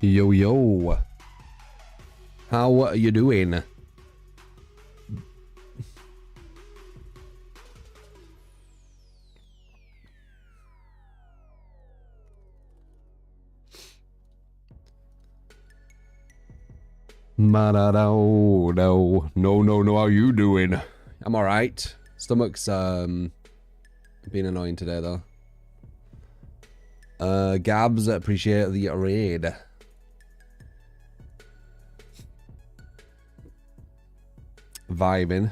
Yo, yo. How are you doing? No, how you doing? I'm alright. Stomach's been annoying today though. Gabs, appreciate the raid. Vibing.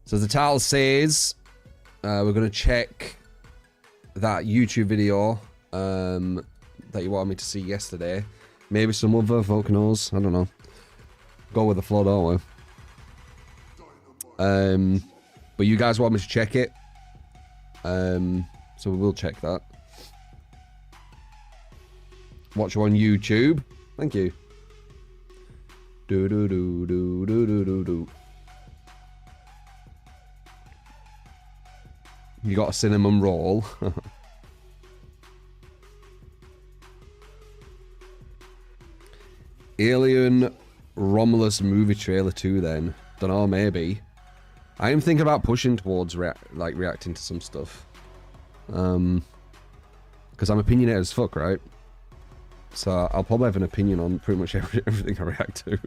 So as the title says, we're gonna check that YouTube video that you wanted me to see yesterday. Maybe some other folk knows. I don't know. Go with the flow, don't we? But you guys want me to check it. So we will check that. Watch you on YouTube. Thank you. Do do do do do do do do. You got a cinnamon roll. Alien Romulus movie trailer 2 then. Don't know, maybe. I am thinking about pushing towards reacting to some stuff. Because I'm opinionated as fuck, right? So I'll probably have an opinion on pretty much everything I react to.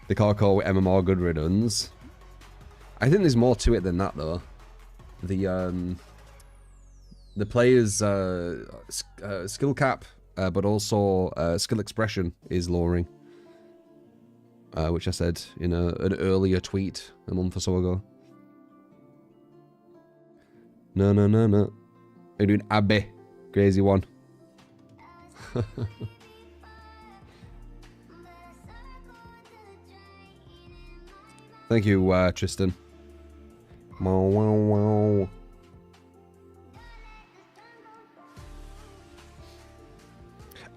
They can't call MMR good riddance. I think there's more to it than that though. The player's skill cap, but also skill expression is lowering. Which I said in an earlier tweet a month or so ago. No. You're doing Abby. Crazy one. Thank you, Tristan. Wow.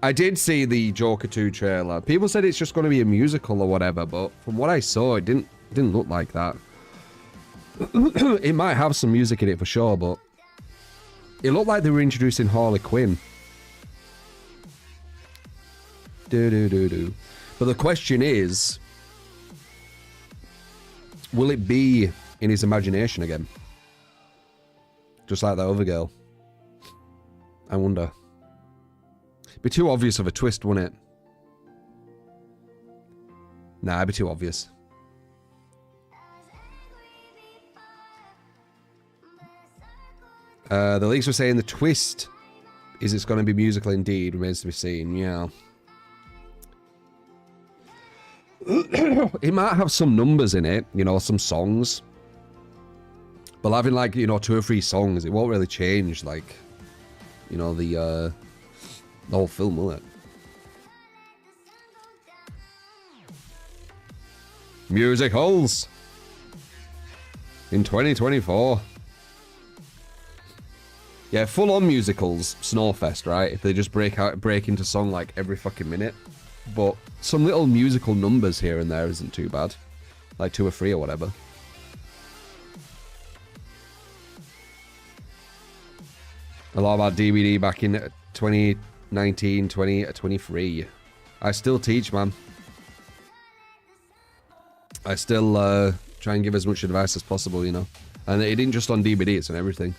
I did see the Joker 2 trailer. People said it's just going to be a musical or whatever, but from what I saw, it didn't look like that. It might have some music in it for sure, but it looked like they were introducing Harley Quinn. But the question is, will it be in his imagination again? Just like that other girl. I wonder. Be too obvious of a twist, wouldn't it? Nah, it'd be too obvious. The leaks were saying the twist is it's going to be musical indeed. Remains to be seen. Yeah. It might have some numbers in it, you know, some songs. But having like, you know, 2 or 3 songs, it won't really change, like, you know, the whole film, will it? Musicals in 2024. Yeah, full-on musicals, Snowfest, right? If they just break into song like every fucking minute. But some little musical numbers here and there isn't too bad. Like 2 or 3 or whatever. A lot about DVD back in 2019, 2023. I still teach, man. I still try and give as much advice as possible, you know. And it isn't just on DVD, it's on everything.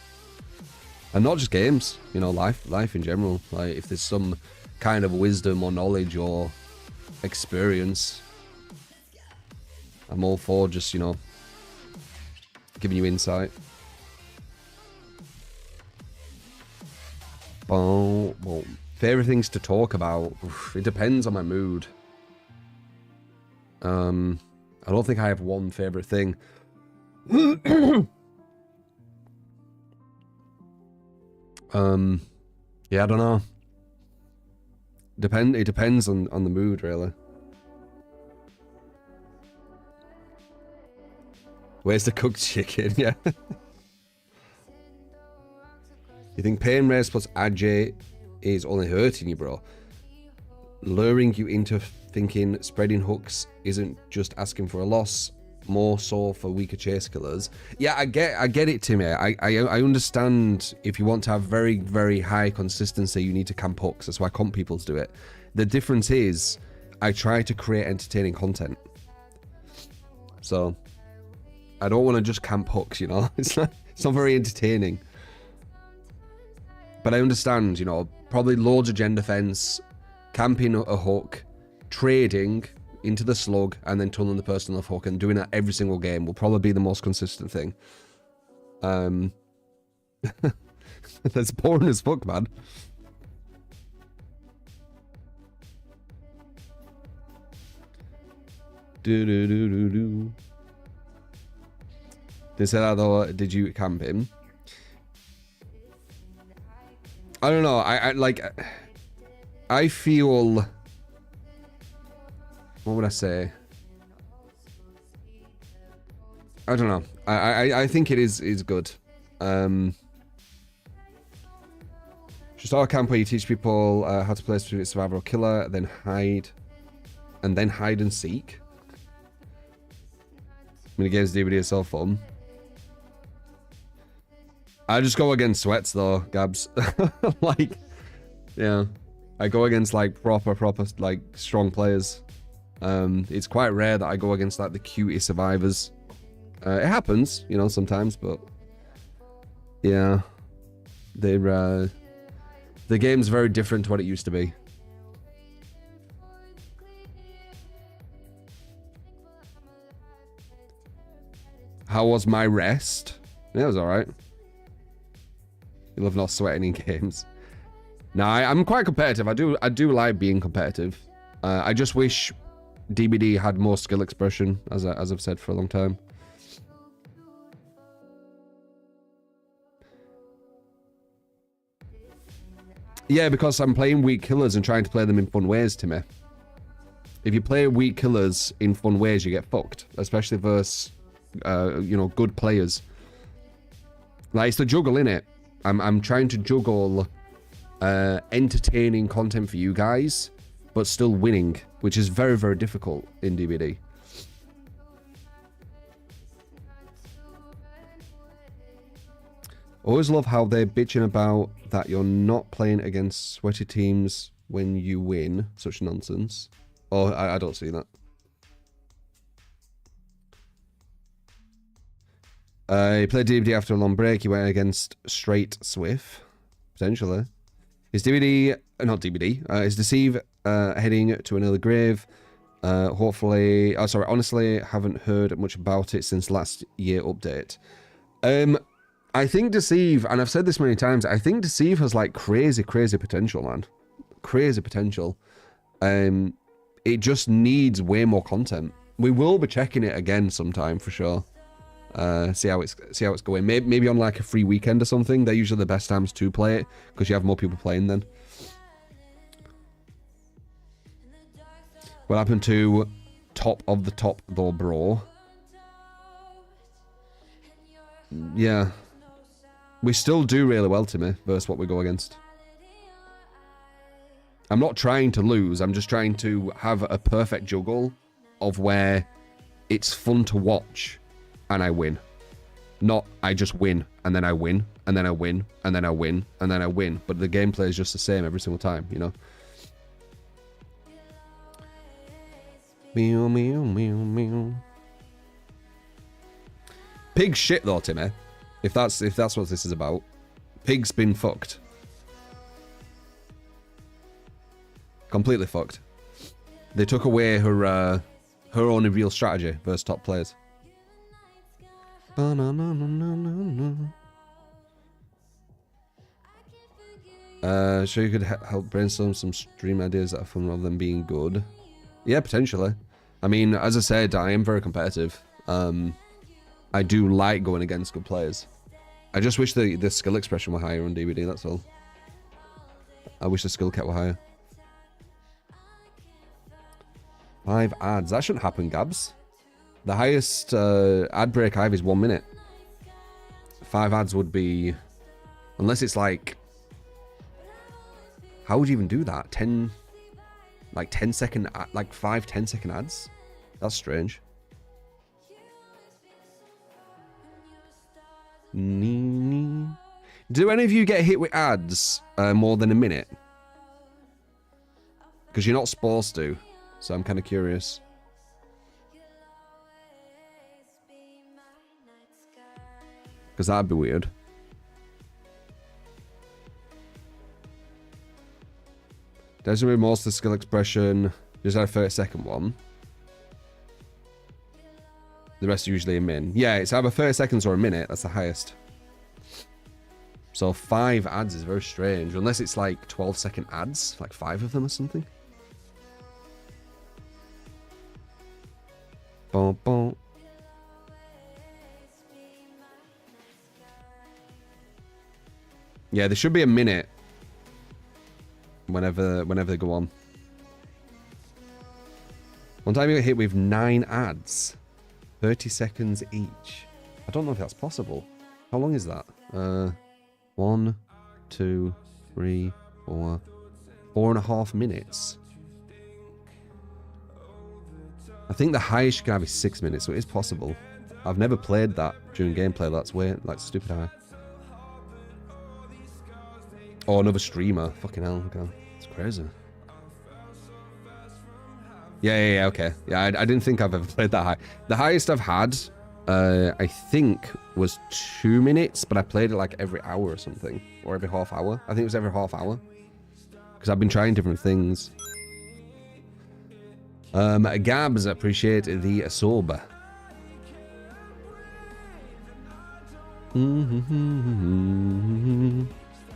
And not just games, you know, life in general. Like, if there's some kind of wisdom or knowledge or experience, I'm all for just, you know, giving you insight. Well, favorite things to talk about. Oof, it depends on my mood. I don't think I have one favorite thing. Yeah, I don't know. It depends on the mood, really. Where's the cooked chicken? Yeah. You think pain race plus Ajay is only hurting you, bro? Luring you into thinking spreading hooks isn't just asking for a loss. more so for weaker chase killers. Yeah, I get it, Timmy. I understand if you want to have very, very high consistency, you need to camp hooks. That's why comp peoples do it. The difference is, I try to create entertaining content. So, I don't want to just camp hooks, you know? It's not very entertaining. But I understand, you know, probably loads of gen defense, camping a hook, trading into the slug, and then tunneling the person off hook, and doing that every single game will probably be the most consistent thing. That's boring as fuck, man. Do. They said that though. Did you camp him? I don't know. I feel. What would I say? I don't know. I think it is good. Should start a camp where you teach people how to play specific survivor or killer, then hide and seek. Minigames DVD is so fun. I just go against sweats though, Gabs. Like, yeah, I go against like proper like strong players. It's quite rare that I go against like the cutie survivors. It happens, you know, sometimes, but yeah, the game's very different to what it used to be. How was my rest? Yeah, it was alright. You love not sweating in games. No, I'm quite competitive. I do like being competitive. I just wish DBD had more skill expression, as I've said for a long time. Yeah, because I'm playing weak killers and trying to play them in fun ways, Timmy. If you play weak killers in fun ways, you get fucked, especially versus you know, good players. Like, it's the juggle, innit? I'm trying to juggle entertaining content for you guys, but still winning, which is very, very difficult in DBD. Always love how they're bitching about that you're not playing against sweaty teams when you win. Such nonsense. Oh, I don't see that. He played DBD after a long break. He went against Straight Swift, potentially. His DVD, not DBD, his Deceive heading to another grave. Hopefully, oh sorry, honestly, haven't heard much about it since last year update. I think Deceive, and I've said this many times, I think Deceive has like crazy potential, man. Crazy potential. It just needs way more content. We will be checking it again sometime for sure. See how it's going. Maybe on like a free weekend or something. They're usually the best times to play it because you have more people playing then. What happened to top of the top though, bro? Yeah, we still do really well, Timmy, versus what we go against. I'm not trying to lose. I'm just trying to have a perfect juggle of where it's fun to watch and I win. Not I just win and then I win and then I win and then I win and then I win. But the gameplay is just the same every single time, you know? Meow, meow, meow, meow. Pig shit though, Timmy. If that's what this is about. Pig's been fucked. Completely fucked. They took away her only real strategy versus top players. Sure you could help brainstorm some stream ideas that are fun rather than being good. Yeah, potentially. I mean, as I said, I am very competitive. I do like going against good players. I just wish the skill expression were higher on DVD, that's all. I wish the skill cap were higher. 5 ads. That shouldn't happen, Gabs. The highest ad break I have is 1 minute. 5 ads would be... Unless it's like... How would you even do that? 10... Like 10 second... Like 5 10-second ads? That's strange. Do any of you get hit with ads more than a minute? Because you're not supposed to. So I'm kind of curious. Because that'd be weird. Doesn't remove most of the skill expression. Just had a 30-second one. The rest are usually a min. Yeah, it's either 30 seconds or a minute. That's the highest. So 5 ads is very strange. Unless it's like 12-second ads. Like 5 of them or something. Boom, boom. Yeah, there should be a minute. Whenever they go on. One time you get hit with 9 ads. 30 seconds each. I don't know if that's possible. How long is that? 1, 2, 3, 4. 4.5 minutes. I think the highest you can have is 6 minutes, so it is possible. I've never played that during gameplay. That's weird. Like stupid high. Oh, another streamer. Fucking hell. Okay. It's crazy. Yeah, okay. Yeah, I didn't think I've ever played that high. The highest I've had, I think, was 2 minutes, but I played it like every hour or something. Or every half hour. I think it was every half hour. Because I've been trying different things. Gabs, appreciate the sub.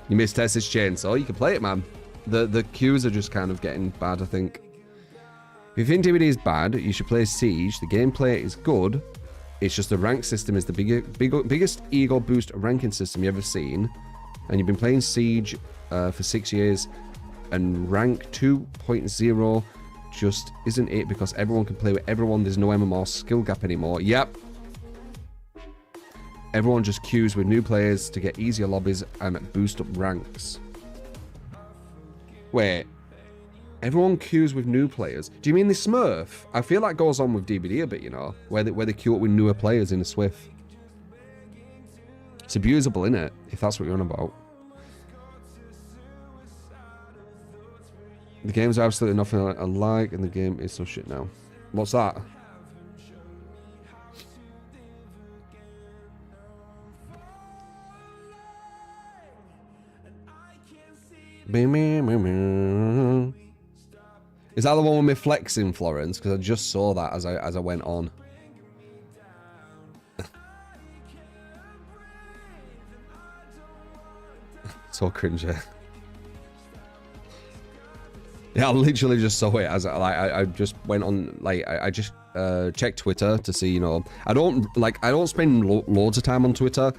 You missed Tessa's Chainsaw. You can play it, man. The queues are just kind of getting bad, I think. If you think DVD is bad, you should play Siege. The gameplay is good. It's just the rank system is the biggest ego boost ranking system you've ever seen. And you've been playing Siege for 6 years. And rank 2.0 just isn't it because everyone can play with everyone. There's no MMR skill gap anymore. Yep. Everyone just queues with new players to get easier lobbies and boost up ranks. Wait. Everyone queues with new players. Do you mean the Smurf? I feel that goes on with DBD a bit, you know, where they queue up with newer players in the Swift. It's abusable, innit? If that's what you're on about. The games are absolutely nothing alike, and the game is so shit now. What's that? Is that the one with me flexing, Florence? Because I just saw that as I went on. So cringy. Yeah, I literally just saw it as I just went on, like I just checked Twitter to see, you know, I don't spend loads of time on Twitter.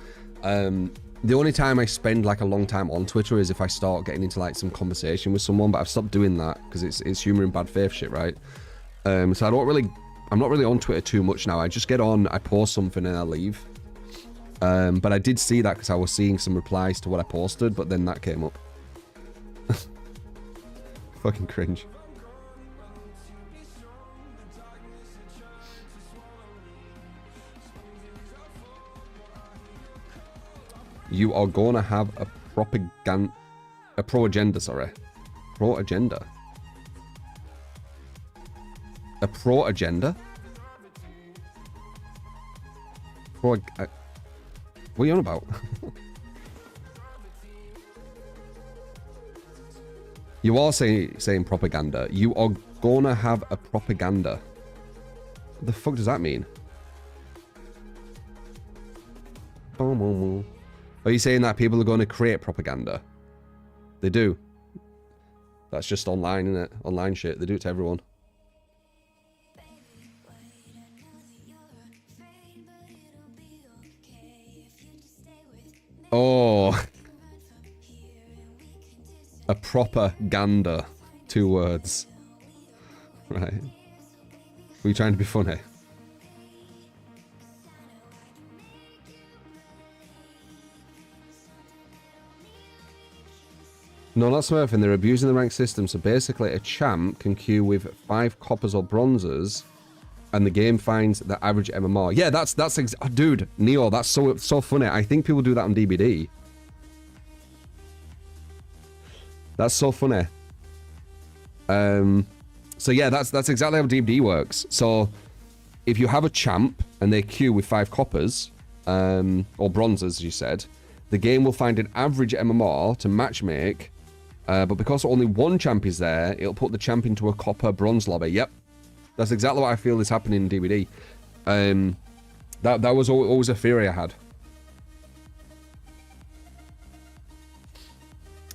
The only time I spend like a long time on Twitter is if I start getting into like some conversation with someone, but I've stopped doing that because it's humor and bad faith shit, right? So I'm not really on Twitter too much now. I just get on, I post something and I leave. But I did see that because I was seeing some replies to what I posted, but then that came up. Fucking cringe. You are gonna have a pro-agenda, sorry. Pro-agenda? A pro-agenda? What are you on about? You are saying propaganda. You are gonna have a propaganda. What the fuck does that mean? Are you saying that people are going to create propaganda? They do. That's just online, isn't it? Online shit. They do it to everyone. Oh. A propaganda. 2 words. Right. Were you trying to be funny? No, not smurfing. They're abusing the rank system. So basically, a champ can queue with 5 coppers or bronzes and the game finds the average MMR. Yeah, dude, Neo, that's so funny. I think people do that on DBD. That's so funny. So yeah, that's exactly how DBD works. So if you have a champ and they queue with 5 coppers, or bronzes, as you said, the game will find an average MMR to matchmake, but because only one champ is there, it'll put the champ into a copper bronze lobby. Yep. That's exactly what I feel is happening in DBD. That was always a theory I had.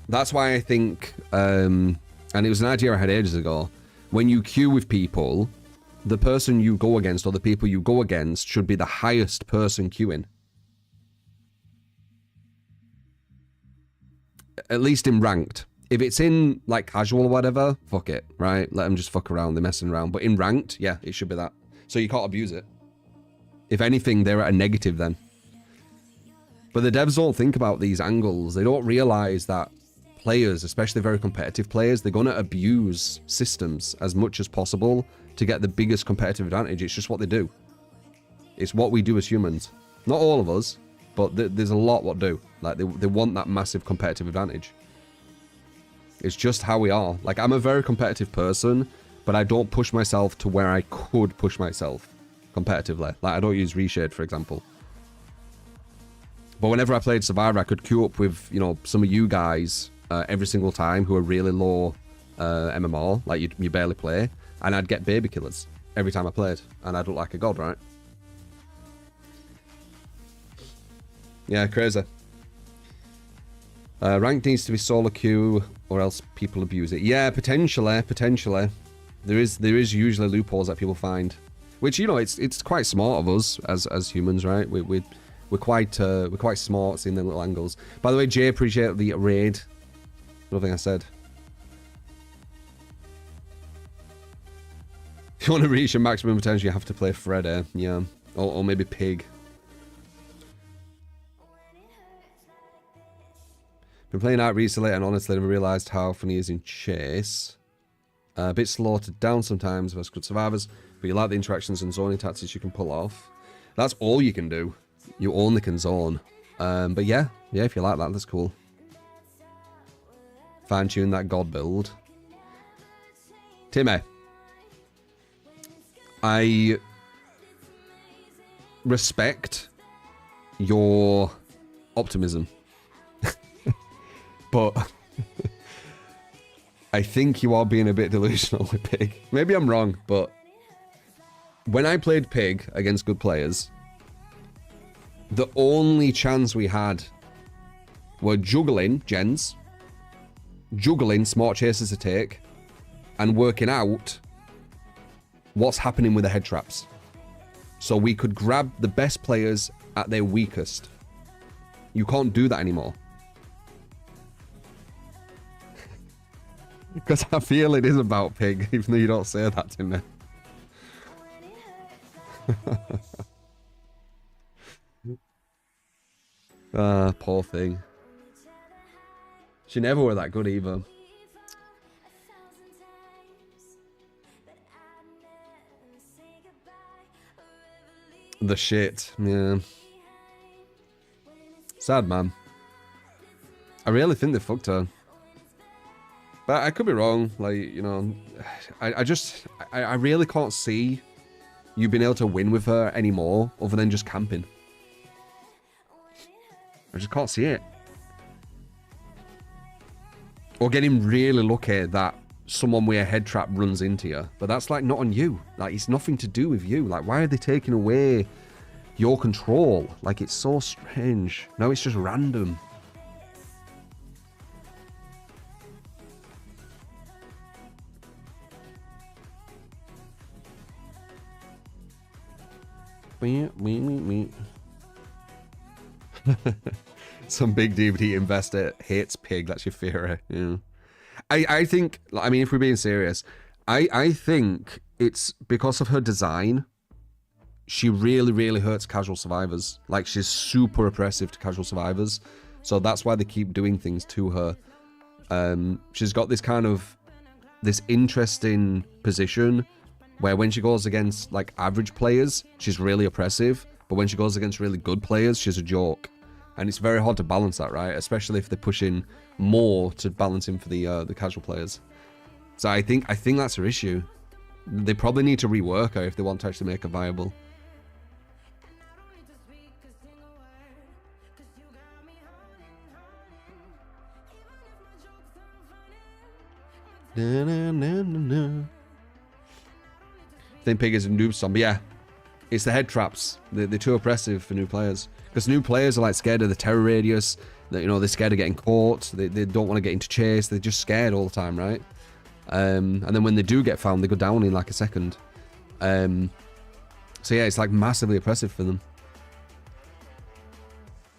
That's why I think, and it was an idea I had ages ago, when you queue with people, the person you go against or the people you go against should be the highest person queuing. At least in ranked. If it's in, like, casual or whatever, fuck it, right? Let them just fuck around, they're messing around. But in ranked, yeah, it should be that. So you can't abuse it. If anything, they're at a negative then. But the devs don't think about these angles. They don't realize that players, especially very competitive players, they're going to abuse systems as much as possible to get the biggest competitive advantage. It's just what they do. It's what we do as humans. Not all of us, but there's a lot what do. Like, they want that massive competitive advantage. It's just how we are. Like, I'm a very competitive person, but I don't push myself to where I could push myself competitively. Like, I don't use Reshade, for example. But whenever I played Survivor, I could queue up with, you know, some of you guys every single time who are really low MMR, like you barely play, and I'd get baby killers every time I played, and I'd look like a god, right? Yeah, crazy. Rank needs to be solo queue, or else people abuse it. Yeah, potentially. There is usually loopholes that people find, which, you know, it's quite smart of us as humans, right? We're quite smart seeing the little angles. By the way, Jay, appreciate the raid. Nothing I said. If you want to reach your maximum potential, you have to play Freddy, yeah, or maybe Pig. Been playing out recently and honestly never realised how funny he is in Chase. A bit slow to down sometimes versus good survivors, but you like the interactions and zoning tactics you can pull off. That's all you can do. You only can zone. But yeah, if you like that, that's cool. Fine tune that god build. Timmy, I respect your optimism. But I think you are being a bit delusional with Pig. Maybe I'm wrong, but when I played Pig against good players, the only chance we had were juggling gens, juggling smart chases to take, and working out what's happening with the head traps. So we could grab the best players at their weakest. You can't do that anymore. Because I feel it is about Pig, even though you don't say that to me. Ah, poor thing. She never were that good either. The shit, yeah. Sad, man. I really think they fucked her. But I could be wrong, like, you know, I really can't see you being able to win with her anymore other than just camping. I just can't see it. Or getting really lucky that someone with a head trap runs into you. But that's, like, not on you. Like, it's nothing to do with you. Like, why are they taking away your control? Like, it's so strange. No, it's just random. Some big DVD investor hates Pig. That's your theory. Yeah. I think, I mean, if we're being serious, I think it's because of her design. She really, really hurts casual survivors. Like, she's super oppressive to casual survivors. So that's why they keep doing things to her. She's got this kind of, this interesting position where when she goes against like average players, she's really oppressive, but when she goes against really good players, she's a joke. And it's very hard to balance that, right? Especially if they're pushing more to balance in for the casual players. So I think that's her issue. They probably need to rework her if they want to actually make her viable. Na, na, na, na, na. I think Pig is a noob zombie. Yeah, it's the head traps. They're too oppressive for new players. Because new players are like scared of the terror radius. That, you know, they're scared of getting caught. They don't want to get into chase. They're just scared all the time, right? And then when they do get found, they go down in like a second. So yeah, it's like massively oppressive for them.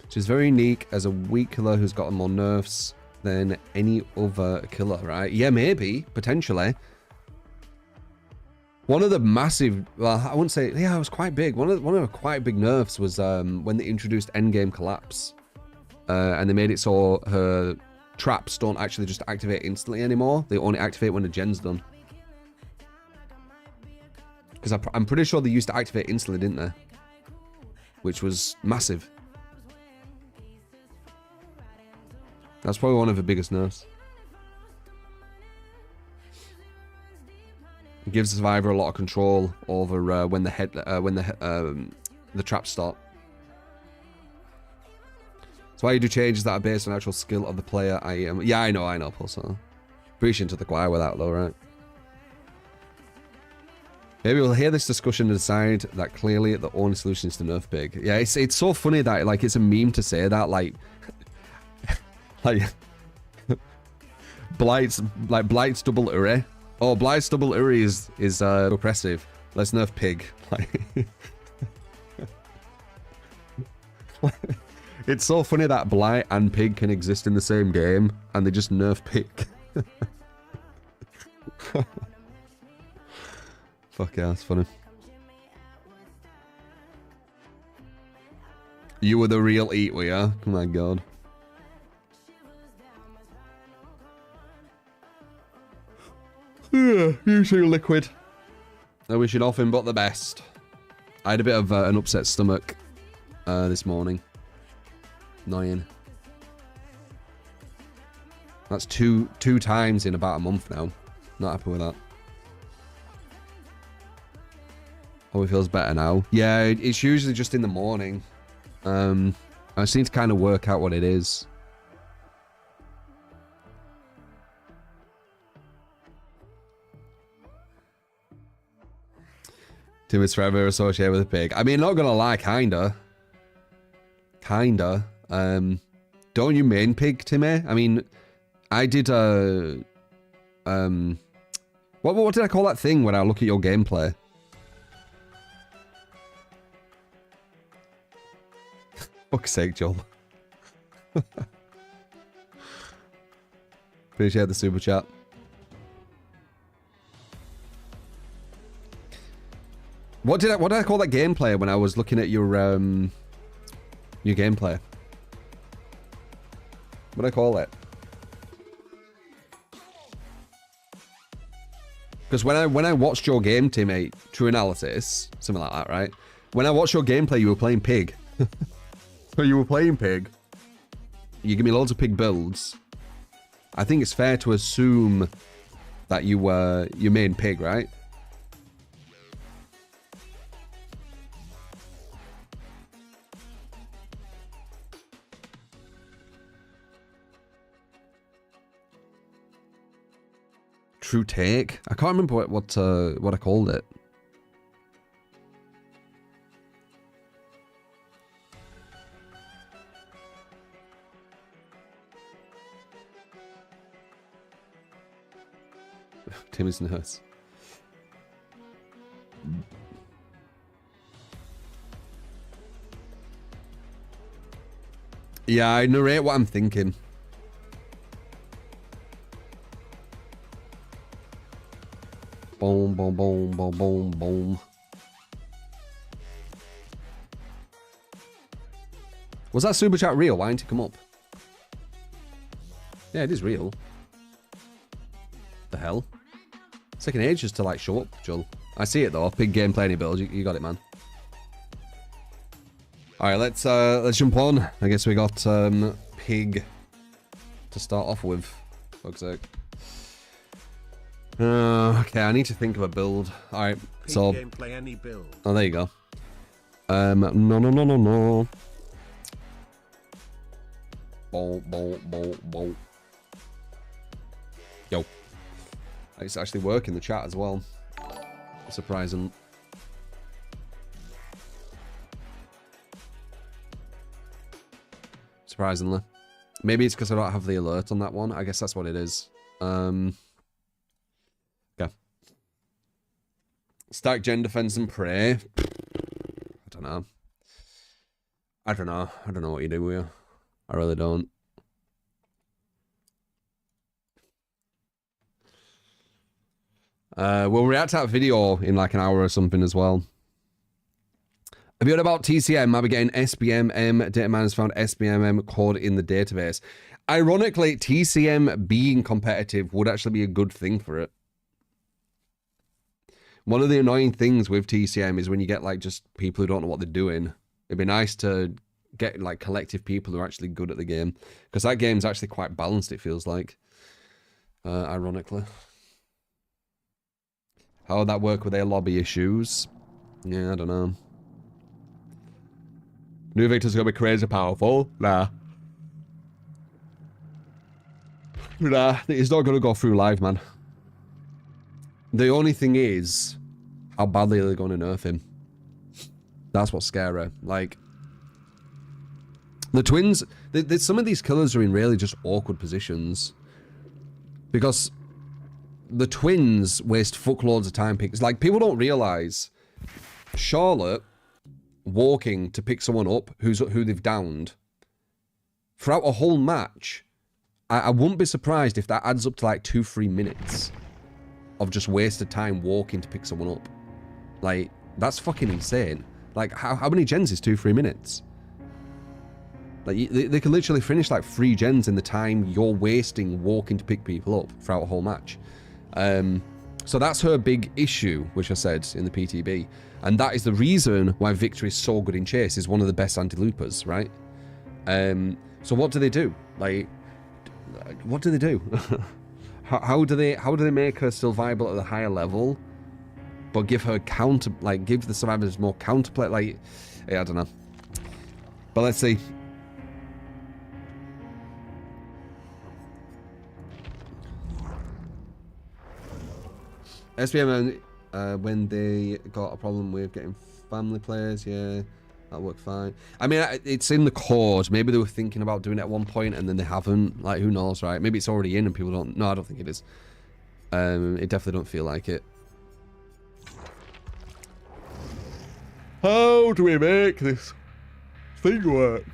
She's very unique as a weak killer who's got more nerfs than any other killer, right? Yeah, maybe, potentially. One of the massive, well, I wouldn't say, yeah, it was quite big. One of the quite big nerfs was when they introduced endgame collapse. And they made it so her traps don't actually just activate instantly anymore. They only activate when the gen's done. Because I'm pretty sure they used to activate instantly, didn't they? Which was massive. That's probably one of the biggest nerfs. It gives the survivor a lot of control over when the traps start. So why you do changes that are based on actual skill of the player. Yeah, I know, Pulsar. Appreciate to the choir with that though, right? Maybe we'll hear this discussion and decide that clearly the only solution is to nerf Pig. Yeah, it's so funny that like it's a meme to say that, like Blight's double Uri. Oh, Blight's double Uri is oppressive. Let's nerf Pig. It's so funny that Blight and Pig can exist in the same game, and they just nerf Pig. Fuck yeah, that's funny. You were the real eat, were ya? Oh my god. Using liquid. I wish you nothing but the best. I had a bit of an upset stomach this morning. Annoying. That's two times in about a month now. Not happy with that. Oh, it feels better now. Yeah, it's usually just in the morning. I just need to kind of work out what it is. Tim is forever associated with a pig. I mean, not gonna lie, kinda. Don't you main Pig, Timmy? I mean, I did what did I call that thing when I look at your gameplay? Fuck's sake, Joel. Appreciate the super chat. What did I call that gameplay when I was looking at your gameplay? What did I call it? Because when I watched your game, teammate, True Analysis, something like that, right? When I watched your gameplay, you were playing Pig. So you were playing Pig. You give me loads of Pig builds. I think it's fair to assume that you main Pig, right? True take. I can't remember what I called it. Timmy's nurse. Yeah, I narrate what I'm thinking. Boom, boom, boom, boom, boom, boom. Was that super chat real? Why didn't it come up? Yeah, it is real. The hell? It's taking ages to like show up, Joel. I see it though. Big gameplay, any build. You got it, man. All right, let's jump on. I guess we got Pig to start off with. Fuck's sake. Okay, I need to think of a build. All right, Pig so gameplay, any build. Oh, there you go. No. Bolt. Yo. It's actually working the chat as well. Surprising. Surprisingly. Maybe it's because I don't have the alert on that one. I guess that's what it is. Okay. Stack gen defense and pray. I don't know. I don't know what you do here. I really don't. We'll react to that video in like an hour or something as well. Have you heard about TCM? Might be getting SBMM. Data miners found SBMM code in the database. Ironically, TCM being competitive would actually be a good thing for it. One of the annoying things with TCM is when you get like just people who don't know what they're doing. It'd be nice to get like collective people who are actually good at the game, because that game's actually quite balanced, it feels like. Ironically. How would that work with their lobby issues? Yeah, I don't know. New Victor's gonna be crazy powerful. Nah, it's not gonna go through live, man. The only thing is how badly they're gonna nerf him. That's what's scary. Like, the twins, some of these killers are in really just awkward positions. Because the twins waste fuckloads of time picks. Like, people don't realize Charlotte walking to pick someone up who they've downed throughout a whole match. I wouldn't be surprised if that adds up to like 2-3 minutes of just wasted time walking to pick someone up. Like, that's fucking insane. Like, how many gens is 2-3 minutes? Like, they can literally finish like 3 gens in the time you're wasting walking to pick people up throughout a whole match. So that's her big issue, which I said in the PTB. And that is the reason why Victor is so good in chase, is one of the best anti-loopers, right? So what do they do? Like, what do they do? how do they make her still viable at a higher level, but give her counter, like, give the survivors more counterplay? Like, yeah, I don't know. But let's see. SBM, when they got a problem with getting family players, yeah, that worked fine. I mean, it's in the code. Maybe they were thinking about doing it at one point and then they haven't. Like, who knows, right? Maybe it's already in and people don't. No, I don't think it is. It definitely don't feel like it. How do we make this thing work?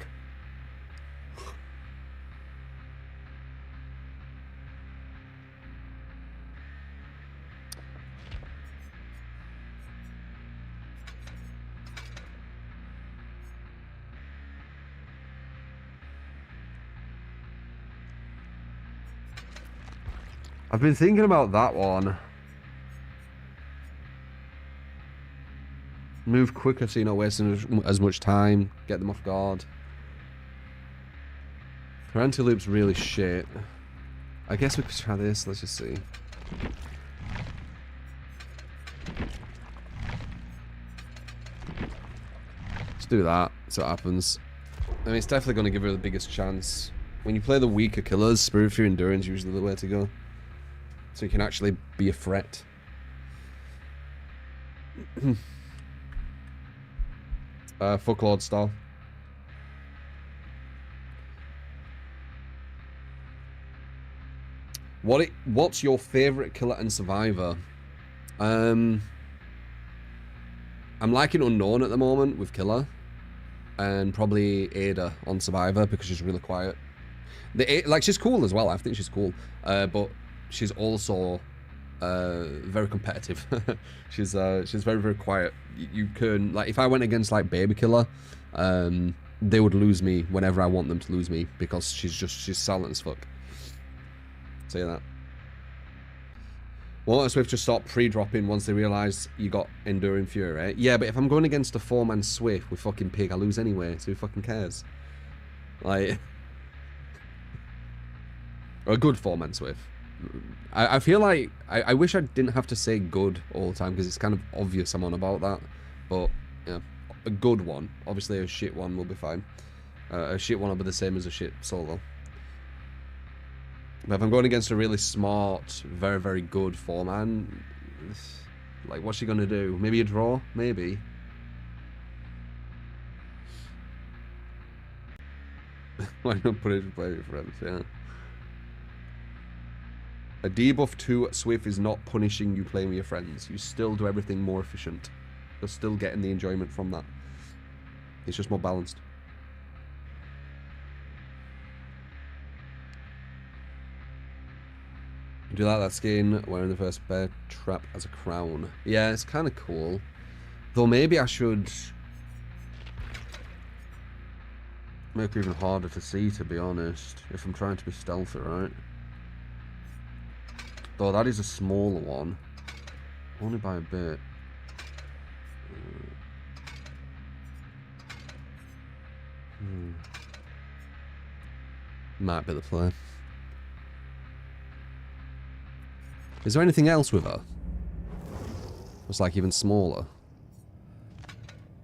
I've been thinking about that one. Move quicker so you're not wasting as much time. Get them off guard. Her anti-loop's really shit. I guess we could try this. Let's just see. Let's do that. See what happens. I mean, it's definitely going to give her the biggest chance. When you play the weaker killers, Spirit Fear Endurance is usually the way to go. So you can actually be a threat. Fucklord style. What's your favorite killer and survivor? I'm liking Unknown at the moment with killer, and probably Ada on survivor because she's really quiet. Like, she's cool as well. I think she's cool, but she's also very competitive. she's very, very quiet. You can, like, if I went against like Baby Killer, they would lose me whenever I want them to lose me because she's silent as fuck. Say that. Won't a Swift just stop pre-dropping once they realise you got Enduring Fury? Yeah, but if I'm going against a 4-man Swift with fucking Pig, I lose anyway, so who fucking cares? Like... or a good 4-man Swift. I feel like... I wish I didn't have to say good all the time, because it's kind of obvious I'm on about that. But, yeah, a good one. Obviously a shit one will be fine. A shit one will be the same as a shit solo. But if I'm going against a really smart, very, very good 4-man, like, what's she gonna do? Maybe a draw? Maybe. Why not put it in play with friends? Yeah. A debuff to Swift is not punishing you playing with your friends. You still do everything more efficient. You're still getting the enjoyment from that. It's just more balanced. Do you like that skin? Wearing the first bear trap as a crown. Yeah, it's kind of cool. Though maybe I should make it even harder to see, to be honest. If I'm trying to be stealthy, right? Though that is a smaller one. Only by a bit. Might be the play. Is there anything else with her? It's like even smaller.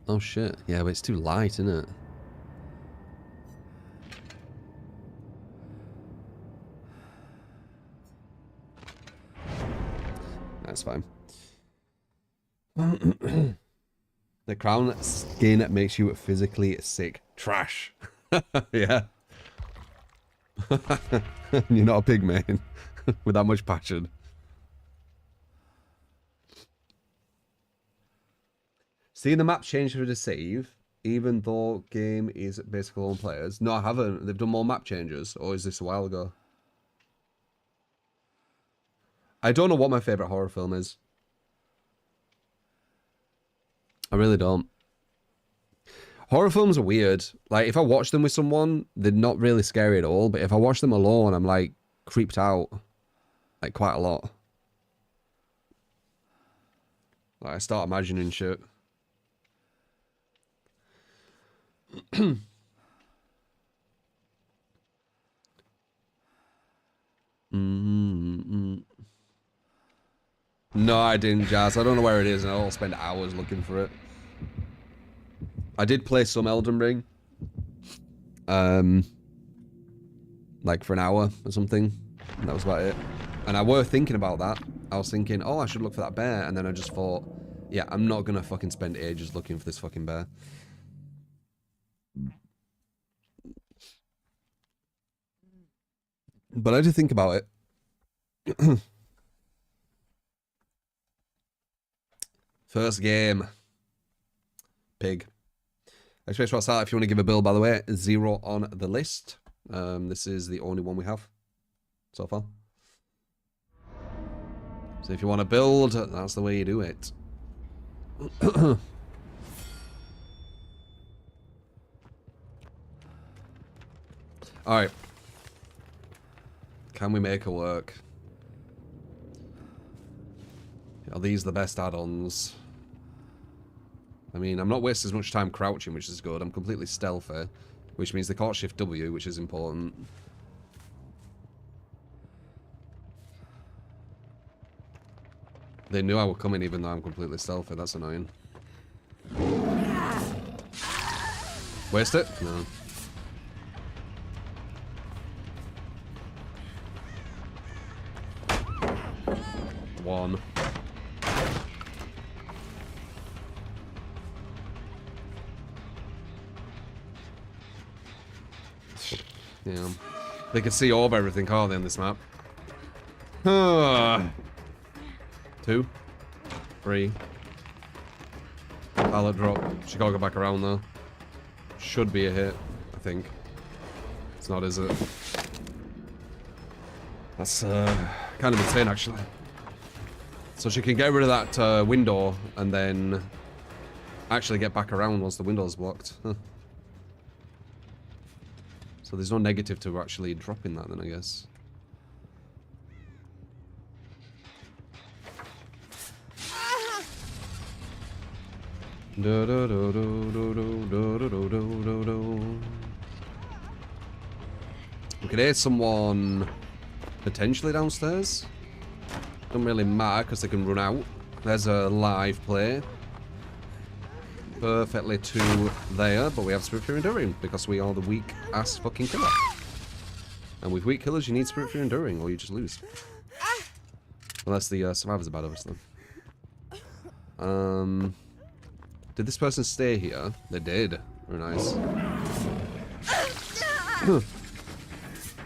Oh shit. Yeah, but it's too light, isn't it? That's fine. The crown skin makes you physically sick. Trash. Yeah. You're not a pig man with that much passion. See the map change for the save, even though game is basically all players. No, I haven't. They've done more map changes, or is this a while ago? I don't know what my favorite horror film is. I really don't. Horror films are weird. Like, if I watch them with someone, they're not really scary at all. But if I watch them alone, I'm, like, creeped out. Like, quite a lot. Like, I start imagining shit. No, I didn't, Jazz. I don't know where it is, and I'll spend hours looking for it. I did play some Elden Ring. Like for an hour or something. And that was about it. And I were thinking about that. I was thinking, oh, I should look for that bear. And then I just thought, yeah, I'm not gonna fucking spend ages looking for this fucking bear. But I did think about it. First game. Pig. Express what's that if you want to give a build, by the way. 0 on the list. This is the only one we have so far. So if you want to build, that's the way you do it. Alright. Can we make it work? Are these the best add-ons? I mean, I'm not wasting as much time crouching, which is good. I'm completely stealthy, which means they can't shift W, which is important. They knew I was coming even though I'm completely stealthy. That's annoying. Waste it? No. One. Yeah. They can see all of everything, can't they, on this map? 2, 3. Pallet drop. She can't go back around though. Should be a hit, I think. It's not, is it? That's kind of insane, actually. So she can get rid of that window and then actually get back around once the window's blocked. Huh. So there's no negative to actually dropping that then, I guess. We could hear someone potentially downstairs. Don't really matter because they can run out. There's a live play. Perfectly to there, but we have Spirit Fear Enduring because we are the weak ass fucking killer. And with weak killers, you need Spirit Fear Enduring or you just lose. Unless the survivors are bad, obviously. Did this person stay here? They did. Very nice.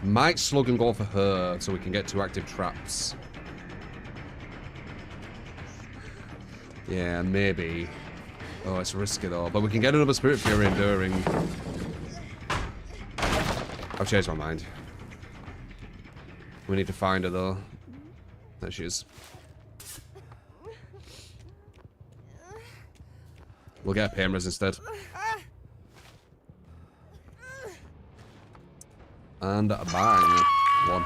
Might slug and go for her so we can get 2 active traps. Yeah, maybe. Oh, it's risky though. But we can get another Spirit Fury Enduring. I've changed my mind. We need to find her though. There she is. We'll get a pain res instead. And a bang. 1.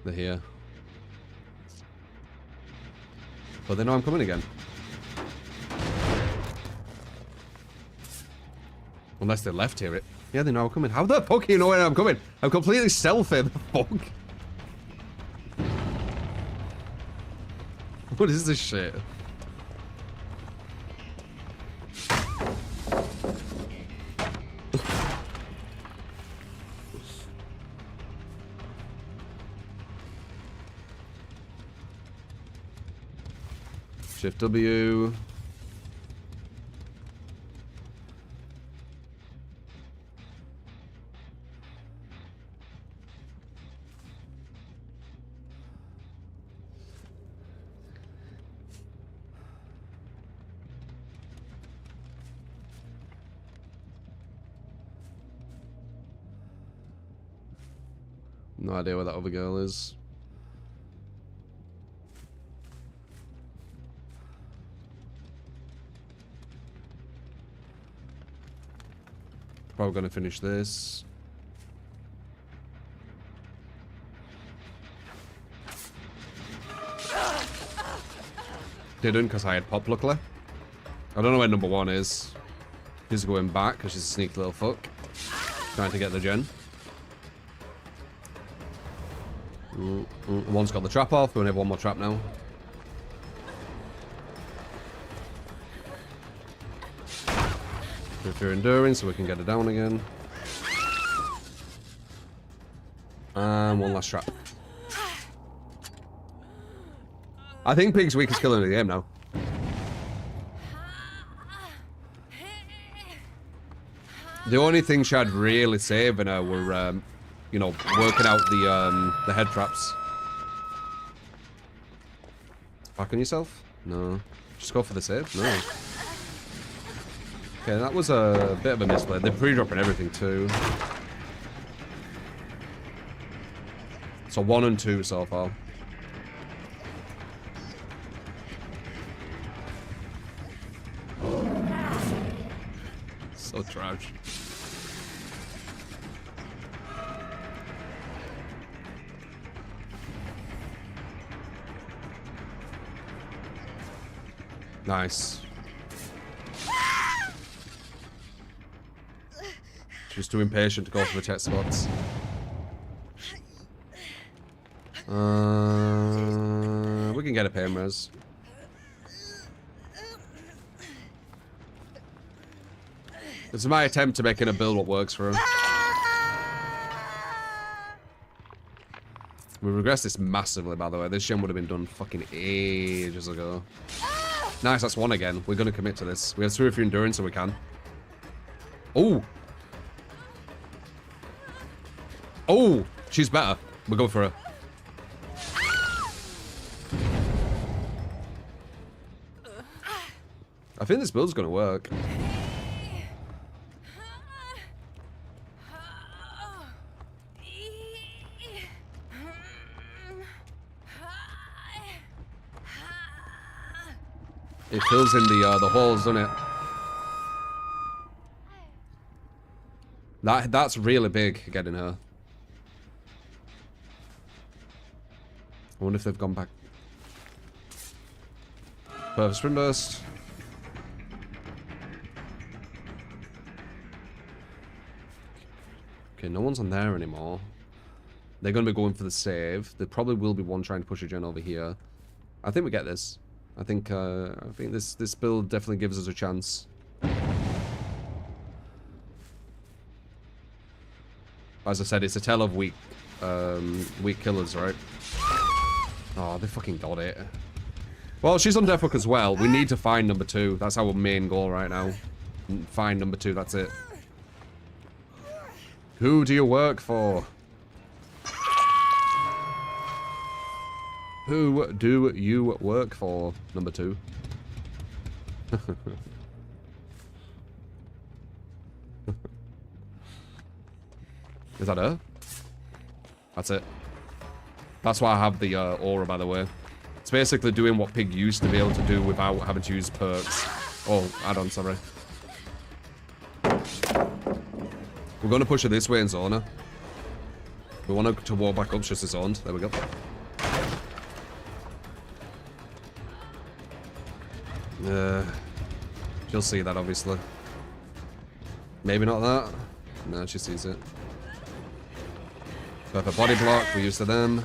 They're here. But they know I'm coming again. Unless they left here. Yeah, they know I'm coming. How the fuck do you know when I'm coming? I'm completely stealthy. The fuck? What is this shit? Shift W. No idea where that other girl is. Probably gonna finish this. Didn't, because I had pop, luckily. I don't know where number 1 is. She's going back because she's a sneaky little fuck. Trying to get the gen. One's got the trap off. We only have 1 more trap now. If you're enduring, so we can get her down again. And 1 last trap. I think Pig's weakest killer in the game now. The only thing she had really saving her were, you know, working out the head traps. Back on yourself? No. Just go for the save? No. Okay, that was a bit of a misplay. They're pre-dropping everything too. So 1 and 2 so far. So trash. Nice. She's too impatient to go for the tech spots. We can get a pain res. This is my attempt to make it a build what works for her. We regressed this massively, by the way. This gen would have been done fucking ages ago. Nice, that's 1 again. We're gonna commit to this. We have 3 of your endurance, so we can. Oh! Oh! She's better. We'll go for her. I think this build's gonna work. It fills in the holes, doesn't it? That's really big, getting her. I wonder if they've gone back. Perfect sprint burst. Okay, no one's on there anymore. They're going to be going for the save. There probably will be one trying to push a gen over here. I think we get this. I think this build definitely gives us a chance. As I said, it's a tale of weak killers, right? Oh, they fucking got it. Well, she's on death hook as well. We need to find number 2. That's our main goal right now. Find number 2, that's it. Who do you work for? Who do you work for, number 2? Is that her? That's it. That's why I have the aura, by the way. It's basically doing what Pig used to be able to do without having to use perks. Oh, add-on, sorry. We're going to push her this way in Zona. We want her to walk back up, just as zoned. There we go. She'll see that, obviously. Maybe not that. No, she sees it. Perfect body block, we're used to them.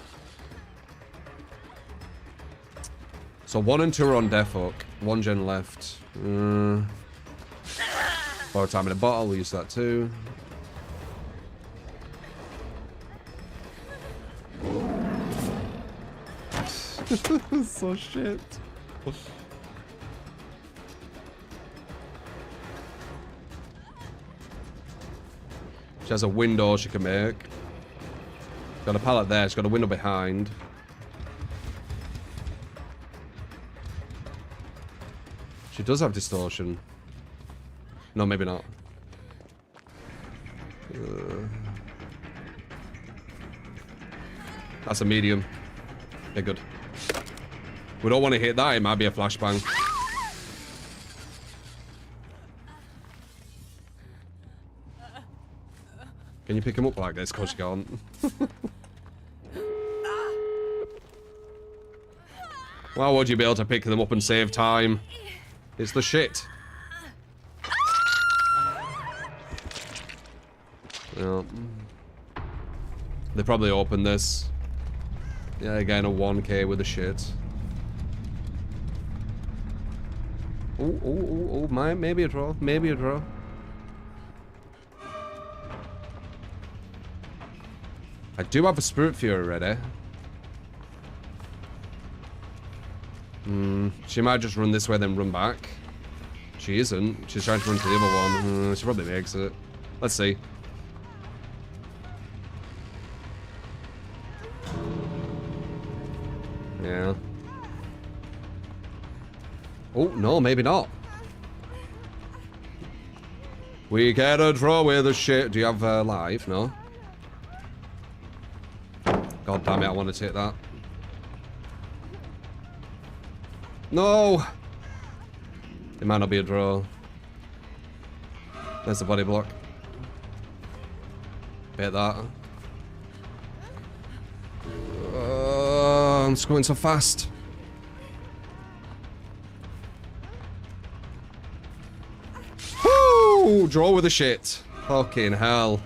So 1 and 2 are on death hook. 1 gen left. Borrow time in a bottle, we'll use that too. So shit. She has a window she can make. Got a pallet there, she's got a window behind. She does have distortion. No, maybe not. That's a medium. Okay, good. We don't want to hit that, it might be a flashbang. Can you pick him up like this? Of course you can't. Why would you be able to pick them up and save time? It's the shit. Yeah. They probably opened this. Yeah, again, a 1k with the shit. Oh, maybe a draw. Maybe a draw. I do have a Spirit Fury ready. She might just run this way, then run back. She isn't. She's trying to run to the other one. She probably makes it. Let's see. Yeah. Oh, no, maybe not. We get a draw with the shit. Do you have live? No. God damn it, I want to take that. No! It might not be a draw. There's the body block. Bit that. I'm just going so fast. Woo! Draw with the shit. Fucking hell.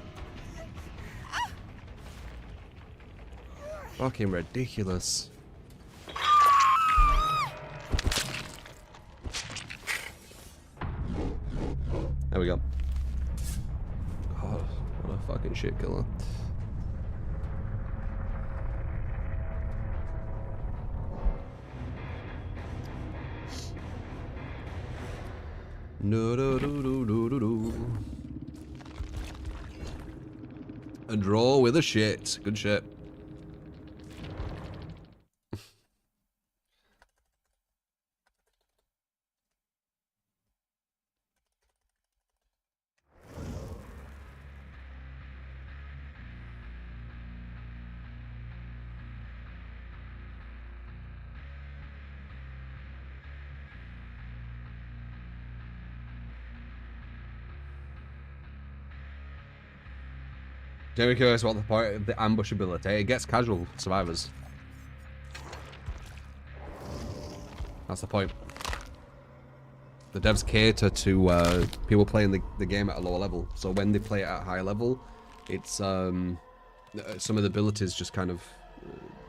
Fucking ridiculous. There we go. God, what a fucking shit killer. No, do, do, do, do, do, do. A draw with a shit. Good shit. Very curious what the point of the ambush ability. It gets casual survivors. That's the point. The devs cater to people playing the game at a lower level. So when they play it at a high level, it's some of the abilities just kind of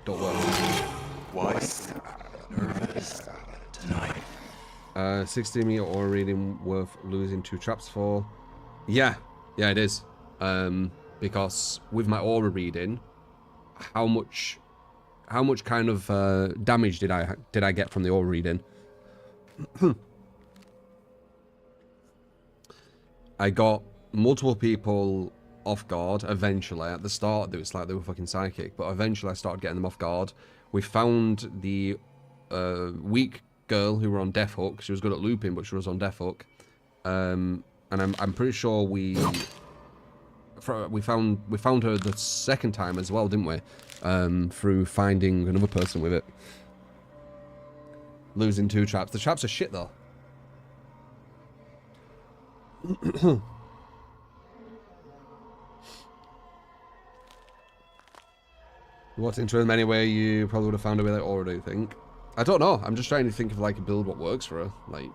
don't work. Why nervous tonight? 60 meter aura reading worth losing 2 traps for. Yeah, it is. Because with my aura reading, how much kind of damage did I get from the aura reading? I got multiple people off guard eventually. At the start, it was like they were fucking psychic, but eventually I started getting them off guard. We found the weak girl who were on death hook. She was good at looping, but she was on death hook. And I'm pretty sure we found her the second time as well, didn't we? Through finding another person with it. Losing 2 traps. The traps are shit though. You walked into them anyway, you probably would have found a way like aura, I think. I don't know. I'm just trying to think of like a build what works for her. Like,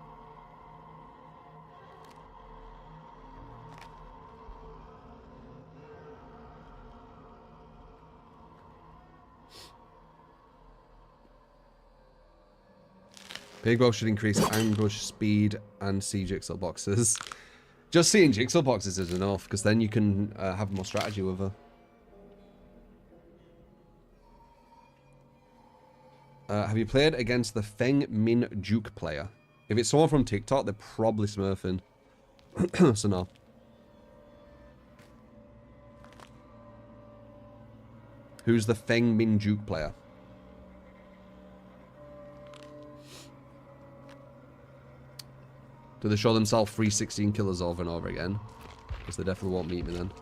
Big Bow should increase ambush speed and see jigsaw boxes. Just seeing jigsaw boxes is enough, because then you can have more strategy with her. Have you played against the Feng Min Juke player? If it's someone from TikTok, they're probably smurfing. So no. Who's the Feng Min Juke player? Do they show themselves 316 killers over and over again? Because they definitely won't meet me then.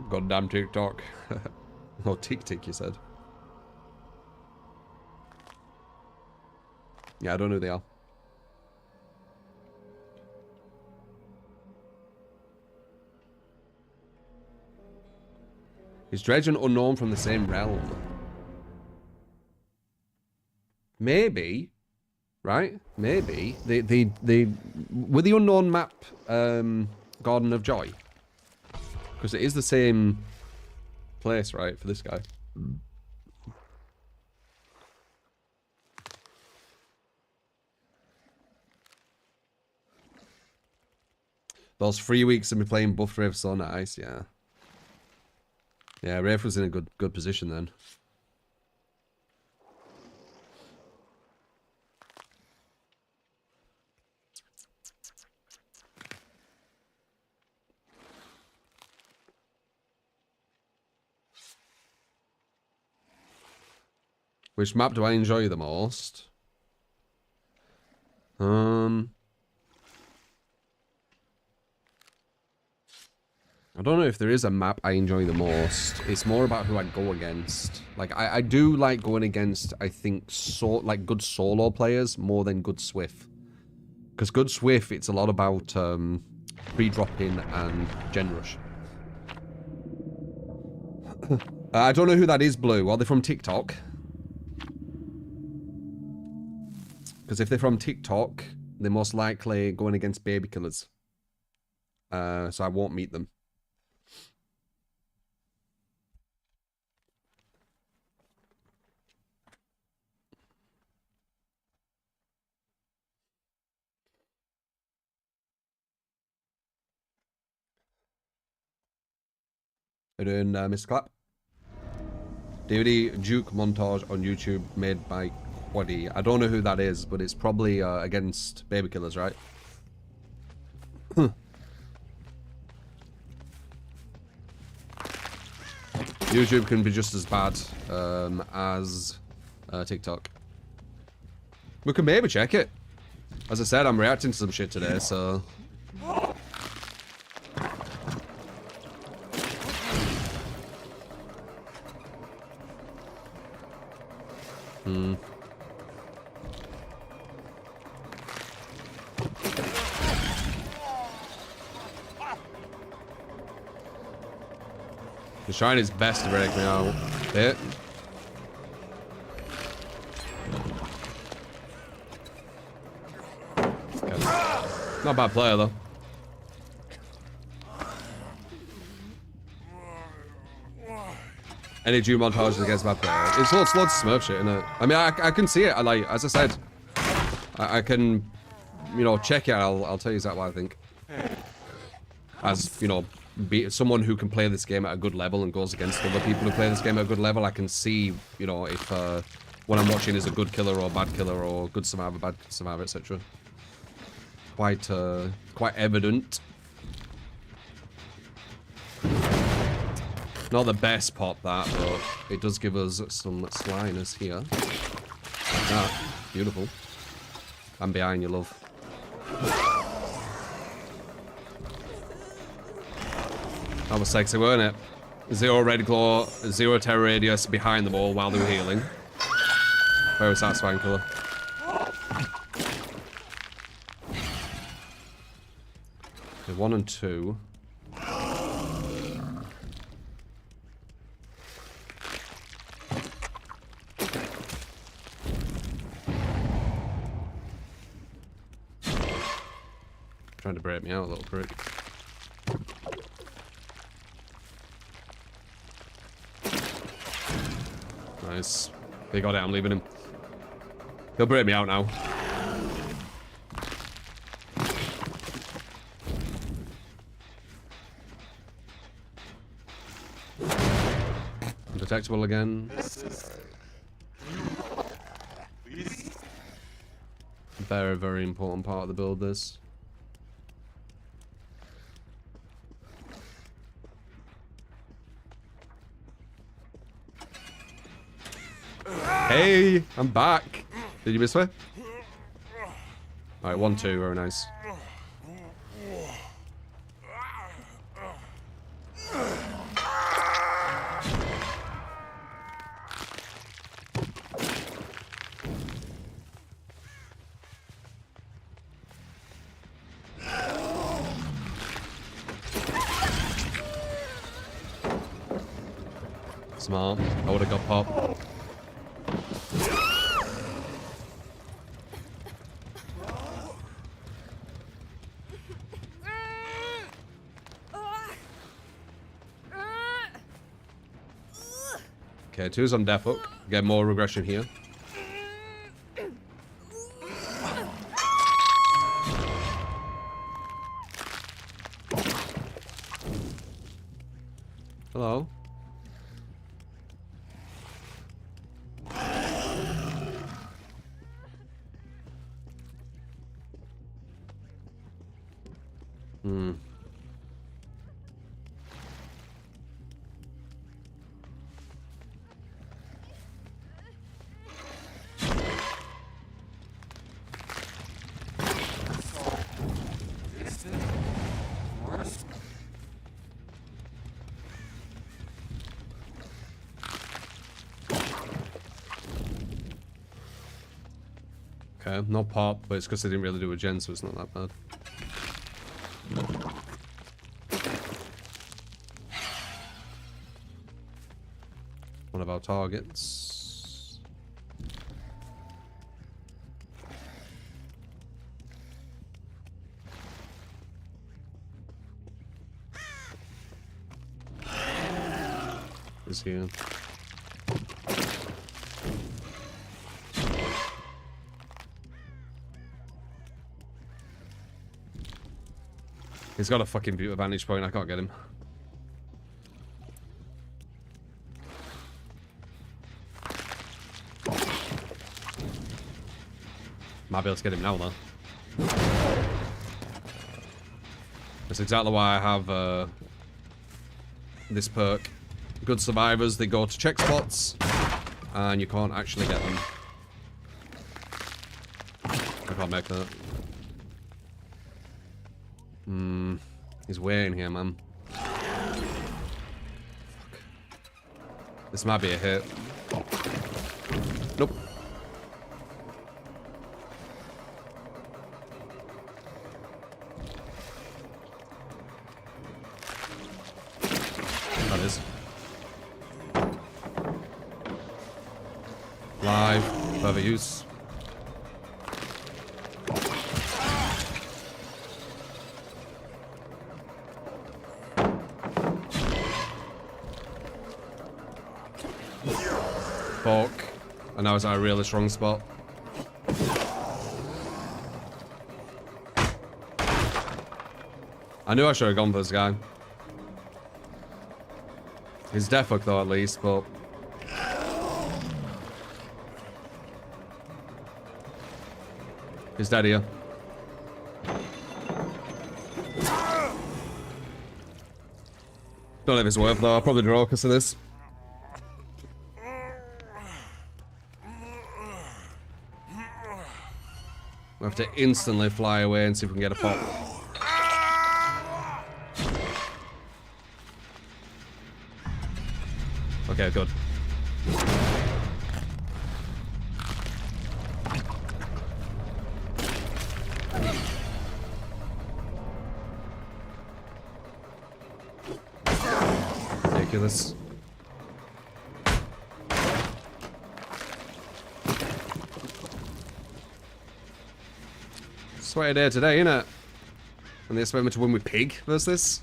Goddamn TikTok. Oh, Tick, you said. Yeah, I don't know who they are. Is Dredge an unknown from the same realm? Maybe. Right? Maybe. They with the unknown map, Garden of Joy. Because it is the same place, right, for this guy. Those 3 weeks of me playing buff Wraith so nice, yeah. Yeah, Wraith was in a good position then. Which map do I enjoy the most? I don't know if there is a map I enjoy the most. It's more about who I go against. Like, I do like going against, I think, like good solo players more than good Swift. Because good Swift, it's a lot about pre-dropping and gen rush. I don't know who that is, Blue. Are they from TikTok? Because if they're from TikTok, they're most likely going against baby killers. So I won't meet them. How you doing, Mr. Clap? DVD Duke montage on YouTube made by Quaddy. I don't know who that is, but it's probably against baby killers, right? YouTube can be just as bad as TikTok. We can maybe check it. As I said, I'm reacting to some shit today, so... He's trying his best to break me out. Hit. Okay. Not a bad player, though. Any Doom montages against bad player. It's loads of Smurf shit, innit? I mean, I can see it. Like, as I said, I can, you know, check it. I'll tell you exactly what I think. As, you know, be someone who can play this game at a good level and goes against other people who play this game at a good level, I can see, you know, if what I'm watching is a good killer or a bad killer or good survivor, bad survivor, etc. Quite evident. Not the best pop that, but it does give us some slyness here. Like that. Beautiful. I'm behind you, love. That was sexy, weren't it? 0 red claw, 0 terror radius behind them all while they were healing. Very satisfying killer. Okay, 1 and 2. Trying to break me out a little prick. Nice. They got it, I'm leaving him. He'll break me out now. Undetectable again. Very, very important part of the build, this. Hey, I'm back. Did you miss me? Alright, 1, 2, very nice. Smart. I would have got pop. Okay, 2's on death hook. Get more regression here. Hello. Okay, no pop, but it's because they didn't really do a gen, so it's not that bad. One of our targets. Is here. He's got a fucking beautiful vantage point, I can't get him. Might be able to get him now, though. That's exactly why I have this perk. Good survivors, they go to check spots, and you can't actually get them. I can't make that. He's waiting here, man. Fuck. This might be a hit. Nope. That is. Live. Further use. Fuck. And now it's at a really strong spot. I knew I should have gone for this guy. He's death hook though, at least, but... He's dead here. Don't know if it's worth though, I'll probably draw because of this. We have to instantly fly away and see if we can get a pop. Okay, good. Ridiculous. Sweaty day today, innit? And they expect me to win with pig versus this?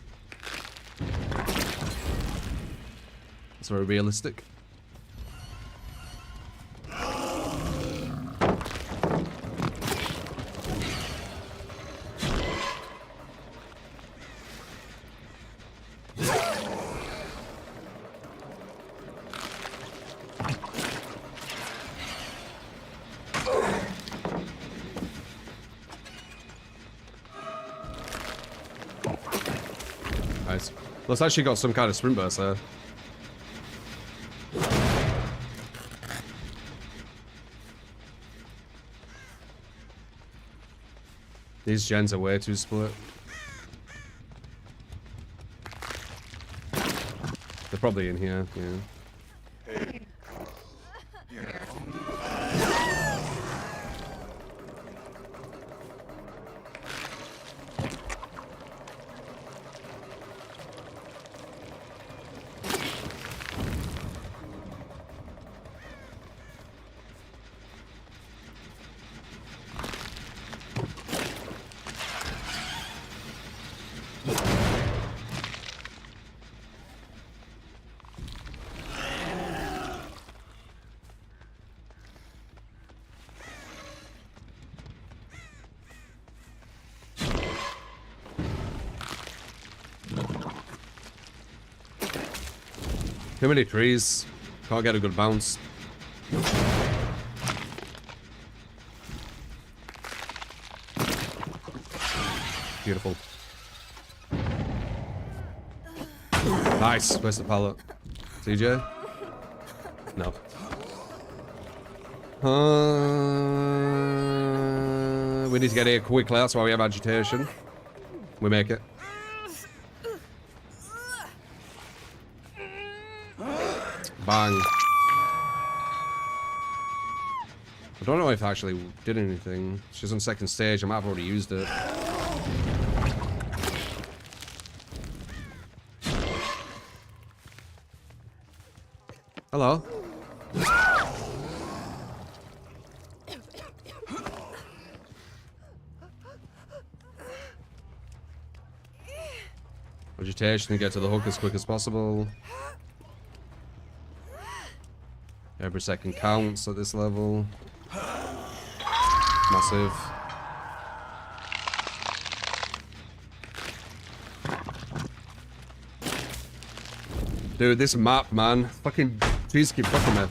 It's very realistic. Nice. Well, it's actually got some kind of sprint burst there. These gens are way too split. They're probably in here, yeah. Too many trees. Can't get a good bounce. Beautiful. Nice. Where's the pallet? CJ? No. We need to get here quickly. That's why we have agitation. We make it. Bang. I don't know if I actually did anything. She's on second stage. I might have already used it. Hello. Agitation and get to the hook as quick as possible. Every second counts at this level. Massive. Dude, this map, man. Fucking trees keep fucking me.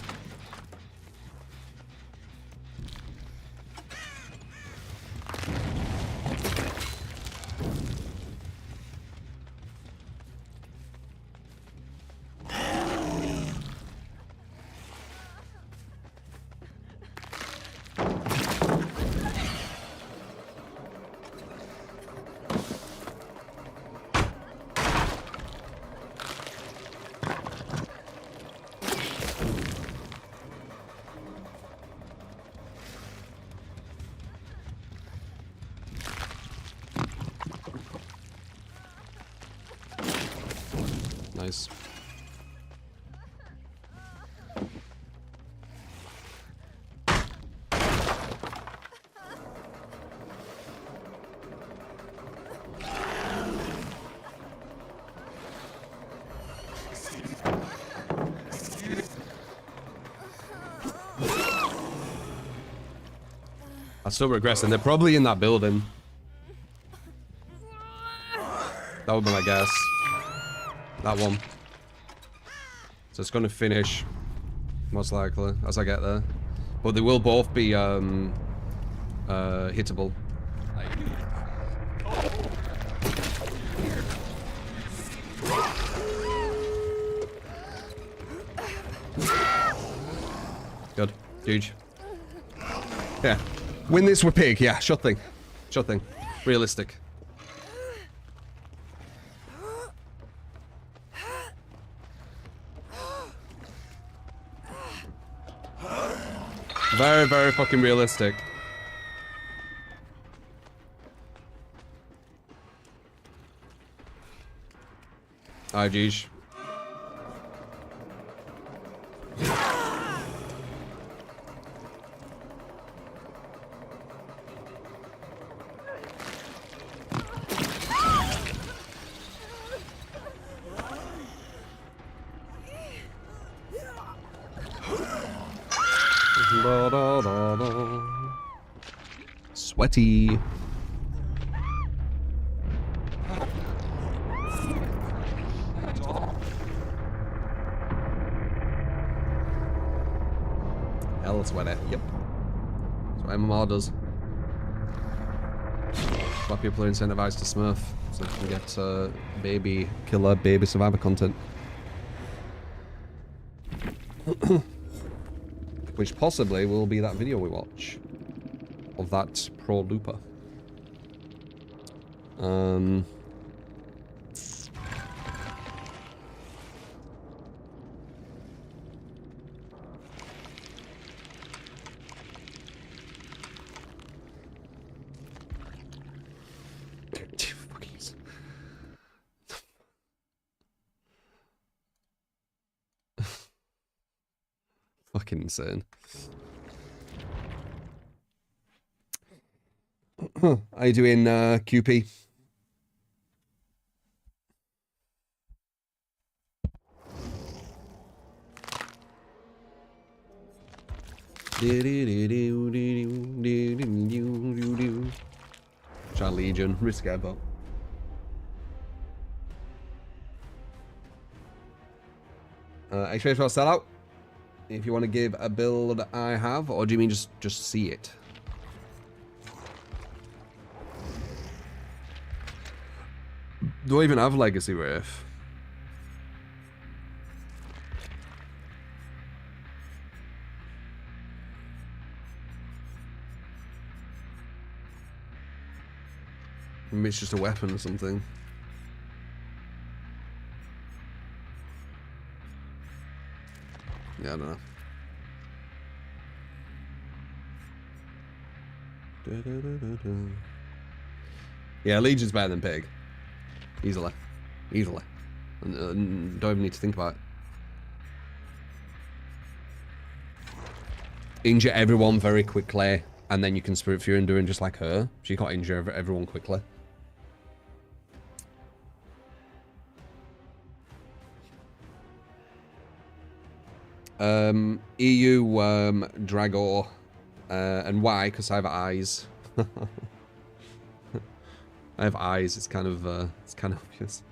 Nice. still regressing. They're probably in that building. That would be my guess. That one. So it's going to finish, most likely, as I get there. But they will both be hittable. Good. Huge. Yeah. Win this with pig. Yeah, sure thing. Sure thing. Realistic. Very, very fucking realistic. Alright, Jeej. Sweaty. Hell, sweaty. Yep. That's what MMR does. That's why people are incentivized to smurf, so they can get baby killer, baby survivor content. Which possibly will be that video we watch of that pro looper. Fucking insane. How you doing, QP? Try Legion, risk airbot. X-ray for sellout. If you want to give a build I have, or do you mean just see it? Do I even have Legacy Wraith? Maybe it's just a weapon or something. Yeah, I don't know. Yeah, Legion's better than Pig. Easily. Easily. And don't even need to think about it. Injure everyone very quickly, and then you can Spirit Fury and do it just like her. So you can't injure everyone quickly. EU, Dragor, and why? Because I have eyes. I have eyes. It's kind of obvious.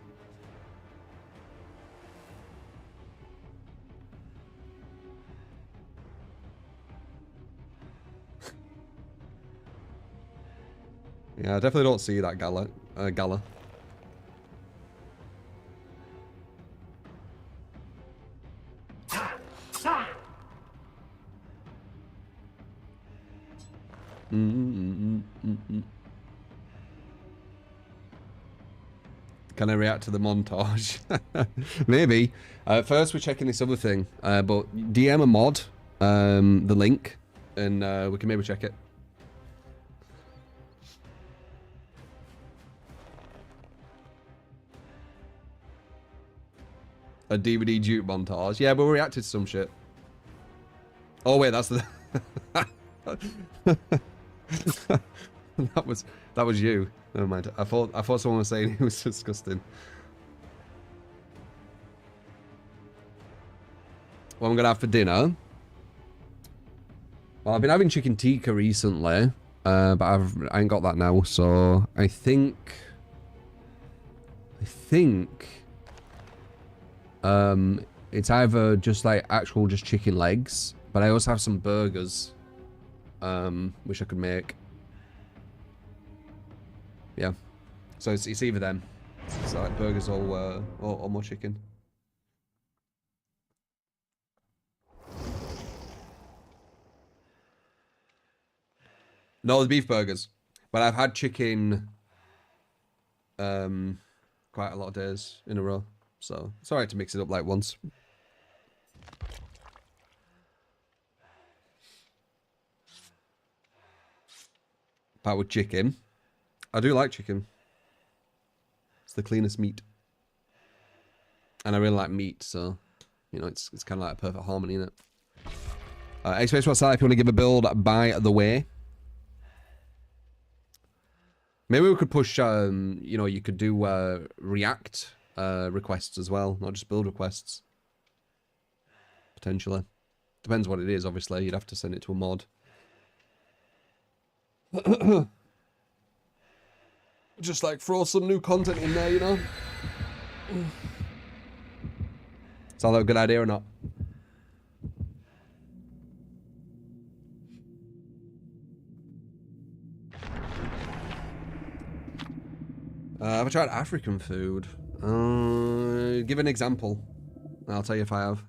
Yeah, I definitely don't see that Gala. Can I react to the montage? Maybe. First, we're checking this other thing. But DM a mod, the link, and we can maybe check it. A DVD dupe montage. Yeah, but we reacted to some shit. Oh wait, that's the. that was you. Never mind. I thought someone was saying it was disgusting. What I'm gonna have for dinner? Well, I've been having chicken tikka recently. But I ain't got that now, so I think it's either just like actual just chicken legs, but I also have some burgers, which I could make. Yeah, so it's either them. It's like burgers or more chicken. No, the beef burgers, but I've had chicken quite a lot of days in a row, so it's alright to mix it up like once. But with chicken, I do like chicken. It's the cleanest meat, and I really like meat, so you know it's kind of like a perfect harmony in it. X-Space, what's that? If you want to give a build, by the way. Maybe we could push, you know, you could do React requests as well, not just build requests. Potentially. Depends what it is, obviously. You'd have to send it to a mod. Just like throw some new content in there, you know? Is that a good idea or not? Have I tried African food? Give an example. I'll tell you if I have.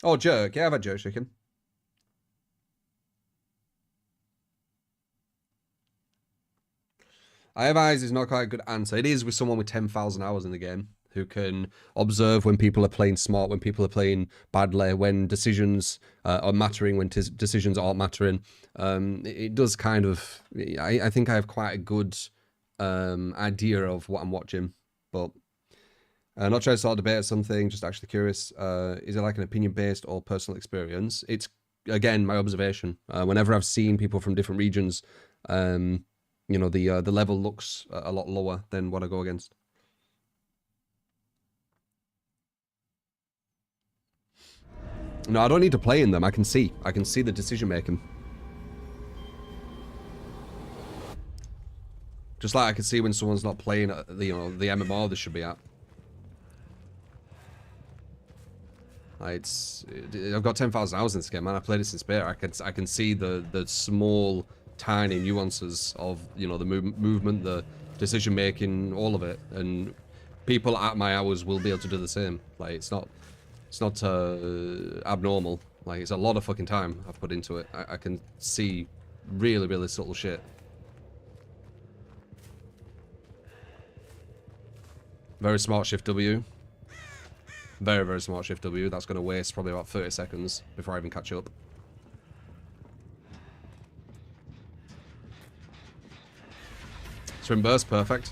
Oh, jerk. Yeah, I've had jerk chicken. I have eyes is not quite a good answer. It is with someone with 10,000 hours in the game who can observe when people are playing smart, when people are playing badly, when decisions are mattering, when decisions aren't mattering. It does kind of... I think I have quite a good idea of what I'm watching, but... not trying to start a debate or something, just actually curious. Is it like an opinion-based or personal experience? It's, again, my observation. Whenever I've seen people from different regions, you know, the level looks a lot lower than what I go against. No, I don't need to play in them. I can see the decision making. Just like I can see when someone's not playing at the, you know, the MMR they should be at. Like I've got 10,000 hours in this game, man. I played it since beta. I can see the small, tiny nuances of, you know, the movement, the decision making, all of it. And people at my hours will be able to do the same. Like it's not abnormal. Like it's a lot of fucking time I've put into it. I can see really, really subtle shit. Very smart shift W. Very, very smart shift W. That's going to waste probably about 30 seconds before I even catch up. Swim burst, perfect.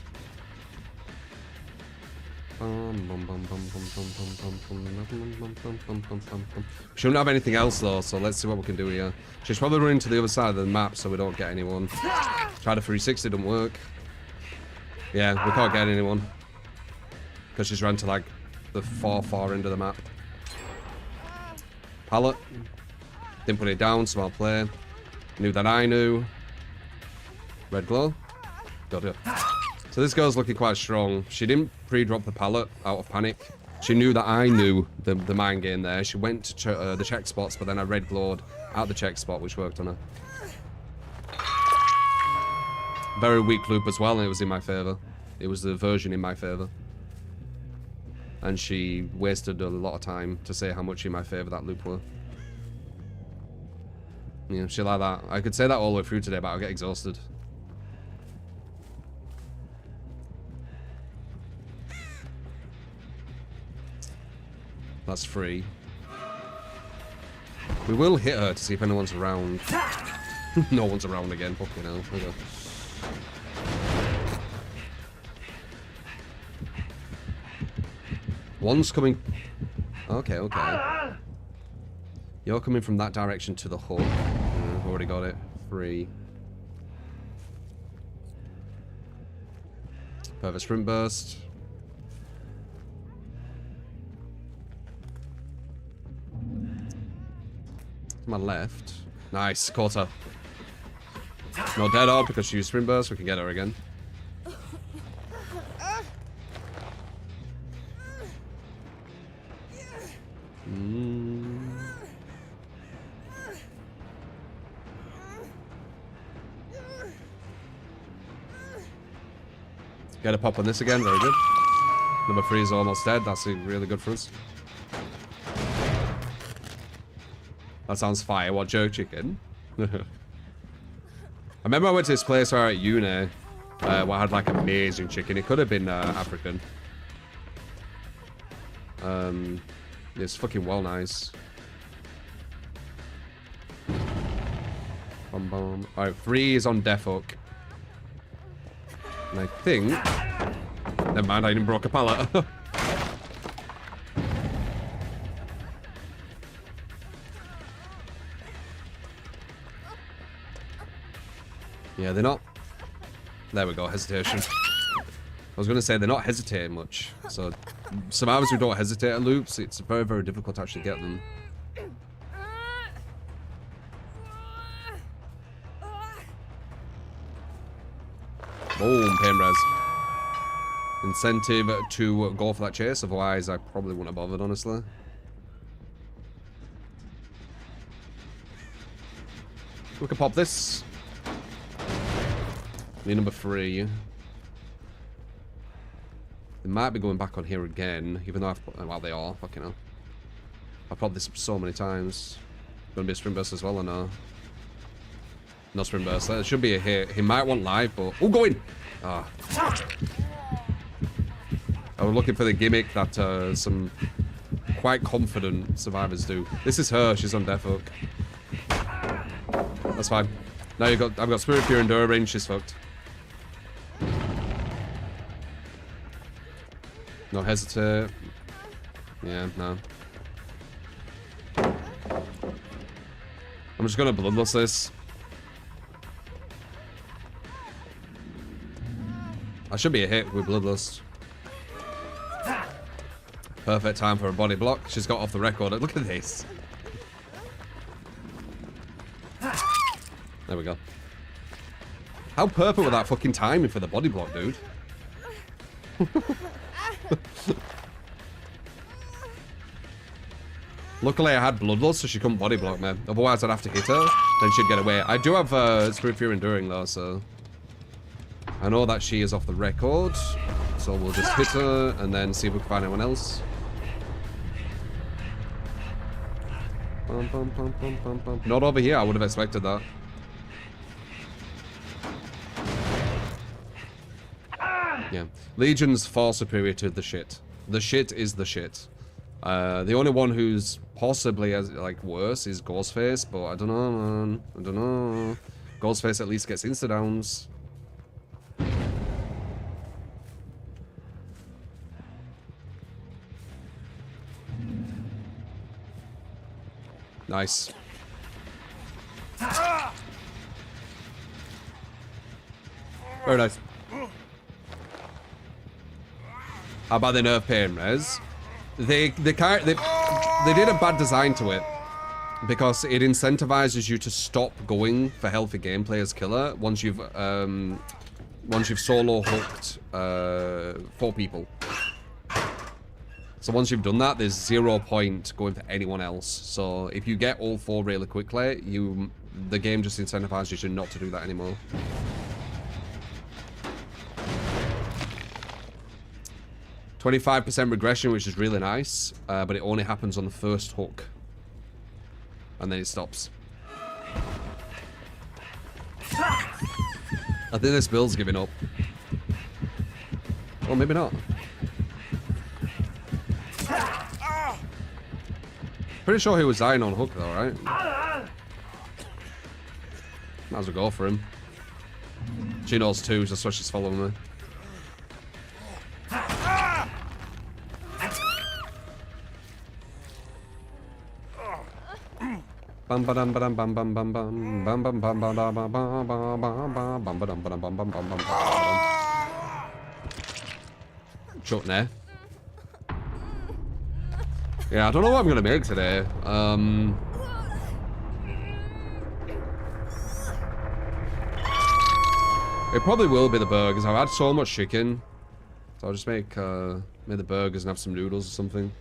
Shouldn't have anything else though, so let's see what we can do here. She's probably running to the other side of the map so we don't get anyone. Tried a 360, didn't work. Yeah, we can't get anyone. Because she's ran to like the far end of the map. Pallet. Didn't put it down, smart play. Knew that I knew. Red glow. Got it. So this girl's looking quite strong. She didn't pre-drop the pallet out of panic. She knew that I knew the mind game there. She went to the check spots, but then I red glowed out the check spot, which worked on her. Very weak loop as well, and it was in my favor. It was the version in my favor. And she wasted a lot of time to say how much in my favor that loop were. You know, shit like that. I could say that all the way through today, but I'll get exhausted. That's free. We will hit her to see if anyone's around. No one's around again. Fucking hell. Okay. One's coming. Okay, okay. You're coming from that direction to the hook. I've already got it. Free. Perfect sprint burst. To my left. Nice, caught her. Not dead on because she used sprint burst. We can get her again. Get a pop on this again. Very good. Number 3 is almost dead. That's really good for us. That sounds fire. What, jerk chicken? I remember I went to this place where at uni where I had like amazing chicken. It could have been African. It's fucking well nice. Bum, bum. Alright, 3 is on death hook. And I think... Never mind, I even broke a pallet. Yeah, they're not... There we go, hesitation. I was going to say they're not hesitating much. So, survivors who don't hesitate at loops, it's very, very difficult to actually get them. Boom, pain res. Incentive to go for that chase, otherwise I probably wouldn't have bothered, honestly. We can pop this. Need number 3. They might be going back on here again, even though well, they are, fucking hell. I've popped this so many times. Gonna be a sprint burst as well or no? No sprint burst. There should be a hit. He might want live, but... Oh, go in! Ah. I was looking for the gimmick that some quite confident survivors do. This is her. She's on death hook. That's fine. Now I've got Spirit Fear and Endure range. She's fucked. No hesitate. Yeah, no. I'm just gonna bloodlust this. I should be a hit with bloodlust. Perfect time for a body block. She's got off the record. Look at this. There we go. How perfect was that fucking timing for the body block, dude? Luckily I had bloodlust so she couldn't body block me. Otherwise I'd have to hit her, then she'd get away. I do have Spirit Fear Enduring though, so... I know that she is off the record. So we'll just hit her and then see if we can find anyone else. Bum, bum, bum, bum, bum, bum. Not over here, I would have expected that. Yeah. Legion's far superior to the shit. The shit is the shit. The only one who's possibly as like worse is Ghostface, but I don't know, man. I don't know. Ghostface at least gets insta-downs. Nice. Very nice. How about the nerf pain res? They did a bad design to it because it incentivizes you to stop going for healthy gameplay as killer once you've solo hooked 4 people. So once you've done that, there's 0 point going for anyone else. So if you get all 4 really quickly, the game just incentivizes you not to do that anymore. %25 regression, which is really nice, but it only happens on the first hook. And then it stops. I think this build's giving up. Or maybe not. Pretty sure he was dying on hook though, right? Might as well go for him. She knows too, that's why she's following me. Bam badam badam bam bam bam bam bam bam bam bam bam bam bam bam bam bam badam badam bam bam bam bam bam. Shut there. Yeah, I don't know what I'm gonna make today. It probably will be the burgers. I've had so much chicken. So I'll just make the burgers and have some noodles or something.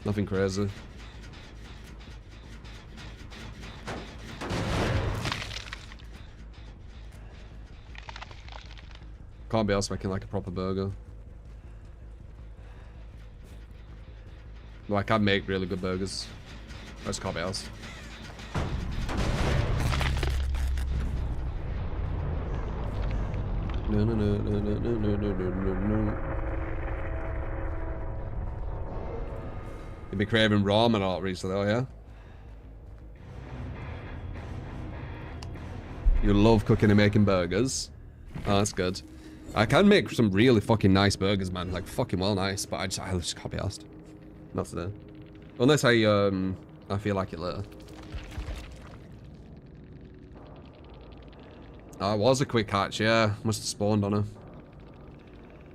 Nothing crazy. Can't be else making like a proper burger. Well, I can make really good burgers. I just can't be else. No, no, no, no, no, no, no, no, no, no. You've been craving ramen a lot recently, oh yeah? You love cooking and making burgers. Oh, that's good. I can make some really fucking nice burgers, man. Like, fucking well nice, but I just can't be asked. Not today. Unless I feel like it later. Oh, it was a quick catch, yeah. Must have spawned on her.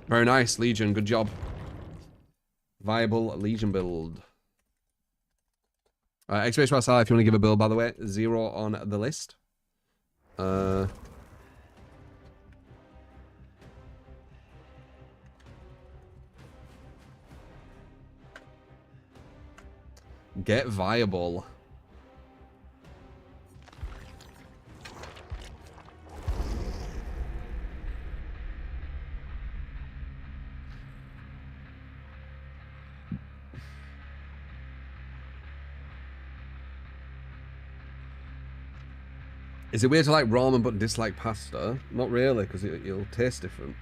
Very nice, Legion. Good job. Viable Legion build. Exclamation mark if you want to give a build, by the way. 0 on the list. Get viable. Is it weird to like ramen but dislike pasta? Not really, because it'll taste different.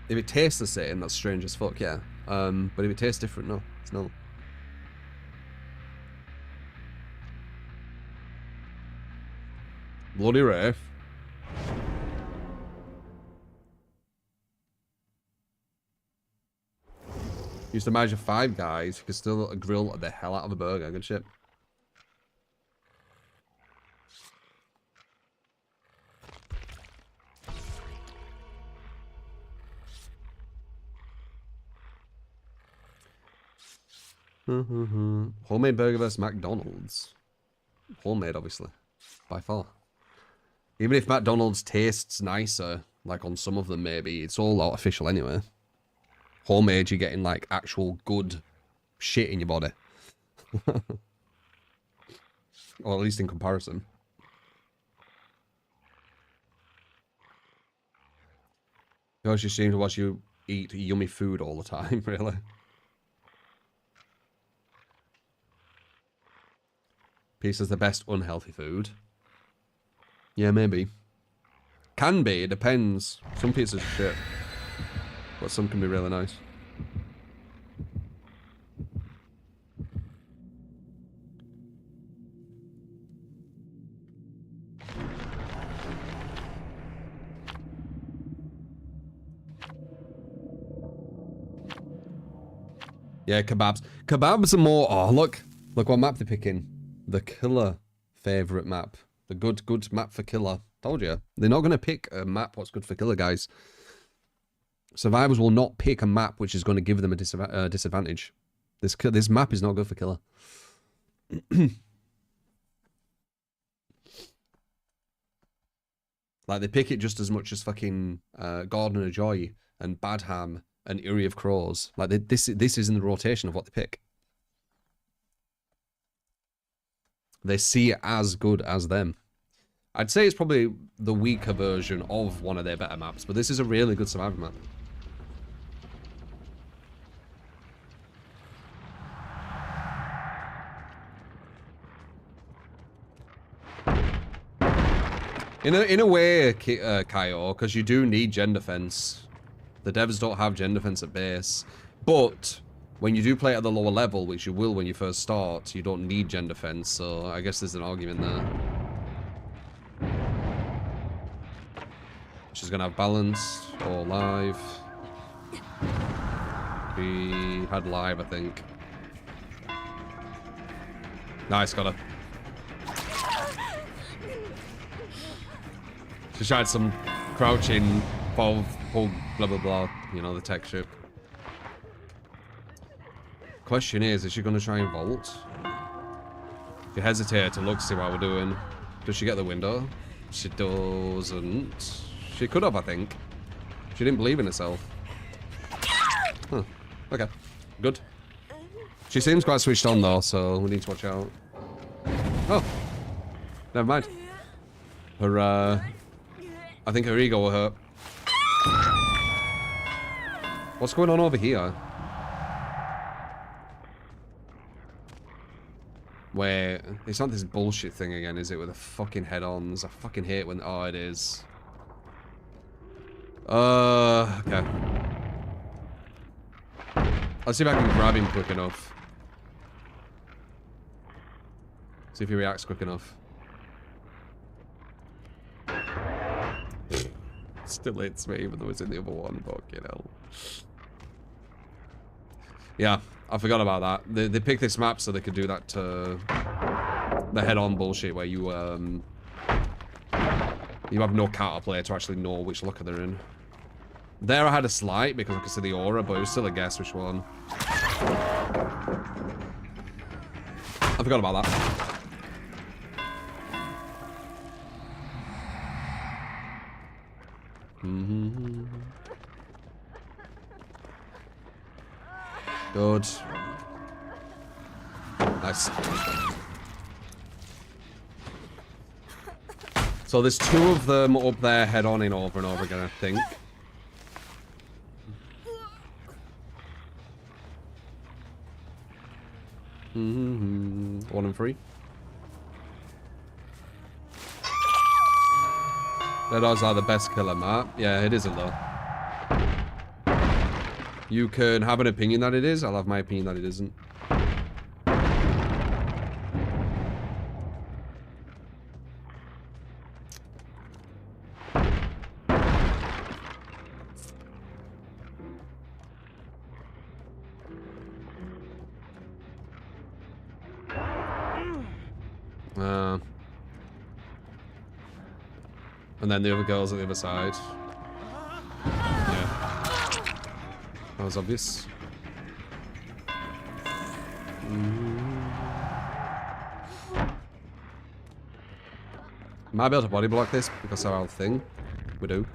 If it tastes the same, that's strange as fuck, yeah. But if it tastes different, no, it's not. Bloody Wraith. Used to manage 5 guys who could still grill the hell out of a burger. Good shit. Homemade burger versus McDonald's. Homemade, obviously. By far. Even if McDonald's tastes nicer, like on some of them maybe, it's all artificial anyway. Homemade, you're getting like actual good shit in your body. Or at least in comparison. Because you seem to watch you eat yummy food all the time, really. Pizza's the best unhealthy food. Yeah, maybe. Can be, it depends. Some pizzas are shit. But some can be really nice. Yeah, kebabs. Kebabs are more... Oh, look. Look what map they're picking. The killer favourite map. The good map for killer. Told you. They're not going to pick a map what's good for killer, guys. Survivors will not pick a map which is going to give them a disadvantage. This map is not good for killer. Like, they pick it just as much as fucking Garden of Joy and Badham and Eerie of Crows. Like, this is in the rotation of what they pick. They see it as good as them. I'd say it's probably the weaker version of one of their better maps, but this is a really good survivor map. In a way, Kyo, because you do need gen defense. The devs don't have gen defense at base, but when you do play at the lower level, which you will when you first start, you don't need gen defense, so I guess there's an argument there. She's gonna have balanced or live. We had live, I think. Nice, got her. She tried some crouching, blah blah blah, you know, the tech ship. Question is she gonna try and vault? She hesitated to look, see what we're doing. Does she get the window? She doesn't. She could have, I think. She didn't believe in herself. Huh. Okay. Good. She seems quite switched on, though, so we need to watch out. Oh. Never mind. Her, I think her ego will hurt. What's going on over here? Where it's not this bullshit thing again, is it? With the fucking head-ons. I fucking hate when. Oh, it is. Okay. Let's see if I can grab him quick enough. See if he reacts quick enough. Still hits me, even though it's in the other one. Fucking hell. Yeah, I forgot about that. They picked this map so they could do that the head-on bullshit where you have no counterplay to actually know which locker they're in. There I had a slight because I could see the aura, but it was still a guess which one. I forgot about that. Good. Nice. So there's two of them up there head-oning over and over again, I think. One and three. Those are the best killer map. Yeah, it isn't though. You can have an opinion that it is. I'll have my opinion that it isn't. And then the other girl's at the other side. Yeah. That was obvious. Might be able to body block this because of our thing. We do.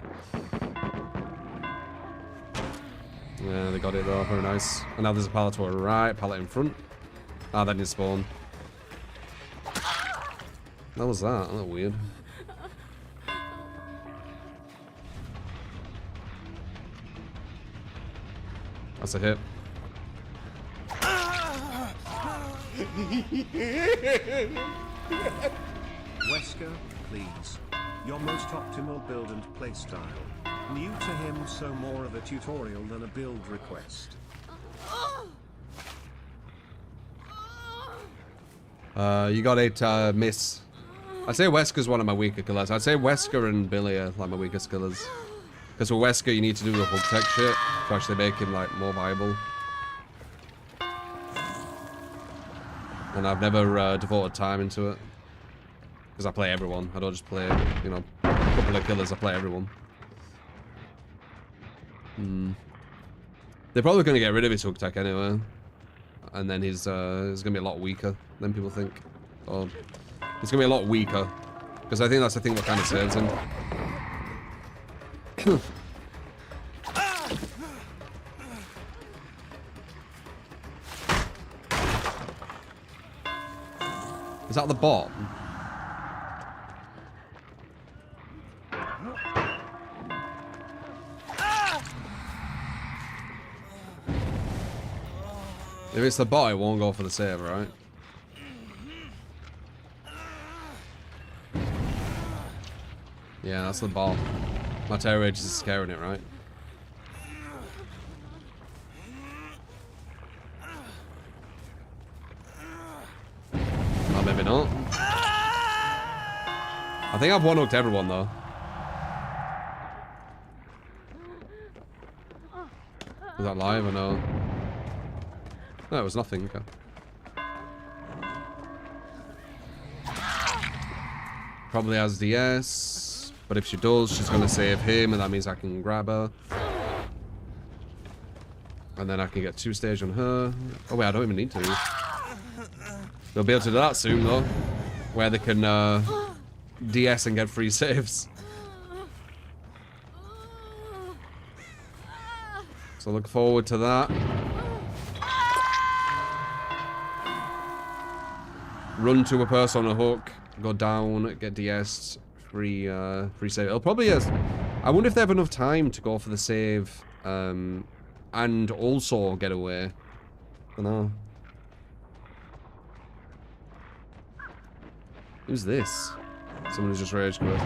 Yeah, they got it though. Very nice. And now there's a pallet to our right, pallet in front. Ah, then you spawn. What was that? That was weird. That's a hit. Wesker, please. Your most optimal build and playstyle. New to him, so more of a tutorial than a build request. You got it, miss. I'd say Wesker's one of my weaker killers. I'd say Wesker and Billy are like my weakest killers. Because with Wesker, you need to do the hook tech shit to actually make him like more viable. And I've never devoted time into it. Because I play everyone. I don't just play, you know, a couple of killers. I play everyone. They're probably going to get rid of his hook tech anyway. And then he's going to be a lot weaker than people think. Or he's going to be a lot weaker. Because I think that's the thing that kind of saves him. Is that the bot? If it's the bot, it won't go for the save, right? Yeah, that's the bot. My terror rage is scaring it, right? Oh, maybe not. I think I've one-hooked everyone, though. Was that live or no? No, it was nothing. Okay. Probably has DS. But if she does, she's going to save him, and that means I can grab her. And then I can get 2-stage on her. Oh, wait, I don't even need to. They'll be able to do that soon, though. Where they can DS and get free saves. So look forward to that. Run to a person on a hook, go down, get DS'd, free save. It'll probably I wonder if they have enough time to go for the save, and also get away. I don't know. Who's this? Someone who's just rage quit.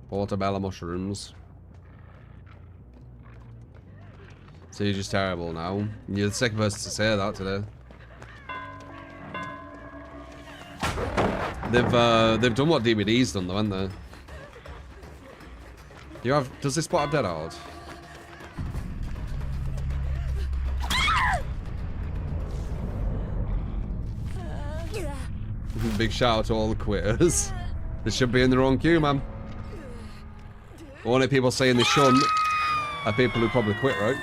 Portobello mushrooms. So you're just terrible now. You're the second person to say that today. They've done what DVD's done though, haven't they? You have. Does this spot have dead hard? Big shout out to all the quitters. They should be in their own queue, man. The only people saying they shouldn't are people who probably quit, right?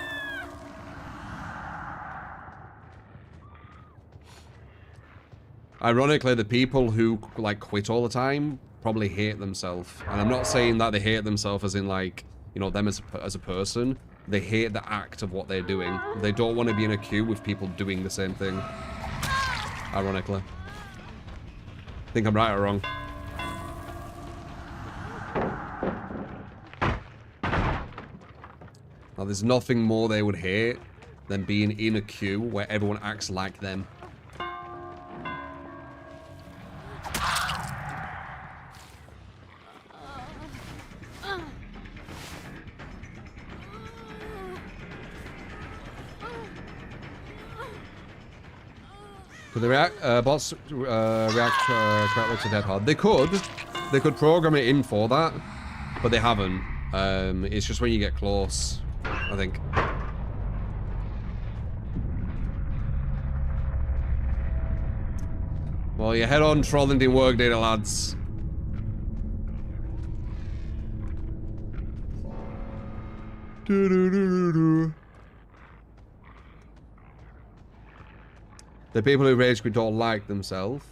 Ironically, the people who like quit all the time probably hate themselves. And I'm not saying that they hate themselves as in like, you know, them as a person. They hate the act of what they're doing. They don't want to be in a queue with people doing the same thing. Ironically. Think I'm right or wrong? Now, there's nothing more they would hate than being in a queue where everyone acts like them. Could the bots react correctly to dead hard? They could program it in for that, but they haven't. It's just when you get close, I think. Well, your head on trolling didn't work, did it, lads? The people who rage quit don't like themselves.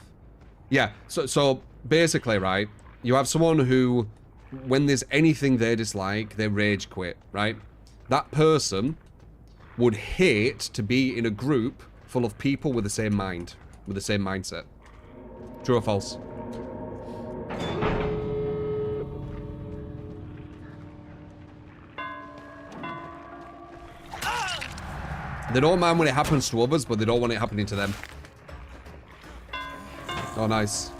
Yeah, so basically, right, you have someone who, when there's anything they dislike, they rage quit, right? That person would hate to be in a group full of people with the same mind, with the same mindset. True or false? They don't mind when it happens to others, but they don't want it happening to them. Oh, nice.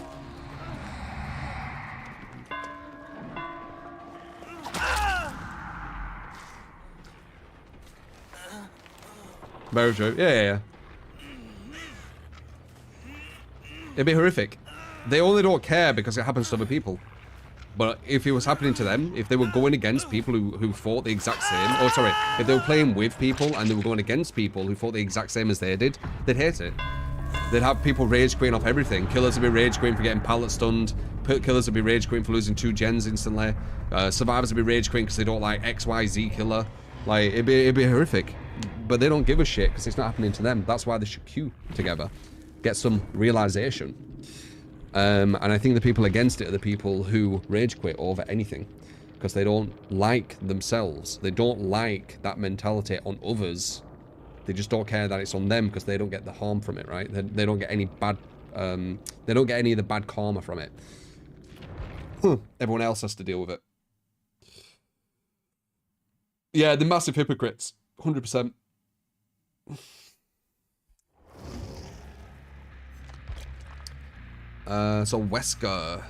Very true. Yeah. It'd be horrific. They only don't care because it happens to other people. But if it was happening to them, if they were going against people who thought the exact same, or sorry, if they were playing with people and they were going against people who thought the exact same as they did, they'd hate it. They'd have people rage quitting off everything. Killers would be rage quitting for getting pallet stunned. Killers would be rage quitting for losing 2 gens instantly. Survivors would be rage quitting because they don't like XYZ killer. Like, it'd be horrific. But they don't give a shit because it's not happening to them. That's why they should queue together. Get some realization. And I think the people against it are the people who rage quit over anything. Because they don't like themselves. They don't like that mentality on others. They just don't care that it's on them because they don't get the harm from it, right? They don't get any bad... they don't get any of the bad karma from it. Everyone else has to deal with it. Yeah, the massive hypocrites. 100%. So Wesker.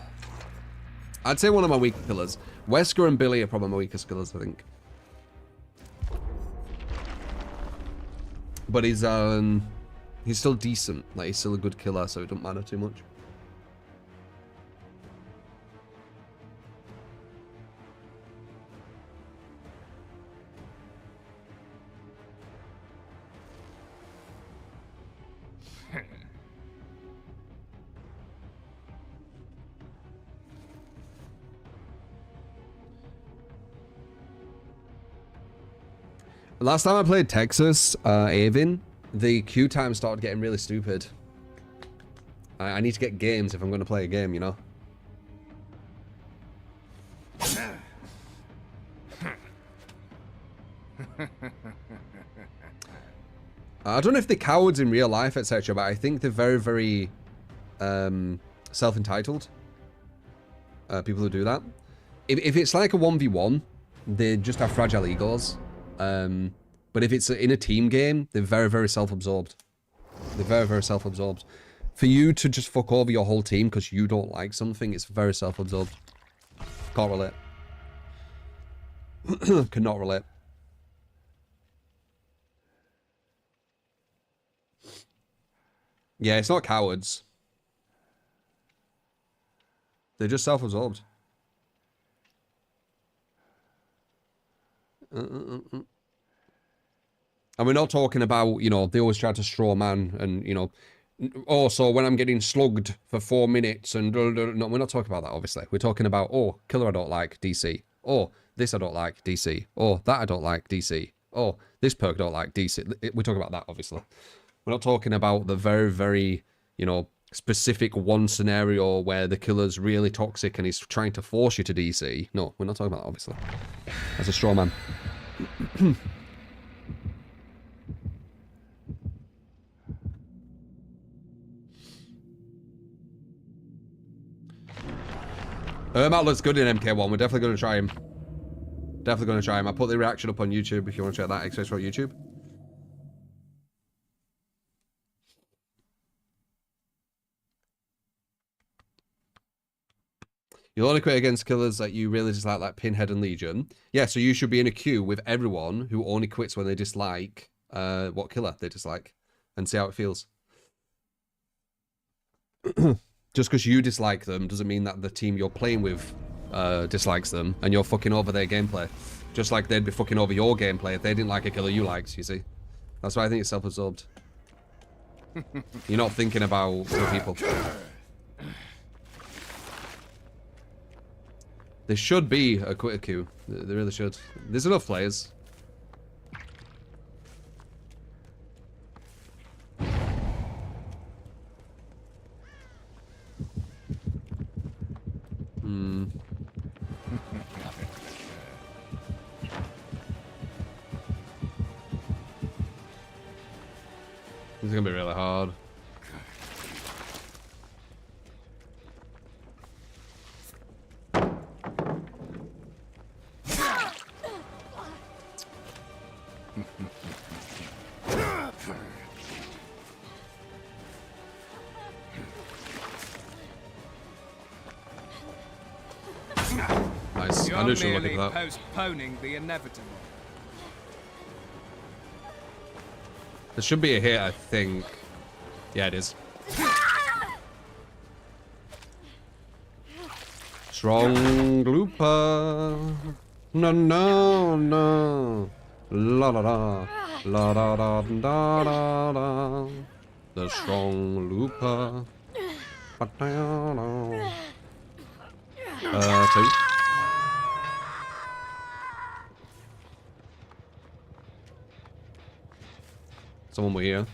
I'd say one of my weaker killers. Wesker and Billy are probably my weakest killers, I think. But he's still decent. Like, he's still a good killer, so it don't matter too much. Last time I played Texas, Avin, the queue time started getting really stupid. I need to get games if I'm going to play a game, you know? I don't know if they're cowards in real life, etc., but I think they're very, very self-entitled. People who do that. If it's like a 1v1, they just have fragile egos. But if it's in a team game, they're very, very self-absorbed. They're very, very self-absorbed. For you to just fuck over your whole team because you don't like something, it's very self-absorbed. Can't relate. Cannot relate. Yeah, it's not cowards. They're just self-absorbed. And we're not talking about, you know, they always try to straw man and, you know, oh, so when I'm getting slugged for 4 minutes and... No, we're not talking about that, obviously. We're talking about, oh, killer I don't like, DC. Oh, this I don't like, DC. Oh, that I don't like, DC. Oh, this perk I don't like, DC. We're talking about that, obviously. We're not talking about the very, very, you know, specific one scenario where the killer's really toxic and he's trying to force you to DC. No, we're not talking about that, obviously. That's a straw man. Matt looks good in MK1. We're definitely going to try him. Definitely going to try him. I put the reaction up on YouTube if you want to check that. X-Rays for YouTube. You'll only quit against killers that you really dislike, like Pinhead and Legion. Yeah, so you should be in a queue with everyone who only quits when they dislike what killer they dislike. And see how it feels. Just because you dislike them doesn't mean that the team you're playing with dislikes them and you're fucking over their gameplay. Just like they'd be fucking over your gameplay if they didn't like a killer you liked, you see. That's why I think it's self-absorbed. You're not thinking about other people. There should be a quitter queue. There really should. There's enough players. It's gonna be really hard. Nice. I knew she was looking for that. Postponing the inevitable. There should be a hit, I think. Yeah, it is. Strong looper. No, no, no. La la la. La da da da da da. The strong looper. Two. Someone were here.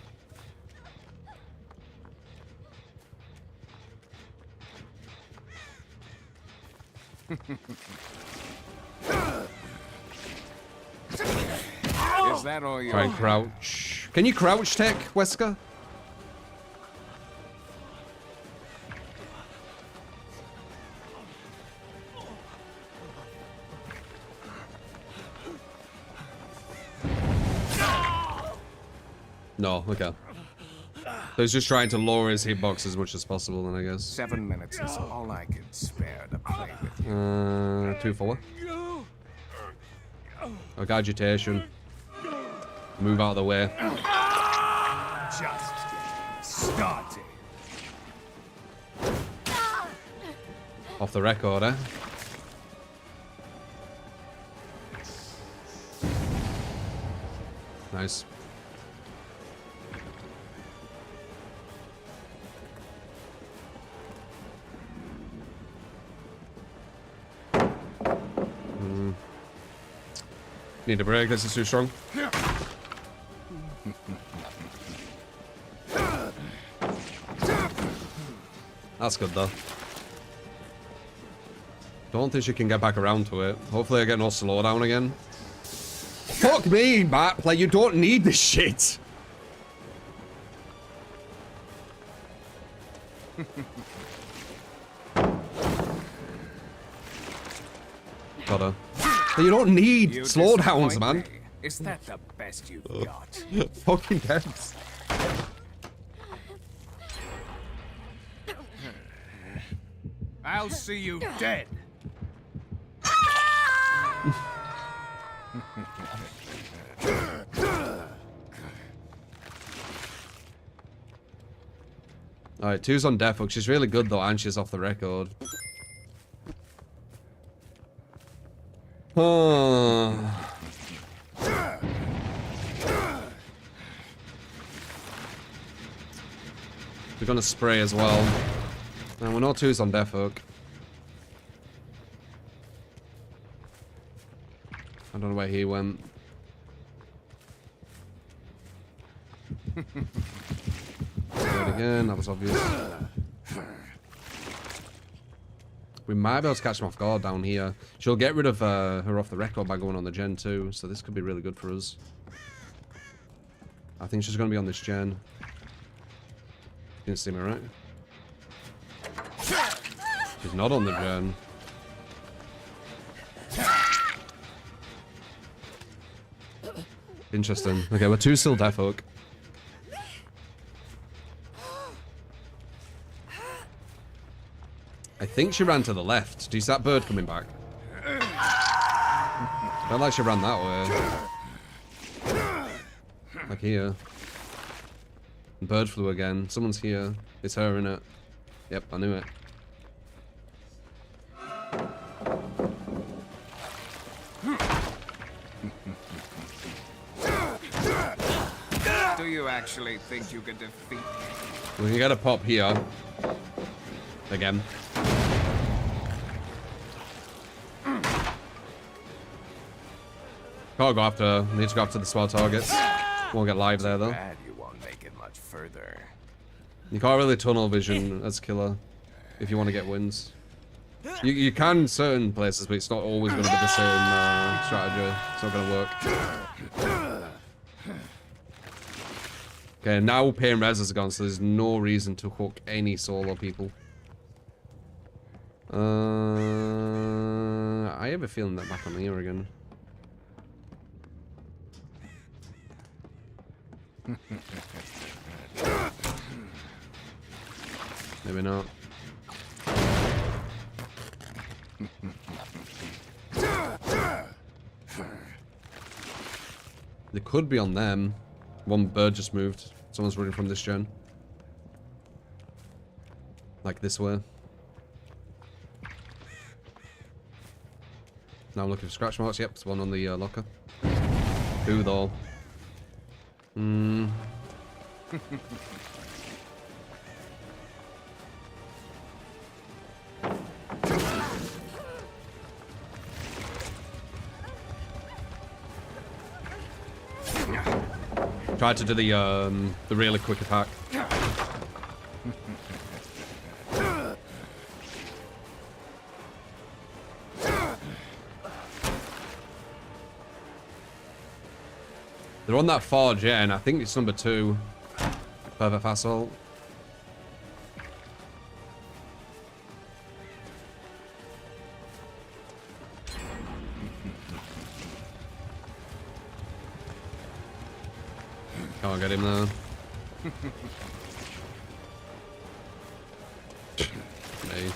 Is that all you? Try and crouch. Can you crouch tech, Wesker? No, okay. So he's just trying to lower his hitbox as much as possible, then I guess. 7 minutes is all I can spare to play with you. 2 forward. Okay, agitation. Move out of the way. Just starting. Off the record, eh? Nice. Need a break, this is too strong. That's good though. Don't think she can get back around to it. Hopefully I get no slowdown again. Fuck me, Matt. Like, you don't need this shit. Got her. You don't need slowdowns, man. Is that the best you've got? Fucking tense. I'll see you dead. Alright, 2's on death hook. She's really good though, and she's off the record. Oh. We're gonna spray as well. And we're not 2's on death hook. I don't know where he went. Do it again, that was obvious. We might be able to catch him off guard down here. She'll get rid of her off the record by going on the gen 2, so this could be really good for us. I think she's going to be on this gen. Didn't see me, right? She's not on the gen. Interesting. Okay, we're 2 still death hook. I think she ran to the left. Do you see that bird coming back? Felt like she ran that way. Like here. Bird flew again. Someone's here. It's her, innit? Yep, I knew it. Do you actually think you can defeat me? We can get a pop here. Again. Can't go after. Need to go after the small targets. Won't get live there though. Glad you won't make it much further. You can't really tunnel vision as killer if you want to get wins. You can certain places, but it's not always going to be the same strategy. It's not going to work. Okay, now pain res is gone, so there's no reason to hook any solo people. I have a feeling that back on here again. Maybe not. They could be on them. One bird just moved. Someone's running from this gen. Like this way. Now I'm looking for scratch marks. Yep, there's one on the locker. Who though? Tried to do the really quick attack. They're on that far gen. I think it's number 2. Perfect fast assault. Can't get him there. Me.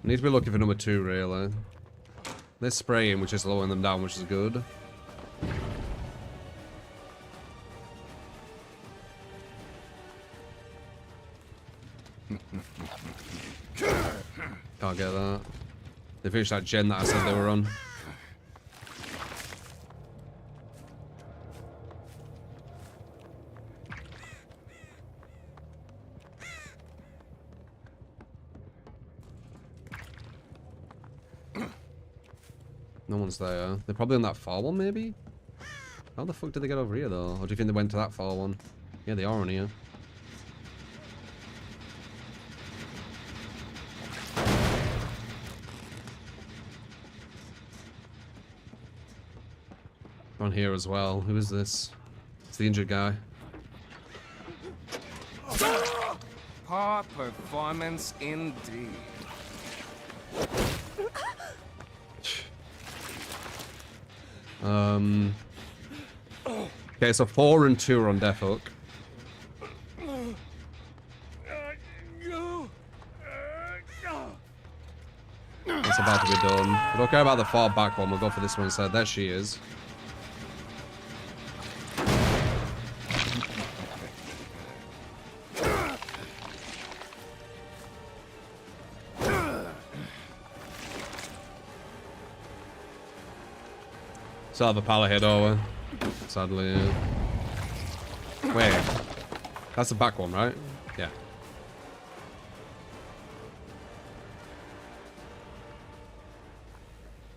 Need to be looking for number 2, really. They're spraying, which is slowing them down, which is good. Can't get that. They finished that gen that I said they were on. No one's there. They're probably on that far one, maybe? How the fuck did they get over here, though? Or do you think they went to that far one? Yeah, they are on here. On here as well. Who is this? It's the injured guy. Poor performance indeed. Okay, so 4 and 2 are on Death Hook. That's about to be done. We don't care about the far back one, we'll go for this one instead. There she is. Still have a pallet head over. Sadly, yeah. Wait. That's the back one, right? Yeah.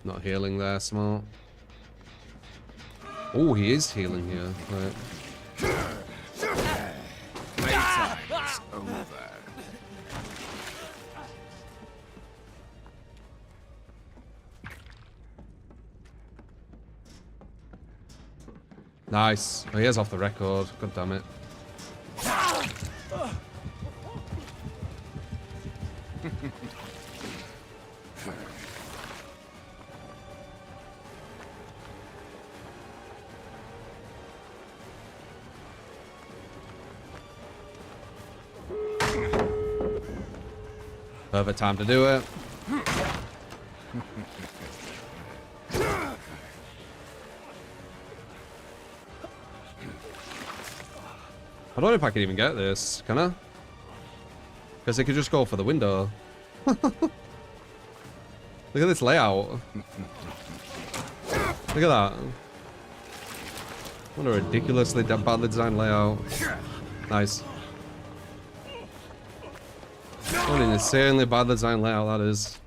Not healing there, smart. Oh, he is healing here. Right. Playtime's over. Nice. Oh, he is off the record. God damn it. Perfect time to do it. I don't know if I can even get this, can I? Because they could just go for the window. Look at this layout. Look at that. What a ridiculously badly designed layout. Nice. What an insanely badly designed layout that is.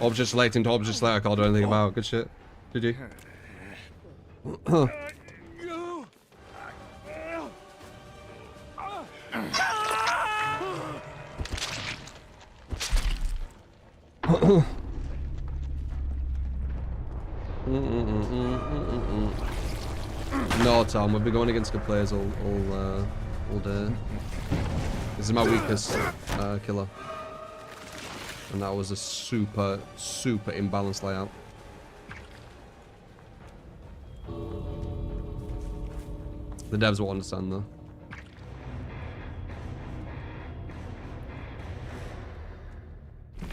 Object selecting to object select, I can't do anything about. Good shit. Did you? No, Tom, we'll be going against good players all day. This is my weakest killer. And that was a super imbalanced layout. The devs will understand though.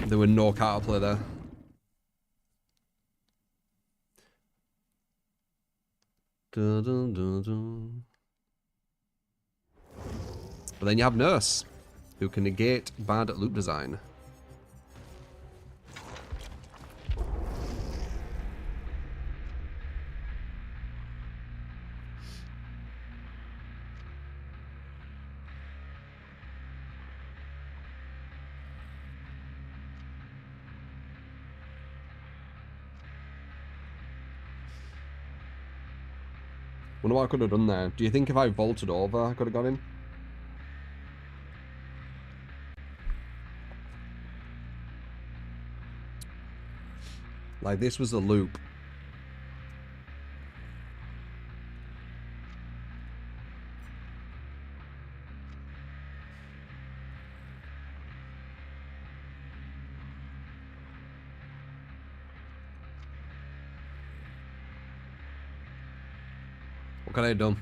There were no counterplay there. Dun, dun, dun, dun. But then you have Nurse, who can negate bad loop design. Wonder what I could have done there. Do you think if I vaulted over, I could have got him? Like, this was the loop. What could I have done?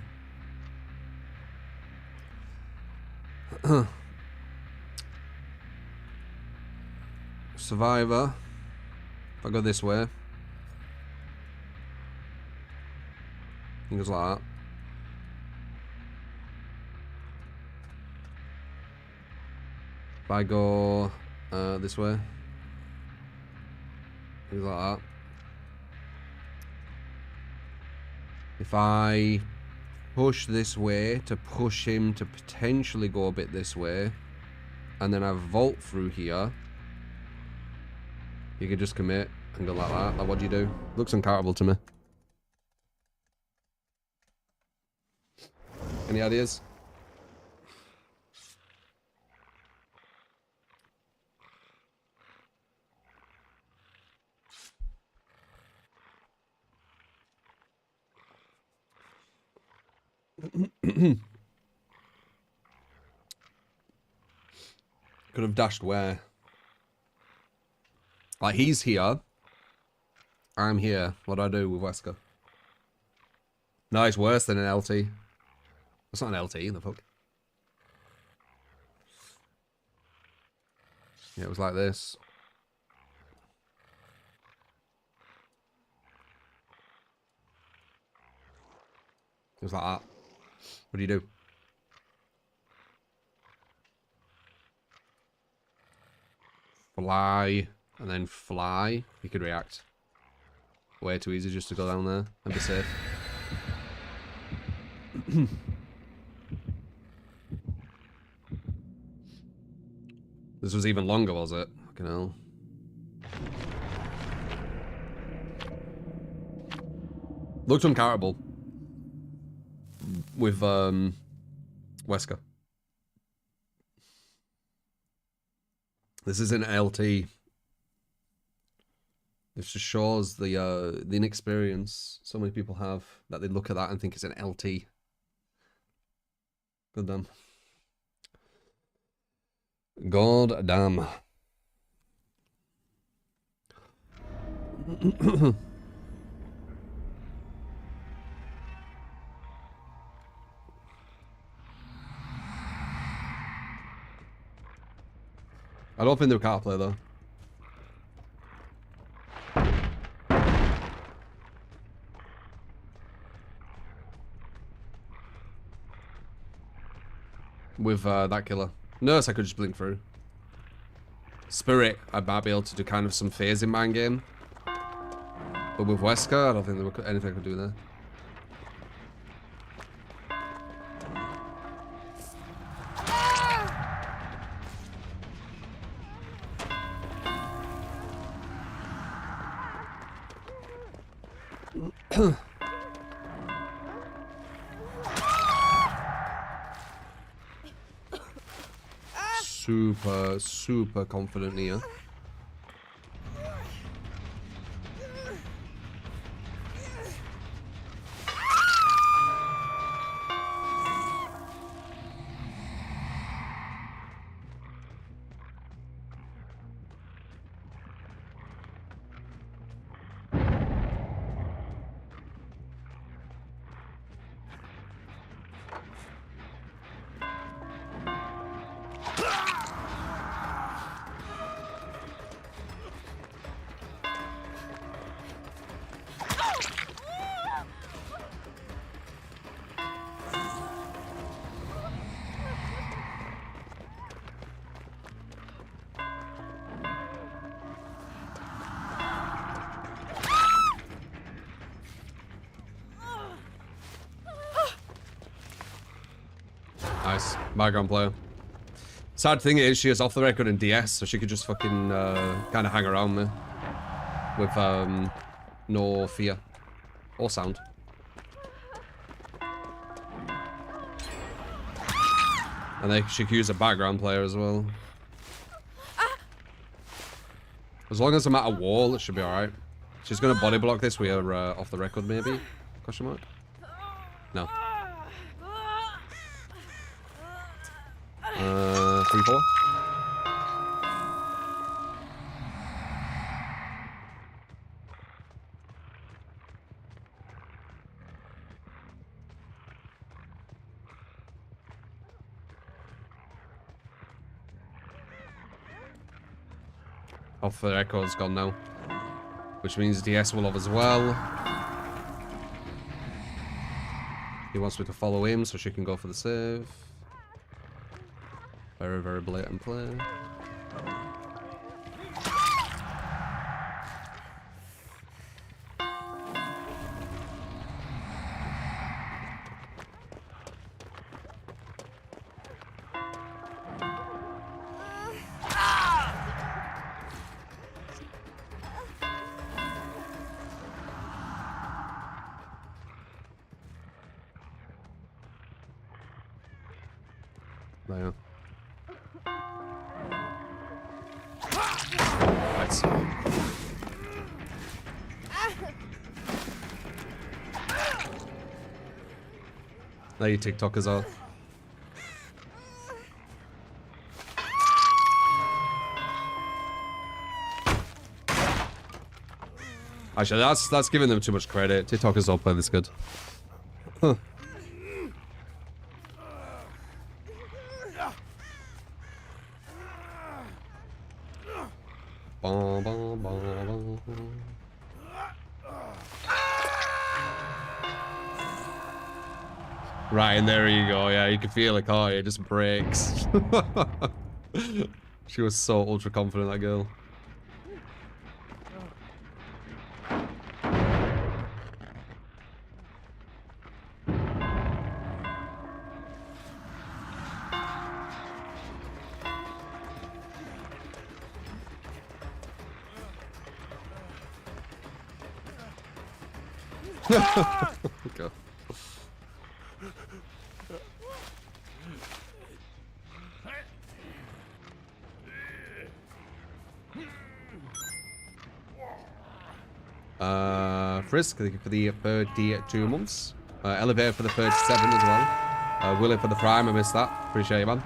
Survivor. If I go this way. It goes like that. If I go this way. It goes like that. If I push this way to push him to potentially go a bit this way, and then I vault through here, you could just commit And go like that. Like, what do you do? Looks uncountable to me. Any ideas? Could have dashed where? Like, he's here. I'm here. What do I do with Wesker? No, it's worse than an LT. It's not an LT, the fuck. Yeah, it was like this. It was like that. What do you do? Fly, and then fly. You could react. Way too easy just to go down there and be safe. This was even longer, was it? Fucking hell. Looked uncountable with Wesker. This is an LT. This just shows the inexperience so many people have that they look at that and think it's an LT. God damn. God damn. I don't think they're car play though. With that killer. Nurse, I could just blink through. Spirit, I might be able to do kind of some phase in mind game. But with Wesker, I don't think there was anything I could do there. Super confident here. Nice. Background player. Sad thing is, she is off the record in DS, so she could just fucking kind of hang around me. With no fear. Or sound. And then she could use a background player as well. As long as I'm at a wall, it should be alright. She's gonna body block this with her off the record, maybe? Question mark? No. 3-4. Off the record's gone now. Which means DS will have as well. He wants me to follow him so she can go for the save. Very, very blatant play. There. Right. There you TikTokers are. Actually, that's giving them too much credit. TikTokers don't play this good. Huh. Bum, bum, bum, bum. Right, and there you go. Yeah, you can feel it, can't you? It just breaks. She was so ultra confident, that girl. Okay. Frisk for the 32 months. Elevator for the 37 as well. Willie for the Prime, I missed that. Appreciate you, man.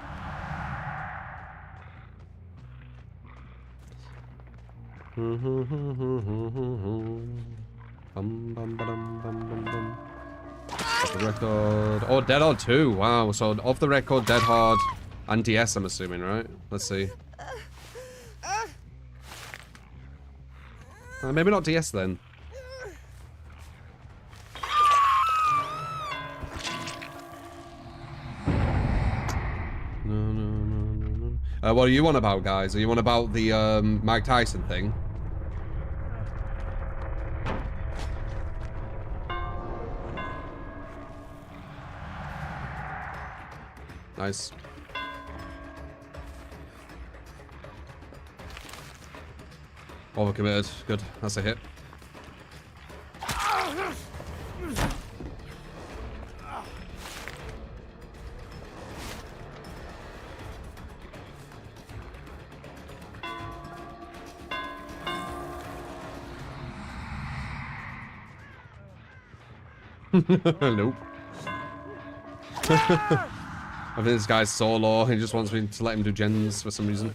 Off the record. Oh, Dead Hard 2. Wow. So off the record, Dead Hard and DS, I'm assuming, right? Let's see. Maybe not DS then. No. What are you on about, guys? Are you on about the Mike Tyson thing? Nice. Overcommitted. Good. That's a hit. Nope. I think this guy's so low, he just wants me to let him do gens for some reason.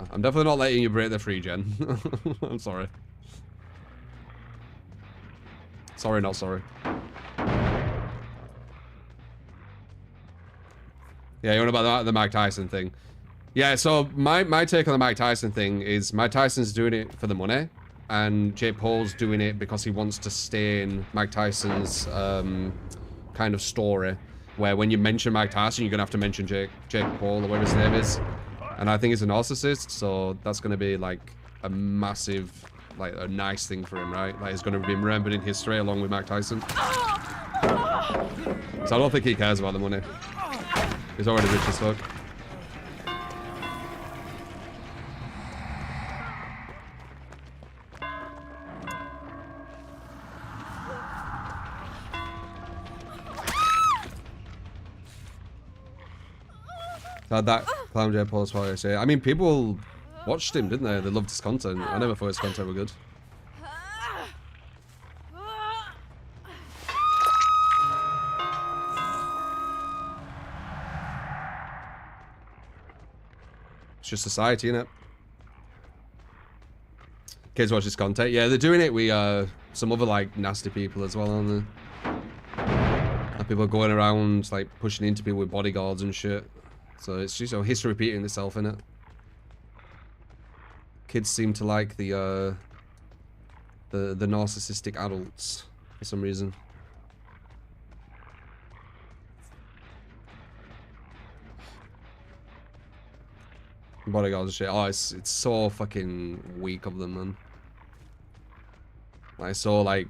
I'm definitely not letting you break the free gen. I'm sorry. Sorry, not sorry. Yeah, you want about the Mike Tyson thing? Yeah, so my take on the Mike Tyson thing is Mike Tyson's doing it for the money, and Jake Paul's doing it because he wants to stay in Mike Tyson's kind of story, where when you mention Mike Tyson, you're gonna have to mention Jake Paul or whatever his name is, and I think he's a narcissist, so that's gonna be like a massive, like a nice thing for him, right? Like he's gonna be remembered in history along with Mike Tyson. So I don't think he cares about the money. He's already rich as fuck. That Clown J Paul's probably say. I mean, people watched him, didn't they? They loved his content. I never thought his content were good. It's just society, innit? Kids watch his content. Yeah, they're doing it with some other like nasty people as well, aren't they? And people going around like pushing into people with bodyguards and shit. So it's just history repeating itself, innit? Kids seem to like the narcissistic adults for some reason. Bodyguards and shit. Oh, it's so fucking weak of them, man. I saw like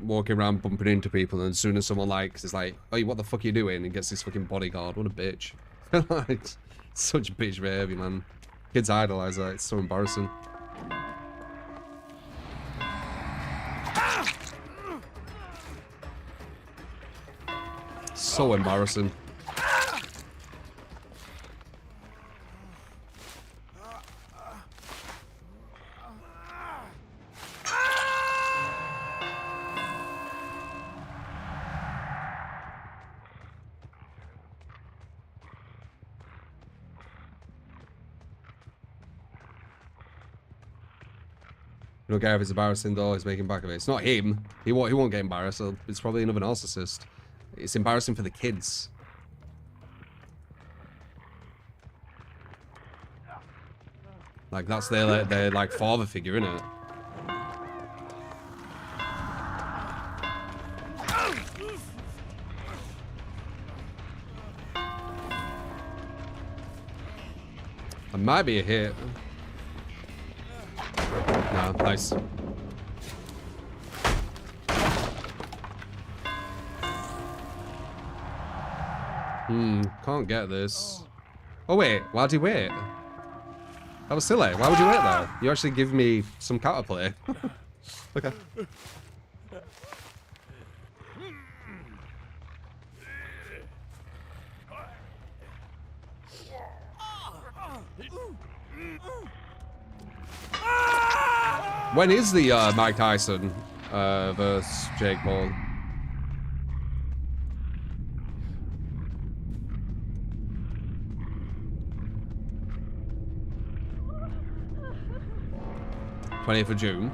walking around bumping into people, and as soon as someone likes, it's like, "Oh, what the fuck are you doing?" and gets this fucking bodyguard. What a bitch. Like, such bitch behavior, man. Kids idolize that. It's so embarrassing. so embarrassing. I don't care if it's embarrassing though, he's making back of it. It's not him. He won't get embarrassed. So it's probably another narcissist. It's embarrassing for the kids. Like that's their like father figure, innit? It might be a hit. No, nice. Can't get this. Oh wait, why'd you wait? That was silly. Why would you wait there? You actually give me some counterplay. Okay. When is the Mike Tyson versus Jake Paul? '20th of June.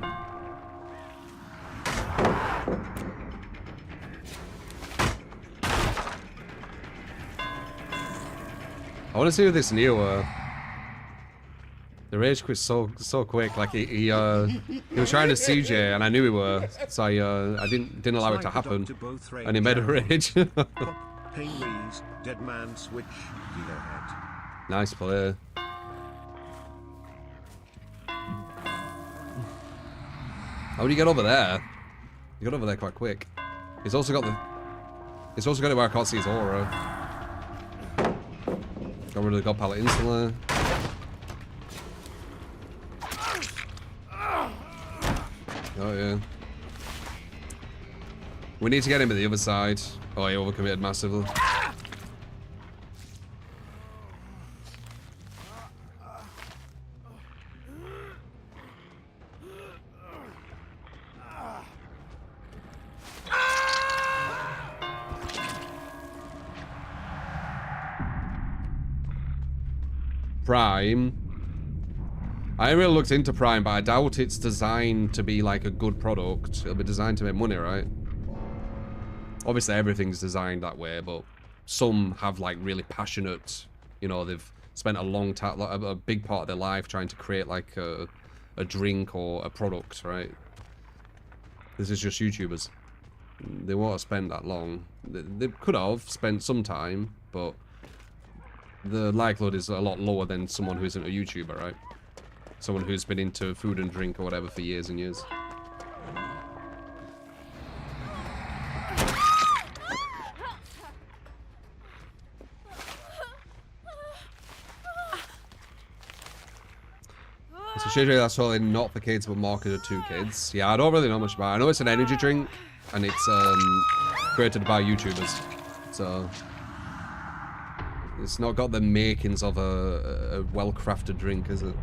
I want to see who this new the rage quit so quick. Like he was trying to CJ, and I knew he were, so I didn't allow it to happen, and he made a rage. Painries, dead man switch, dealer head. Nice play. How do you get over there? You got over there quite quick. He's also got it where I can't see his aura. Got rid of the god pallet instantly. Oh yeah. We need to get him to the other side. Oh, he overcommitted massively. Prime. I haven't really looked into Prime, but I doubt it's designed to be like a good product. It'll be designed to make money, right? Obviously everything's designed that way, but some have like really passionate, you know, they've spent a long time, like, a big part of their life trying to create like a drink or a product, right? This is just YouTubers. They won't have spent that long. They could have spent some time, but the likelihood is a lot lower than someone who isn't a YouTuber, right? Someone who's been into food and drink or whatever for years and years. It's a shame that's totally not for kids but marketed to kids. Yeah, I don't really know much about it. I know it's an energy drink and it's created by YouTubers. So it's not got the makings of a well-crafted drink, is it?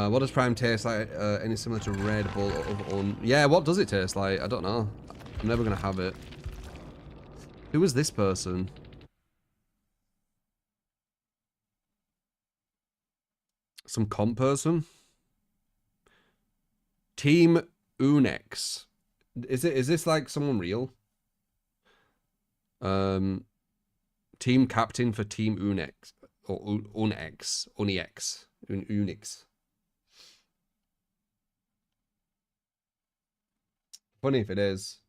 What does Prime taste like? Any similar to Red Bull or yeah, what does it taste like? I don't know. I'm never gonna have it. Who was this person? Some comp person? Team Unex. Is this like someone real? Team captain for Team Unex or Unix. Funny if it is.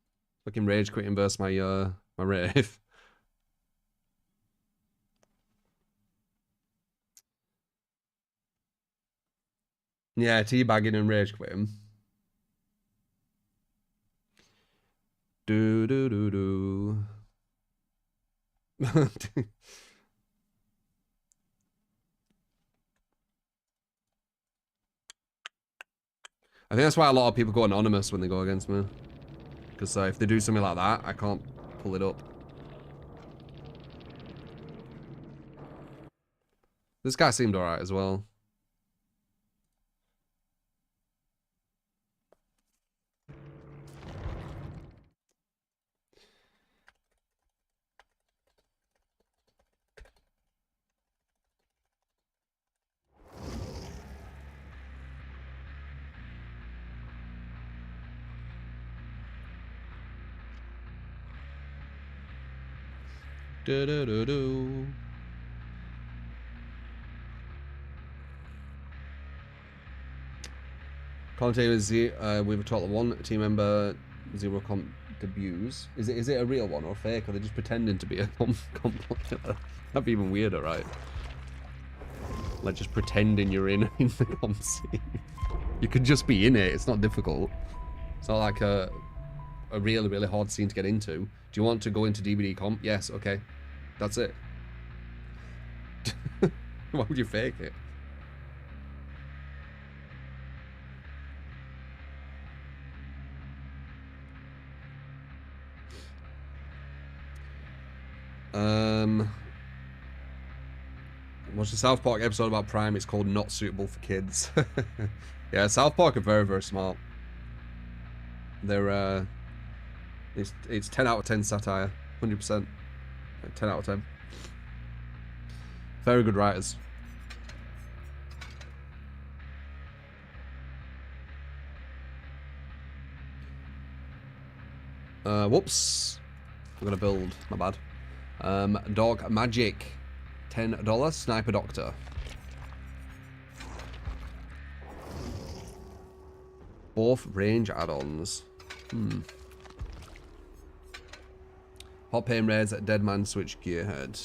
Fucking rage quitting versus my my rave. Yeah, teabagging and rage quitting. Do do do do. I think that's why a lot of people go anonymous when they go against me. Because if they do something like that, I can't pull it up. This guy seemed alright as well. Do do do do. Commentator is we have a total of 1 team member, 0 comp debuts. Is it a real one or fake? Or are they just pretending to be a comp? That'd be even weirder, right? Like just pretending you're in the comp scene. You could just be in it. It's not difficult. It's not like a really, really hard scene to get into. Do you want to go into DVD comp? Yes, okay. That's it. Why would you fake it? Watch the South Park episode about Prime. It's called Not Suitable for Kids. Yeah, South Park are very, very smart. They're it's 10 out of 10 satire, 100%. 10 out of 10. Very good writers. Whoops. I'm gonna build. My bad. Dog Magic. $10. Sniper Doctor. Both range add-ons. Hot Pain Raids at Dead Man Switch Gearhead.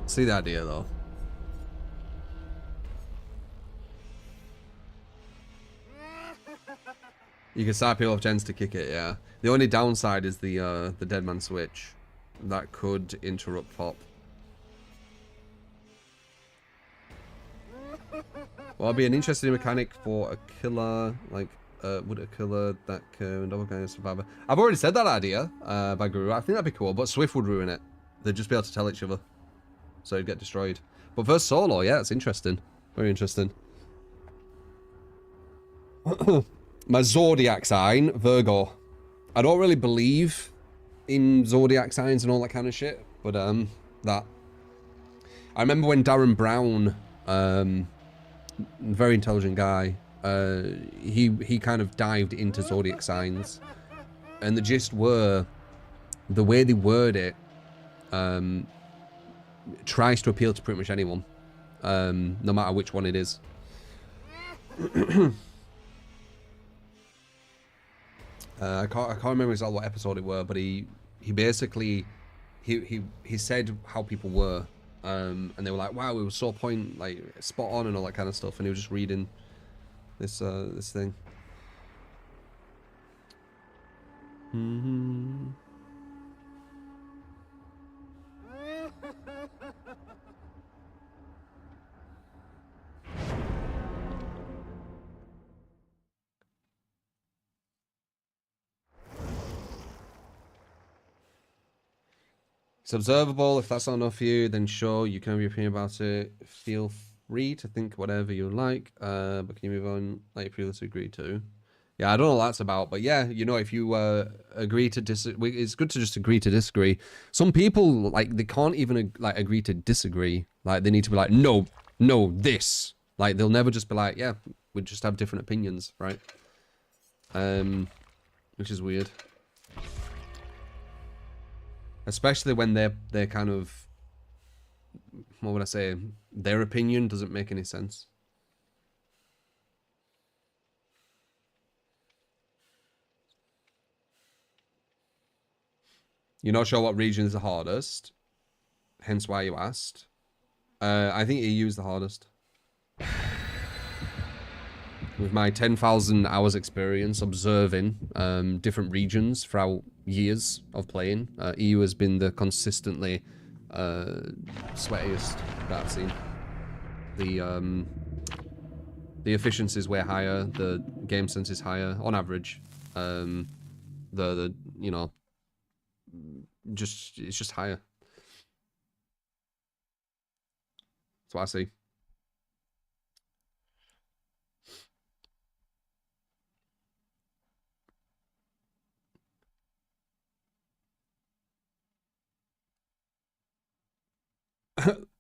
See the idea though. You can start people off gens to kick it, yeah. The only downside is the Dead Man Switch. That could interrupt pop. Well, it'd be an interesting mechanic for a killer, like, would a killer that can double gang survivor? I've already said that idea by Guru. I think that'd be cool, but Swift would ruin it. They'd just be able to tell each other. So it'd get destroyed. But first solo, yeah, it's interesting. Very interesting. My zodiac sign, Virgo. I don't really believe in zodiac signs and all that kind of shit, but that. I remember when Darren Brown, very intelligent guy, he kind of dived into zodiac signs, and the gist were the way they word it tries to appeal to pretty much anyone, no matter which one it is. I can't remember exactly what episode it were, but he basically he said how people were, and they were like, wow, it was so spot on and all that kind of stuff, and he was just reading this this thing. It's observable. If that's not enough for you, then sure, you can have your opinion about it. Feel free to think whatever you like, but can you move on like you previously agreed to? Yeah, I don't know what that's about, but yeah, you know, if you agree to disagree, it's good to just agree to disagree. Some people, like, they can't even like agree to disagree. Like, they need to be like, no, this. Like, they'll never just be like, yeah, we just have different opinions, right? Which is weird. Especially when they're kind of, what would I say, their opinion doesn't make any sense. You're not sure what region is the hardest, hence why you asked. I think EU is the hardest. With my 10,000 hours experience observing different regions throughout years of playing, EU has been the consistently sweatiest that I've seen. The efficiency is way higher, the game sense is higher on average. The you know, it's just higher. That's what I see.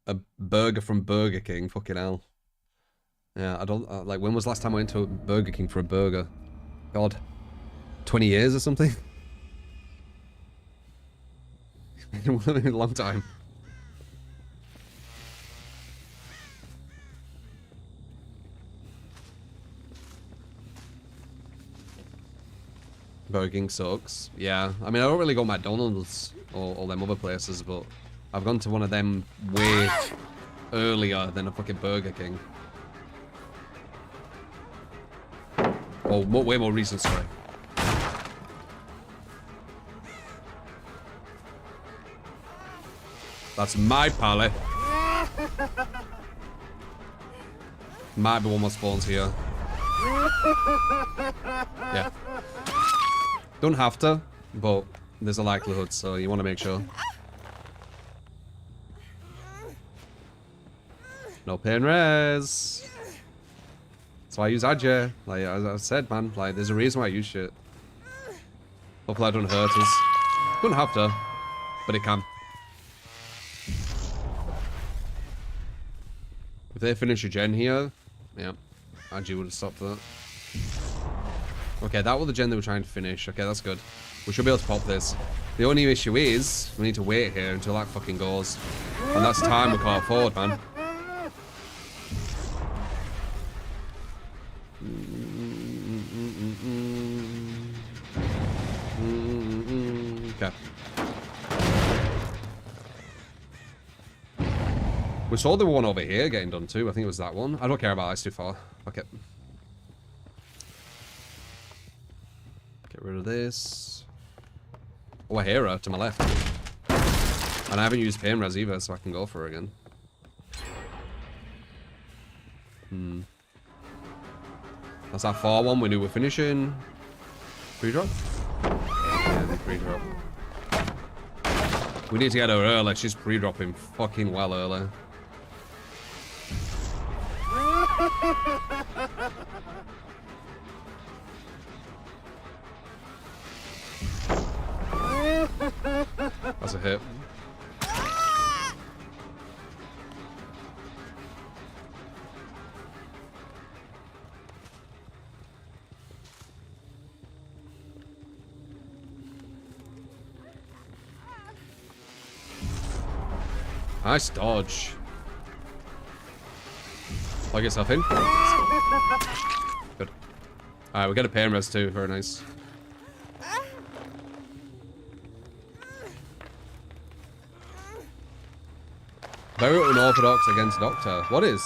A burger from Burger King, fucking hell. Yeah, I don't, like, when was the last time I went to a Burger King for a burger? God, 20 years or something? A long time. Burger King sucks. Yeah, I mean, I don't really go McDonald's or all them other places, but I've gone to one of them way earlier than a fucking Burger King. Or way more recent, sorry. That's my pallet. Might be one more spawns here. Yeah. Don't have to, but there's a likelihood, so you want to make sure. No pain res. That's why I use Adja. Like, as I said, man, like, there's a reason why I use shit. Hopefully I don't hurt us. Don't have to, but it can. If they finish a gen here, yeah, Adja would have stopped that. Okay, that was the gen they were trying to finish. Okay, that's good. We should be able to pop this. The only issue is, we need to wait here until that fucking goes. And that's time we can't afford, man. Okay. We saw the one over here getting done too. I think it was that one. I don't care about that. It's too far. Okay. Get rid of this. Oh, I hear her to my left. And I haven't used pain res either, so I can go for her again. That's that far one we knew we're finishing. Pre-drop? Yeah, they pre-drop. We need to get her early. She's pre-dropping fucking well early. That's a hit. Nice dodge. Plug yourself in. Good. Alright, we got a pain res too. Very nice. Very unorthodox against Doctor. What is?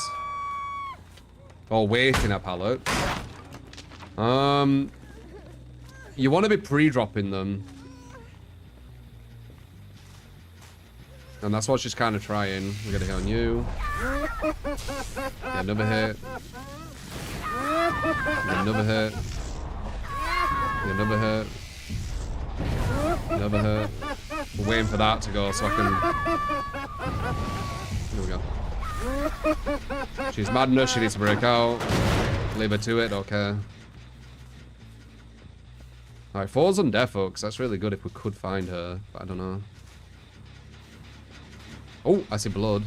Oh, waiting at pallet. You want to be pre-dropping them. And that's what she's kind of trying. We're gonna hit on you. Get another hit. Get another hit. Get another hit. Another hit. We're waiting for that to go so I can... Here we go. She's madness. She needs to break out. Leave her to it. Okay. Alright, 4's on death hooks. That's really good if we could find her. But I don't know. Oh, I see blood.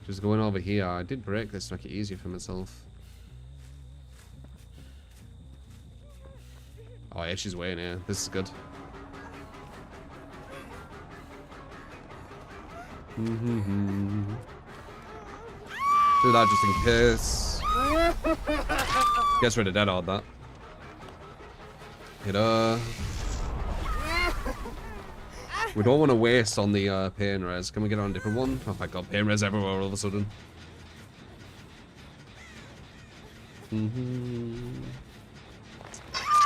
Just going over here. I did break this to make it easier for myself. Oh yeah, she's way in here. This is good. Do that just in case. Gets rid of dead hard, that. Hit her. We don't want to waste on the pain res. Can we get on a different one? Oh my god, pain res everywhere all of a sudden. So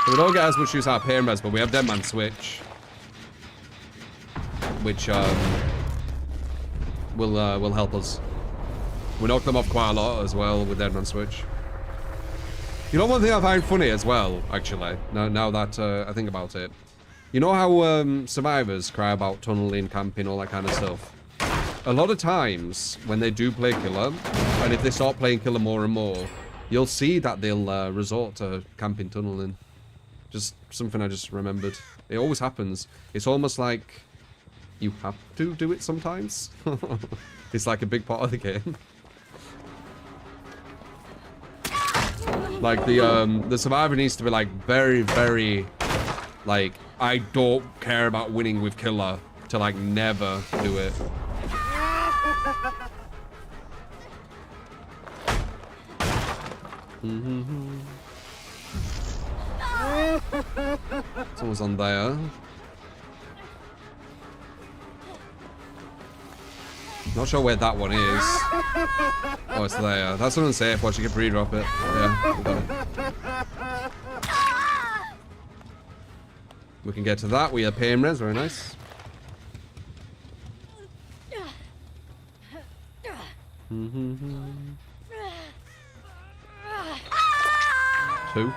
we don't get as much use out of pain res, but we have Dead Man Switch. Which will help us. We knock them off quite a lot as well with Dead Man Switch. You know one thing I find funny as well, actually, now that I think about it. You know how survivors cry about tunneling, camping, all that kind of stuff? A lot of times, when they do play killer, and if they start playing killer more and more, you'll see that they'll resort to camping, tunneling. Just something I just remembered. It always happens. It's almost like you have to do it sometimes. It's like a big part of the game. Like the survivor needs to be like very, very, like, I don't care about winning with killer to like never do it. Someone's on there. Not sure where that one is. Oh, it's there. That's unsafe. Watch, you can pre-drop it. Yeah, we got it. We can get to that. We have pain res. Very nice. Two.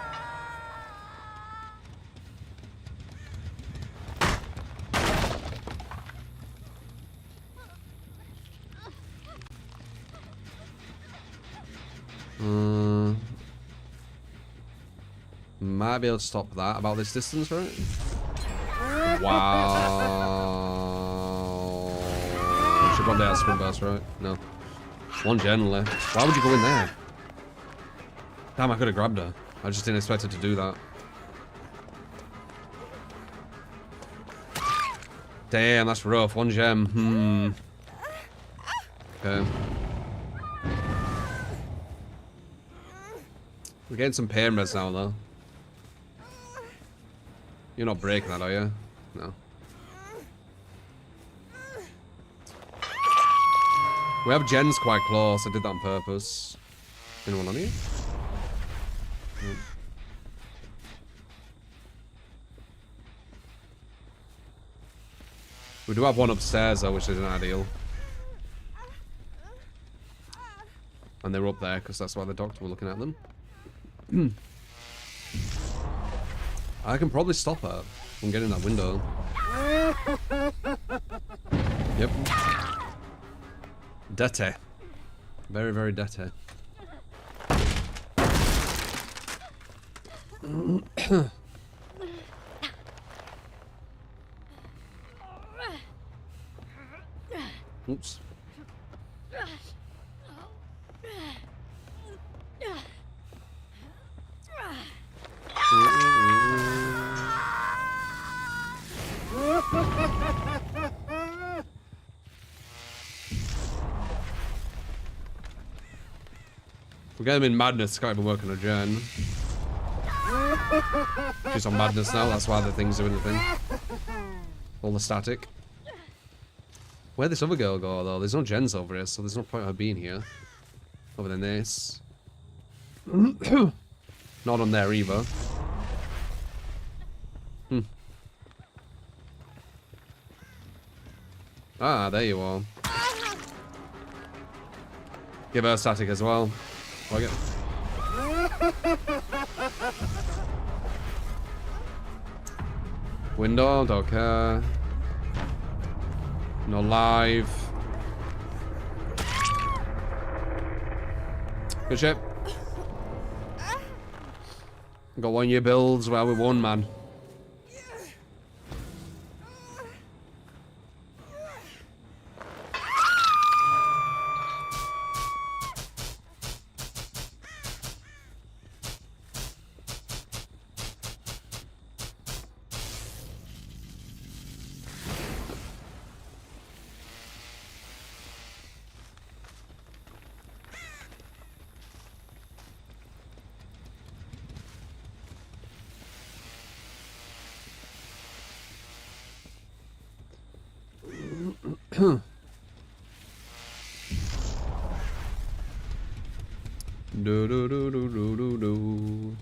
Might be able to stop that about this distance, right? Wow. Should probably have sprint burst, right? No. One gen left. Why would you go in there? Damn, I could have grabbed her. I just didn't expect her to do that. Damn, that's rough. One gem. Okay. We're getting some pain res now, though. You're not breaking that, are you? No. We have gens quite close. I did that on purpose. Anyone on here? No. We do have one upstairs, though, which isn't ideal. And they were up there, because that's why the doctor were looking at them. I can probably stop her from getting that window. Yep. Dete. Very, very dete. Oops. We get him in madness, can't even work on a gen. She's on madness now, that's why the thing's doing the thing. All the static. Where'd this other girl go, though? There's no gens over here, so there's no point her being here. Other than this. Not on there either. Ah, there you are. Give her static as well. Like it. Window, don't care. No live. Good shit. Got 1 year builds where we won, man. Do do do do do do do.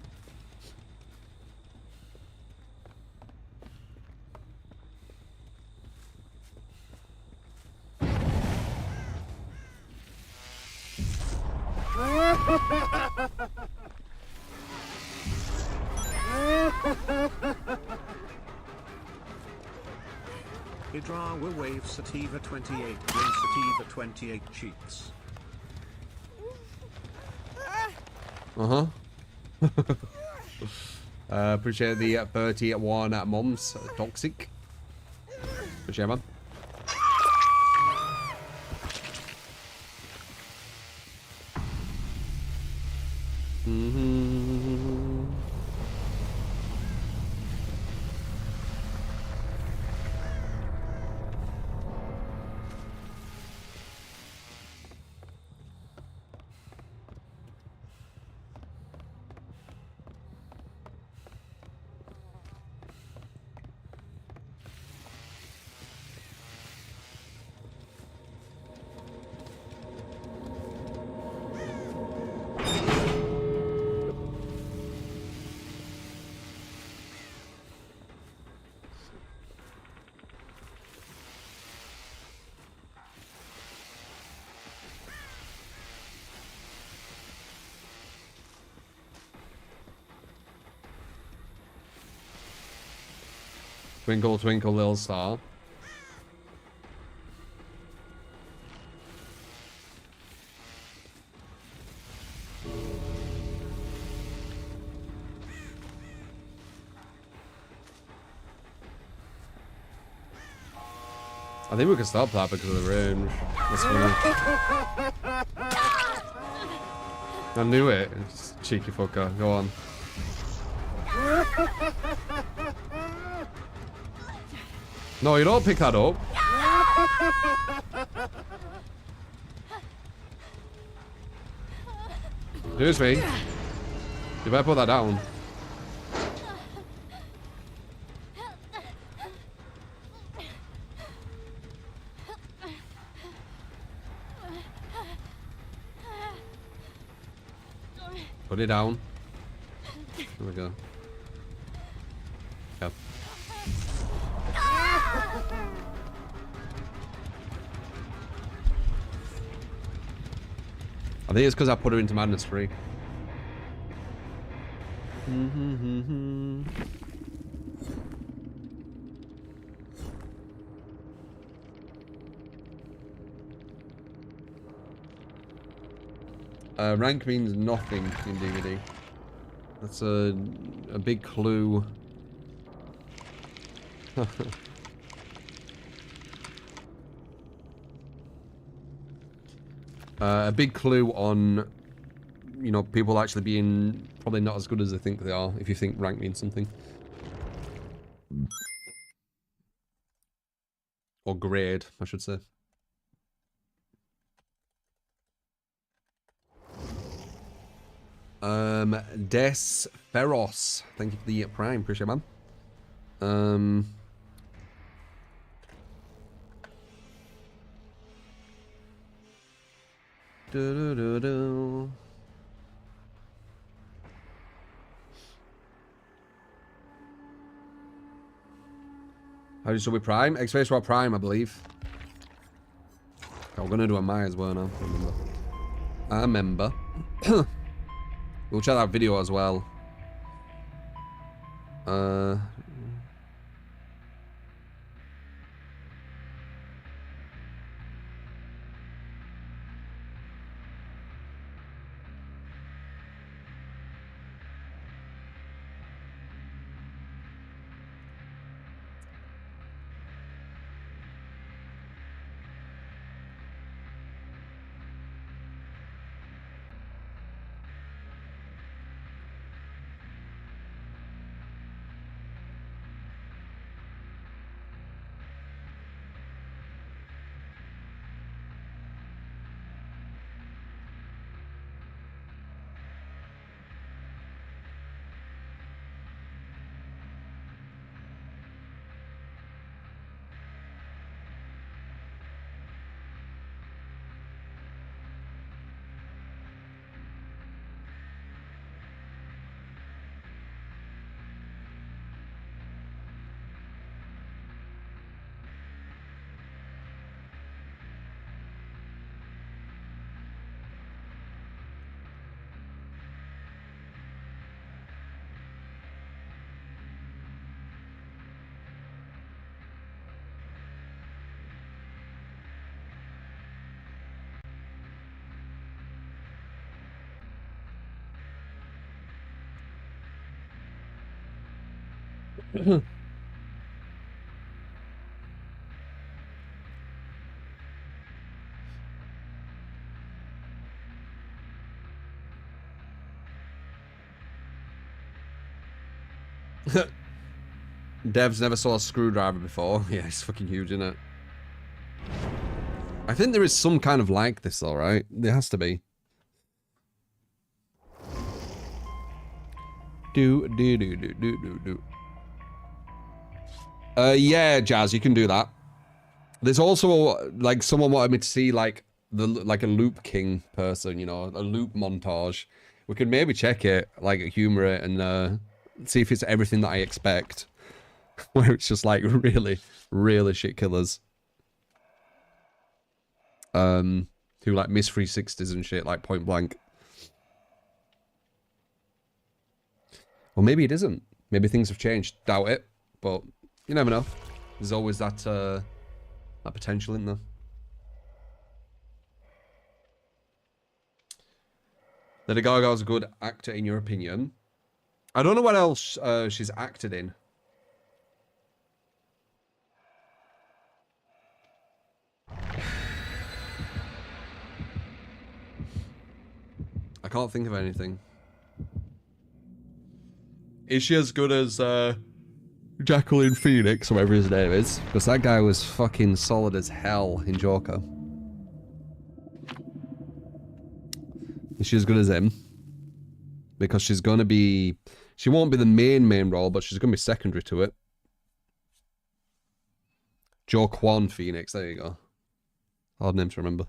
Hydra will wave Sativa 28 when Sativa 28 cheeks. Uh-huh. Appreciate the 30 at 1 at Mom's Toxic. Appreciate it, man. Twinkle, twinkle, little star. I think we can stop that because of the range. That's funny. I knew it. Cheeky fucker. Go on. No, you don't pick that up. Excuse me. You better put that down. Put it down. There we go. Yep. I think it's because I put her into Madness 3. Rank means nothing in DVD. That's a big clue. A big clue on, you know, people actually being probably not as good as they think they are, if you think rank means something. Or grade, I should say. Des Feros. Thank you for the prime, appreciate it, man. How do you sub with Prime? X-Face for Prime, I believe. Okay, we're gonna do a Maya as well now. I remember. We'll check that video as well. Dev's never saw a screwdriver before. Yeah, it's fucking huge, isn't it? I think there is some kind of like this, though, right? There has to be. Yeah, Jazz, you can do that. There's also like someone wanted me to see like a loop king person, you know, a loop montage. We could maybe check it, like humor it, and see if it's everything that I expect. Where it's just like really, really shit killers. Who like miss 360s and shit, like point blank. Well, maybe it isn't. Maybe things have changed. Doubt it, but you never know. There's always that that potential in there. Lady Gaga's a good actor in your opinion. I don't know what else she's acted in. I can't think of anything. Is she as good as Jacqueline Phoenix, or whatever his name is? Because that guy was fucking solid as hell in Joker. Is she as good as him? Because she's gonna be... She won't be the main role, but she's gonna be secondary to it. Joaquin Phoenix, there you go. Hard name to remember.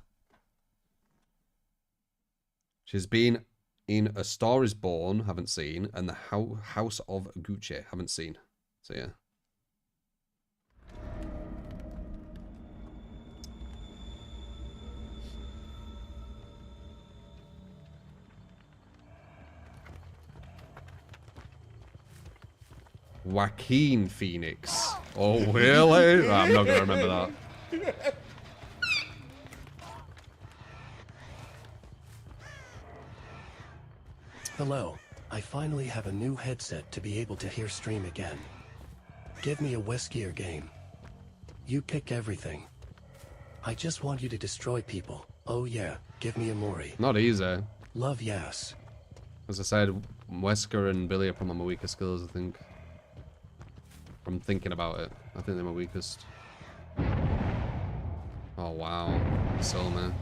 She's been in A Star Is Born, haven't seen, and The House of Gucci, haven't seen. So yeah. Joaquin Phoenix. Oh, really? I'm not going to remember that. Hello, I finally have a new headset to be able to hear stream again. Give me a Wesker game. You pick everything. I just want you to destroy people. Oh yeah, give me a Mori. Not easy. Love, yes. As I said, Wesker and Billy are probably my weakest skills, I think. From thinking about it, I think they're my weakest. Oh wow, so man.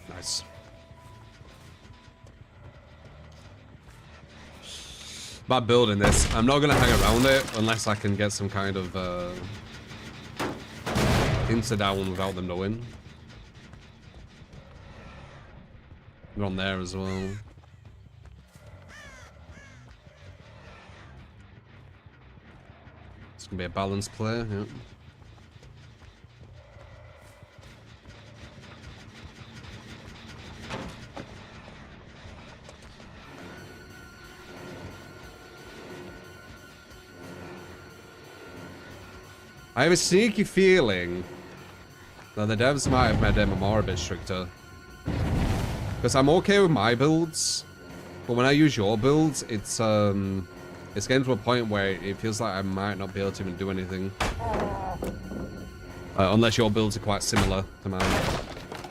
Nice. About building this, I'm not going to hang around it unless I can get some kind of insta-down without them knowing. We're on there as well. It's going to be a balanced play, yeah. I have a sneaky feeling that the devs might have made MMR a bit stricter. Because I'm okay with my builds, but when I use your builds, it's getting to a point where it feels like I might not be able to even do anything. Unless your builds are quite similar to mine.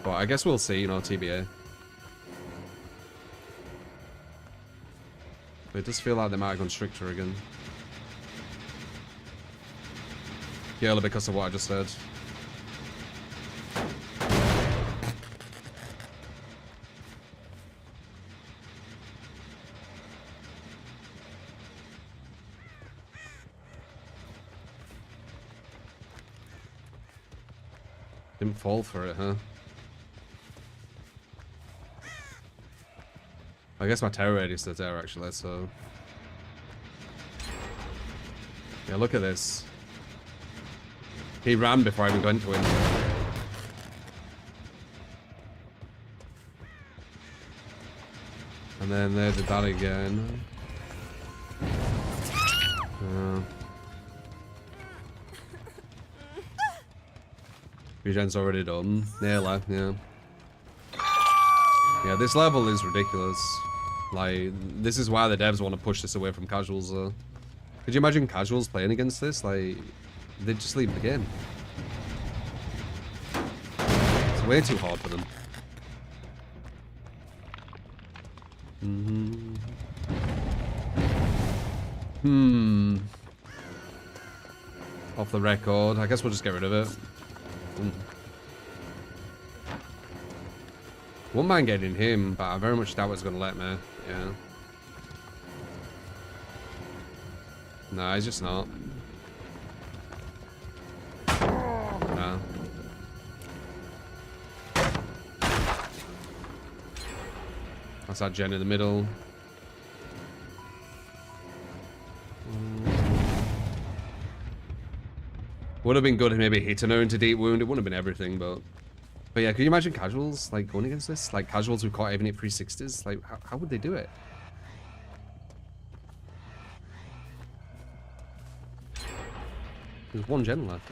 But I guess we'll see, you know, TBA. But it does feel like they might have gone stricter again. Purely because of what I just said. Didn't fall for it, huh? I guess my terror radius is there actually, so... Yeah, look at this. He ran before I even got into him. And And then they did that again. Regen's already done. Nearly, yeah. Yeah, this level is ridiculous. Like, this is why the devs want to push this away from casuals, though. Could you imagine casuals playing against this? Like, they'd just leave the game. It's way too hard for them. Off the record. I guess we'll just get rid of it. Wouldn't mind getting him, but I very much doubt it's going to let me. Yeah. Nah, he's just not. Nah. That's that gen in the middle. Would have been good if maybe hitting her into deep wound. It wouldn't have been everything, but yeah, can you imagine casuals like going against this? Like casuals who can't even hit 360s? Like how would they do it? There's one gen left.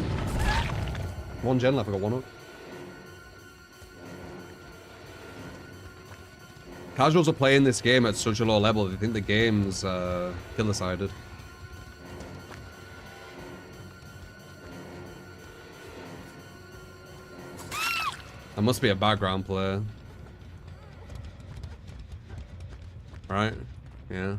One gen left, I got one up. Casuals are playing this game at such a low level, they think the game's killer-sided. I must be a background player. Right? Yeah.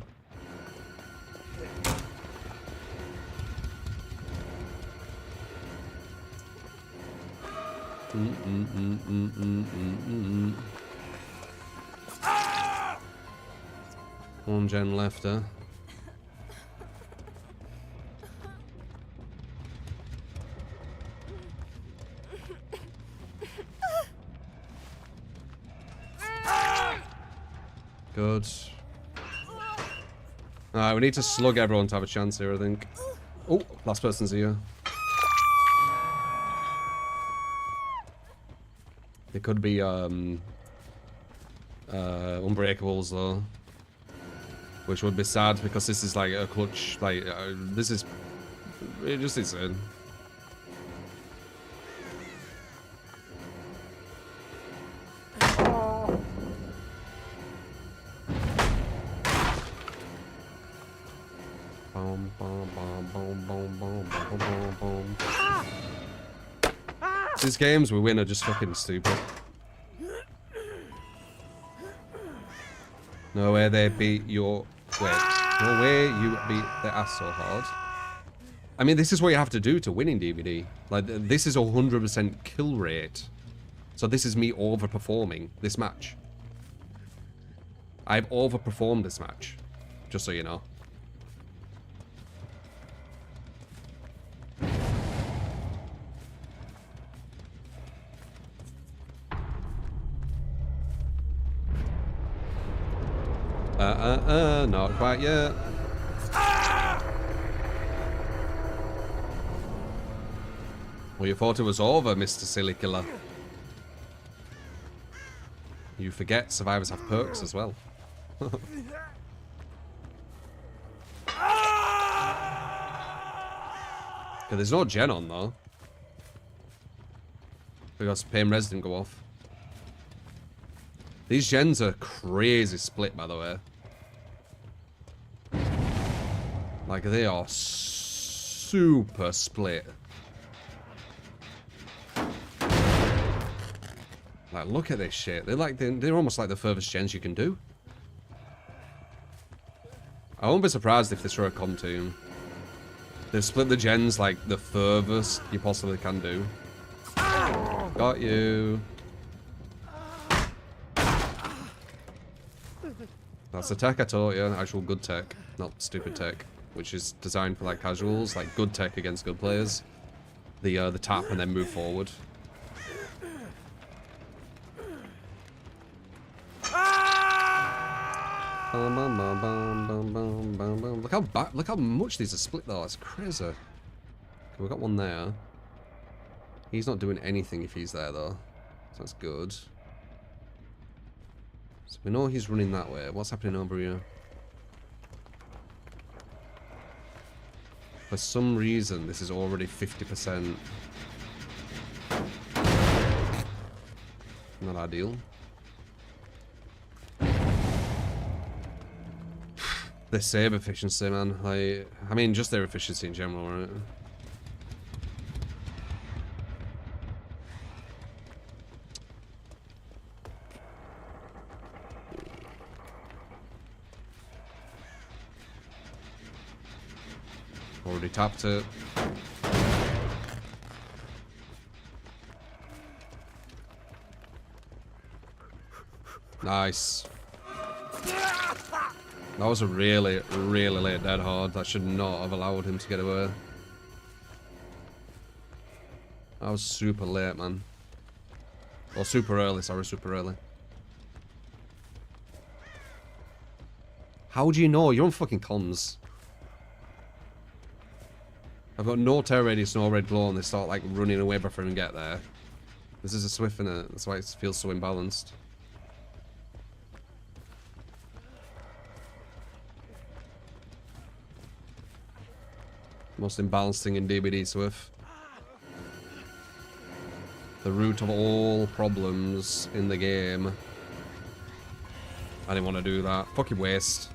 One gen left, huh? Good. Alright, we need to slug everyone to have a chance here, I think. Oh, last person's here. It could be unbreakables though, which would be sad because this is like a clutch. Like this is it just insane. These games we win are just fucking stupid. No way they beat your... Wait. No way you beat their ass so hard. I mean, this is what you have to do to win in DVD. Like, this is a 100% kill rate. So this is me overperforming this match. I've overperformed this match. Just so you know. Not quite yet. Well, you thought it was over, Mr. Silly Killer. You forget survivors have perks as well. Okay, there's no gen on though. Because Pain Res didn't go off. These gens are crazy split, by the way. Like, they are super split. Like, look at this shit. They're almost like the furthest gens you can do. I won't be surprised if this were a Contoon. They've split the gens like the furthest you possibly can do. Got you. That's the tech I taught you. Actual good tech, not stupid tech, which is designed for like casuals, like good tech against good players. The tap and then move forward. Look how much these are split though. It's crazy. Okay, we got one there. He's not doing anything if he's there though, so that's good. So we know he's running that way. What's happening over here? For some reason, this is already 50%. Not ideal. Their save efficiency, man. Like, I mean, just their efficiency in general, right? Already tapped it. Nice. That was a really, really late dead hard. That should not have allowed him to get away. That was super late, man. Or super early, sorry, super early. How do you know? You're on fucking comms. I've got no terror radius, no red glow, and they start like running away before I even get there. This is a Swift, innit? That's why it feels so imbalanced. Most imbalanced thing in DBD Swift. The root of all problems in the game. I didn't want to do that. Fucking waste.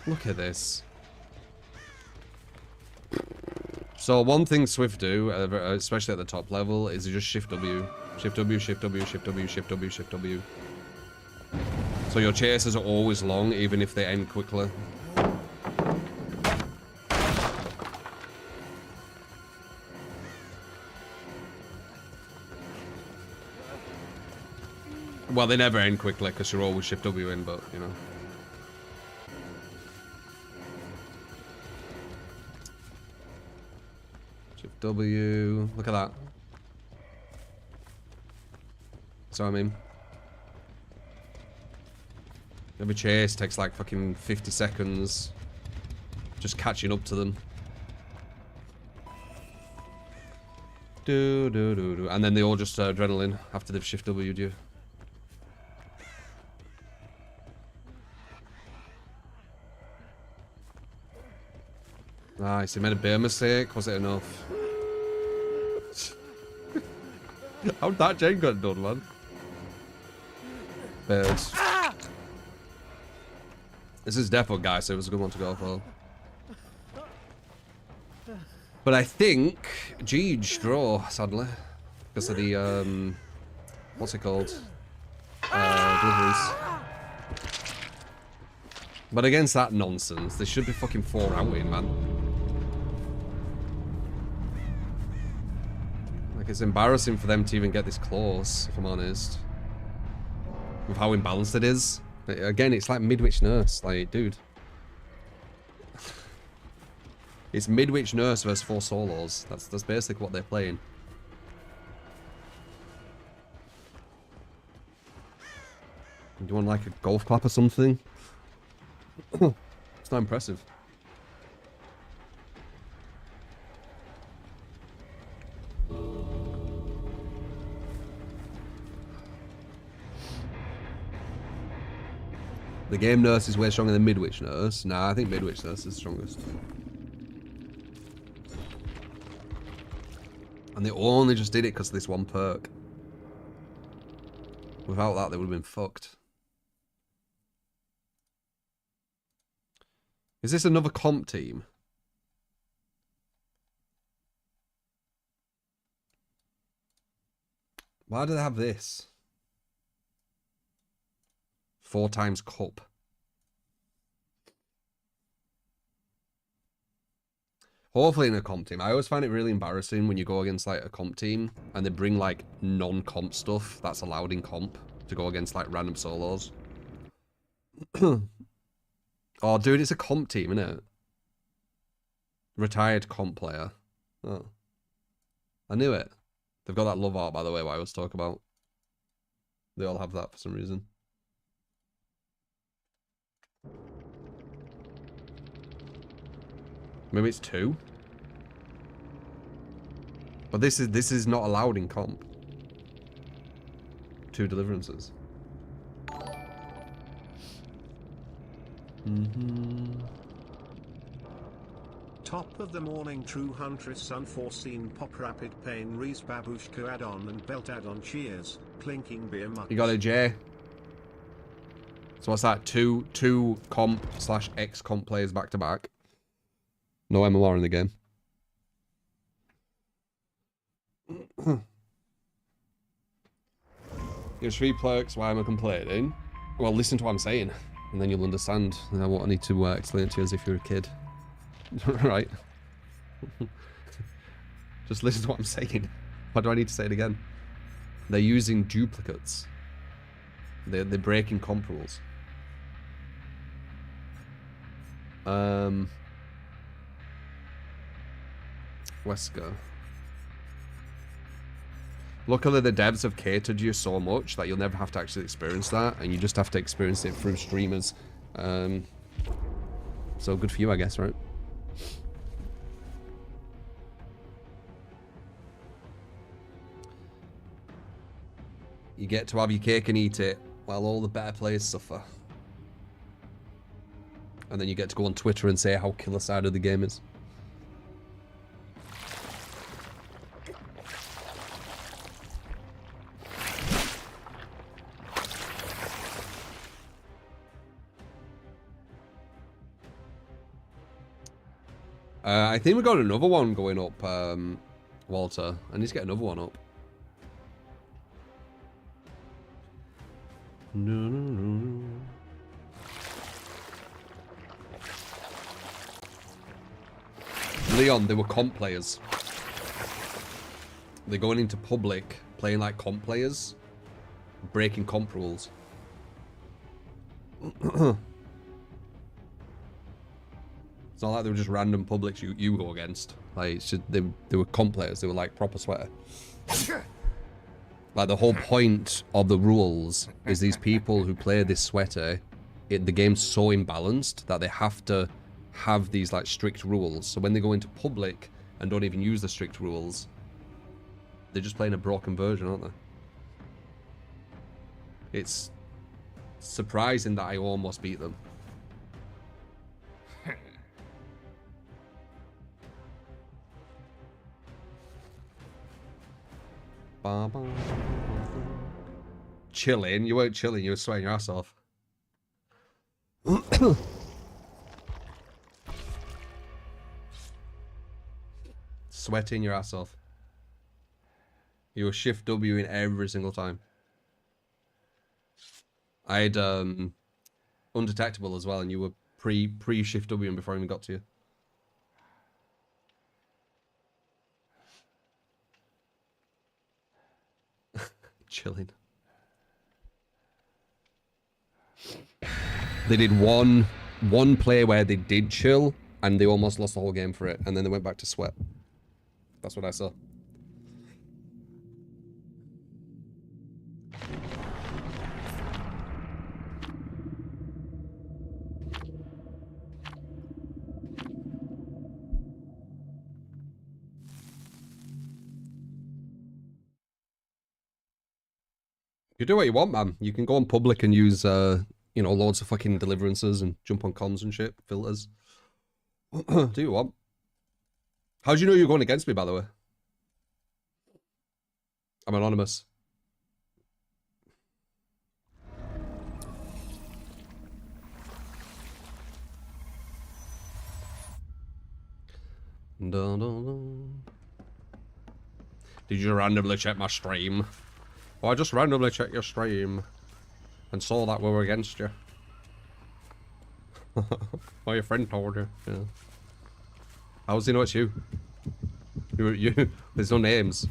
Look at this. So one thing Swift do, especially at the top level, is you just shift W. Shift W, shift W, shift W, shift W, shift W. So your chases are always long, even if they end quickly. Well, they never end quickly, because you're always shift W in, but, you know. Shift W. Look at that. So, I mean, every chase takes like fucking 50 seconds. Just catching up to them. Do. And then they all just adrenaline after they've shift W'd you. Nice, he made a bare mistake. Was it enough? How'd that chain get done, man? Birds. This is Depot guy, so it was a good one to go for. But I think Jeej draw, sadly. Because of the what's it called? Deliveries. But against that nonsense, they should be fucking 4 outing, man. Like, it's embarrassing for them to even get this close, if I'm honest. With how imbalanced it is. Again, it's like Midwich Nurse. Like, dude. It's Midwich Nurse versus 4 solos. That's basically what they're playing. Do you want like a golf clap or something? It's not impressive. The game nurse is way stronger than Midwich Nurse. Nah, I think Midwich Nurse is strongest. And they only just did it because of this one perk. Without that, they would have been fucked. Is this another comp team? Why do they have this? 4 times cup. Hopefully in a comp team. I always find it really embarrassing when you go against like a comp team and they bring like non-comp stuff that's allowed in comp to go against like random solos. Oh, dude, it's a comp team, isn't it? Retired comp player. Oh. I knew it. They've got that love art, by the way, what I was talking about. They all have that for some reason. Maybe it's 2? But this is not allowed in comp. 2 deliverances. Top of the morning, true Huntress, unforeseen pop, rapid pain, Reese, babushka add-on and belt add-on, cheers, clinking beer muck. You got a J. So what's that? Two comp / X comp players back to back. No MMR in the game. Here's 3 perks. Why am I complaining? Well, listen to what I'm saying, and then you'll understand. I won't need to explain it to you as if you're a kid. Right? Just listen to what I'm saying. Why do I need to say it again? They're using duplicates. They're breaking comp rules. Wesker. Luckily, the devs have catered you so much that you'll never have to actually experience that, and you just have to experience it through streamers. So good for you, I guess, right? You get to have your cake and eat it, while all the better players suffer. And then you get to go on Twitter and say how killer side of the game is. I think we got another one going up, Walter. I need to get another one up. Leon, they were comp players. They're going into public, playing like comp players, breaking comp rules. It's not like they were just random publics you go against. Like, it's just, they were comp players. They were like proper sweater. Like, the whole point of the rules is these people who play this sweater, the game's so imbalanced that they have to have these like strict rules. So when they go into public and don't even use the strict rules, they're just playing a broken version, aren't they? It's surprising that I almost beat them. Chilling? You weren't chilling, you were sweating your ass off. Sweating your ass off. You were shift W in every single time. I had undetectable as well, and you were pre shift W before I even got to you. Chilling. They did one play where they did chill, and they almost lost the whole game for it, and then they went back to sweat. That's what I saw. You do what you want, man. You can go on public and use, you know, loads of fucking deliverances and jump on comms and shit, filters. Do you want? How do you know you're going against me, by the way? I'm anonymous. Dun, dun, dun. Did you randomly check my stream? Well, I just randomly checked your stream and saw that we were against you. Well, your friend told you. Yeah. How does he know it's you? You. There's no names.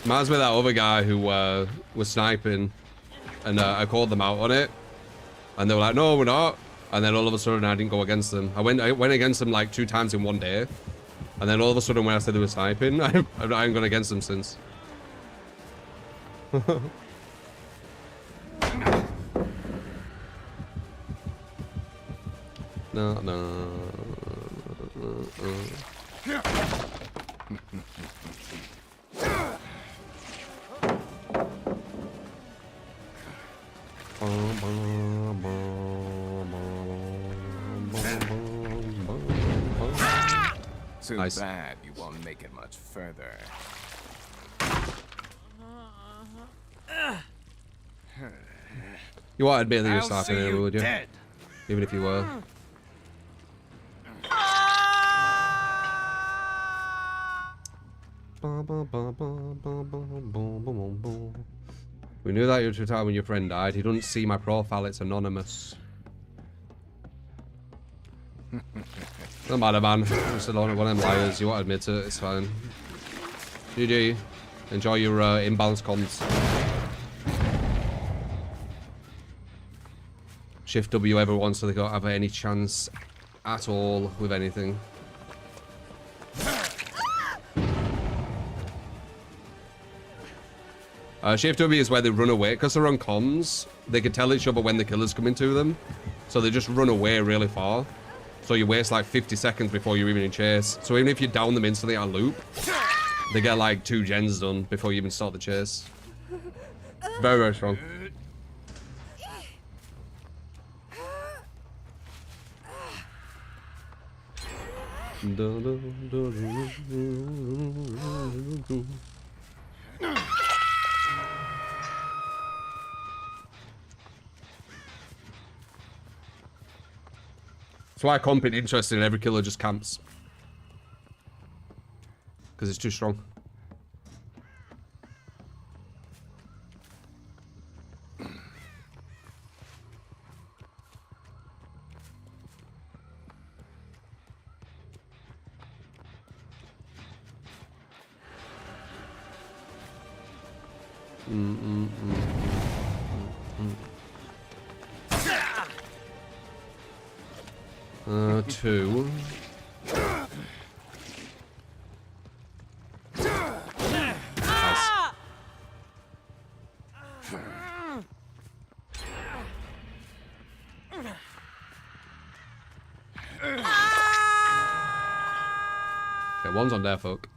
Reminds me of that other guy who was sniping, and I called them out on it, and they were like, "No, we're not." And then all of a sudden, I didn't go against them. I went against them like 2 times in one day, and then all of a sudden, when I said they were sniping, I haven't gone against them since. No, no. Too Nice. bad you won't make it much further. You won't admit that you're I'll starting see here, you would you? dead. Even if you were. We knew that you were retired when your friend died. He doesn't see my profile, it's anonymous. No matter, man. I'm still on it, one of them liars. You won't admit it, it's fine. GG. Enjoy your inbounce comms. Shift W everyone so they don't have any chance at all with anything. Shift W is where they run away. Because they're on comms, they can tell each other when the killer's coming to them. So they just run away really far. So you waste like 50 seconds before you're even in chase. So even if you down them instantly at a loop, they get like 2 gens done before you even start the chase. Very, very strong. That's why comping interesting. Every killer just camps. Because it's too strong. Two. Nice. Okay, one's on there, folk.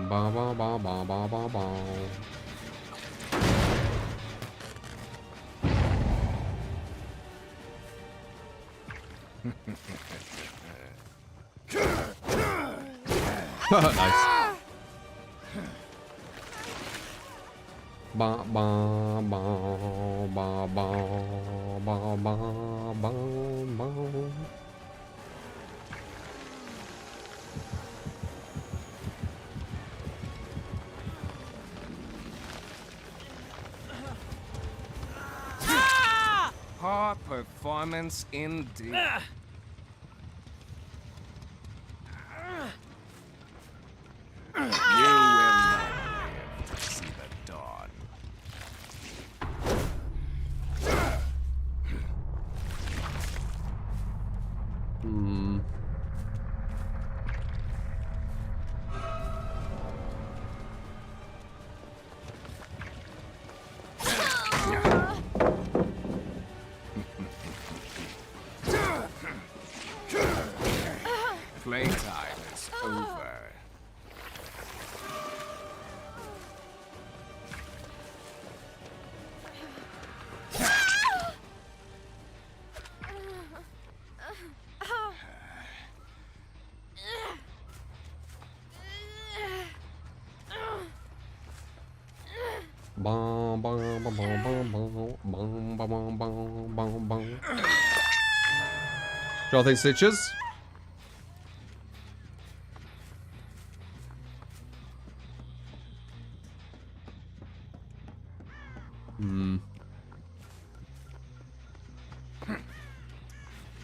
Ba ba ba ba ba ba ba. Nice. Ba ba ba ba ba ba ba ba ba. Poor performance indeed. You will not live to see the dawn. Playtime is over. Bum, bum, bum, bum, bum, bum, bum, bum, bum, bum, bum. Do you think stitches?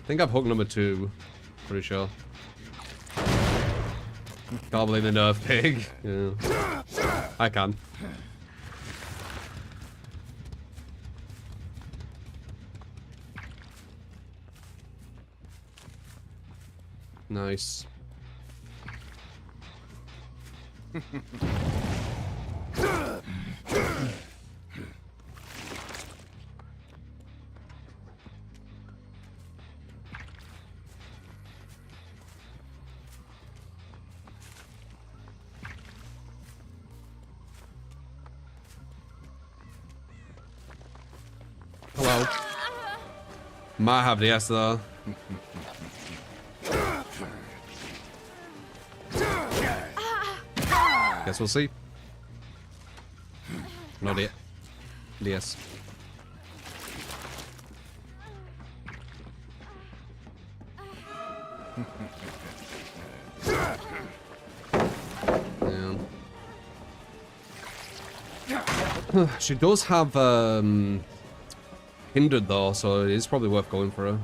I think I've hooked number 2. Pretty sure. Can't believe the nerf pig. Yeah. I can. Nice. Hello. Might have the S though. Guess we'll see. Not it. Yes. Yeah. She does have hindered though, so it is probably worth going for her.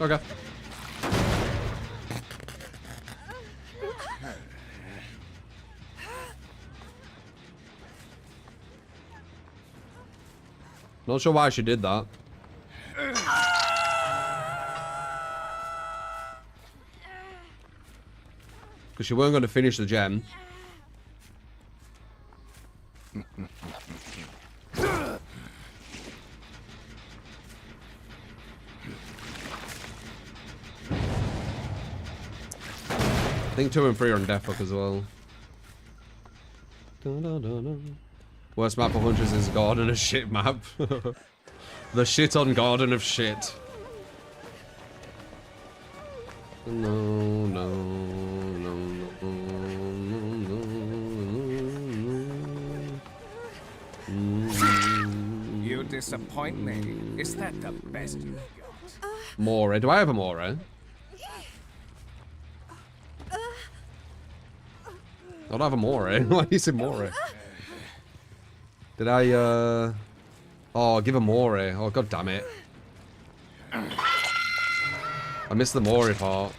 Okay. Not sure why she did that. Because she weren't going to finish the gem. I think 2 and 3 are on Death Hook as well. Worst map of Huntress is Garden of Shit map. The shit on Garden of Shit. No, no, no, no, no. You disappoint me. Is that the best you've got? More. Do I have a more? I don't have a more. Why do you say more? Did I, Oh, give a more. Oh, god damn it. I missed the Mori part.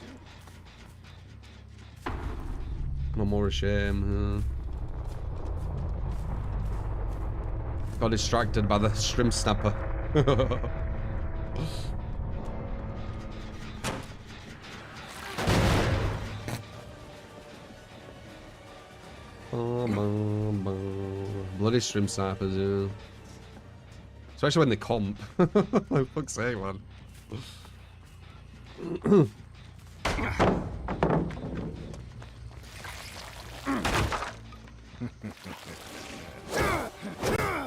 No more a shame. Got distracted by the shrimp snapper. Bloody shrimp snappers, yeah. Especially when they comp. Like, fuck's sake, man.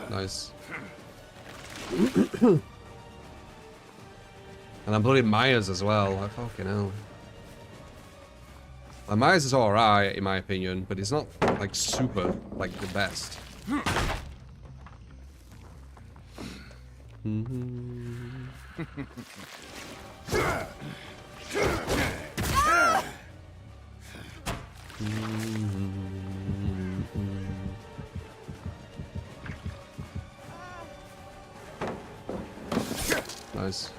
Nice. And I'm bloody Myers as well. Like, fucking hell. Like, Myers is alright, in my opinion, but it's not, like, super, like, the best. Nice.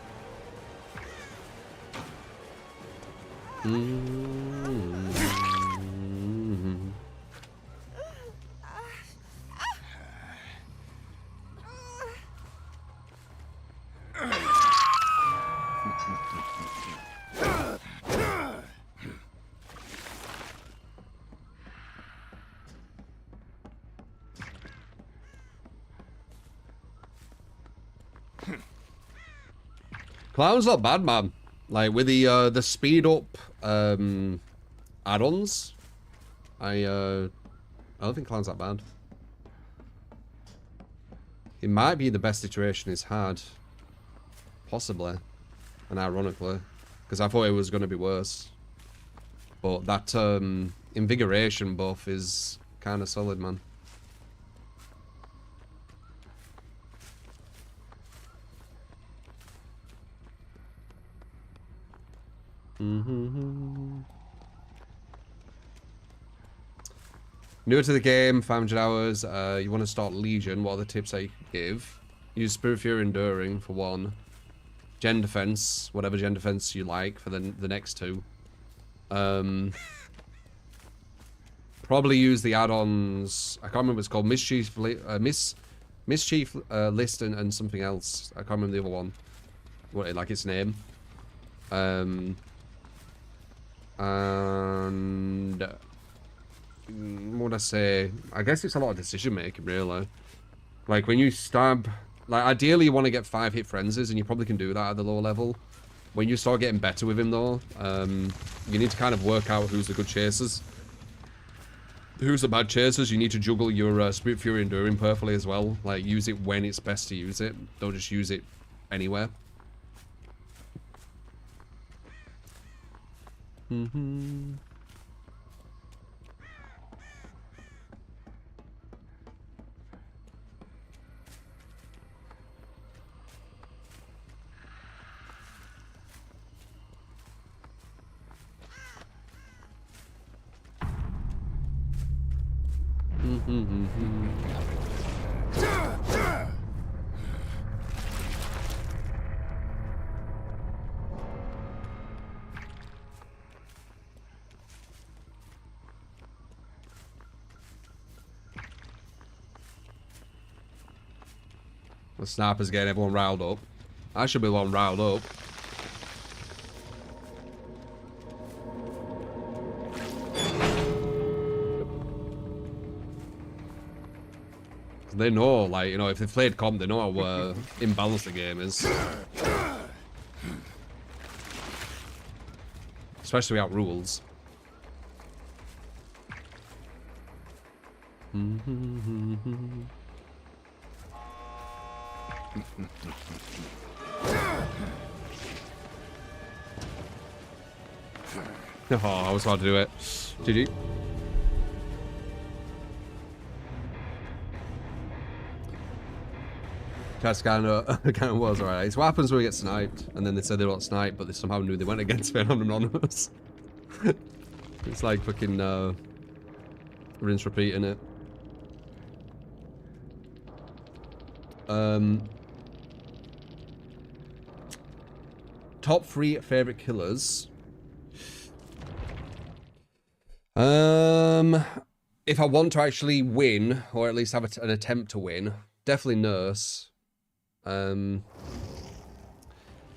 Clown's not bad, man. Like with the speed up add-ons, I don't think Clown's that bad. It might be the best iteration he's had, possibly, and ironically, because I thought it was going to be worse. But that invigoration buff is kind of solid, man. New to the game, 500 hours. You want to start Legion. What are the tips that you can give? Use Spirit Fury Enduring for 1. Gen Defense, whatever Gen Defense you like for the next 2. Probably use the add-ons. I can't remember what it's called. Mischief List and something else. I can't remember the other one. What, like its name. And what would I say? I guess it's a lot of decision making, really. Like when you stab, like ideally you want to get 5 hit frenzies, and you probably can do that at the lower level. When you start getting better with him, though, you need to kind of work out who's the good chasers. Who's the bad chasers? You need to juggle your Spirit Fury Enduring perfectly as well. Like, use it when it's best to use it. Don't just use it anywhere. The sniper's getting everyone riled up. I should be the one riled up. They know, like, you know, if they've played comp, they know how imbalanced the game is. Especially without rules. Oh, I was hard to do it. GG. That's kind of was alright. It's what happens when we get sniped, and then they said they don't snipe, but they somehow knew they went against me and I'm anonymous. It's like fucking rinse repeat, innit? Top 3 favorite killers. If I want to actually win, or at least have an attempt to win, definitely Nurse.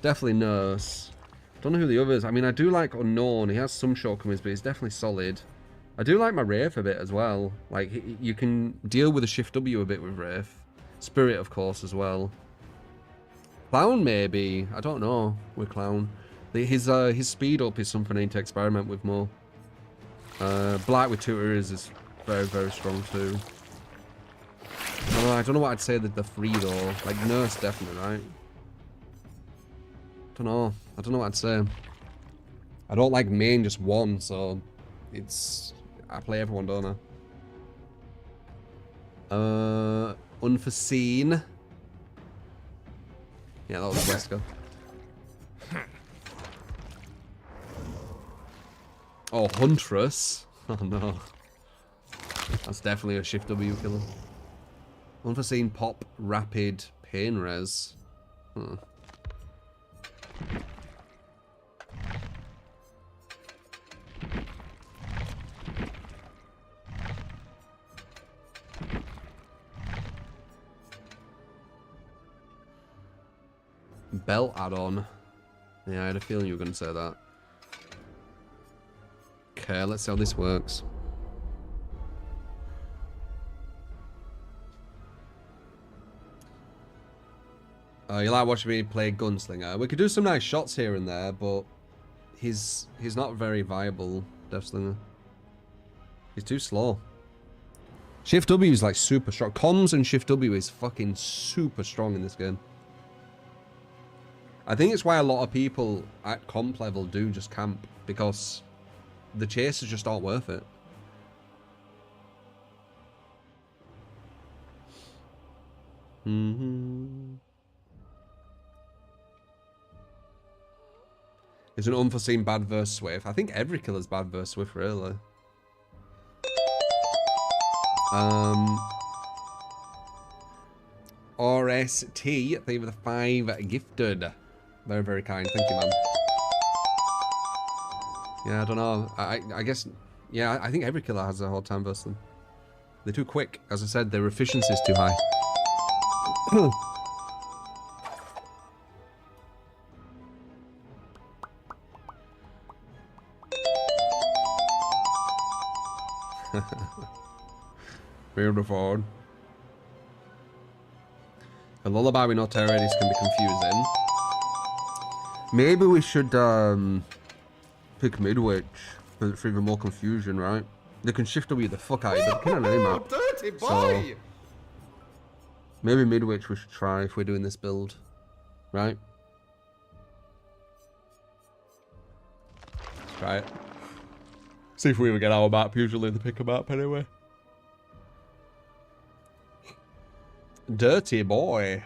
Definitely Nurse. Don't know who the others. I mean, I do like Unknown. He has some shortcomings, but he's definitely solid. I do like my Wraith a bit as well. Like, you can deal with a Shift W a bit with Wraith. Spirit, of course, as well. Clown, maybe. I don't know with Clown. His speed up is something I need to experiment with more. Black with tutors is very, very strong too. I don't know what I'd say that the 3 though. Like Nurse, definitely, right? I don't know what I'd say. I don't like main just one, so it's I play everyone, don't I? Unforeseen. Yeah, that was Wesker. Oh, Huntress. Oh no. That's definitely a Shift W killer. Unforeseen, pop, rapid, pain res. Huh. Belt add-on. Yeah, I had a feeling you were going to say that. Okay, let's see how this works. You like watching me play Gunslinger? We could do some nice shots here and there, but he's not very viable, Deathslinger. He's too slow. Shift W is like super strong. Comms and Shift W is fucking super strong in this game. I think it's why a lot of people at comp level do just camp, because the chases just aren't worth it. It's an unforeseen bad versus Swift. I think every killer's bad versus Swift, really. RST, thank you for the 5 gifted. Very, very kind. Thank you, man. Yeah, I don't know. I guess, yeah, I think every killer has a hard time versus them. They're too quick. As I said, their efficiency is too high. Beautiful. A lullaby with no terrorists can be confusing. Maybe we should pick Midwich for even more confusion, right? They can shift away the fuck out of you, but they can on any map. Dirty boy! So, maybe Midwich we should try if we're doing this build, right? Let's try it. See if we ever get our map. Usually they pick a map anyway. Dirty boy.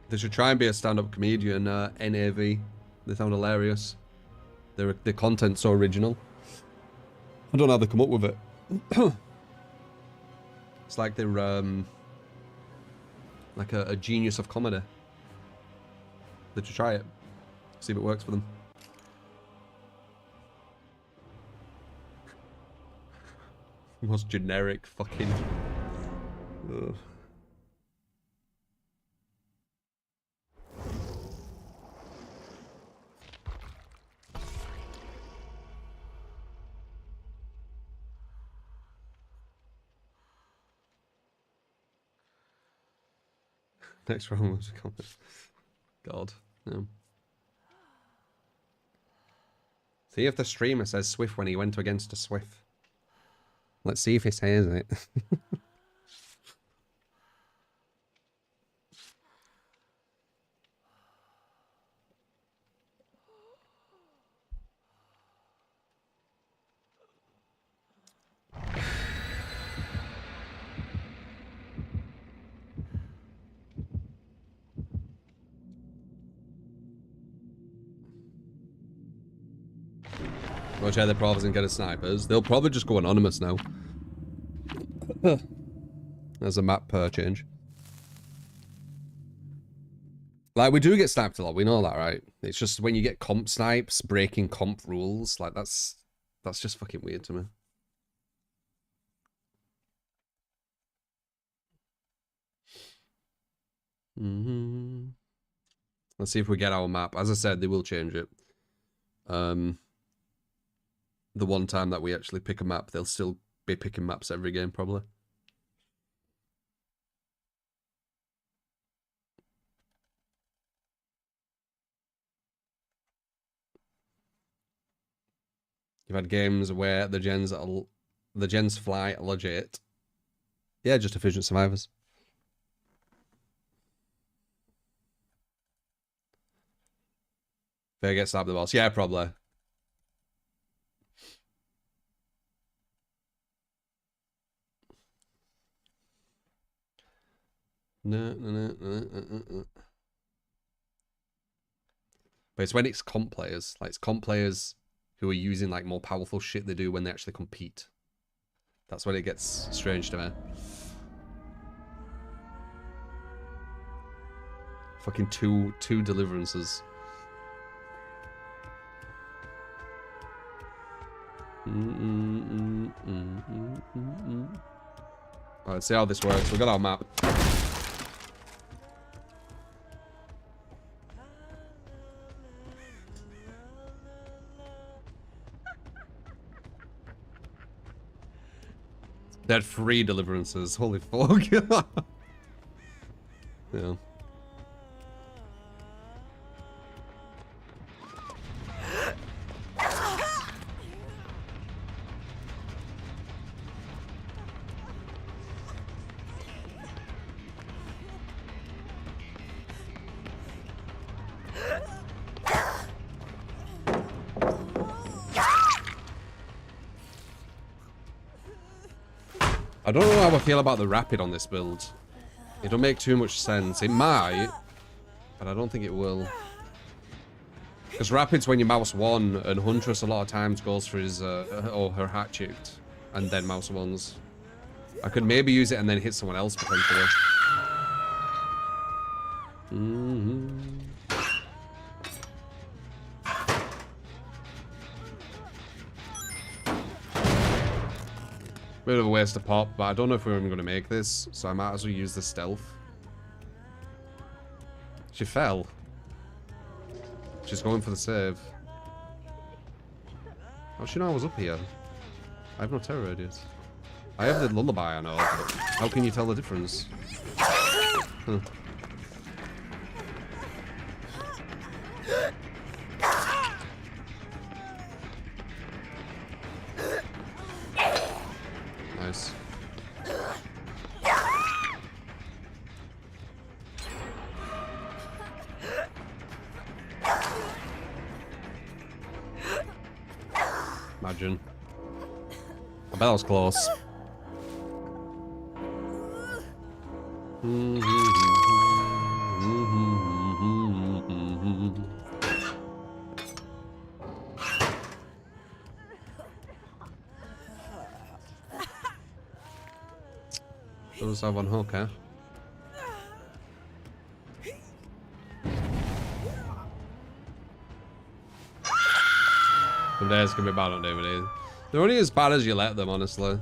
They should try and be a stand-up comedian, NAV. They sound hilarious. Their content's so original. I don't know how they come up with it. It's like they're like a genius of comedy. They should try it. See if it works for them. Most generic fucking... Ugh. Next round was a comment. God, no. See if the streamer says Swift when he went against a Swift. Let's see if he says it. Watch how the provers and get a snipers. They'll probably just go anonymous now. There's a map change. Like, we do get sniped a lot, we know that, right? It's just when you get comp snipes, breaking comp rules, like, that's just fucking weird to me. Let's see if we get our map. As I said, they will change it. The one time that we actually pick a map, they'll still be picking maps every game, probably. You've had games where the gens fly legit. Yeah, just efficient survivors. They get stabbed the boss. Yeah, probably. No. But it's when it's comp players. Like, it's comp players who are using, like, more powerful shit they do when they actually compete. That's when it gets strange to me. Fucking two deliverances. Alright, let's see how this works. We got our map. They had 3 deliverances. Holy fuck. Yeah. I don't know how I feel about the rapid on this build. It don't make too much sense. It might, but I don't think it will. Because rapid's when you mouse one, and Huntress a lot of times goes for his or her hatchet, and then mouse ones. I could maybe use it and then hit someone else potentially. Bit of a waste of pop, but I don't know if we're even going to make this, so I might as well use the stealth. She fell. She's going for the save. How'd she know I was up here? I have no terror radius. I have the lullaby, I know, but how can you tell the difference? Huh. Nice. Imagine. I bet that was close. Those have one hook, eh? Some days can be bad on DVD. They're only as bad as you let them, honestly.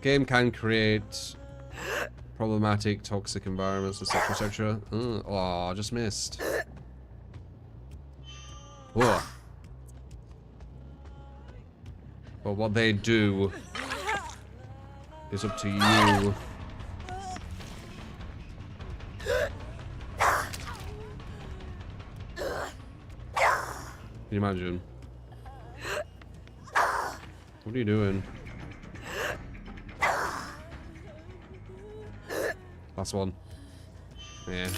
Game can create problematic, toxic environments, etc., etc. Oh, I just missed. Whoa. But what they do is up to you. Can you imagine? What are you doing? Last one. Yeah.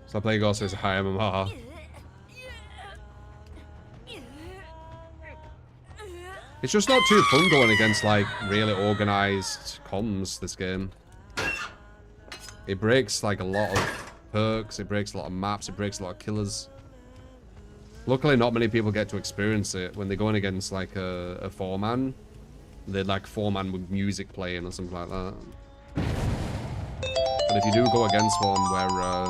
So I play Ghost as a high MMR. It's just not too fun going against like really organized comms this game. It breaks like a lot of perks, it breaks a lot of maps, it breaks a lot of killers. Luckily not many people get to experience it when they're going against like a 4-man. They're like 4-man with music playing or something like that. But if you do go against one where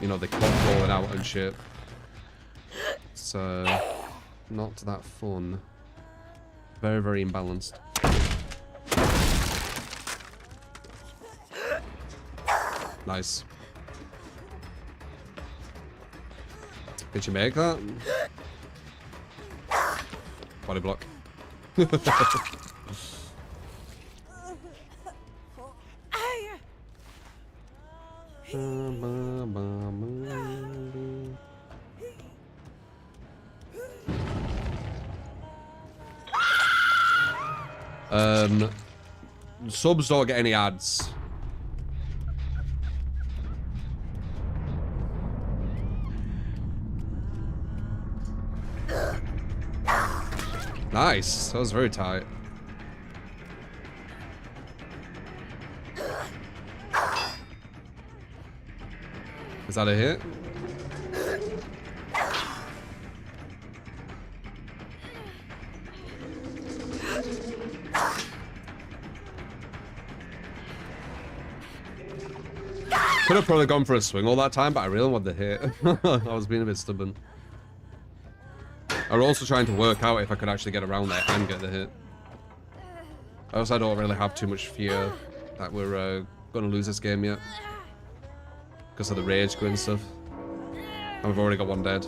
you know, the clock rolling out and shit, it's not that fun. Very, very imbalanced. Nice. Did you make that? Body block. Subs don't get any ads. Nice. That was very tight. Is that a hit? Could have probably gone for a swing all that time, but I really wanted to hit. I was being a bit stubborn. I was also trying to work out if I could actually get around there and get the hit. Also, I don't really have too much fear that we're going to lose this game yet. Because of the rage quit and stuff. And we've already got one dead.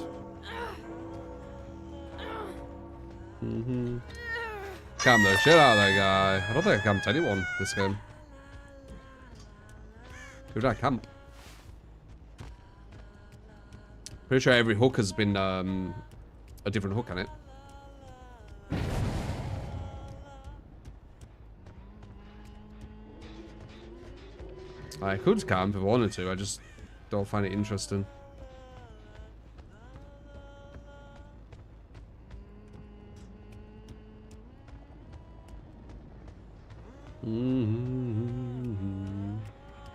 Cam the shit out of that guy. I don't think I camped anyone this game. Who did I camp? Pretty sure every hook has been a different hook on it. I could camp if I wanted to, I just don't find it interesting.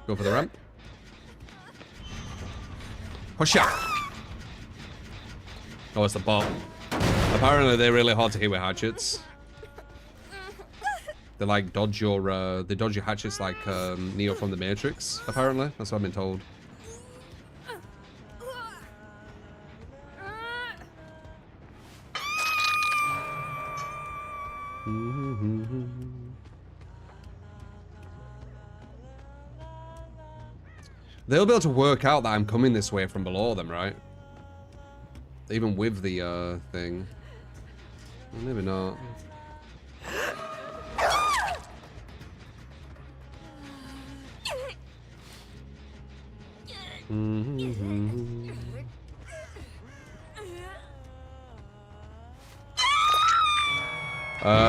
Go for the ramp. Push up. Oh, it's the bot. Apparently, they're really hard to hit with hatchets. They like dodge your hatchets like Neo from the Matrix. Apparently, that's what I've been told. They'll be able to work out that I'm coming this way from below them, right? Even with the thing. Well, maybe not.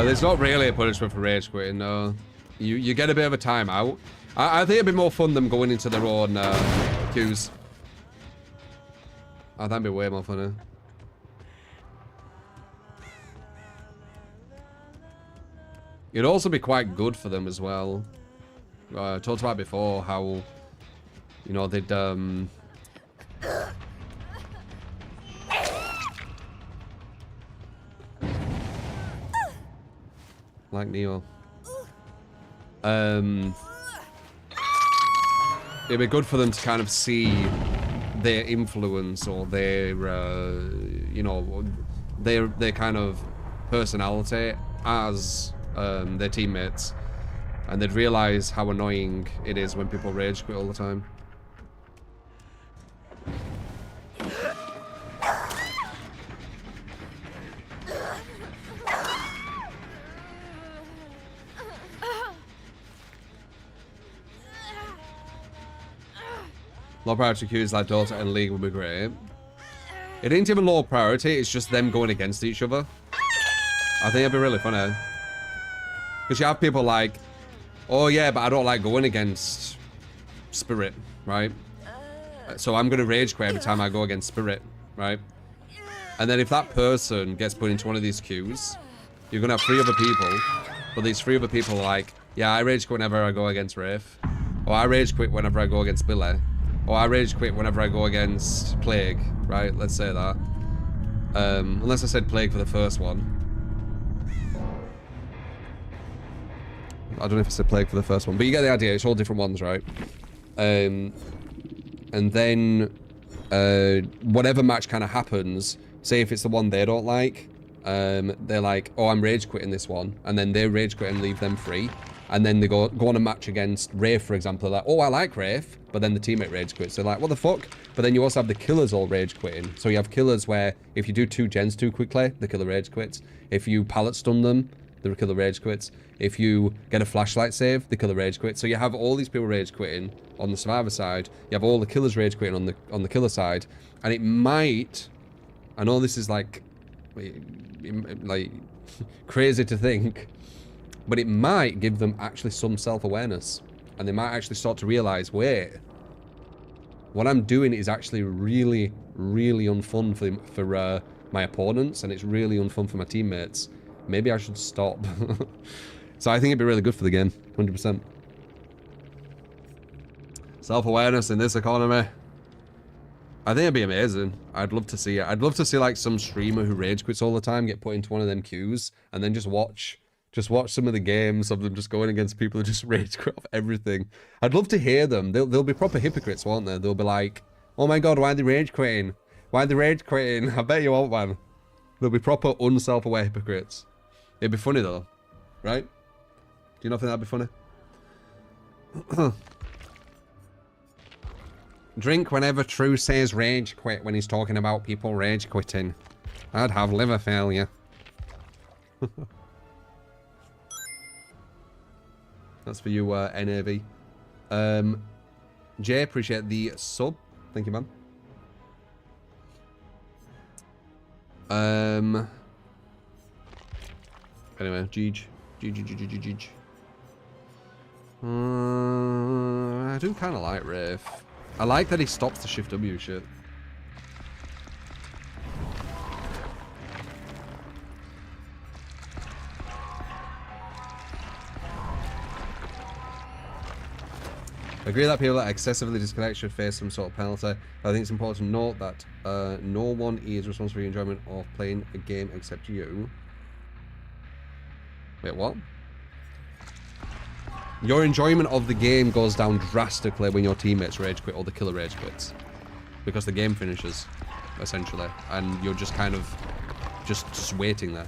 There's not really a punishment for rage quitting, no. You get a bit of a timeout. I think it'd be more fun than going into their own queues. Oh, that'd be way more funny. It'd also be quite good for them as well. I talked about before how, you know, they'd like Neo. It'd be good for them to kind of see their influence or their, you know, their kind of personality as their teammates, and they'd realize how annoying it is when people rage quit all the time. Low priority queues like Dota and League would be great. It ain't even low priority, it's just them going against each other. I think it'd be really funny. Because you have people like, oh yeah, but I don't like going against Spirit, right? So I'm going to rage quit every time I go against Spirit, right? And then if that person gets put into one of these queues, you're going to have 3 other people, but these 3 other people are like, yeah, I rage quit whenever I go against Wraith. Or I rage quit whenever I go against Billy. Or I rage quit whenever I go against Plague, right? Let's say that. Unless I said Plague for the first one. I don't know if I said Plague for the first one, but you get the idea. It's all different ones, right? And then whatever match kind of happens, say if it's the one they don't like, they're like, oh, I'm rage quitting this one. And then they rage quit and leave them free. And then they go on a match against Wraith, for example. They're like, oh, I like Wraith. But then the teammate rage quits. They're like, what the fuck? But then you also have the killers all rage quitting. So you have killers where if you do 2 gens too quickly, the killer rage quits. If you pallet stun them, the killer rage quits. If you get a flashlight save, the killer rage quits. So you have all these people rage quitting on the survivor side. You have all the killers rage quitting on the killer side. And it might... I know this is like crazy to think, but it might give them actually some self-awareness. And they might actually start to realize, wait, what I'm doing is actually really, really unfun for my opponents, and it's really unfun for my teammates. Maybe I should stop. So I think it'd be really good for the game, 100%. Self-awareness in this economy. I think it'd be amazing. I'd love to see it. I'd love to see like some streamer who rage quits all the time get put into one of them queues, and then just watch some of the games of them just going against people who just rage quit off everything. I'd love to hear them. They'll be proper hypocrites, won't they? They'll be like, oh my god, why are they rage quitting? Why are they rage quitting? I bet you won't, man. They'll be proper unself-aware hypocrites. It'd be funny though, right? Do you not think that'd be funny? Drink whenever True says rage quit when he's talking about people rage quitting. I'd have liver failure. That's for you, NAV. Jay, appreciate the sub. Thank you, man. Anyway, Jeej. I do kind of like Rafe. I like that he stops the Shift W shit. I agree that people that excessively disconnect should face some sort of penalty. I think it's important to note that no one is responsible for your enjoyment of playing a game except you. Wait, what? Your enjoyment of the game goes down drastically when your teammates rage quit or the killer rage quits. Because the game finishes, essentially. And you're just kind of just waiting there.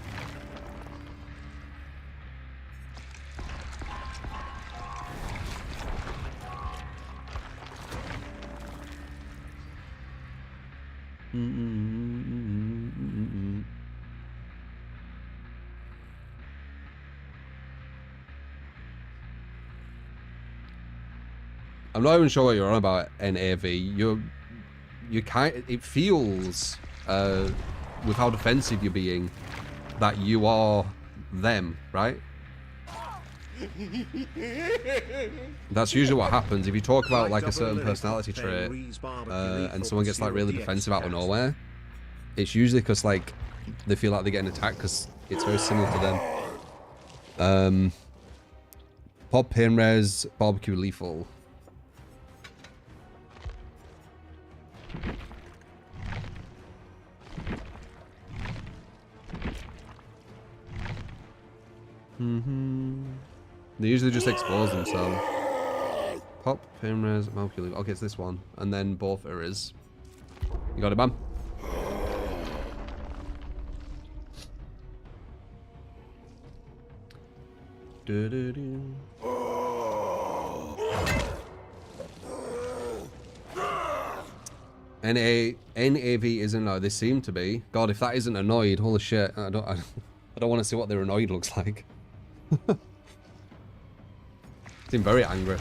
I'm not even sure what you're on about, NAV. You kind. It feels, with how defensive you're being, that you are them, right? That's usually what happens if you talk about like a certain personality trait, and someone gets like really defensive out of nowhere. It's usually because like they feel like they're getting attacked because it's very similar to them. Pop Pain Res, Barbecue Lethal. They usually just expose themselves. Pop, Pain Res, Barbecue Lethal. Okay, it's this one. And then both areas. You got it, man. NAV isn't no, they seem to be. God, if that isn't annoyed, holy shit. I don't want to see what their annoyed looks like. Seem very angry.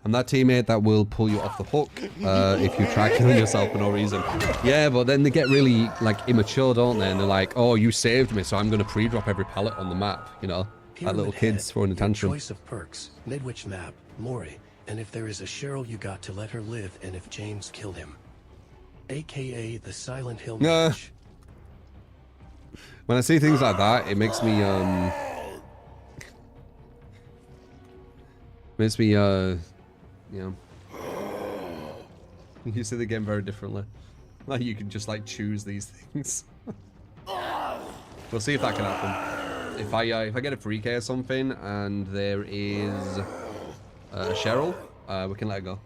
I'm that teammate that will pull you off the hook if you try killing yourself for no reason. Yeah, but then they get really like immature, don't they? And they're like, "Oh, you saved me, so I'm gonna pre-drop every pallet on the map." You know, like little kids throwing a tantrum. Choice of perks, Midwich map, Maury, and if there is a Cheryl, you got to let her live, and if James killed him, aka the Silent Hill match. When I see things like that, it makes me you know, you see the game very differently. Like you can just like choose these things. We'll see if that can happen. If I get a free K or something and there is a Cheryl, we can let it go.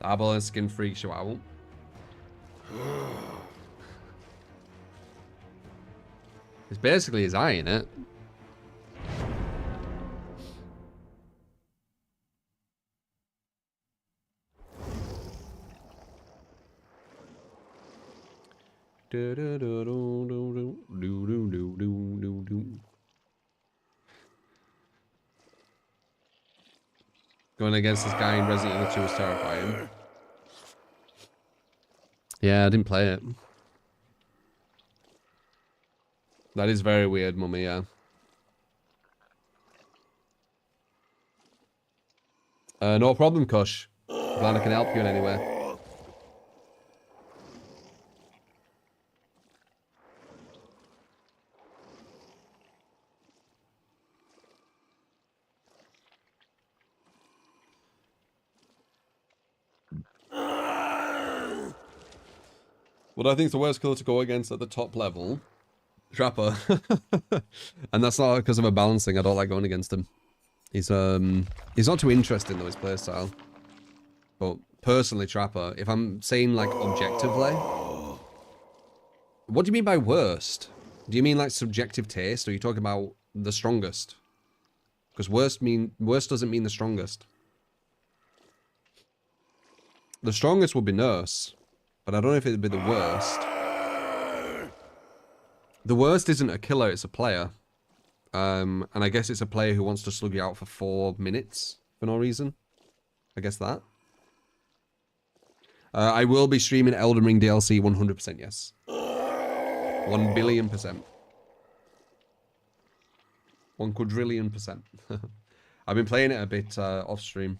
Eyeball skin freak show out. It's basically his eye in it. Going against this guy in Resident Evil 2 was terrifying. Yeah, I didn't play it. That is very weird, Mummy, yeah. No problem, Kush. Glad I can help you in any way. What I think is the worst killer to go against at the top level, Trapper. And that's not because of a balancing. I don't like going against him. He's not too interesting though, his playstyle. But personally, Trapper, if I'm saying like objectively, what do you mean by worst? Do you mean like subjective taste? Or are you talking about the strongest. Because worst doesn't mean the strongest. The strongest would be Nurse, but I don't know if it'd be the worst. The worst isn't a killer, it's a player. And I guess it's a player who wants to slug you out for 4 minutes for no reason. I guess that. I will be streaming Elden Ring DLC 100%, yes. 1 billion%. 1 quadrillion%. I've been playing it a bit off stream.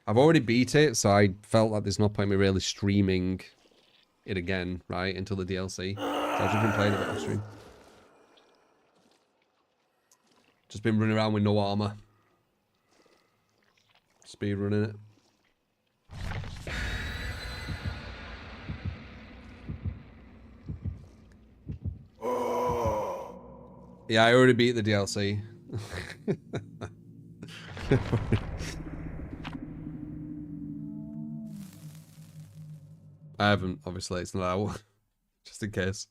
I've already beat it, so I felt like there's no point in me really streaming it again, right, until the DLC. So I've just been playing it a bit off stream. Just been running around with no armor. Speed running it. Yeah, I already beat the DLC. I haven't, obviously, it's not out. Just in case.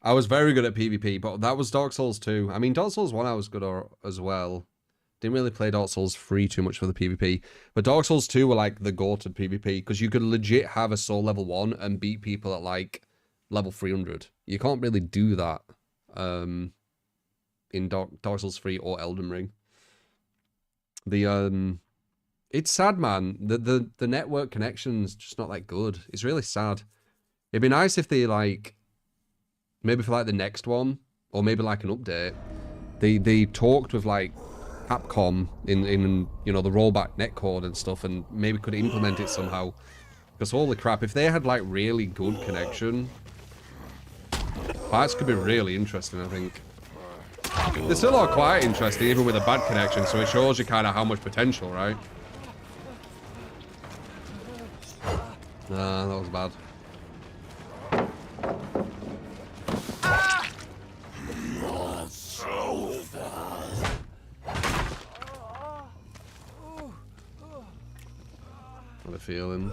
I was very good at PvP, but that was Dark Souls 2. I mean, Dark Souls 1 I was good as well. Didn't really play Dark Souls 3 too much for the PvP. But Dark Souls 2 were like the go-to PvP, because you could legit have a soul level 1 and beat people at like level 300. You can't really do that in Dark Souls 3 or Elden Ring. It's sad, man. The network connection's just not that good. It's really sad. It'd be nice if they, like, maybe for, like, the next one, or maybe, like, an update, they talked with, like, Capcom in you know, the rollback netcode and stuff, and maybe could implement it somehow. Because, holy crap, if they had, like, really good connection, fights could be really interesting, I think. They still are quite interesting, even with a bad connection, so it shows you kind of how much potential, right? Nah, that was bad. What a feeling.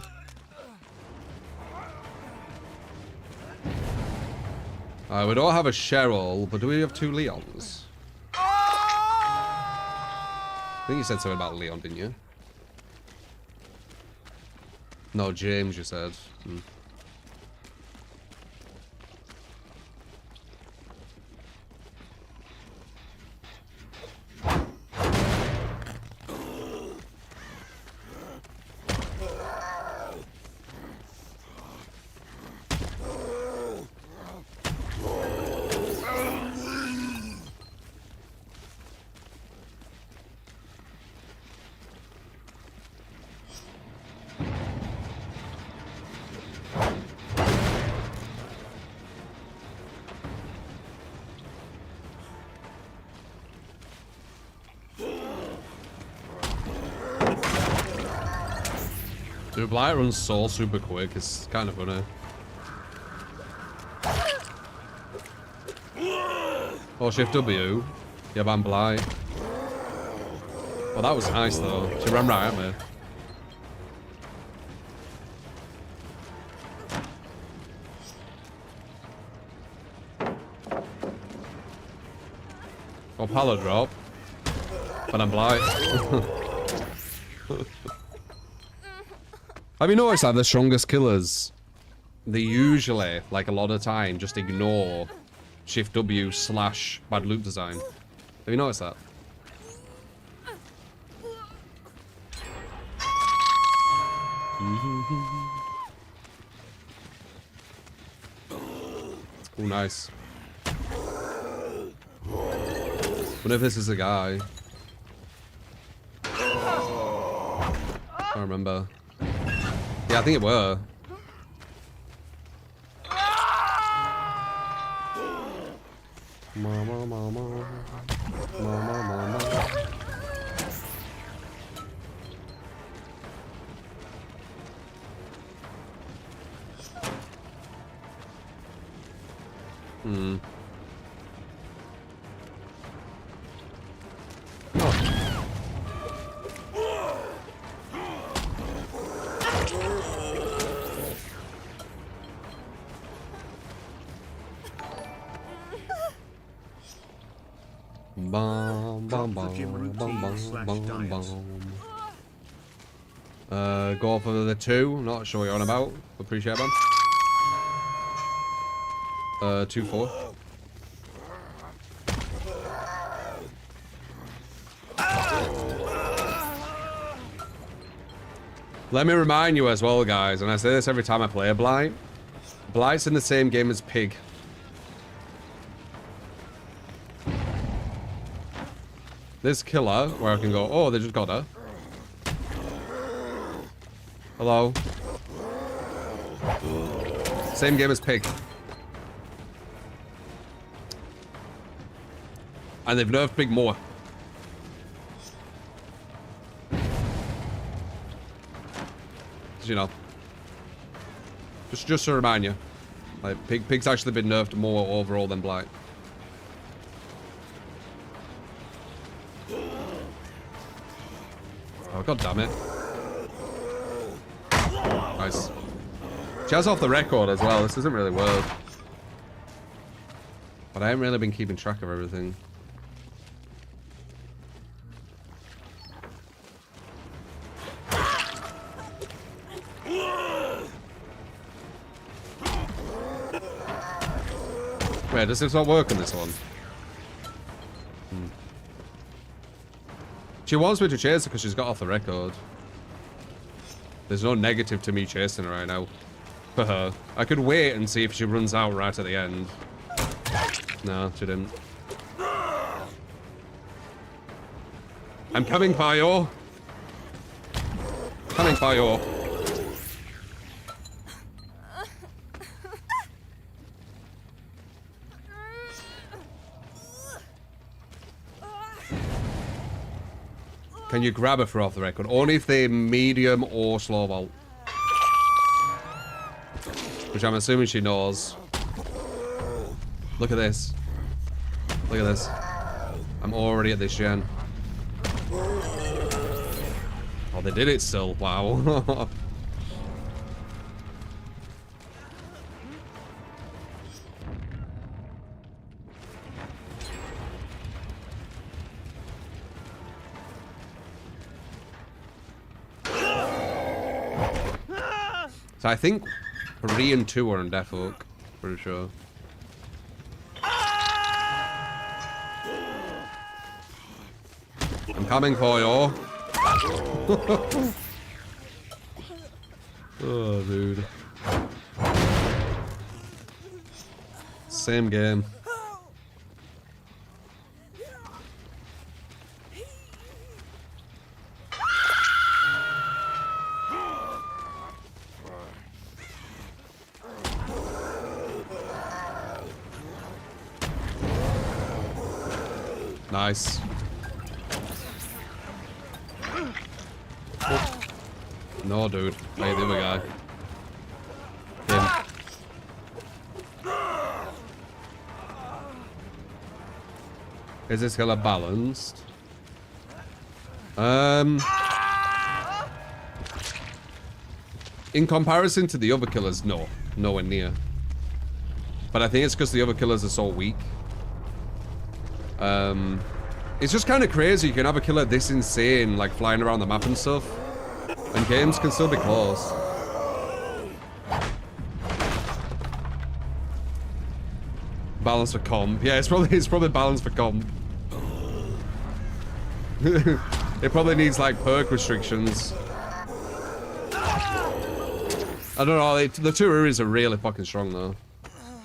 We don't have a Cheryl, but do we have 2 Leons? I think you said something about Leon, didn't you? No, James, you said. Dude, Blight runs so super quick, it's kind of funny. Oh, Shift W. Yeah, but I'm Blight. Well, that was nice though. She ran right at me. Oh, Palo drop. But I'm Blight. Have you noticed that the strongest killers, they usually, like a lot of time, just ignore Shift W / bad loot design? Have you noticed that? Oh, nice. What if this is a guy? I can't remember. Yeah, I think it were. Mama, mama, mama, mama. Bum, bum, Drop the gym bum, routine bum, slash bum, diet. bum. Go for the 2. Not sure what you're on about. Appreciate it, man. 2-4. Let me remind you as well, guys, and I say this every time I play a Blight. Blight's in the same game as Pig. This killer, where I can go, oh, they just got her. Hello. Same game as Pig. And they've nerfed Pig more. You know, just to remind you, like Pig's actually been nerfed more overall than Blight. Oh, god damn it. Nice. She has off the record as well. This doesn't really work. But I haven't really been keeping track of everything. Wait, does this not work on this one? She wants me to chase her because she's got off the record. There's no negative to me chasing her right now. For her. I could wait and see if she runs out right at the end. No, she didn't. I'm coming for you. Coming for you. Can you grab her for off the record? Only if they're medium or slow vault. Which I'm assuming she knows. Look at this. Look at this. I'm already at this gen. Oh, they did it still. Wow. So I think 3 and 2 are on Death Hook, pretty sure. I'm coming for you. Oh, dude. Same game. Nice. Oh. No, dude. Hey, the other guy. Him. Is this killer balanced? In comparison to the other killers, no. Nowhere near. But I think it's because the other killers are so weak. It's just kind of crazy. You can have a killer this insane, like flying around the map and stuff, and games can still be close. Balance for comp. Yeah, it's probably balance for comp. It probably needs like perk restrictions. I don't know. The two Uris are really fucking strong though.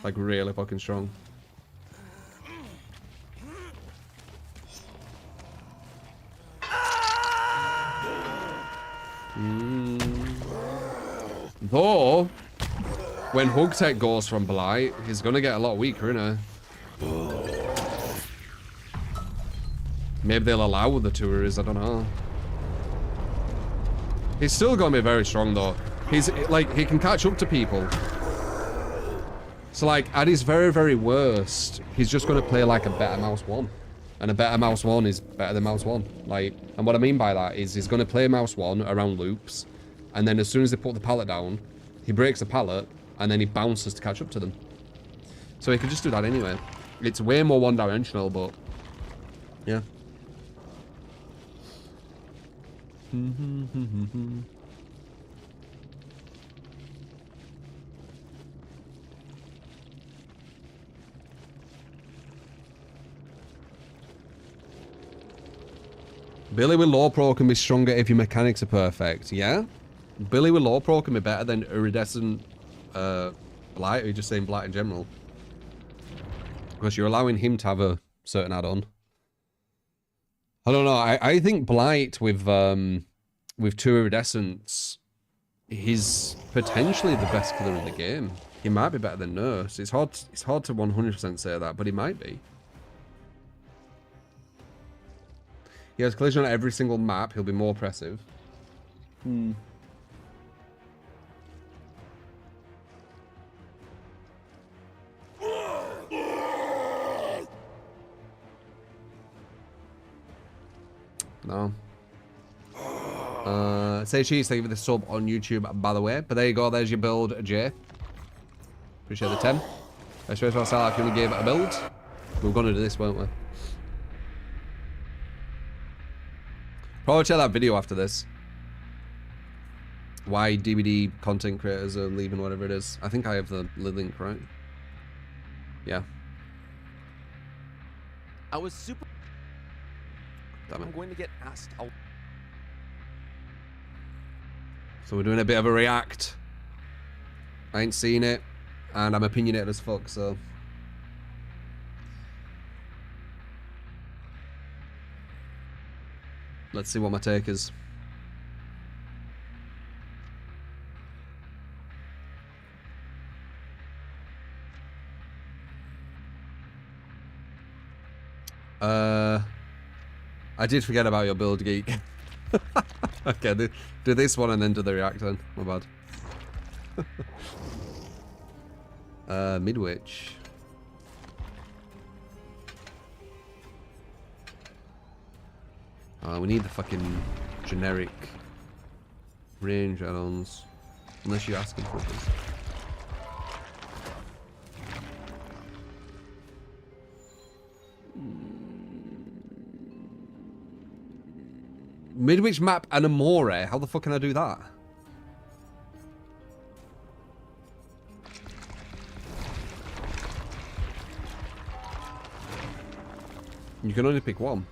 Like really fucking strong. Though, when Hug Tech goes from Blight, he's gonna get a lot weaker, isn't he? Maybe they'll allow the tours, I don't know. He's still gonna be very strong though. He's like, he can catch up to people. So like, at his very, very worst, he's just gonna play like a better Mouse 1. And a better Mouse 1 is better than Mouse 1. Like, and what I mean by that is he's gonna play Mouse 1 around loops. And then as soon as they put the pallet down, he breaks the pallet, and then he bounces to catch up to them. So he can just do that anyway. It's way more one-dimensional, but Yeah. Billy with Law Pro can be stronger if your mechanics are perfect. Yeah? Billy with Law Pro can be better than Iridescent Blight, or you're just saying Blight in general? Because you're allowing him to have a certain add-on. I don't know. I think Blight with 2 Iridescents, he's potentially the best killer in the game. He might be better than Nurse. It's hard to 100% say that, but he might be. He has collision on every single map. He'll be more oppressive. No. Say cheese, thank you for the sub on YouTube, by the way. But there you go, there's your build, Jay. Appreciate the 10. I suppose I'll sell, I can only give it a build. We're gonna do this, won't we? Probably check that video after this. Why DVD content creators are leaving, whatever it is. I think I have the link, right? Yeah. I was super... Damn it. I'm going to get asked out. So we're doing a bit of a react. I ain't seen it, and I'm opinionated as fuck, so... Let's see what my take is. I did forget about your build, Geek. Okay, do this one and then do the react then. My bad. Midwich. We need the fucking generic range add-ons. Unless you're asking for this. Midwich map and Amore. How the fuck can I do that? You can only pick one.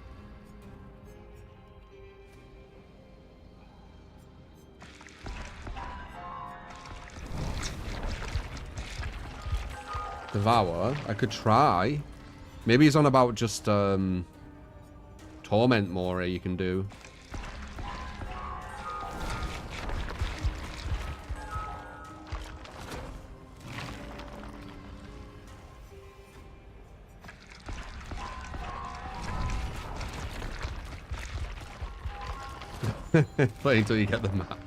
Devour. I could try. Maybe he's on about just Torment More you can do. Play until you get the map.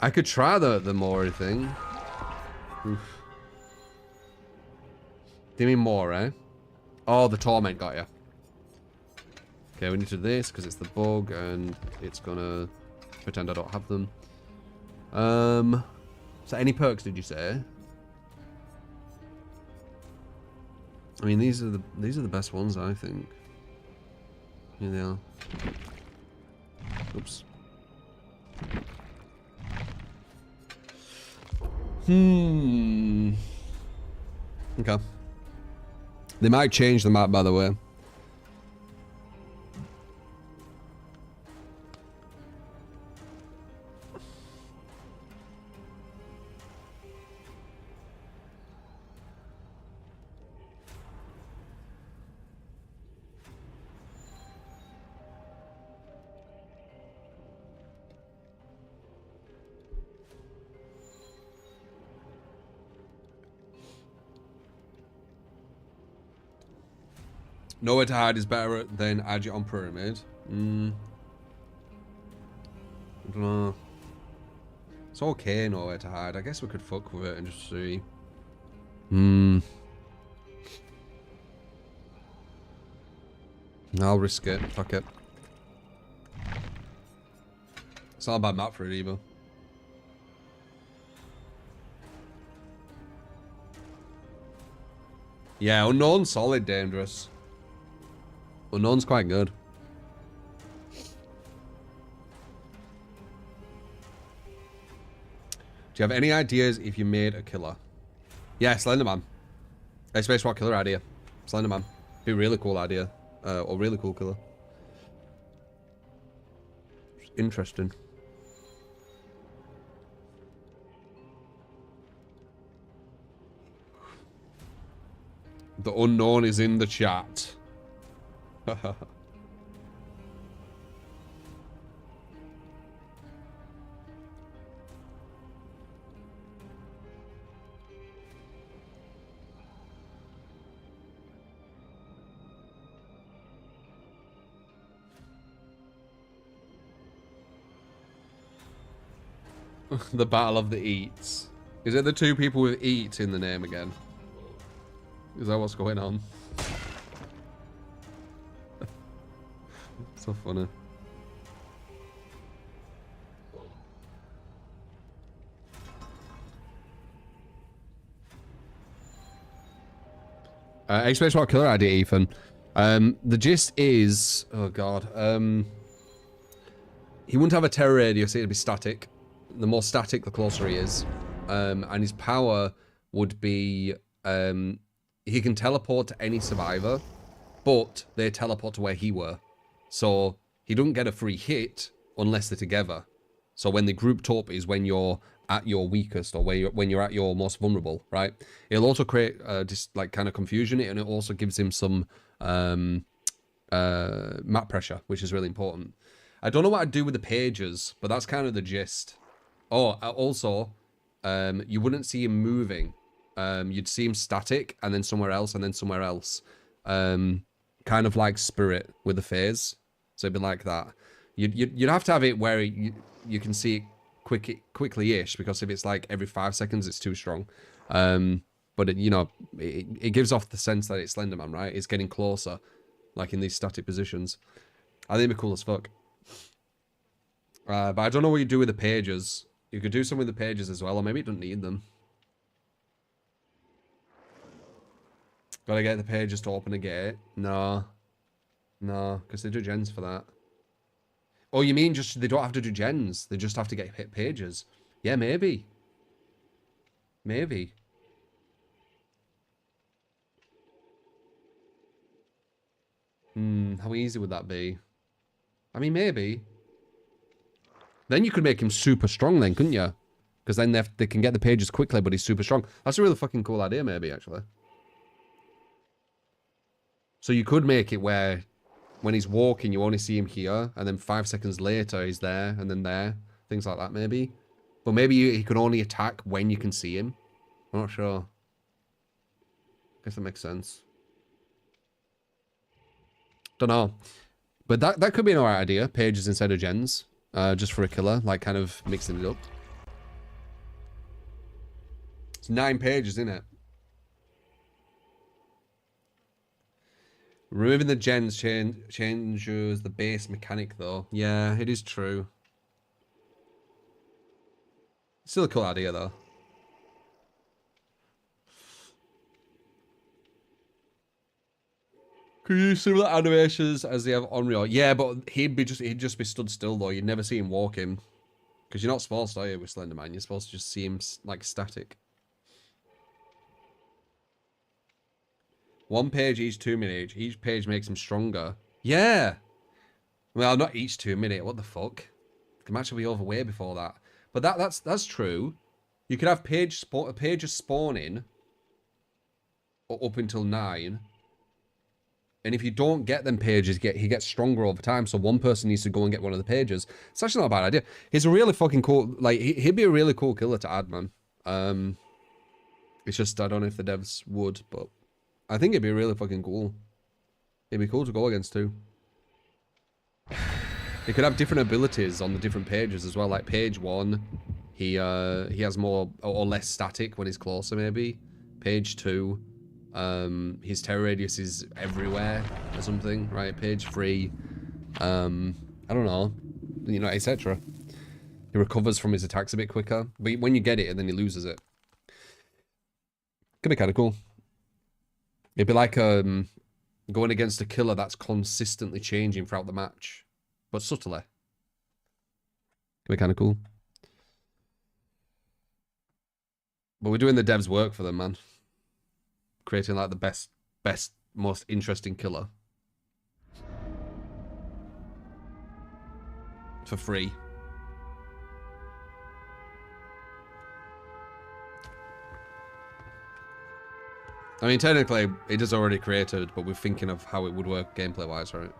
I could try the Mori thing. Oof. Do you mean more, eh? Oh, the Torment got you. Okay, we need to do this because it's the bug and it's gonna pretend I don't have them. So any perks did you say? I mean, these are the best ones, I think. Here they are. Oops. Okay. They might change the map, by the way. Nowhere to Hide is better than Agit on Pyramid. I don't know. It's okay, Nowhere to Hide. I guess we could fuck with it and just see. I'll risk it. Fuck it. It's not a bad map for it either. Yeah, unknown, solid, dangerous. Unknown's quite good. Do you have any ideas if you made a killer? Yeah, Slenderman. A Space Rock killer idea. Slenderman. Be a really cool idea. Or really cool killer. Interesting. The unknown is in the chat. The Battle of the Eats. Is it the two people with Eat in the name again? Is that what's going on? So funny. Space Rock killer idea, Ethan. The gist is, oh god, he wouldn't have a terror radius, it'd be static. The more static, the closer he is. And his power would be, he can teleport to any survivor, but they teleport to where he were. So he doesn't get a free hit unless they're together. So when they grouped up is when you're at your weakest, or when you're at your most vulnerable, right? It'll also create just like kind of confusion, and it also gives him some map pressure, which is really important. I don't know what I'd do with the pages, but that's kind of the gist. Oh, also, you wouldn't see him moving. You'd see him static, and then somewhere else, and then somewhere else. Kind of like Spirit with the phase. So it'd be like that. You'd have to have it where you can see it quickly-ish, because if it's like every 5 seconds, it's too strong. But it gives off the sense that it's Slenderman, right? It's getting closer, like in these static positions. I think it'd be cool as fuck. But I don't know what you do with the pages. You could do some with the pages as well, or maybe it doesn't need them. Gotta get the pages to open a gate. No, because they do gens for that. Oh, you mean just they don't have to do gens? They just have to get hit pages? Yeah, maybe. Maybe. How easy would that be? I mean, maybe. Then you could make him super strong then, couldn't you? Because then they can get the pages quickly, but he's super strong. That's a really fucking cool idea, maybe, actually. So you could make it where when he's walking, you only see him here, and then 5 seconds later, he's there, and then there. Things like that, maybe. But maybe he can only attack when you can see him. I'm not sure. Guess that makes sense. Don't know. But that could be an alright idea. Pages instead of gens. Just for a killer, like kind of mixing it up. It's 9 pages, isn't it? Removing the gens changes the base mechanic, though. Yeah, it is true. Still a cool idea, though. Could you similar animations as they have on Real? Yeah, but he'd just be stood still though. You'd never see him walking, because you're not supposed to, are you, with Slenderman? You're supposed to just see him like static. 1 page each 2 minutes. Each page makes him stronger. Yeah. Well, not each 2 minutes. What the fuck? The match will be over way before that. But that's true. You could have pages spawning up until 9. And if you don't get them pages, he gets stronger over time. So one person needs to go and get one of the pages. It's actually not a bad idea. He's a really fucking cool, like, he'd be a really cool killer to add, man. It's just, I don't know if the devs would, but I think it'd be really fucking cool. It'd be cool to go against too. He could have different abilities on the different pages as well. Like page 1, he has more or less static when he's closer, maybe. Page 2, his terror radius is everywhere or something, right? Page 3, I don't know, etc. He recovers from his attacks a bit quicker, but when you get it and then he loses it, could be kind of cool. It'd be like going against a killer that's consistently changing throughout the match, but subtly. Can be kind of cool. But we're doing the devs' work for them, man. Creating like the best, most interesting killer. For free. I mean, technically, it is already created, but we're thinking of how it would work gameplay-wise, right?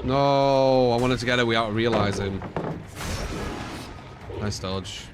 No, I wanted to get it without realizing. Nice dodge.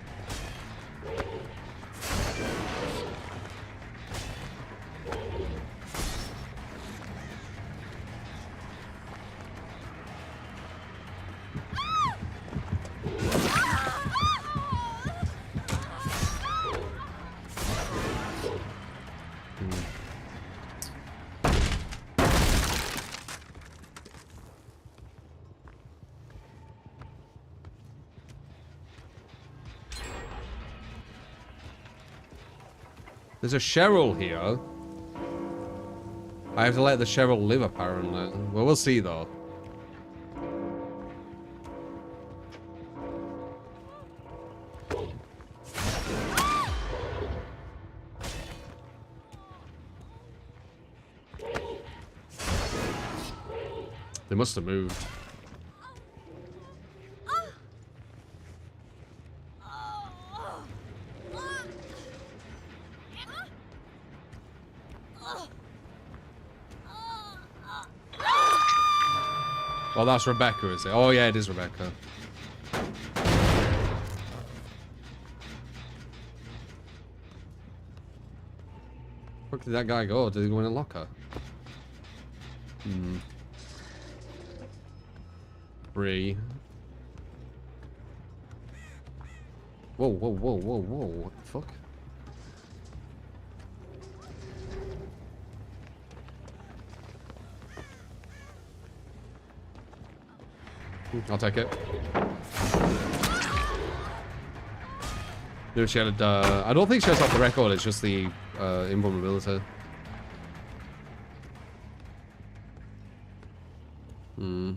There's a Cheryl here. I have to let the Cheryl live, apparently. Well, we'll see, though. They must have moved. Oh, that's Rebecca, is it? Oh, yeah, it is Rebecca. Where did that guy go? Did he go in a locker? Hmm. 3. Whoa, whoa, whoa, whoa, whoa. What the fuck? I'll take it. No, she had I don't think she has off the record, it's just the invulnerability. Hmm.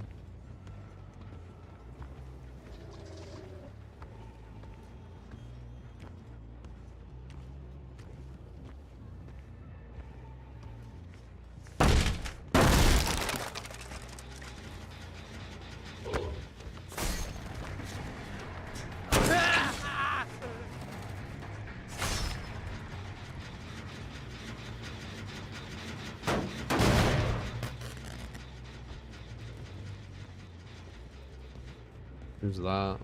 Who's that?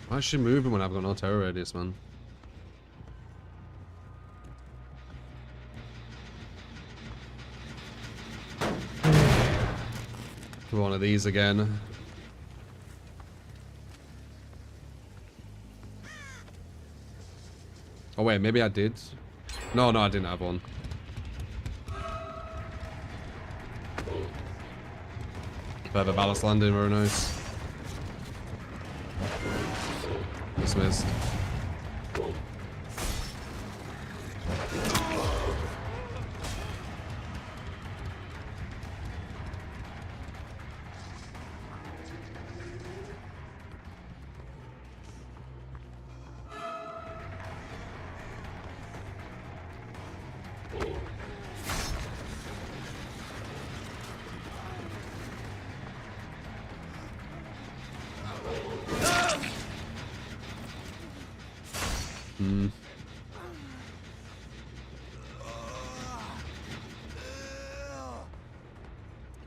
Why is she moving when I've got no terror radius, man? One of these again. Oh wait, maybe I did. No, I didn't have one. Better ballast landing, very nice. Dismissed.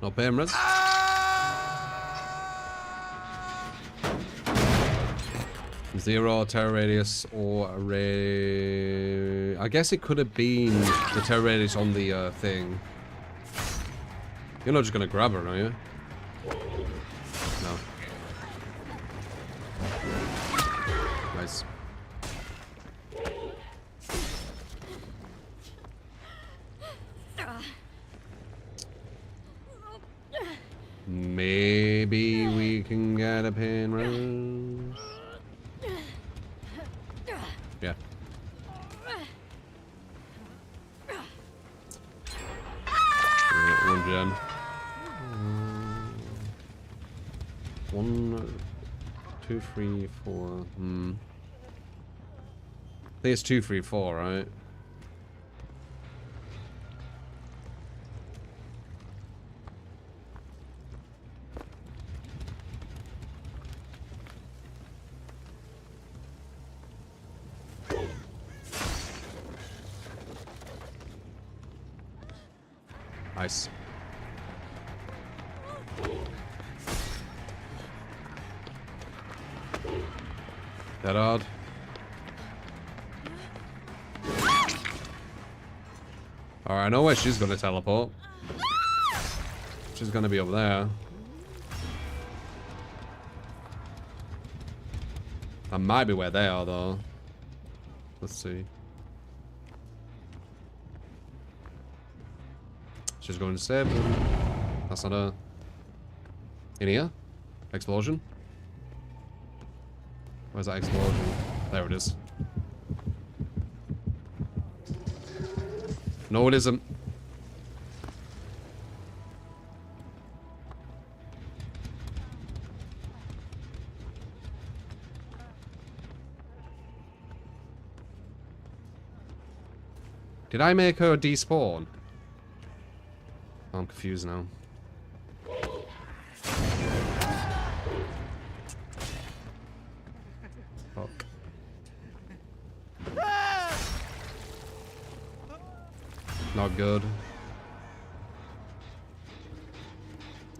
No cameras. 0 terror radius or a ray. I guess it could have been the terror radius on the thing. You're not just gonna grab her, are you? No. Nice. Maybe we can get a pin run. Yeah. One gen. 1, 2, 3, 4. I think it's 2, 3, 4, right? Nice. That odd. Alright, I know where she's gonna teleport. She's gonna be over there. That might be where they are, though. Let's see. She's going to save them. That's not her. In here? Explosion? Where's that explosion? There it is. No, it isn't. Did I make her despawn? I'm confused now. Fuck. Not good.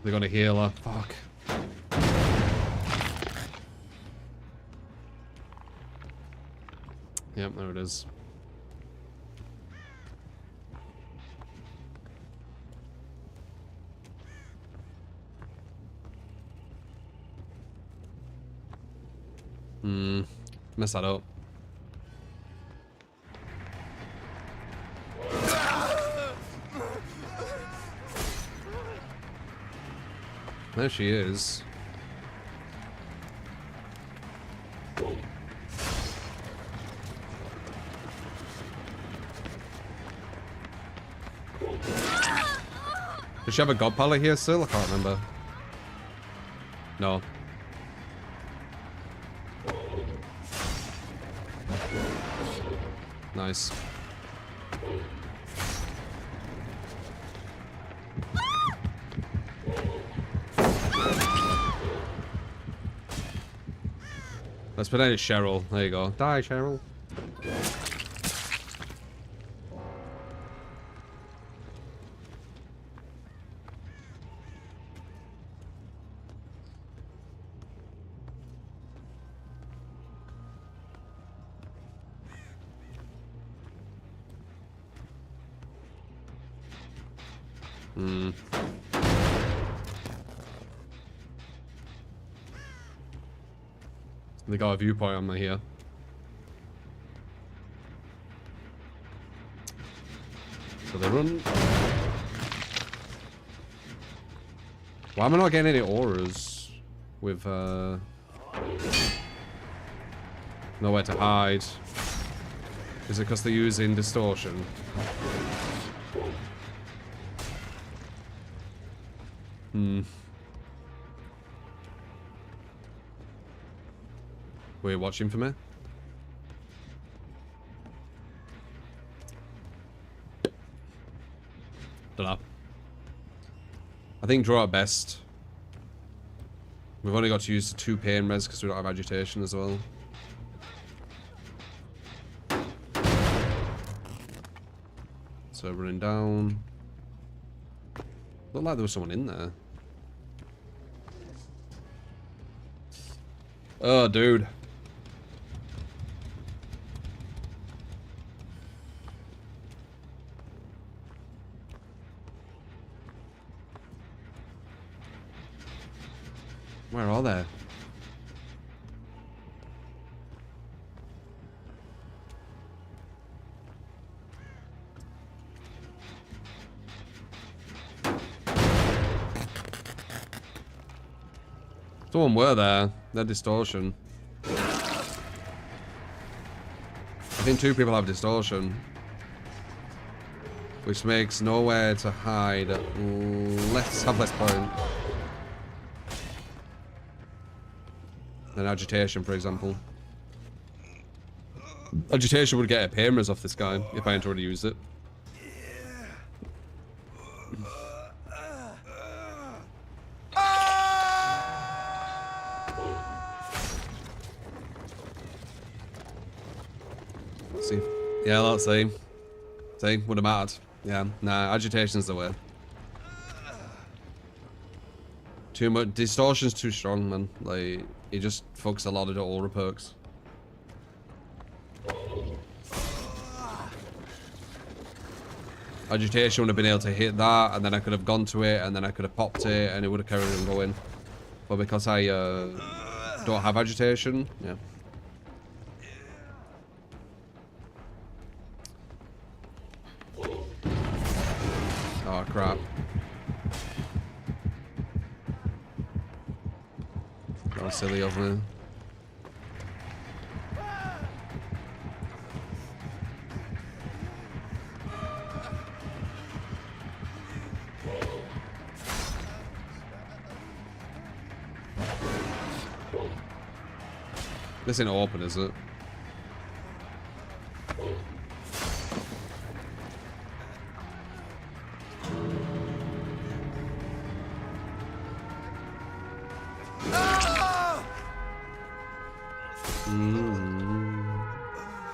They're gonna heal her. Fuck. Yep, there it is. Mess that up. There she is. Does she have a god pally here still? I can't remember. No. Nice. Let's put in Cheryl. There you go. Die, Cheryl. They got a viewpoint on me here. So they run. Why am I not getting any auras with nowhere to hide? Is it because they're using distortion? Were you watching for me? Dunno. I think draw at best. We've only got to use 2 pain res because we don't have agitation as well. So running down. Looked like there was someone in there. Oh, dude. Where are they? Someone were there. They're distortion. I think 2 people have distortion. Which makes nowhere to hide. Let's have less point. Than agitation, for example. Agitation would get a Paimers off this guy if I hadn't already used it. Let's see. Yeah, let's see. See, would have mattered. Yeah, nah, agitation's the way. Too much. Distortion's too strong, man. Like, it just fucks a lot of the aura perks. Agitation would have been able to hit that, and then I could have gone to it, and then I could have popped it, and it would have carried on going. But because I don't have agitation, yeah. Oh crap. That was silly of me. This ain't open, is it?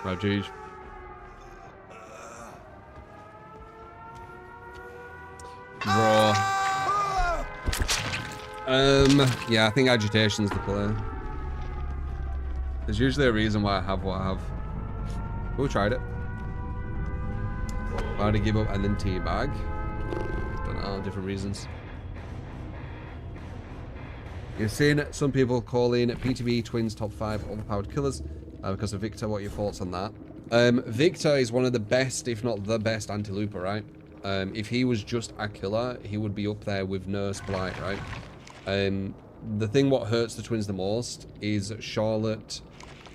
Right, geez. Raw. Yeah, I think agitation's the play. There's usually a reason why I have what I have. We tried it. Why to give up and then teabag? Don't know, different reasons. You've seen some people calling PTB Twins top 5 overpowered killers because of Victor. What are your thoughts on that? Victor is one of the best, if not the best, anti-looper, right? If he was just a killer, he would be up there with Nurse Blight, right? The thing what hurts the Twins the most is Charlotte.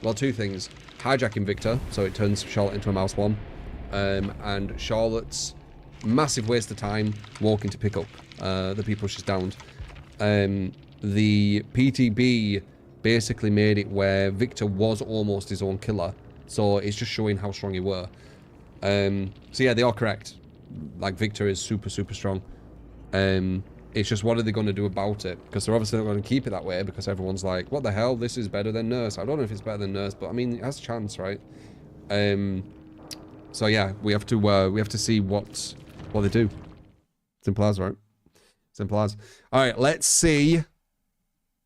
Well, 2 things. Hijacking Victor, so it turns Charlotte into a mouse bomb. And Charlotte's massive waste of time walking to pick up the people she's downed. The PTB basically made it where Victor was almost his own killer. So it's just showing how strong he were. So yeah, they are correct. Like, Victor is super, super strong. It's just, what are they going to do about it? Because they're obviously not going to keep it that way, because everyone's like, what the hell, this is better than Nurse. I don't know if it's better than Nurse, but I mean, it has a chance, right? So yeah, we have to see what they do. Simple as, right? Simple as. All right, let's see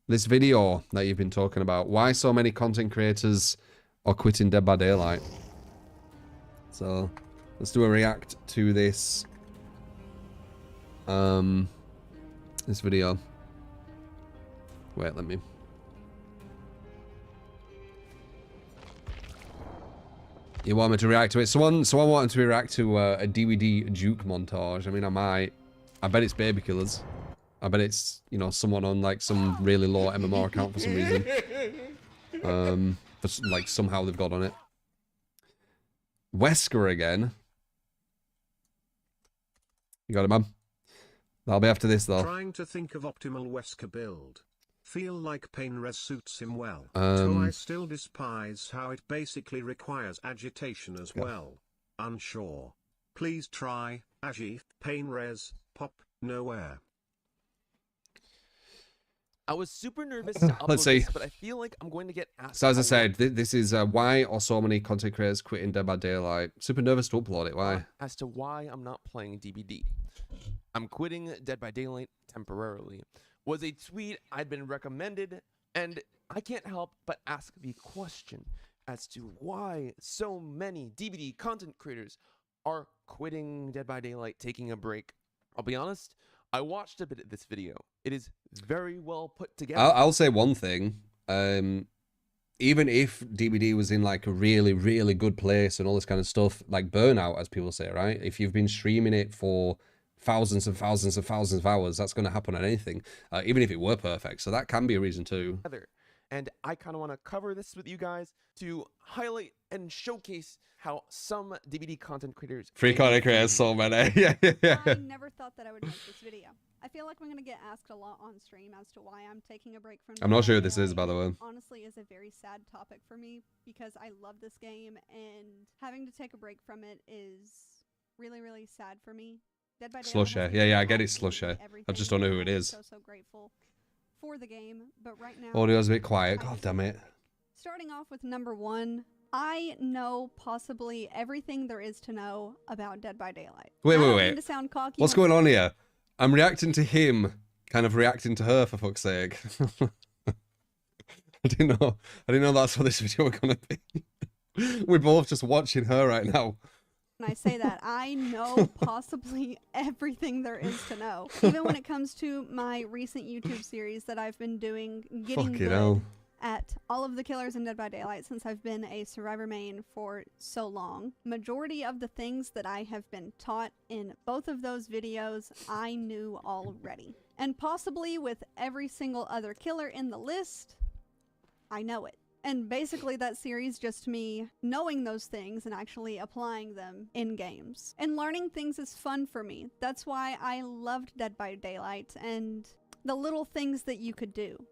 this video that you've been talking about. Why so many content creators are quitting Dead by Daylight. So let's do a react to this. This video. Wait, let me. You want me to react to it? Someone wanted to react to a DVD Duke montage. I mean, I might. I bet it's Baby Killers. I bet it's, you know, someone on like some really low MMR account for some reason. But like somehow they've got on it. Wesker again. You got it, man. That'll be after this, though. Trying to think of optimal Wesker build. Feel like Painres suits him well. So I still despise how it basically requires agitation as well. Unsure. Please try, Agi, Painres, pop, nowhere. I was super nervous to upload this, but I feel like I'm going to get asked. So as I said, this is why are so many content creators quitting Dead by Daylight? Super nervous to upload it. Why? As to why I'm not playing DBD. I'm quitting Dead by Daylight temporarily. Was a tweet I'd been recommended, and I can't help but ask the question as to why so many DBD content creators are quitting Dead by Daylight, taking a break. I'll be honest, I watched a bit of this video. It is very well put together. I'll say one thing. Even if DBD was in like a really, really good place and all this kind of stuff, like burnout, as people say, right? If you've been streaming it for thousands and thousands and thousands of hours, that's going to happen on anything, even if it were perfect. So that can be a reason too. And I kind of want to cover this with you guys to highlight and showcase how some DBD content creators... Free content creators, so many. Yeah. I never thought that I would make this video. I feel like I'm going to get asked a lot on stream as to why I'm taking a break from... I'm not sure what this is, by the way. Honestly, is a very sad topic for me because I love this game and having to take a break from it is really, really sad for me. Dead by Daylight. Slusher. Yeah, I get it, Slusher. I just don't know who it is. So grateful for the game, but right now... Audio's a bit quiet. God damn it. Starting off with number 1, I know possibly everything there is to know about Dead by Daylight. Wait. To sound cocky, What's going on here? I'm reacting to him, kind of reacting to her, for fuck's sake. I didn't know that's what this video was gonna be. We're both just watching her right now. When I say that, I know possibly everything there is to know. Even when it comes to my recent YouTube series that I've been doing, getting good at all of the killers in Dead by Daylight since I've been a Survivor main for so long. Majority of the things that I have been taught in both of those videos, I knew already. And possibly with every single other killer in the list, I know it. And basically that series just me knowing those things and actually applying them in games. And learning things is fun for me. That's why I loved Dead by Daylight and the little things that you could do.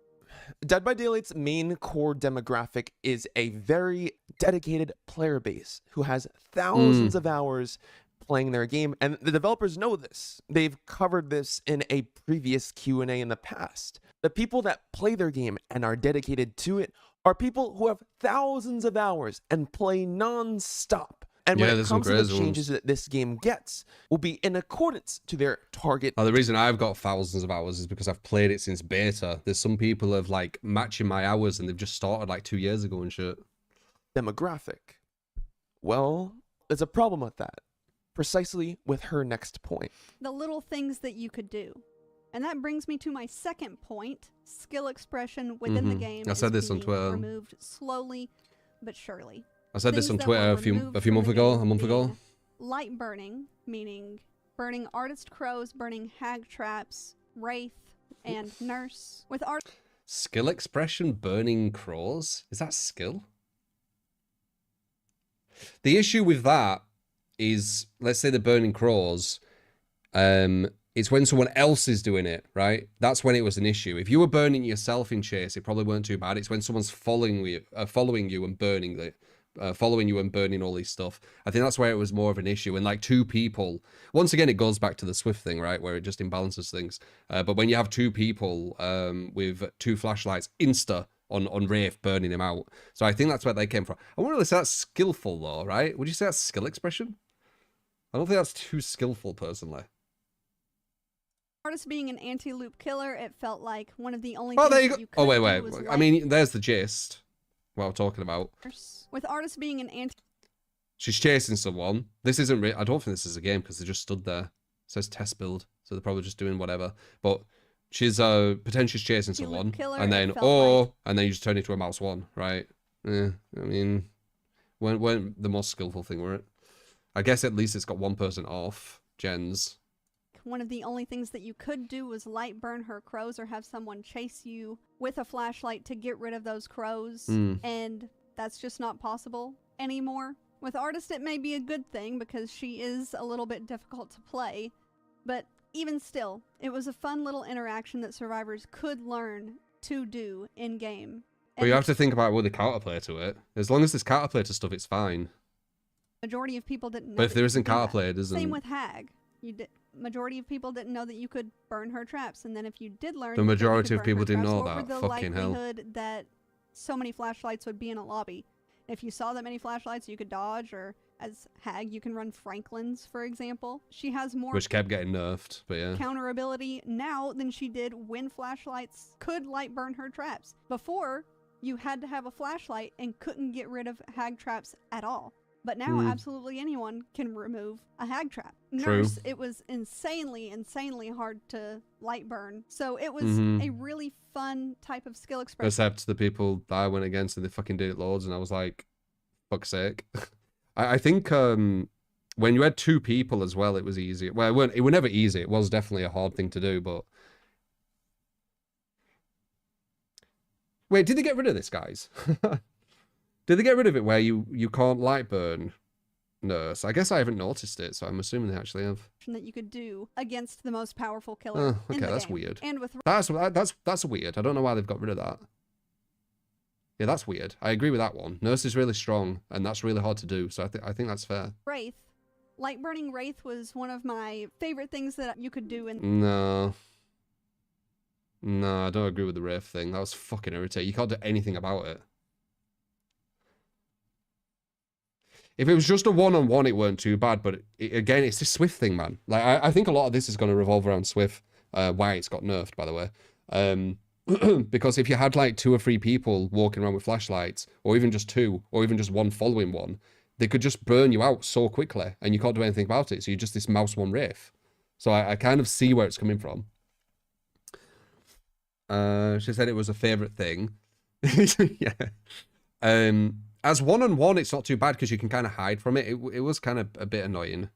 Dead by Daylight's main core demographic is a very dedicated player base who has thousands of hours playing their game, and the developers know this. They've covered this in a previous Q&A in the past. The people that play their game and are dedicated to it are people who have thousands of hours and play non-stop. And when it comes to the changes that this game gets, will be in accordance to their target. The reason I've got thousands of hours is because I've played it since beta. There's some people who have like matching my hours and they've just started like 2 years ago and shit. Demographic. Well, there's a problem with that. Precisely with her next point. The little things that you could do. And that brings me to my second point. Skill expression within the game. I said this on Twitter. Removed slowly but surely. I said this on Twitter a month ago. Light burning, meaning burning artist crows, burning hag traps, wraith, and nurse. With art. Skill expression, burning crows. Is that skill? The issue with that is, let's say the burning crows. It's when someone else is doing it, right? That's when it was an issue. If you were burning yourself in chase, it probably weren't too bad. It's when someone's following you and burning it. Following you and burning all these stuff. I think that's where it was more of an issue. And like 2 people, once again, it goes back to the Swift thing, right? Where it just imbalances things. But when you have 2 people with 2 flashlights insta on Wraith burning him out. So I think that's where they came from. I wouldn't really say that's skillful though, right? Would you say that's skill expression? I don't think that's too skillful personally. Artist being an anti-loop killer, it felt like one of the only things there you go. You could wait. I mean, there's the gist. What I'm talking about. With artists being an anti... She's chasing someone. This isn't I don't think this is a game because they just stood there. It says test build. So they're probably just doing whatever. But she's potentially chasing someone. And then, and then you just turn into a mouse 1, right? I mean, weren't the most skillful thing, were it? I guess at least it's got 1 person off. Jens. One of the only things that you could do was light burn her crows or have someone chase you with a flashlight to get rid of those crows. And that's just not possible anymore. With Artist, it may be a good thing because she is a little bit difficult to play. But even still, it was a fun little interaction that survivors could learn to do in-game. But you have to think about with the counterplay to it. As long as there's counterplay to stuff, it's fine. Majority of people didn't know. But if there isn't counterplay, it isn't. Same with Hag. Majority of people didn't know that you could burn her traps, and then if you did learn, the majority of people didn't know that. Fucking hell. What would the likelihood that so many flashlights would be in a lobby? If you saw that many flashlights, you could dodge, or as Hag, you can run Franklin's, for example. She has more, which kept getting nerfed, but yeah, counter ability now than she did when flashlights could light burn her traps. Before, you had to have a flashlight and couldn't get rid of Hag traps at all. But now absolutely anyone can remove a hag trap. Nurse, it was insanely hard to light burn. So it was a really fun type of skill expression. Except the people that I went against and they fucking did it loads, and I was like, fuck's sake. I think when you had 2 people as well, it was easier. Well, it was never easy. It was definitely a hard thing to do, but... Wait, did they get rid of this, guys? Did they get rid of it where you can't light burn Nurse? I guess I haven't noticed it, so I'm assuming they actually have. That you could do against the most powerful killer. Okay, in the that's game. weird. And with that's weird. I don't know why they've got rid of that. Yeah, that's weird. I agree with that one. Nurse is really strong, and that's really hard to do, so I think that's fair. Wraith. Light burning Wraith was one of my favorite things that you could do in... No, I don't agree with the Wraith thing. That was fucking irritating. You can't do anything about it. If it was just a one-on-one, it weren't too bad, but again, it's this Swift thing, man. Like, I think a lot of this is going to revolve around Swift, why it's got nerfed, by the way. Because if you had, like, 2 or 3 people walking around with flashlights, or even just 2, or even just 1 following one, they could just burn you out so quickly, and you can't do anything about it, so you're just this mouse one Wraith. So I kind of see where it's coming from. She said it was a favourite thing. Yeah. As one-on-one, it's not too bad because you can kind of hide from it. It was kind of a bit annoying.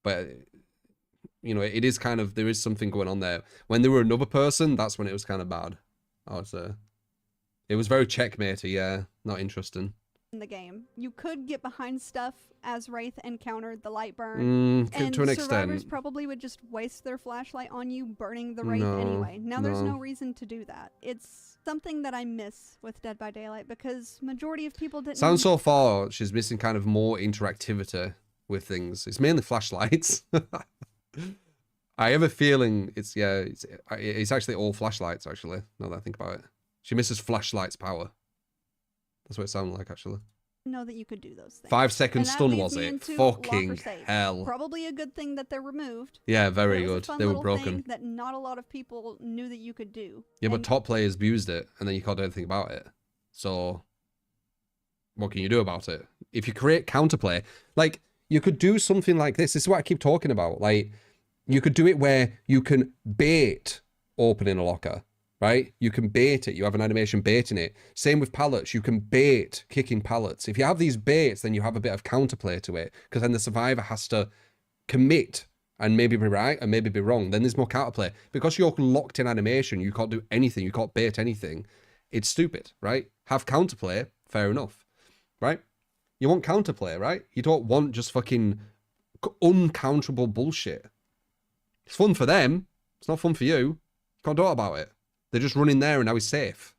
But, you know, it is kind of, there is something going on there. When there were another person, that's when it was kind of bad. I would say. It was very checkmatey, yeah. Not interesting. In the game. You could get behind stuff as Wraith encountered the light burn. And to an survivors extent. probably would just waste their flashlight on you burning the Wraith anyway. Now there's no reason to do that. It's something that I miss with Dead by Daylight because majority of people didn't... Sounds so far, she's missing kind of more interactivity with things. It's mainly flashlights. I have a feeling it's actually all flashlights, actually, now that I think about it. She misses flashlights power. That's what it sounded like, actually. Know that you could do those things. 5-second stun, was it? Fucking hell. Probably a good thing that they're removed. Yeah, very good. They were broken. Thing that not a lot of people knew that you could do. Yeah, but top players abused it, and then you can't do anything about it. So, what can you do about it? If you create counterplay, like, you could do something like this. This is what I keep talking about. Like, you could do it where you can bait opening a locker. Right? You can bait it. You have an animation baiting it. Same with pallets. You can bait kicking pallets. If you have these baits, then you have a bit of counterplay to it, because then the survivor has to commit and maybe be right and maybe be wrong. Then there's more counterplay. Because you're locked in animation, you can't do anything. You can't bait anything. It's stupid, right? Have counterplay, fair enough, right? You want counterplay, right? You don't want just fucking uncounterable bullshit. It's fun for them. It's not fun for you. You can't do it about it. They're just running there and now he's safe.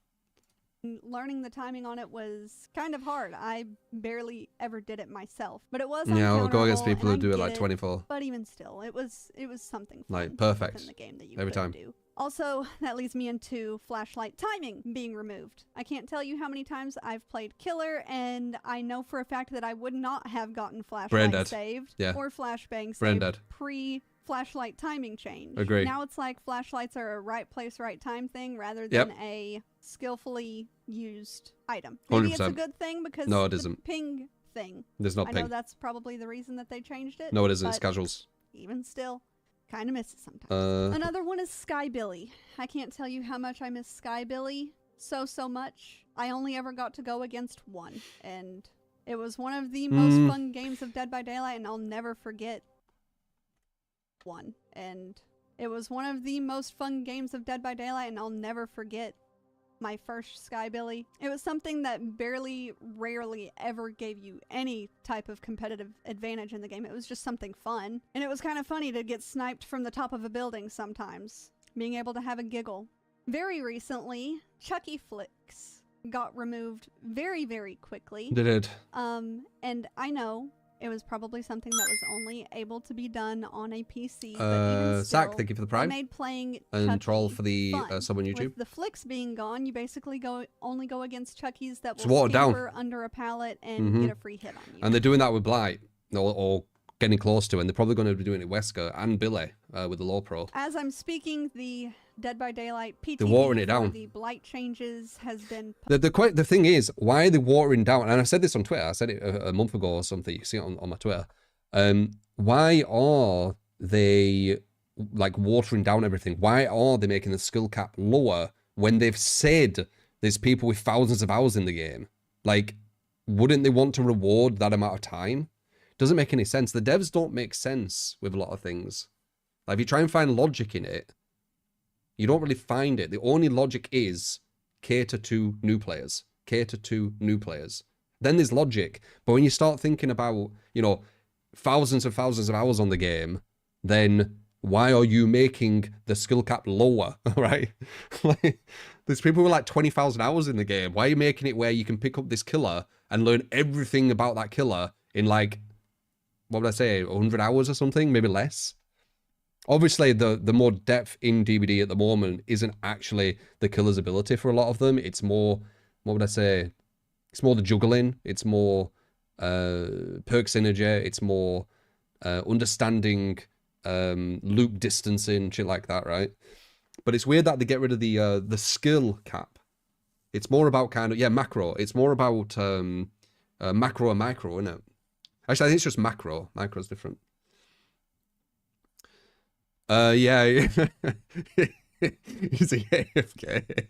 Learning the timing on it was kind of hard. I barely ever did it myself, but it was. Yeah, I'll go against people who do it like 24. But even still, it was something fun like perfect in the game that you every could time. do. Also, that leads me into flashlight timing being removed. I can't tell you how many times I've played Killer, and I know for a fact that I would not have gotten flashlight saved or flashbang saved pre-flashlight timing change. Agree. Now it's like flashlights are a right place, right time thing rather than a skillfully used item. Maybe 100%. It's a good thing because no, it isn't. Ping thing. There's no ping. I know that's probably the reason that they changed it. No, it isn't. It's casuals. Even still, kind of miss it sometimes. Another one is Sky Billy. I can't tell you how much I miss Sky Billy. So much. I only ever got to go against one, and it was one of the most fun games of Dead by Daylight, and I'll never forget one. And it was one of the most fun games of Dead by Daylight, and I'll never forget my first Sky Billy. It was something that rarely ever gave you any type of competitive advantage in the game. It was just something fun. And it was kind of funny to get sniped from the top of a building sometimes. Being able to have a giggle. Very recently, Chucky Flicks got removed very, very quickly. They did. And I know it was probably something that was only able to be done on a PC. But even still, Zach, thank you for the Prime. Made playing and Chucky Troll for the sub on YouTube. With the flicks being gone, you basically only go against Chuckies that will watered down scamper under a pallet and get a free hit on you. And they're doing that with Blight, or getting close to, and they're probably going to be doing it with Wesker and Billy with the low pro. As I'm speaking, the Dead by Daylight PTV they're watering it down. The blight changes has been... The thing is, why are they watering down? And I've said this on Twitter. I said it a month ago or something. You see it on my Twitter. Why are they like watering down everything? Why are they making the skill cap lower when they've said there's people with thousands of hours in the game? Like, wouldn't they want to reward that amount of time? Doesn't make any sense. The devs don't make sense with a lot of things. Like, if you try and find logic in it, you don't really find it. The only logic is cater to new players. Cater to new players. Then there's logic. But when you start thinking about, you know, thousands of hours on the game, then why are you making the skill cap lower, right? Like, there's people with like 20,000 hours in the game. Why are you making it where you can pick up this killer and learn everything about that killer in like, what would I say, 100 hours or something? Maybe less? Obviously, the more depth in DBD at the moment isn't actually the killer's ability for a lot of them. It's more, what would I say? It's more the juggling. It's more perk synergy. It's more understanding loop distancing, shit like that, right? But it's weird that they get rid of the skill cap. It's more about kind of, yeah, macro. It's more about macro and micro, isn't it? Actually, I think it's just macro. Micro's different. Yeah. He's a AFK.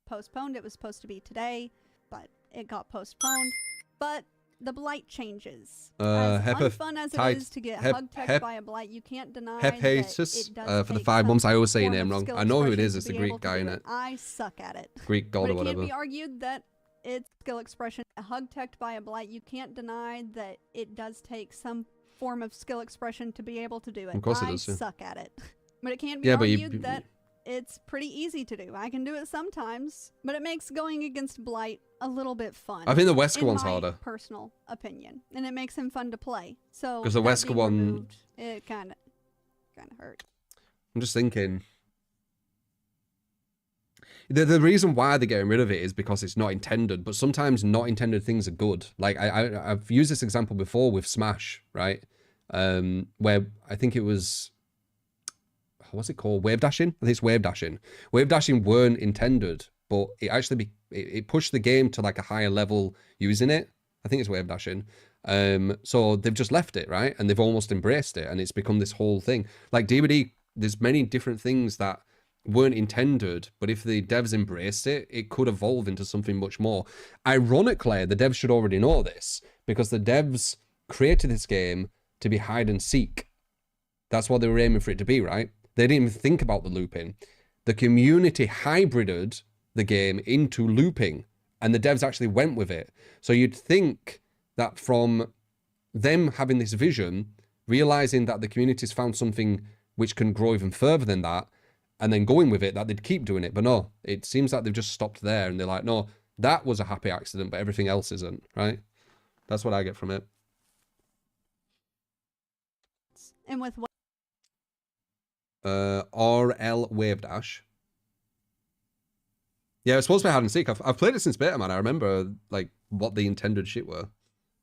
Postponed. It was supposed to be today, but it got postponed. But the blight changes. As unfun as it is to get hug-teched by a blight, you can't deny that it does for the 5 months. I always say your name wrong. I know who it is. It's the Greek guy in it. I suck at it. Greek god or whatever. But it can't be argued that it's skill expression. Hug-teched by a blight, you can't deny that it does take some form of skill expression to be able to do it. Of course it does. I suck at it. But it can't be argued that it's pretty easy to do. I can do it sometimes, but it makes going against Blight a little bit fun. I think the Wesker one's harder. Personal opinion, and it makes him fun to play. So because the Wesker one, removed, it kind of hurt. I'm just thinking. The reason why they're getting rid of it is because it's not intended, but sometimes not intended things are good. Like I've used this example before with Smash, right? Where I think it was, what's it called? Wave dashing? I think it's wave dashing. Wave dashing weren't intended, but it actually it pushed the game to like a higher level using it. I think it's wave dashing. So they've just left it, right? And they've almost embraced it, and it's become this whole thing. Like DBD, there's many different things that weren't intended, but if the devs embraced it, it could evolve into something much more. Ironically, the devs should already know this, because the devs created this game to be hide and seek. That's what they were aiming for it to be, right? They didn't even think about the looping. The community hybrided the game into looping, and the devs actually went with it. So you'd think that from them having this vision, realizing that the community's found something which can grow even further than that, and then going with it, that they'd keep doing it. But no, it seems like they've just stopped there, and they're like, no, that was a happy accident, but everything else isn't, right? That's what I get from it. And with what? RL Wave Dash. Yeah, it's supposed to be hide and seek. I've played it since beta, man. I remember like what the intended shit were.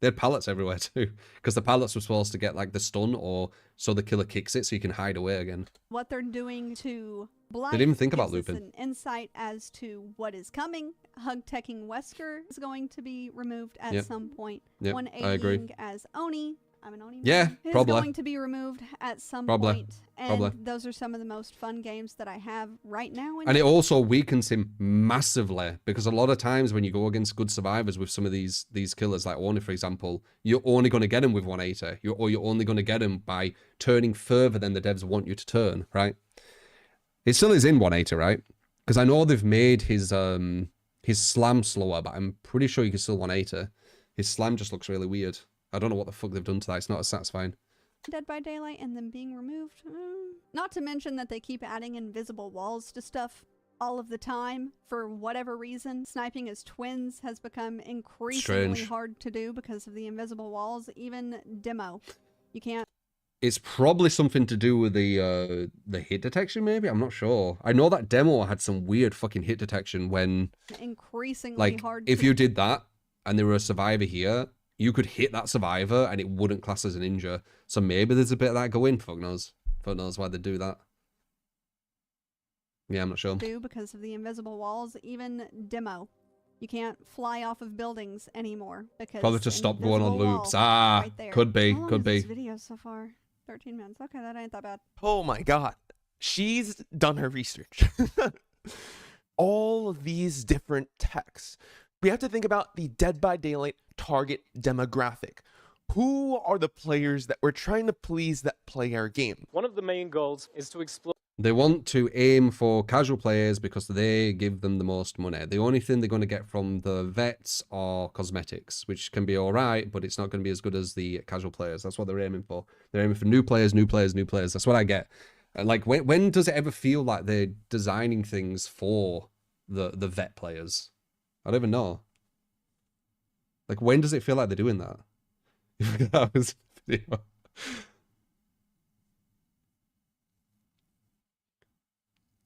They had pallets everywhere too, because the pallets were supposed to get like the stun, or so the killer kicks it so you can hide away again. What they're doing to Blight, they didn't even think about looping. An insight as to what is coming. Hug-teching Wesker is going to be removed at some point. Yep, 180ing I agree. as Oni. I'm an Oni. Yeah, is probably going to be removed at some point. And those are some of the most fun games that I have right now. And it also weakens him massively, because a lot of times when you go against good survivors with some of these killers, like Oni, for example, you're only going to get him with 180, or you're only going to get him by turning further than the devs want you to turn, right? It still is in 180, right? Because I know they've made his slam slower, but I'm pretty sure you can still 180. His slam just looks really weird. I don't know what the fuck they've done to that. It's not as satisfying. Dead by Daylight and them being removed. Not to mention that they keep adding invisible walls to stuff all of the time for whatever reason. Sniping as twins has become increasingly hard to do because of the invisible walls. Even demo, you can't. It's probably something to do with the hit detection, maybe? I'm not sure. I know that demo had some weird fucking hit detection when... Increasingly like, hard if you did that and there were a survivor here, you could hit that survivor and it wouldn't class as an injure. So maybe there's a bit of that going. Fuck knows. Fuck knows why they do that. Yeah, I'm not sure. Because of the invisible walls, even demo. You can't fly off of buildings anymore because probably to stop going on loops. Ah, right could be, How long could is be. This video so far, 13 minutes. Okay, that ain't that bad. Oh my god, she's done her research. All of these different techs. We have to think about the Dead by Daylight target demographic. Who are the players that we're trying to please that play our game? One of the main goals is to explore. They want to aim for casual players because they give them the most money. The only thing they're going to get from the vets are cosmetics, which can be all right, but it's not going to be as good as the casual players. That's what they're aiming for. They're aiming for new players, new players, new players. That's what I get. Like, when does it ever feel like they're designing things for the vet players? I don't even know. Like, when does it feel like they're doing that? That was a video.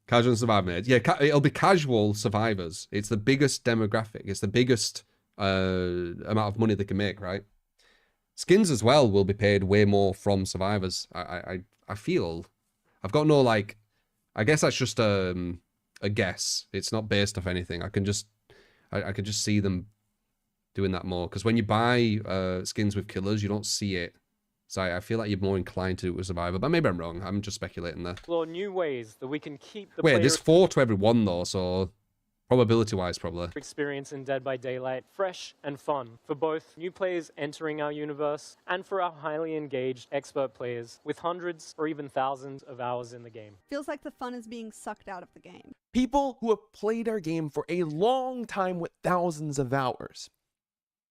Casual survivors. Yeah, it'll be casual survivors. It's the biggest demographic. It's the biggest amount of money they can make, right? Skins as well will be paid way more from survivors. I feel. I've got no, like, I guess that's just a guess. It's not based off anything. I can just see them doing that more. Because when you buy skins with killers, you don't see it. So I feel like you're more inclined to do it with Survivor, but maybe I'm wrong. I'm just speculating there. Explore new ways that we can keep the Wait, player there's 4 to every 1 though, so probability-wise, probably. experience in Dead by Daylight fresh and fun for both new players entering our universe and for our highly engaged expert players with hundreds or even thousands of hours in the game. Feels like the fun is being sucked out of the game. People who have played our game for a long time with thousands of hours.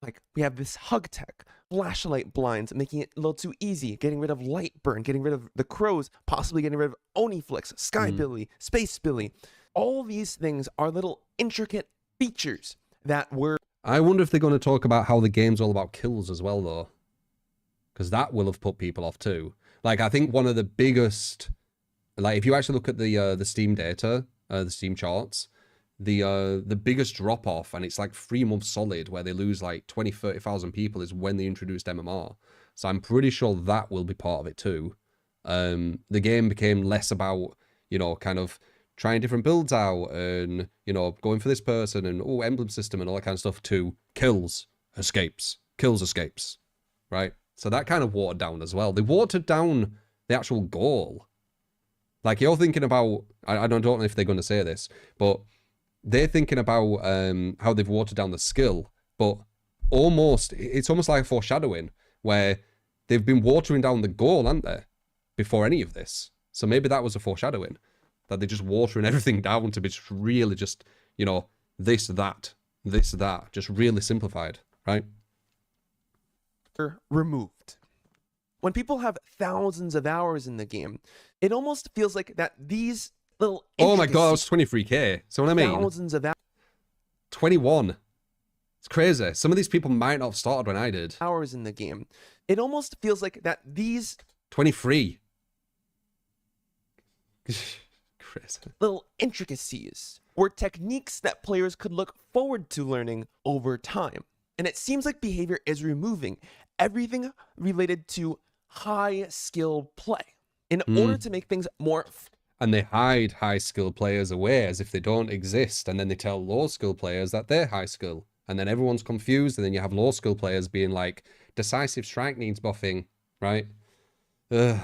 Like, we have this hug tech, flashlight blinds, making it a little too easy, getting rid of light burn, getting rid of the crows, possibly getting rid of Oniflix, Sky Billy, Space Billy. All these things are little intricate features that were... I wonder if they're going to talk about how the game's all about kills as well, though. Because that will have put people off too. Like, I think one of the biggest... Like, if you actually look at the Steam data, the Steam charts, the biggest drop-off, and it's like 3 months solid, where they lose like 20,000-30,000 people, is when they introduced MMR. So I'm pretty sure that will be part of it too. The game became less about, you know, kind of trying different builds out and, you know, going for this person and, oh, emblem system and all that kind of stuff, to kills, escapes, right? So that kind of watered down as well. They watered down the actual goal. Like, you're thinking about, I don't know if they're going to say this, but they're thinking about how they've watered down the skill, but it's almost like a foreshadowing where they've been watering down the goal, haven't they, before any of this. So maybe that was a foreshadowing, that they're just watering everything down to be just really just, you know, this, that, just really simplified, right? Removed. When people have thousands of hours in the game, it almost feels like that these little... Oh my god, that was 23k. So what I mean? Thousands of 21. It's crazy. Some of these people might not have started when I did. Hours in the game. It almost feels like that these... 23. Crazy. Little intricacies were techniques that players could look forward to learning over time. And it seems like behavior is removing everything related to high skill play in order to make things more... And they hide high skill players away as if they don't exist. And then they tell low skill players that they're high skill. And then everyone's confused. And then you have low skill players being like, decisive strike needs buffing, right? Ugh.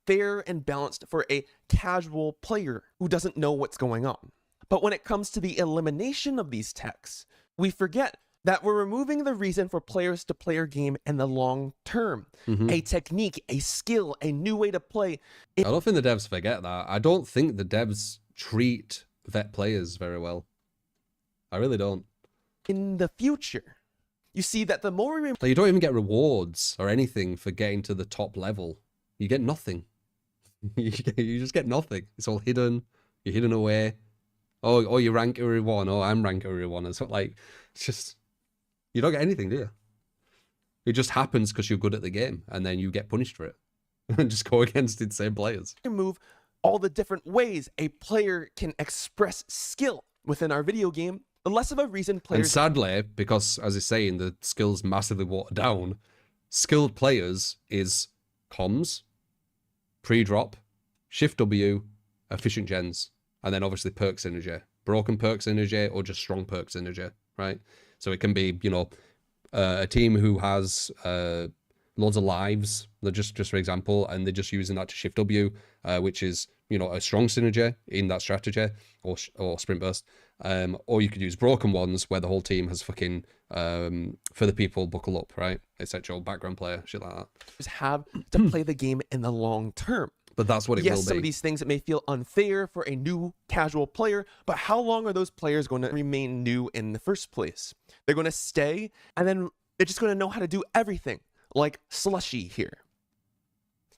Fair and balanced for a casual player who doesn't know what's going on. But when it comes to the elimination of these techs, we forget that we're removing the reason for players to play our game in the long term. A technique, a skill, a new way to play. I don't think the devs forget that. I don't think the devs treat vet players very well. I really don't. In the future, you see that the more we... Like, you don't even get rewards or anything for getting to the top level. You get nothing. You just get nothing. It's all hidden. You're hidden away. Oh, you rank area 1. Oh, I'm rank area 1. It's not like... It's just... You don't get anything, do you? It just happens because you're good at the game, and then you get punished for it. And just go against insane players. Remove all the different ways a player can express skill within our video game. the less of a reason And players... sadly, because, as he's saying, the skills massively watered down, skilled players is comms, pre-drop, shift W, efficient gens, and then obviously perk synergy. Broken perk synergy or just strong perk synergy, right? So it can be, you know, a team who has loads of lives, just for example, and they're just using that to shift W, which is, you know, a strong synergy in that strategy, or sprint burst. Or you could use broken ones where the whole team has fucking for the people buckle up, right? Etc. Background player, shit like that. Just have to play the game in the long term. But that's what it will be. Yes, some of these things may feel unfair for a new casual player, but how long are those players going to remain new in the first place? They're going to stay, and then they're just going to know how to do everything, like Slushy here.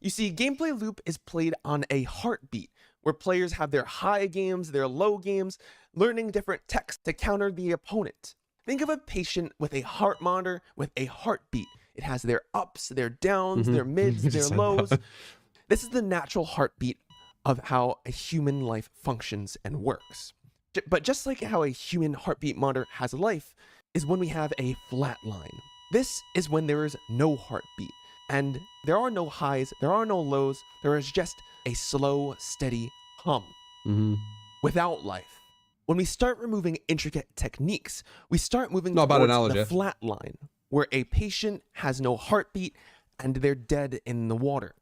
You see, gameplay loop is played on a heartbeat, where players have their high games, their low games, learning different techs to counter the opponent. Think of a patient with a heart monitor with a heartbeat. It has their ups, their downs, their mids, their lows. This is the natural heartbeat of how a human life functions and works. But just like how a human heartbeat monitor has a life, is when we have a flat line. This is when there is no heartbeat, and there are no highs, there are no lows, there is just a slow, steady hum without life. When we start removing intricate techniques, we start moving towards the flat line, where a patient has no heartbeat and they're dead in the water,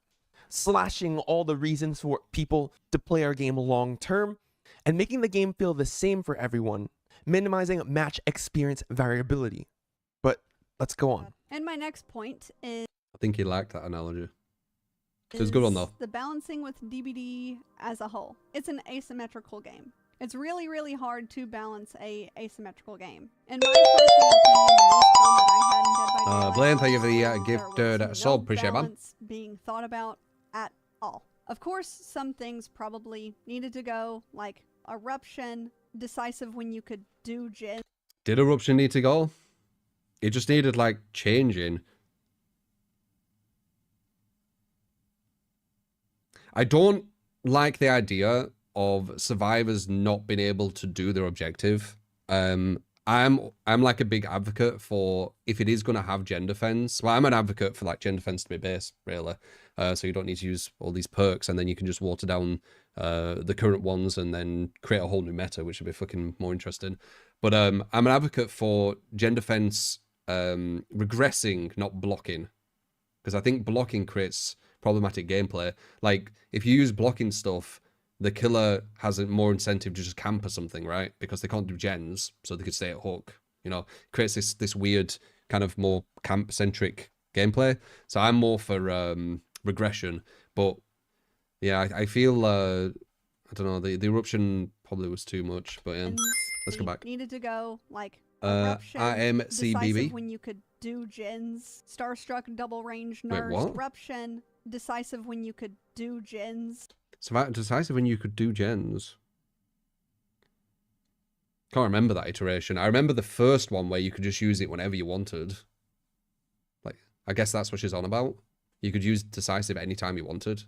slashing all the reasons for people to play our game long term, and making the game feel the same for everyone, minimizing match experience variability. But let's go on. And my next point is... I think he liked that analogy. It was a good one though. The balancing with DBD as a whole. It's an asymmetrical game. It's really, really hard to balance a asymmetrical game. In my personal opinion, the most fun that I had in Dead by Daylight, Blaine, thank you for the there gift was sub. no Appreciate it, man. balance being thought about at all. Of course, some things probably needed to go, like Eruption, decisive when you could do Jin. Did Eruption need to go? It just needed, like, changing. I don't like the idea of survivors not being able to do their objective. I'm like a big advocate for, if it is going to have gen defense, well, I'm an advocate for like gen defense to be base, really. So you don't need to use all these perks, and then you can just water down the current ones and then create a whole new meta, which would be fucking more interesting. But I'm an advocate for gen defense regressing, not blocking, because I think blocking creates problematic gameplay. Like, if you use blocking stuff, the killer has a more incentive to just camp or something, right? Because they can't do gens, so they could stay at hook. You know, it creates this weird kind of more camp-centric gameplay. So I'm more for regression. But yeah, I feel I don't know, the eruption probably was too much. But yeah, let's go back. Needed to go like Eruption, IMCBB. when you could do gens, Starstruck, double range nurse. Wait, what? Eruption, decisive when you could do gens. Decisive when you could do gens. Can't remember that iteration. I remember the first one where you could just use it whenever you wanted. Like, I guess that's what she's on about. You could use decisive anytime you wanted.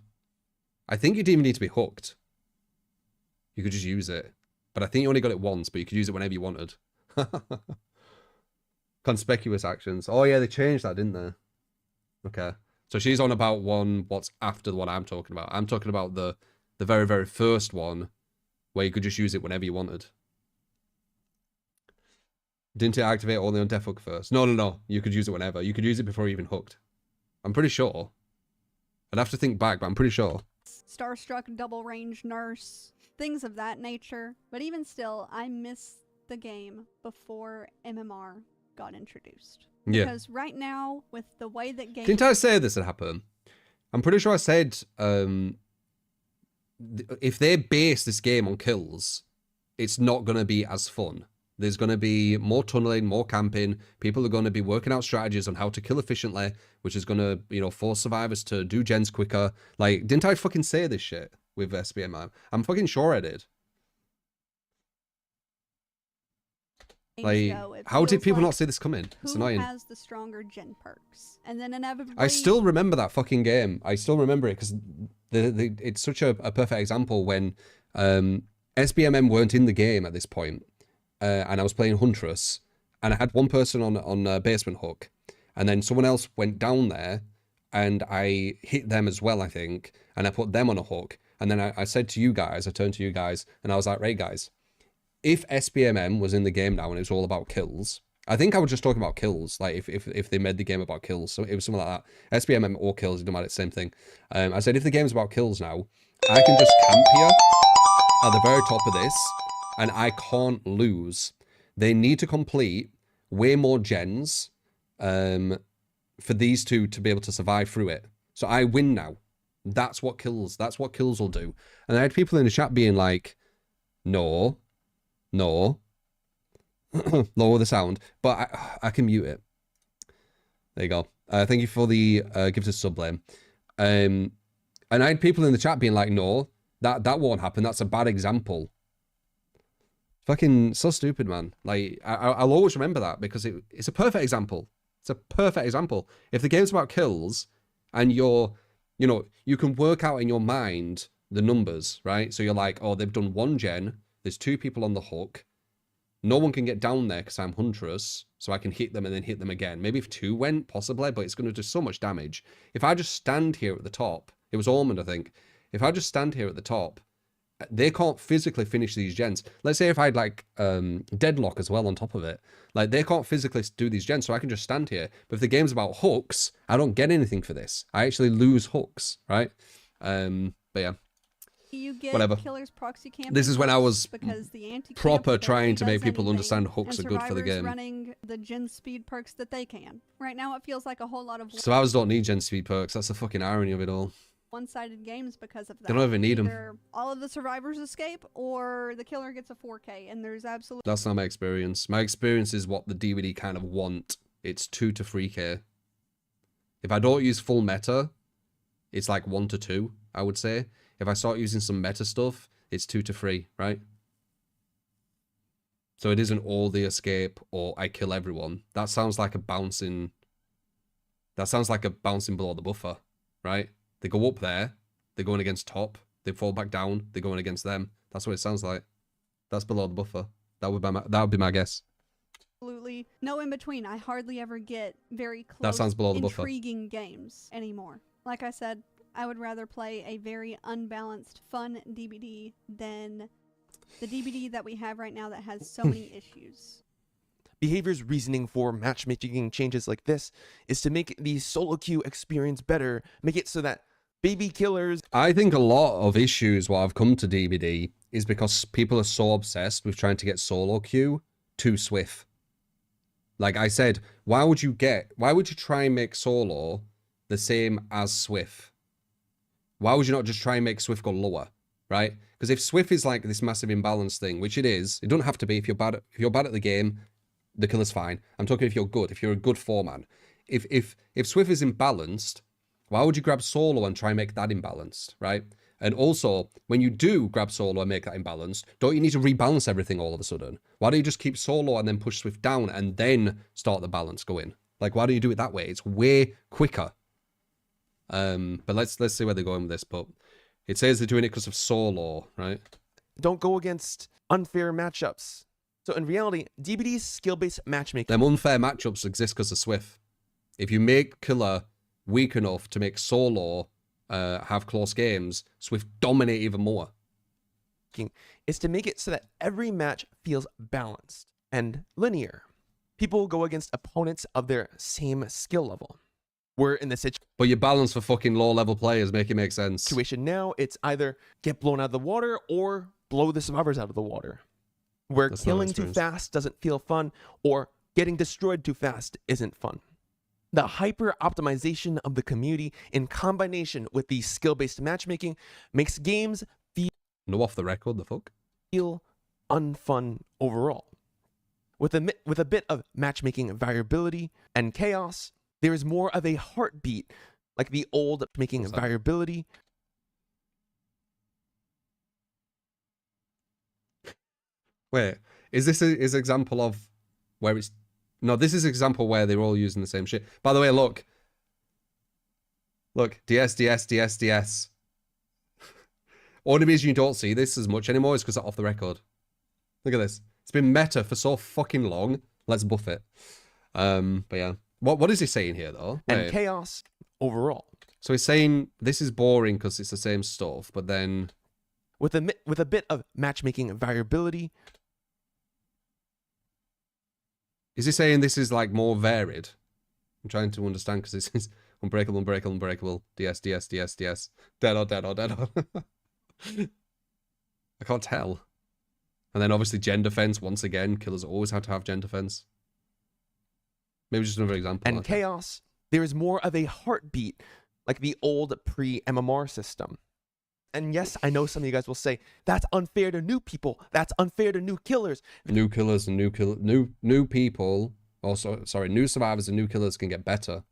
I think you didn't even need to be hooked. You could just use it. But I think you only got it once, but you could use it whenever you wanted. Conspicuous actions. Oh yeah, they changed that, didn't they? Okay. So she's on about what's after the one I'm talking about. I'm talking about the very, very first one where you could just use it whenever you wanted. Didn't it activate only on death hook first? No. You could use it whenever. You could use it before you even hooked. I'm pretty sure. I'd have to think back, but I'm pretty sure. Starstruck, double range nurse, things of that nature. But even still, I miss the game before MMR got introduced. Yeah. Because right now, with the way that games... Didn't I say this would happen? I'm pretty sure I said if they base this game on kills, it's not going to be as fun. There's going to be more tunneling, more camping. People are going to be working out strategies on how to kill efficiently, which is going to, you know, force survivors to do gens quicker. Like, didn't I fucking say this shit with SBM? I'm fucking sure I did. Like, how did people not see this coming? It's annoying. Who has the stronger gen perks? And then inevitably... I still remember that fucking game. I still remember it because it's such a perfect example when SBMM weren't in the game at this point. and I was playing Huntress, and I had one person on basement hook, and then someone else went down there, and I hit them as well, I think, and I put them on a hook, and then I said to you guys, I turned to you guys, and I was like, right guys, if SBMM was in the game now and it was all about kills, I think I was just talking about kills, like if they made the game about kills, so it was something like that. SBMM or kills, it don't matter, it's the same thing. I said if the game's about kills now, I can just camp here at the very top of this, and I can't lose. They need to complete way more gens for these two to be able to survive through it. So I win now. That's what kills will do. And I had people in the chat being like, no, lower the sound, but I can mute it. There you go. Thank you for the gifted sub lane. And I had people in the chat being like, no, that won't happen. That's a bad example. Fucking so stupid, man. Like, I'll always remember that because it's a perfect example. It's a perfect example. If the game's about kills and you can work out in your mind the numbers, right? So you're like, oh, they've done one gen. There's 2 people on the hook. No one can get down there because I'm Huntress, so I can hit them and then hit them again. Maybe if 2 went, possibly, but it's going to do so much damage. If I just stand here at the top, it was Ormond, I think. If I just stand here at the top, they can't physically finish these gens. Let's say if I had like deadlock as well on top of it, like they can't physically do these gens, so I can just stand here. But if the game's about hooks, I don't get anything for this. I actually lose hooks, right? But yeah. You get whatever. Killer's proxy camp. This is when I was because the proper trying to make people understand hooks and are good for the game. running the gen speed perks that they can. Right now it feels like a whole lot of Survivors don't need gen speed perks. That's the fucking irony of it all. one-sided games because of that. They don't even need them. Either all of the survivors escape or the killer gets a 4K, and there's absolutely... That's not my experience. My experience is what the DVD kind of want. It's 2 to 3K. If I don't use full meta, it's like 1 to 2, I would say. If I start using some meta stuff, it's 2 to 3, right? So it isn't all the escape or I kill everyone. That sounds like a bouncing... That sounds like a bouncing below the buffer, right? They go up there, they're going against top, they fall back down, they're going against them. That's what it sounds like. That's below the buffer. That would be my guess. Absolutely no in between. I hardly ever get very close, that sounds below the buffer. Intriguing games anymore. Like I said, I would rather play a very unbalanced, fun DBD than the DBD that we have right now that has so many issues. Behavior's reasoning for matchmaking changes like this is to make the solo queue experience better, make it so that baby killers... I think a lot of issues what have come to DBD is because people are so obsessed with trying to get solo queue too swift. Like I said, why would you try and make solo the same as Swift? Why would you not just try and make Swift go lower, right? Because if Swift is like this massive imbalance thing, which it is, it doesn't have to be. If you're bad at the game, the killer's fine. I'm talking if you're good, if you're a good foreman. If Swift is imbalanced, why would you grab solo and try and make that imbalanced, right? And also, when you do grab solo and make that imbalanced, don't you need to rebalance everything all of a sudden? Why don't you just keep solo and then push Swift down and then start the balance going? Like, why don't you do it that way? It's way quicker. But let's see where they're going with this. But it says they're doing it because of solo, right? Don't go against unfair matchups. So in reality, DBD's skill-based matchmaking... Them unfair matchups exist because of Swift. If you make killer weak enough to make solo have close games, Swift dominate even more. Is to make it so that every match feels balanced and linear. People go against opponents of their same skill level. We're in the situation... But you balance for fucking low-level players, make it make sense. Situation now, it's either get blown out of the water or blow the survivors out of the water. Where That's killing too fast doesn't feel fun, or getting destroyed too fast isn't fun. The hyper-optimization of the community in combination with the skill-based matchmaking makes games feel... No off the record, the fuck? ...feel unfun overall. With a bit of matchmaking variability and chaos, there is more of a heartbeat, like the old matchmaking variability. Wait, is this an example of where it's... No, this is an example where they're all using the same shit. By the way, look. Look, DS, DS, DS, DS. Only reason you don't see this as much anymore is because it's off the record. Look at this. It's been meta for so fucking long. Let's buff it. But yeah. What is he saying here, though? And chaos overall. So he's saying this is boring because it's the same stuff, but then... With a bit of matchmaking variability. Is he saying this is, like, more varied? I'm trying to understand because this is unbreakable, unbreakable, unbreakable. DS, DS, DS, DS. Dead on, dead on, dead on. I can't tell. And then obviously gen defense, once again, killers always have to have gen defense. Maybe just another example. And chaos, there is more of a heartbeat, like the old pre-MMR system. And yes, I know some of you guys will say, that's unfair to new people. That's unfair to new killers. New killers and new people, also, sorry, new survivors and new killers can get better.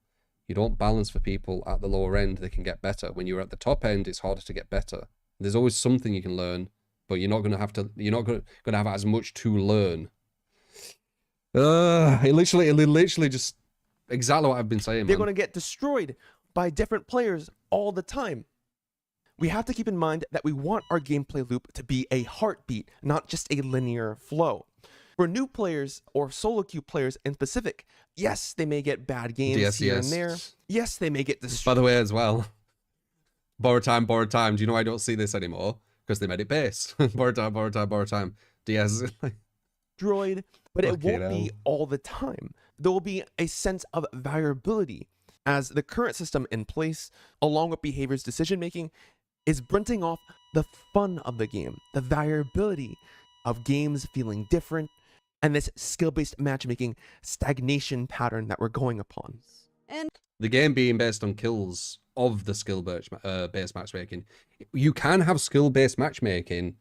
You don't balance for people at the lower end, they can get better. When you're at the top end, it's harder to get better. There's always something you can learn, but you're not going to have as much to learn. It literally just exactly what I've been saying. They're going to get destroyed by different players all the time. We have to keep in mind that we want our gameplay loop to be a heartbeat, not just a linear flow. For new players or solo queue players in specific, yes, they may get bad games here and there. Yes, they may get destroyed. By the way, as well, borrow time, borrow time. Do you know I don't see this anymore? Because they made it base. Borrow time, borrow time, borrow time. DS. Destroyed, but it won't be all the time. There will be a sense of variability as the current system in place, along with behaviors decision making, is brinting off the fun of the game, the variability of games feeling different, and this skill-based matchmaking stagnation pattern that we're going upon. And the game being based on kills of the skill-based matchmaking, you can have skill-based matchmaking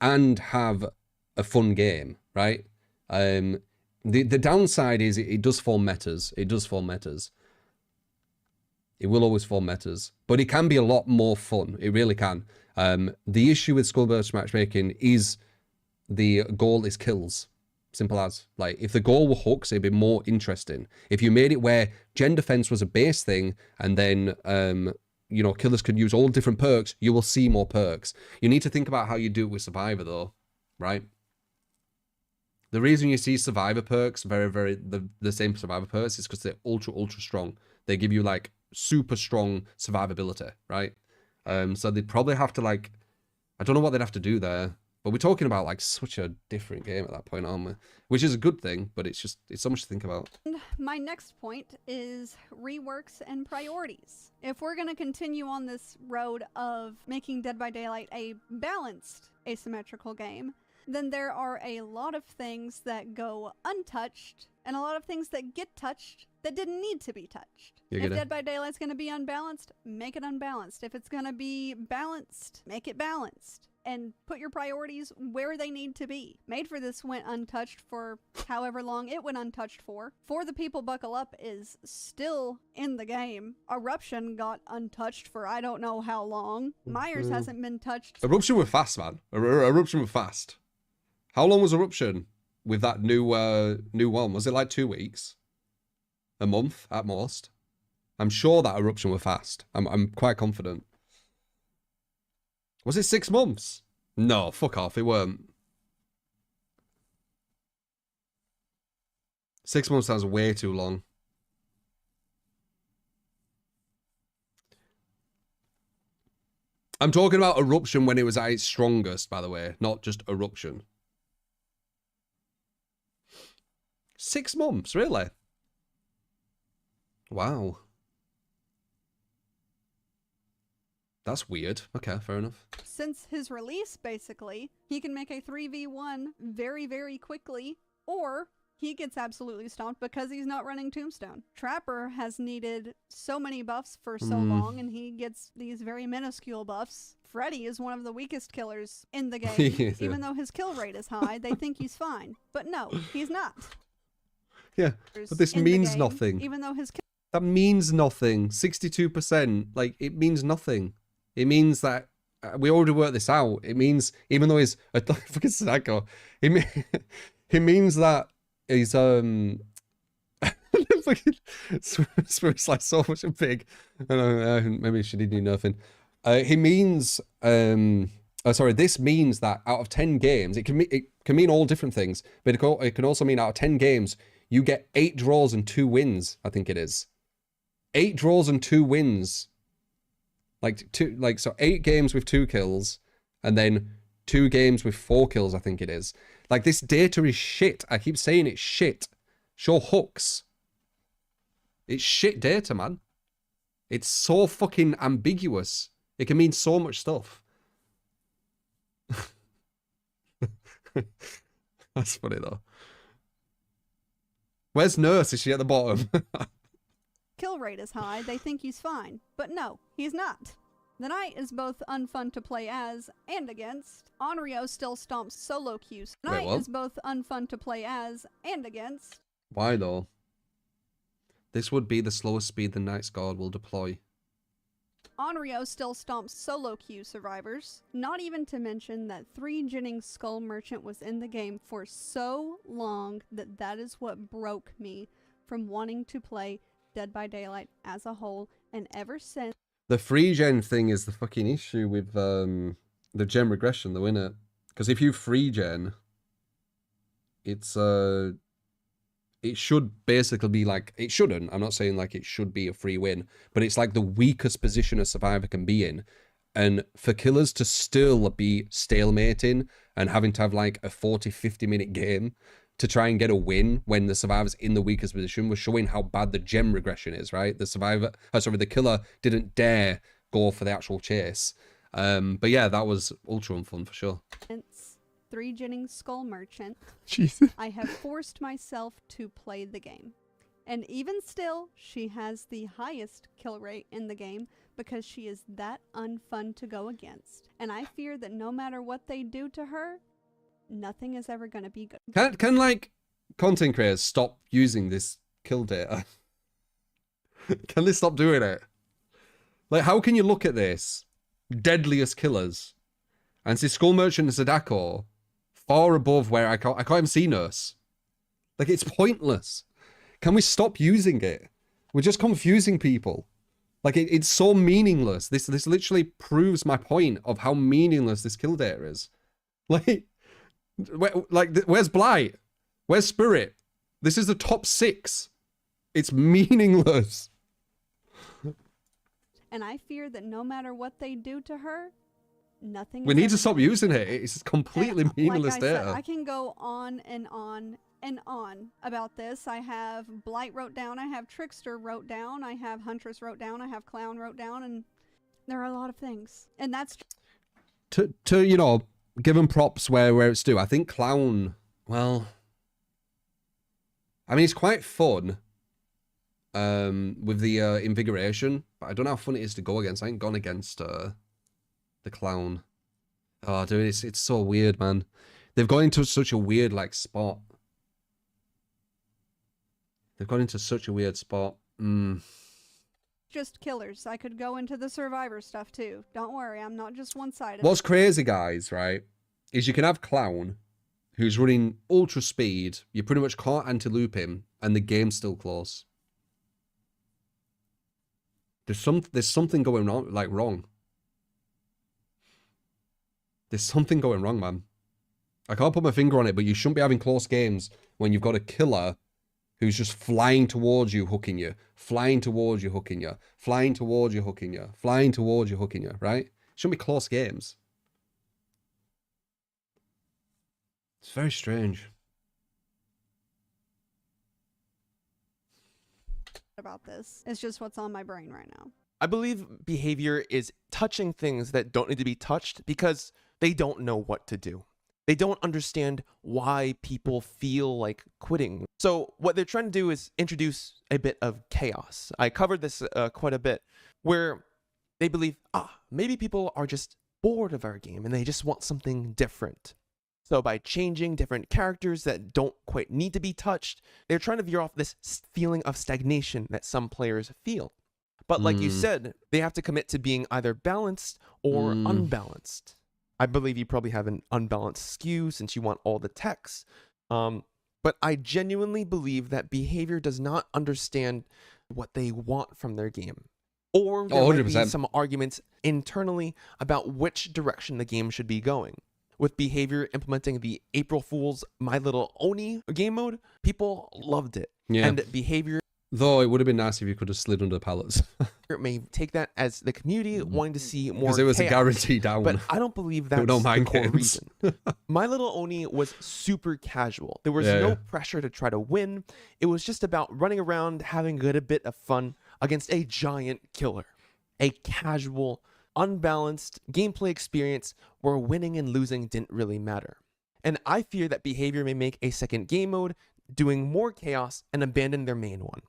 and have a fun game, right? The downside is it does form metas. It does form metas. It will always form metas, but it can be a lot more fun. It really can. The issue with skill-based matchmaking is the goal is kills. Simple as. Like, if the goal were hooks, it'd be more interesting. If you made it where gen defense was a base thing, and then, you know, killers could use all different perks, you will see more perks. You need to think about how you do it with Survivor, though, right? The reason you see Survivor perks, the same Survivor perks, is because they're ultra, ultra strong. They give you, like, super strong survivability, right? So they'd probably have to, like, I don't know what they'd have to do there. But we're talking about, like, such a different game at that point, aren't we? Which is a good thing, but it's so much to think about. My next point is reworks and priorities. If we're going to continue on this road of making Dead by Daylight a balanced asymmetrical game, then there are a lot of things that go untouched and a lot of things that get touched that didn't need to be touched. If Dead by Daylight's going to be unbalanced, make it unbalanced. If it's going to be balanced, make it balanced. And put your priorities where they need to be. Made for This went untouched for however long it went untouched for. For the People Buckle Up is still in the game. Eruption got untouched for I don't know how long. Myers hasn't been touched. Eruption were fast, man. Eruption were fast. How long was Eruption with that new one? Was it like 2 weeks? A month at most? I'm sure that Eruption were fast. I'm quite confident. Was it 6 months? No, fuck off, it weren't. 6 months sounds way too long. I'm talking about Eruption when it was at its strongest, by the way, not just Eruption. 6 months, really? Wow. That's weird. Okay, fair enough. Since his release, basically, he can make a 3v1 very, very quickly, or he gets absolutely stomped because he's not running Tombstone. Trapper has needed so many buffs for so long, and he gets these very minuscule buffs. Freddy is one of the weakest killers in the game. Even though his kill rate is high, they think he's fine. But no, he's not. Yeah, but this means nothing. Even though his that means nothing. 62%. Like, it means nothing. It means that we already worked this out. It means, even though he's a fucking psycho, it means that he's fucking Spirit's like so much a pig. I don't know, maybe she didn't do nothing. He means sorry, this means that out of 10 games, it can mean all different things, but it can also mean out of 10 games, you get 8 draws and 2 wins, I think it is. 8 draws and 2 wins. So 8 games with 2 kills, and then 2 games with 4 kills, I think it is. Like, this data is shit. I keep saying it's shit. Show hooks. It's shit data, man. It's so fucking ambiguous. It can mean so much stuff. That's funny though. Where's Nurse? Is she at the bottom? Kill rate is high, they think he's fine. But no, he's not. The Knight is both unfun to play as and against. Onryo still stomps solo queues. The Knight is both unfun to play as and against. Why though? This would be the slowest speed the Knight's Guard will deploy. Onryo still stomps solo queue survivors. Not even to mention that 3 Jennings Skull Merchant was in the game for so long that is what broke me from wanting to play Dead by Daylight as a whole, and ever since... The free gen thing is the fucking issue with the gen regression though, innit? Because if you free gen, it's it should basically be like, it shouldn't, I'm not saying like it should be a free win, but it's like the weakest position a survivor can be in. And for killers to still be stalemating and having to have like a 40-50 minute game to try and get a win when the survivor's in the weakest position was showing how bad the gem regression is, right? The killer didn't dare go for the actual chase. But yeah, that was ultra unfun for sure. 3 Jennings Skull Merchant, Jesus. I have forced myself to play the game. And even still, she has the highest kill rate in the game because she is that unfun to go against. And I fear that no matter what they do to her, nothing is ever going to be good. Can like content creators stop using this kill data? Can they stop doing it? Like, how can you look at this deadliest killers and see Skull Merchant and Sadako far above where I can't even see Nurse? Like, it's pointless. Can we stop using it? We're just confusing people. Like, it's so meaningless. This literally proves my point of how meaningless this kill data is. Where's Blight? Where's Spirit? This is the top 6. It's meaningless. And I fear that no matter what they do to her, nothing. We need to stop using it. It's completely meaningless like data. Said, I can go on and on and on about this. I have Blight wrote down, I have Trickster wrote down, I have Huntress wrote down, I have Clown wrote down, and there are a lot of things. And that's to you know, give them props where it's due. I think Clown, well, I mean, it's quite fun with the invigoration, but I don't know how fun it is to go against. I ain't gone against the Clown. Oh, dude, it's so weird, man. They've gone into such a weird like spot. They've gone into such a weird spot. Just killers. I could go into the survivor stuff too. Don't worry, I'm not just one-sided. What's crazy, guys, right, is you can have Clown, who's running ultra speed. You pretty much can't anti-loop him, and the game's still close. There's something going on, like wrong. There's something going wrong, man. I can't put my finger on it, but you shouldn't be having close games when you've got a killer who's just flying towards you, hooking you, flying towards you, hooking you, flying towards you, hooking you, flying towards you, hooking you, right? Shouldn't be close games. It's very strange. About this. It's just what's on my brain right now. I believe behavior is touching things that don't need to be touched because they don't know what to do. They don't understand why people feel like quitting. So what they're trying to do is introduce a bit of chaos. I covered this quite a bit, where they believe, maybe people are just bored of our game and they just want something different. So by changing different characters that don't quite need to be touched, they're trying to veer off this feeling of stagnation that some players feel. But like you said, they have to commit to being either balanced or unbalanced. I believe you probably have an unbalanced skew since you want all the text. But I genuinely believe that behavior does not understand what they want from their game. Or there might be 100%. some arguments internally about which direction the game should be going. With Behavior implementing the April Fool's My Little Oni game mode, people loved it. Yeah. And Behavior, Though it would have been nice if you could have slid under the pallets. may take that as the community wanting to see more Because it was chaos, a guarantee down. but I don't believe that's don't the mind core games. reason. My Little Oni was super casual. There was no pressure to try to win. It was just about running around, having a bit of fun against a giant killer. A casual, unbalanced gameplay experience where winning and losing didn't really matter. And I fear that Behavior may make a second game mode, doing more chaos and abandon their main one.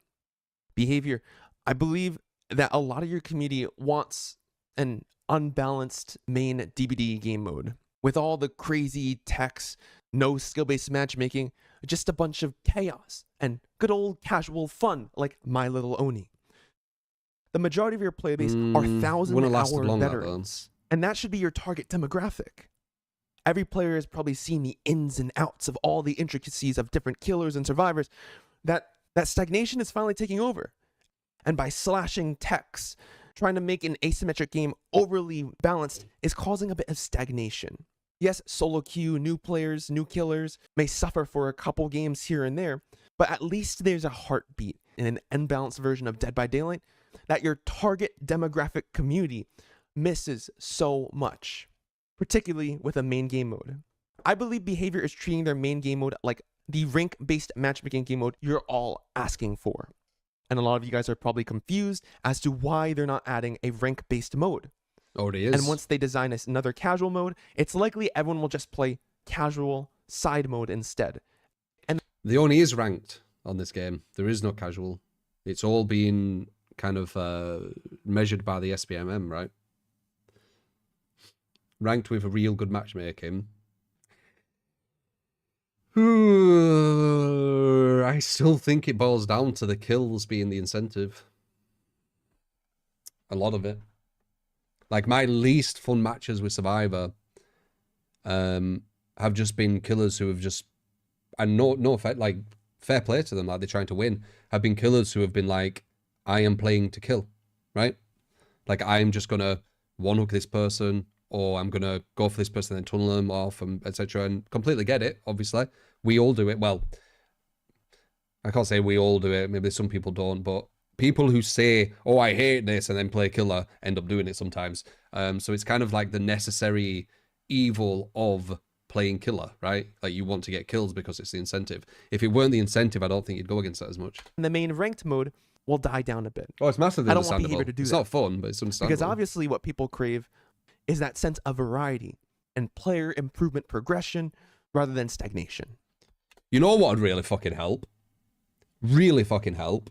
Behavior, I believe that a lot of your community wants an unbalanced main DBD game mode with all the crazy techs, no skill-based matchmaking, just a bunch of chaos and good old casual fun like My Little Oni. The majority of your player base are 1,000-hour veterans, and that should be your target demographic. Every player has probably seen the ins and outs of all the intricacies of different killers and survivors. That stagnation is finally taking over. And by slashing techs, trying to make an asymmetric game overly balanced is causing a bit of stagnation. Yes, solo queue, new players, new killers may suffer for a couple games here and there, but at least there's a heartbeat in an unbalanced version of Dead by Daylight that your target demographic community misses so much, particularly with a main game mode. I believe Behavior is treating their main game mode like the rank-based matchmaking game mode you're all asking for. And a lot of you guys are probably confused as to why they're not adding a rank-based mode. Already is. And once they design another casual mode, it's likely everyone will just play casual side mode instead. And the only is ranked on this game. There is no casual. It's all being kind of measured by the SPMM, right? Ranked with a real good matchmaking. I still think it boils down to the kills being the incentive. A lot of it. Like, my least fun matches with Survivor have just been killers who have just, and no effect, like, fair play to them, like they're trying to win, have been killers who have been like, I am playing to kill, right? Like, I'm just gonna one-hook this person, or I'm gonna go for this person and then tunnel them off, and etc. And completely get it, obviously. We all do it. Well, I can't say we all do it, maybe some people don't, but people who say, oh, I hate this, and then play killer, end up doing it sometimes. So it's kind of like the necessary evil of playing killer, right? Like, you want to get kills because it's the incentive. If it weren't the incentive, I don't think you'd go against that as much. the main ranked mode will die down a bit. Oh, it's massively I don't want understandable. Behavior to do it's that. not fun, but it's understandable. Because obviously what people crave is that sense of variety and player improvement progression rather than stagnation. You know what would really fucking help? Really fucking help?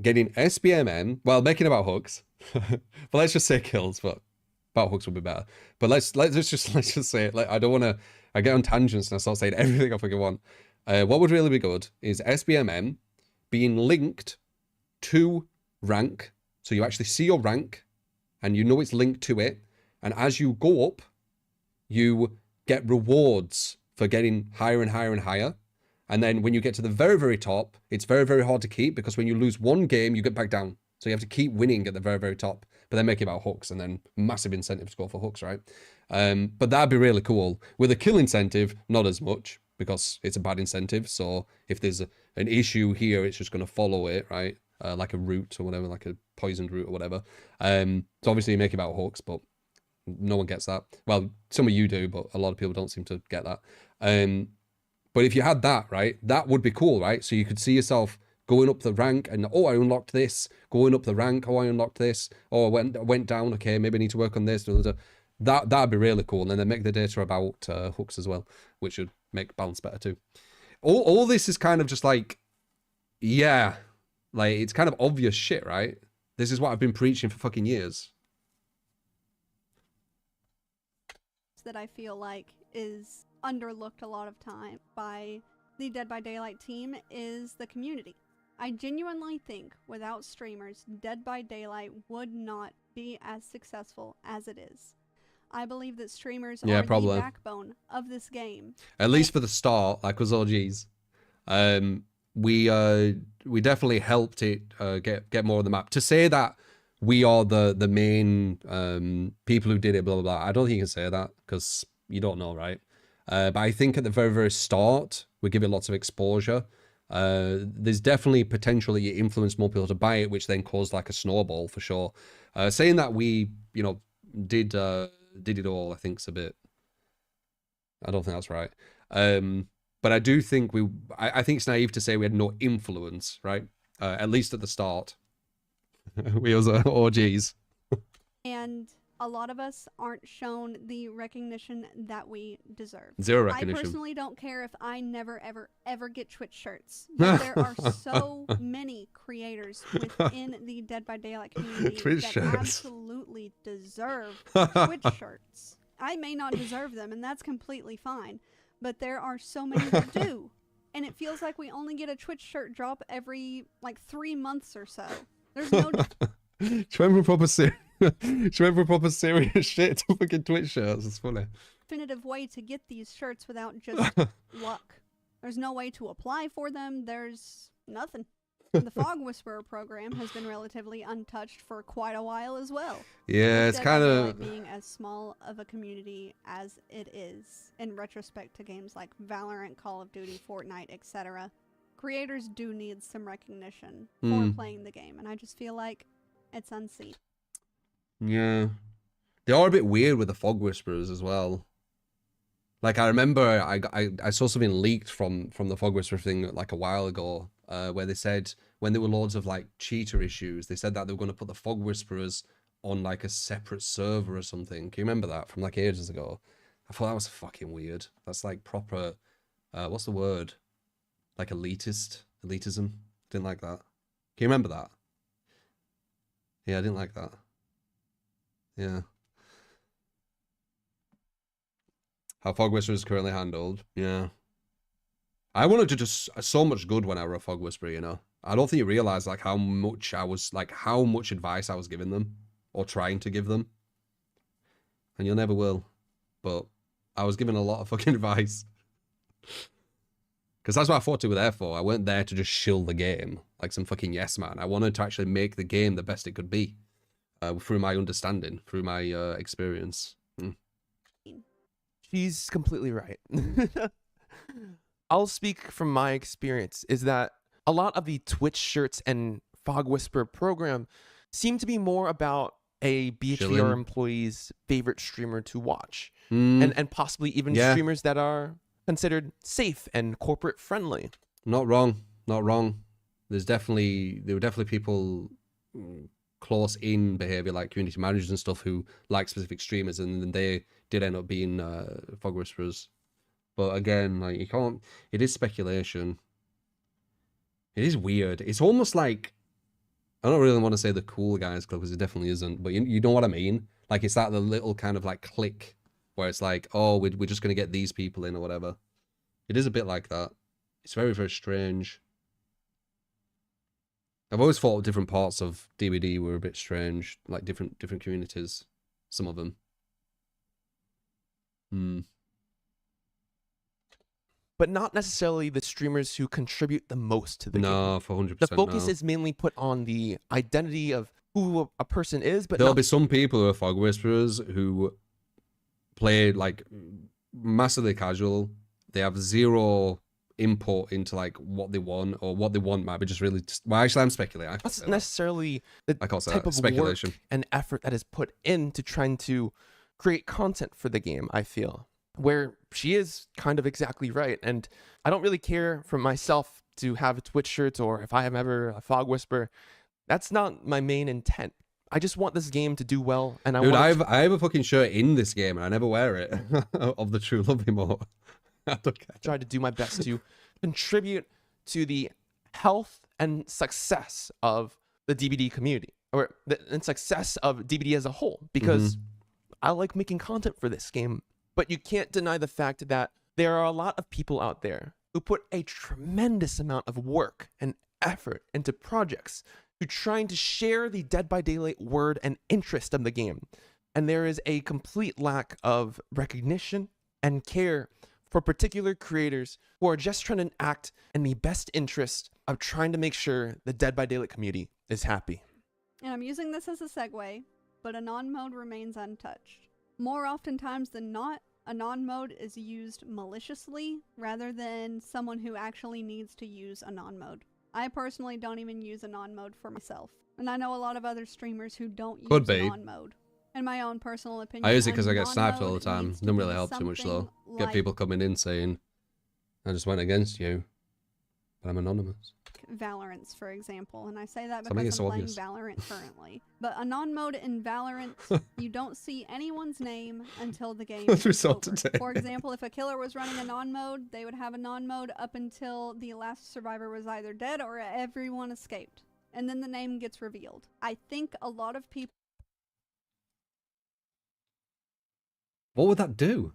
Getting SBMM, well, making about hooks, but let's just say kills, but about hooks would be better. But let's just say it. Like, I don't want to, I get on tangents and I start saying everything I fucking want. What would really be good is SBMM being linked to rank, so you actually see your rank and you know it's linked to it, and as you go up, you get rewards for getting higher and higher and higher. And then when you get to the very, very top, it's very, very hard to keep, because when you lose one game, you get back down. So you have to keep winning at the very, very top, but then make it about hooks, and then massive incentive to go for hooks, right? But that'd be really cool. With a kill incentive, not as much, because it's a bad incentive. So if there's an issue here, it's just going to follow it, right? Like a root or whatever, like a poisoned root or whatever. So obviously you make it about hooks, but no one gets that. Well, some of you do, but a lot of people don't seem to get that. But if you had that, right, that would be cool, right? So you could see yourself going up the rank and, oh, I unlocked this. Going up the rank, oh, I unlocked this. Oh, I went down, okay, maybe I need to work on this. That'd be really cool. And then make the data about hooks as well, which would make balance better too. All this is kind of just like, yeah, like, it's kind of obvious shit, right? This is what I've been preaching for fucking years. That I feel like is underlooked a lot of time by the Dead by Daylight team is the community. I genuinely think without streamers, Dead by Daylight would not be as successful as it is. I believe that streamers are the backbone of this game. At least for the start, like us OGs. We definitely helped it get more on the map. To say that we are the main people who did it, blah, blah, blah. I don't think you can say that because you don't know, right? But I think at the very, very start, we give it lots of exposure. There's definitely potential that you influence more people to buy it, which then caused like a snowball for sure. Saying that we, did it all, I think is a bit... I don't think that's right. But I do think I think it's naive to say we had no influence, right? At least at the start. We was OGs. And a lot of us aren't shown the recognition that we deserve. Zero recognition. I personally don't care if I never, ever get Twitch shirts. But there are so many creators within the Dead by Daylight community Twitch that shirts. absolutely deserve Twitch shirts. I may not deserve them, and that's completely fine. But there are so many that do. And it feels like we only get a Twitch shirt drop every, 3 months or so. There's no... She went for proper serious shit to fucking Twitch shirts. It's funny. Definitive way to get these shirts without just luck. There's no way to apply for them. There's nothing. The Fog Whisperer program has been relatively untouched for quite a while as well. Yeah, it's kind of being as small of a community as it is in retrospect to games like Valorant, Call of Duty, Fortnite, etc. Creators do need some recognition for playing the game, and I just feel like it's unseen. Yeah. They are a bit weird with the Fog Whisperers as well. Like, I remember I saw something leaked from the Fog Whisperer thing like a while ago, where they said when there were loads of like cheater issues, they said that they were going to put the Fog Whisperers on like a separate server or something. Can you remember that from like ages ago? I thought that was fucking weird. That's like proper, what's the word? Like elitism. Didn't like that. Can you remember that? Yeah, I didn't like that. Yeah. How Fog Whisperer is currently handled. Yeah. I wanted to just so much good when I were a Fog Whisperer, I don't think you realize like how much advice I was giving them or trying to give them. And you'll never will. But I was giving a lot of fucking advice. Because that's what I thought we were there for. I weren't there to just shill the game like some fucking yes man. I wanted to actually make the game the best it could be. Through my understanding, through my experience. She's completely right. I'll speak from my experience, is that a lot of the Twitch shirts and Fog Whisperer program seem to be more about a BHVR employee's favorite streamer to watch. And possibly even streamers that are considered safe and corporate friendly. Not wrong. Not wrong. There were definitely people close in behavior like community managers and stuff who like specific streamers, and then they did end up being Fog Whisperers. But again, like you can't, it is speculation. It is weird. It's almost like, I don't really want to say the cool guys club because it definitely isn't, but you know what I mean? Like it's that the little kind of like clique where it's like, oh, we're just going to get these people in or whatever. It is a bit like that. It's very, very strange. I've always thought different parts of DBD were a bit strange, like different communities, some of them. But not necessarily the streamers who contribute the most to the game. No, for 100%. The focus is mainly put on the identity of who a person is, but there'll be some people who are Fog Whisperers who play like massively casual. They have zero input into like what they want, or what they want might be just really well, actually I'm speculating. Not necessarily the type of speculation work and effort that is put into trying to create content for the game, I feel. Where she is kind of exactly right. And I don't really care for myself to have a Twitch shirt or if I am ever a Fog Whisperer. That's not my main intent. I just want this game to do well, and I have a fucking shirt in this game and I never wear it of the True Love emote. I don't care. Try to do my best to contribute to the health and success of the DBD community, or the success of DBD as a whole, because I like making content for this game. But you can't deny the fact that there are a lot of people out there who put a tremendous amount of work and effort into projects to trying to share the Dead by Daylight word and interest of the game. And there is a complete lack of recognition and care for particular creators who are just trying to act in the best interest of trying to make sure the Dead by Daylight community is happy. And I'm using this as a segue, but Anon mode remains untouched. More oftentimes than not, Anon mode is used maliciously rather than someone who actually needs to use Anon mode. I personally don't even use Anon mode for myself. And I know a lot of other streamers who don't use Anon mode. In my own personal opinion, I use it because I get sniped all the time. Doesn't really help too much though. Get like people coming in saying, I just went against you, but I'm anonymous. Valorant, for example, and I say that Something because is I'm playing obvious. Valorant currently. But Anon mode in Valorant, you don't see anyone's name until the game is over. For example, if a killer was running Anon mode, they would have Anon mode up until the last survivor was either dead or everyone escaped. And then the name gets revealed. I think a lot of people... What would that do?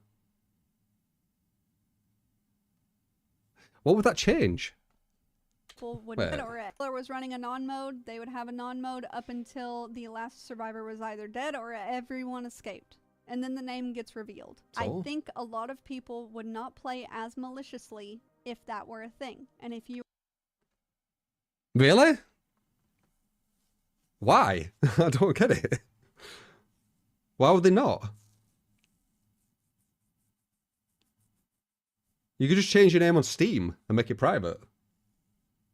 What would that change? Would or if killer was running Anon mode, they would have Anon mode up until the last survivor was either dead or everyone escaped. And then the name gets revealed. So? I think a lot of people would not play as maliciously if that were a thing. And if you... Really? Why? I don't get it. Why would they not? You could just change your name on Steam and make it private,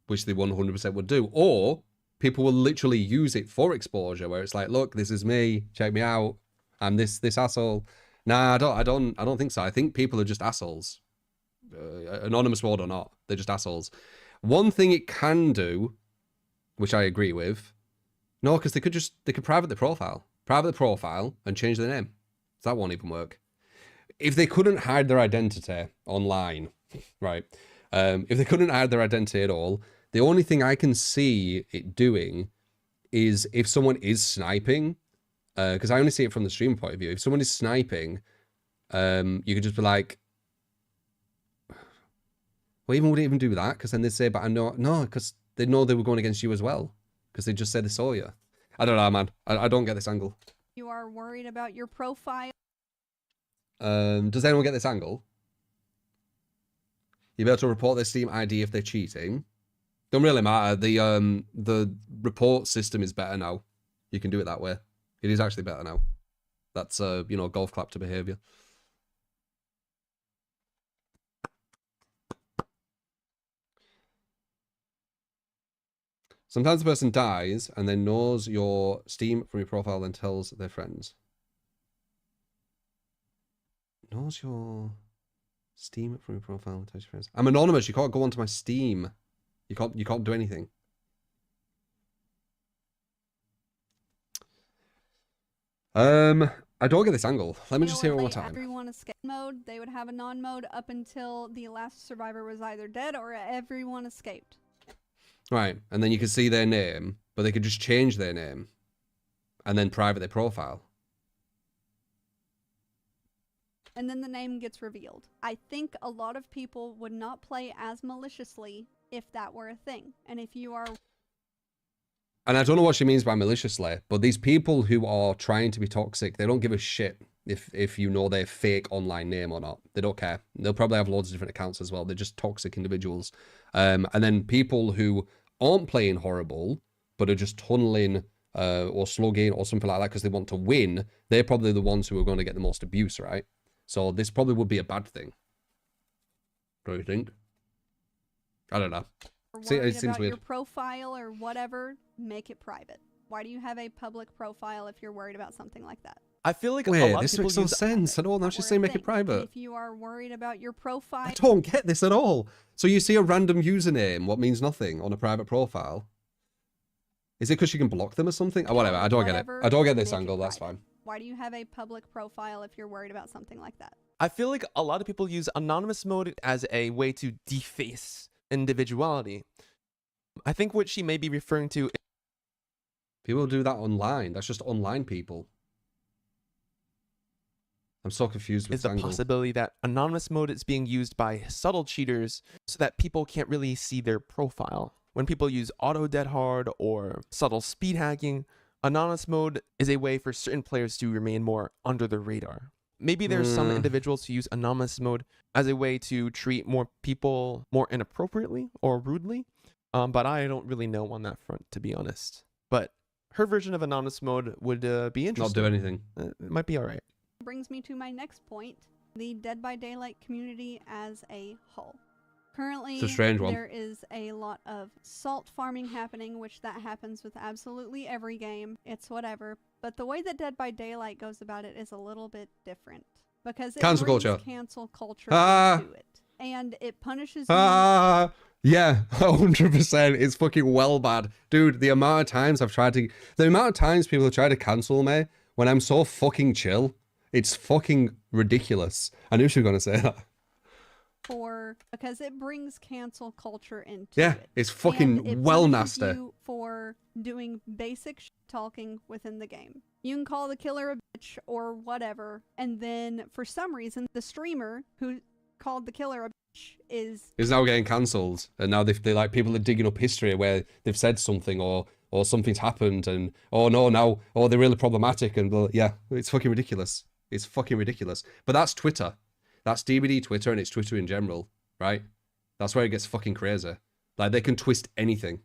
which they 100% would do. Or people will literally use it for exposure, where it's like, look, this is me, check me out, I'm this asshole. Nah, I don't think so. I think people are just assholes, anonymous mode or not. They're just assholes. One thing it can do, which I agree with, no, because they could private the profile and change their name. So that won't even work. If they couldn't hide their identity online, right? If they couldn't hide their identity at all, the only thing I can see it doing is if someone is sniping, because I only see it from the stream point of view. If someone is sniping, you could just be like, well, would it even do that? Because then they say, but I know, no, because they know they were going against you as well. Because they just said they saw you. I don't know, man. I don't get this angle. You are worried about your profile. Does anyone get this angle? You'll be able to report their Steam ID if they're cheating. Don't really matter. The report system is better now. You can do it that way. It is actually better now. That's you know, golf clap to behavior. Sometimes the person dies and then knows your Steam from your profile and tells their friends. Knows your Steam from your profile and tells your friends. I'm anonymous. You can't go onto my Steam. You can't do anything. I don't get this angle. Let me just hear it one more time. Everyone escape mode. They would have Anon mode up until the last survivor was either dead or everyone escaped. Right, and then you can see their name, but they could just change their name and then private their profile. And then the name gets revealed. I think a lot of people would not play as maliciously if that were a thing. And if you are... And I don't know what she means by maliciously, but these people who are trying to be toxic, they don't give a shit if you know their fake online name or not. They don't care. They'll probably have loads of different accounts as well. They're just toxic individuals. And then people who aren't playing horrible, but are just tunneling or slugging or something like that because they want to win, they're probably the ones who are going to get the most abuse, right? So this probably would be a bad thing. Don't you think? I don't know. See, it seems weird. Your profile or whatever, make it private. Why do you have a public profile if you're worried about something like that? I feel like wait, a lot this of people makes no sense at all. Now she's saying make it private. If you are worried about your profile... I don't get this at all. So you see a random username, what means nothing, on a private profile? Is it because you can block them or something? Oh, whatever, I don't get it. I don't get this angle, that's fine. Why do you have a public profile if you're worried about something like that? I feel like a lot of people use anonymous mode as a way to deface individuality. I think what she may be referring to... People do that online. That's just online people. I'm so confused with is the angle. Possibility that anonymous mode is being used by subtle cheaters so that people can't really see their profile. When people use auto dead hard or subtle speed hacking, anonymous mode is a way for certain players to remain more under the radar. Maybe there's some individuals who use anonymous mode as a way to treat more people more inappropriately or rudely, but I don't really know on that front, to be honest. But her version of anonymous mode would be interesting. Not do anything. It might be all right. Brings me to my next point, the Dead by Daylight community as a whole. Currently, It's a strange one. there is a lot of salt farming happening, which that happens with absolutely every game. It's whatever. But the way that Dead by Daylight goes about it is a little bit different. Because it Cancel brings culture. cancel culture Ah. into it. And it punishes Ah, yeah, 100%. It's fucking well bad. Dude, the amount of times people have tried to cancel me when I'm so fucking chill, it's fucking ridiculous. I knew she was going to say that. because it brings cancel culture into Yeah, it. it's fucking And it well punishes nasty. you for doing basic talking within the game. You can call the killer a bitch or whatever, and then for some reason the streamer who called the killer a bitch is Now getting cancelled, and now they like people are digging up history where they've said something or something's happened, and they're really problematic, and yeah, it's fucking ridiculous. It's fucking ridiculous. But that's Twitter. That's DBD Twitter, and it's Twitter in general, right? That's where it gets fucking crazy. Like, they can twist anything.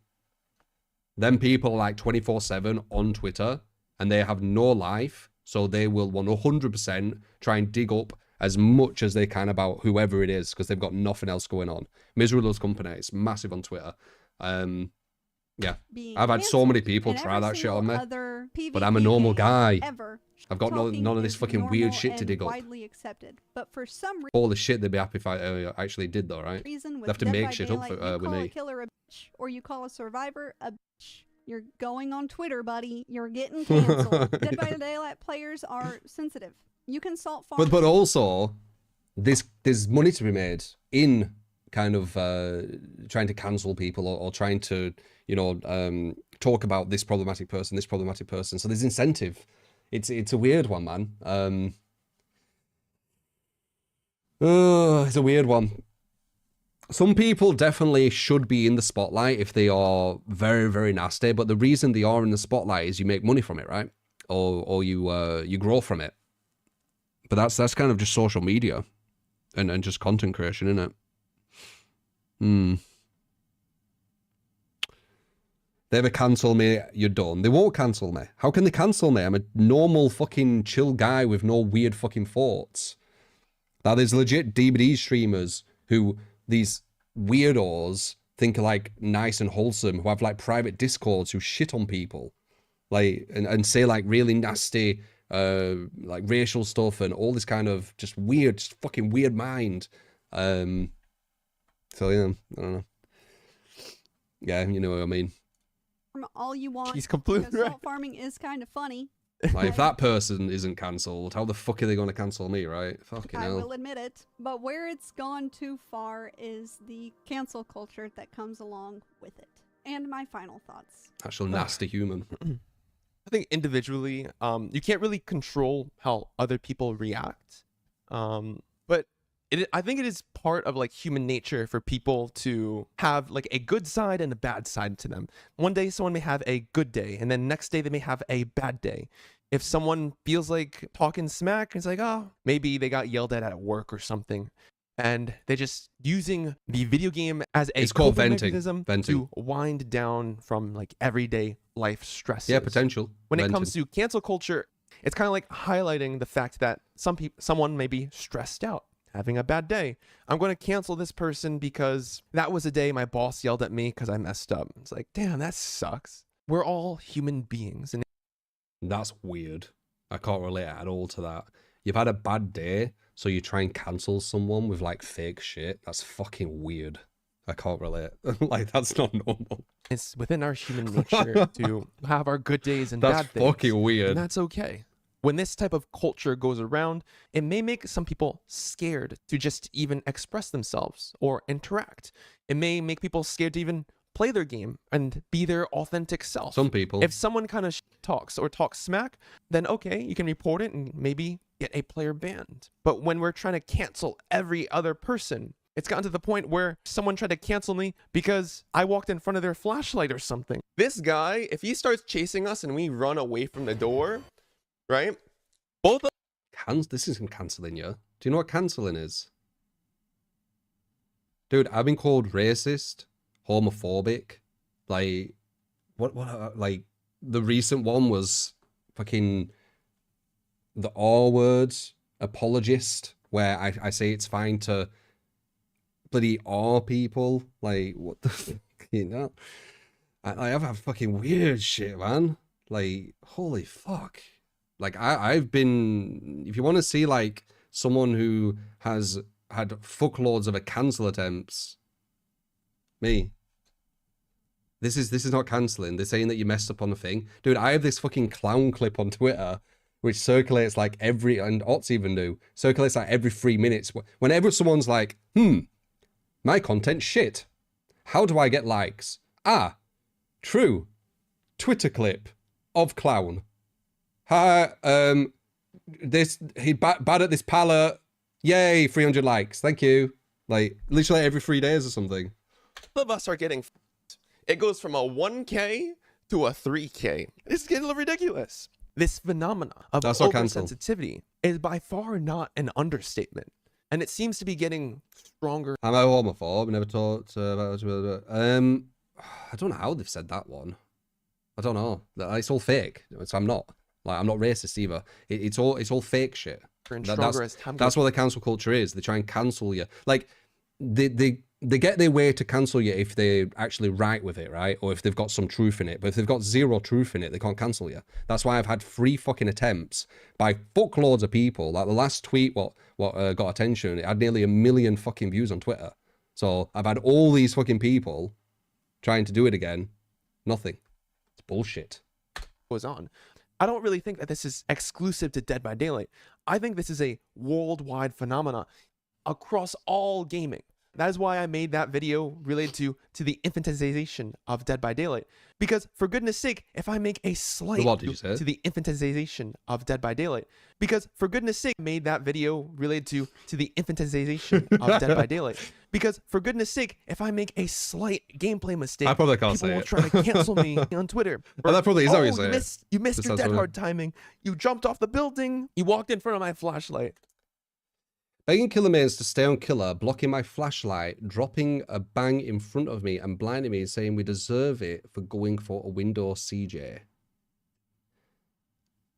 Them people are like 24/7 on Twitter, and they have no life, so they will 100% try and dig up as much as they can about whoever it is, because they've got nothing else going on. Misery Loves Company, it's massive on Twitter. Yeah, I've had so many people try that shit on me, but I'm a normal guy. I've got none of this fucking weird shit to dig up. Widely accepted, but for some Holy shit, they'd be happy if I actually did though, right? reason, They have to Dead make by shit up Daylight, for, you with call a me. killer a bitch, or you call a survivor a bitch, you're going on Twitter, buddy. You're getting canceled. Dead by Daylight players are sensitive. You can salt farm. But also, there's money to be made in kind of trying to cancel people or trying to, talk about this problematic person. So there's incentive. It's a weird one, man. It's a weird one. Some people definitely should be in the spotlight if they are very, very nasty. But the reason they are in the spotlight is you make money from it, right? Or you grow from it. But that's kind of just social media and just content creation, isn't it? They ever cancel me, you're done. They won't cancel me. How can they cancel me? I'm a normal fucking chill guy with no weird fucking thoughts. Now, there's legit DBD streamers who these weirdos think are like nice and wholesome, who have like private discords, who shit on people, like and say like really nasty like racial stuff and all this kind of just weird, just fucking weird mind. So yeah, I don't know. Yeah, you know what I mean. All you want. He's completely because right. Salt farming is kind of funny. Like, if that person isn't cancelled, how the fuck are they going to cancel me, right? Fucking I hell. will admit it. But where it's gone too far is the cancel culture that comes along with it. And my final thoughts. Actual nasty human. I think individually, you can't really control how other people react. But I think it is part of like human nature for people to have like a good side and a bad side to them. One day someone may have a good day, and then next day they may have a bad day. If someone feels like talking smack, it's like, oh, maybe they got yelled at work or something, and they're just using the video game as a called coping venting. mechanism to wind down from like everyday life stresses. Yeah, potential. When it comes to cancel culture, it's kind of like highlighting the fact that someone may be stressed out, having a bad day. I'm going to cancel this person because that was a day my boss yelled at me because I messed up. It's like, damn, that sucks. We're all human beings. And that's weird. I can't relate at all to that. You've had a bad day, so you try and cancel someone with like fake shit. That's fucking weird. I can't relate. Like, that's not normal. It's within our human nature to have our good days and bad days. That's fucking weird. And that's okay. When this type of culture goes around, it may make some people scared to just even express themselves or interact. It may make people scared to even play their game and be their authentic self. Some people. If someone kind of talks or talks smack, then okay, you can report it and maybe get a player banned. But when we're trying to cancel every other person, it's gotten to the point where someone tried to cancel me because I walked in front of their flashlight or something. This guy, if he starts chasing us and we run away from the door, right? Both of this isn't cancelling you. Do you know what cancelling is? Dude, I've been called racist, homophobic, like, what, like, the recent one was fucking the R word apologist, where I say it's fine to bloody R people. Like, what the fuck, you know? I have a fucking weird shit, man. Like, holy fuck. Like, I've been... If you want to see, like, someone who has had fuckloads of cancel attempts, me. This is not cancelling. They're saying that you messed up on the thing. Dude, I have this fucking clown clip on Twitter, which circulates like every... And Ots even do. Circulates like every 3 minutes. Whenever someone's like, my content's shit. How do I get likes? Ah, true. Twitter clip of clown. Hi, he bad at this palette. Yay, 300 likes. Thank you. Like, literally every 3 days or something. All of us are getting... It goes from a 1K to a 3K. It's getting a little ridiculous. This phenomena of oversensitivity is by far not an understatement. And it seems to be getting stronger. I'm a homophobe. Never talked about it. I don't know how they've said that one. I don't know. It's all fake. So I'm not. Like, I'm not racist either. It's all fake shit. That's what the cancel culture is. They try and cancel you. Like, they get their way to cancel you if they're actually right with it, right? Or if they've got some truth in it. But if they've got zero truth in it, they can't cancel you. That's why I've had 3 fucking attempts by fuckloads of people. Like, the last tweet, what got attention, it had nearly 1 million fucking views on Twitter. So I've had all these fucking people trying to do it again. Nothing. It's bullshit. Goes on. I don't really think that this is exclusive to Dead by Daylight. I think this is a worldwide phenomena across all gaming. That is why I made that video related to the infantilization of Dead by Daylight. Because for goodness sake, if I make a slight to the infantilization of Dead by Daylight, because for goodness sake, I made that video related to the infantilization of Dead by Daylight. Because for goodness sake, if I make a slight gameplay mistake, I probably can't people say will it. try to cancel me on Twitter. Well, that probably is how you say You missed your dead hard timing. You jumped off the building. You walked in front of my flashlight. Begging killer mains to stay on killer, blocking my flashlight, dropping a bang in front of me and blinding me, saying we deserve it for going for a window CJ.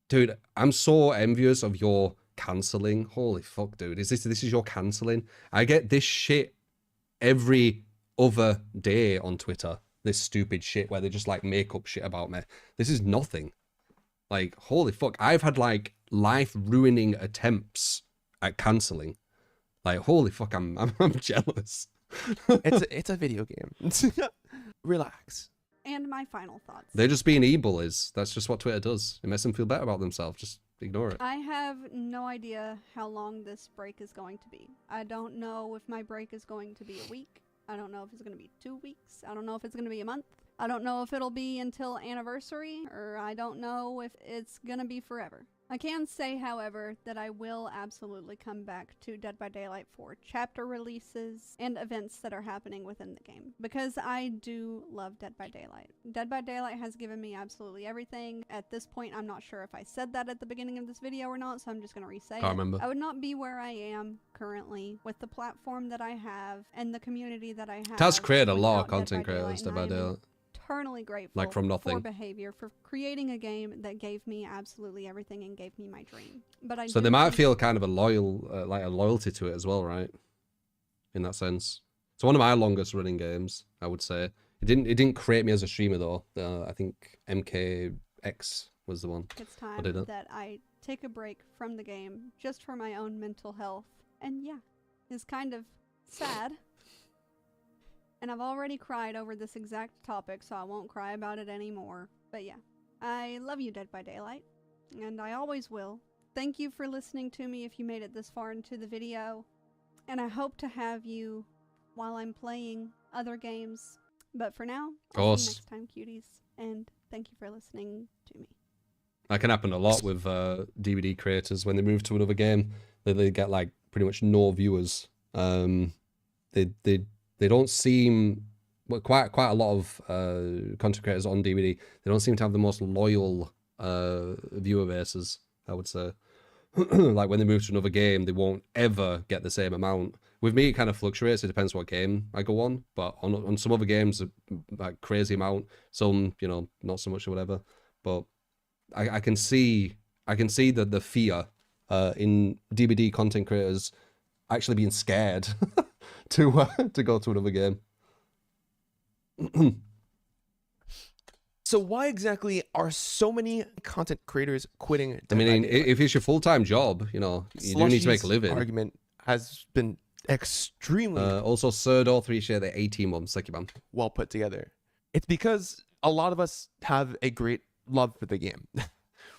Dude, I'm so envious of your cancelling. Holy fuck, dude. This is your cancelling? I get this shit every other day on Twitter. This stupid shit where they just like make up shit about me. This is nothing. Like, holy fuck. I've had like life-ruining attempts at cancelling. Like, holy fuck, I'm jealous. It's a video game. Relax. And my final thoughts. They're just being e-bullies. That's just what Twitter does. It makes them feel better about themselves. Just ignore it. I have no idea how long this break is going to be. I don't know if my break is going to be a week. I don't know if it's going to be 2 weeks. I don't know if it's going to be a month. I don't know if it'll be until anniversary, or I don't know if it's going to be forever. I can say, however, that I will absolutely come back to Dead by Daylight for chapter releases and events that are happening within the game, because I do love Dead by Daylight. Dead by Daylight has given me absolutely everything. At this point, I'm not sure if I said that at the beginning of this video or not, so I'm just going to re-say it. I remember. I would not be where I am currently with the platform that I have and the community that I have. Taz created a lot of without content creators, Dead by Daylight. Eternally grateful Like from nothing. for behavior, for creating a game that gave me absolutely everything and gave me my dream. But so they might feel kind of a loyalty to it as well, right? In that sense. It's one of my longest running games, I would say. It didn't create me as a streamer though. I think MKX was the one. It's time that I take a break from the game just for my own mental health. And yeah, it's kind of sad. And I've already cried over this exact topic, so I won't cry about it anymore. But yeah, I love you, Dead by Daylight, and I always will. Thank you for listening to me if you made it this far into the video, and I hope to have you while I'm playing other games. But for now, I'll see you next time, cuties, and thank you for listening to me. That can happen a lot with DVD creators when they move to another game. They get like pretty much no viewers. They don't seem, well, quite a lot of content creators on DVD, they don't seem to have the most loyal viewer bases, I would say. Like when they move to another game, they won't ever get the same amount. With me, it kind of fluctuates. It depends what game I go on. But on some other games, like crazy amount. Some, you know, not so much or whatever. but I can see that the fear in DBD content creators actually being scared to go to another game. So why exactly are so many content creators quitting? I mean, if it's your full-time job, you know, you do need to make a living. Argument has been extremely also Surdo 3 share the 18 months, like you man. Well put together. It's because a lot of us have a great love for the game.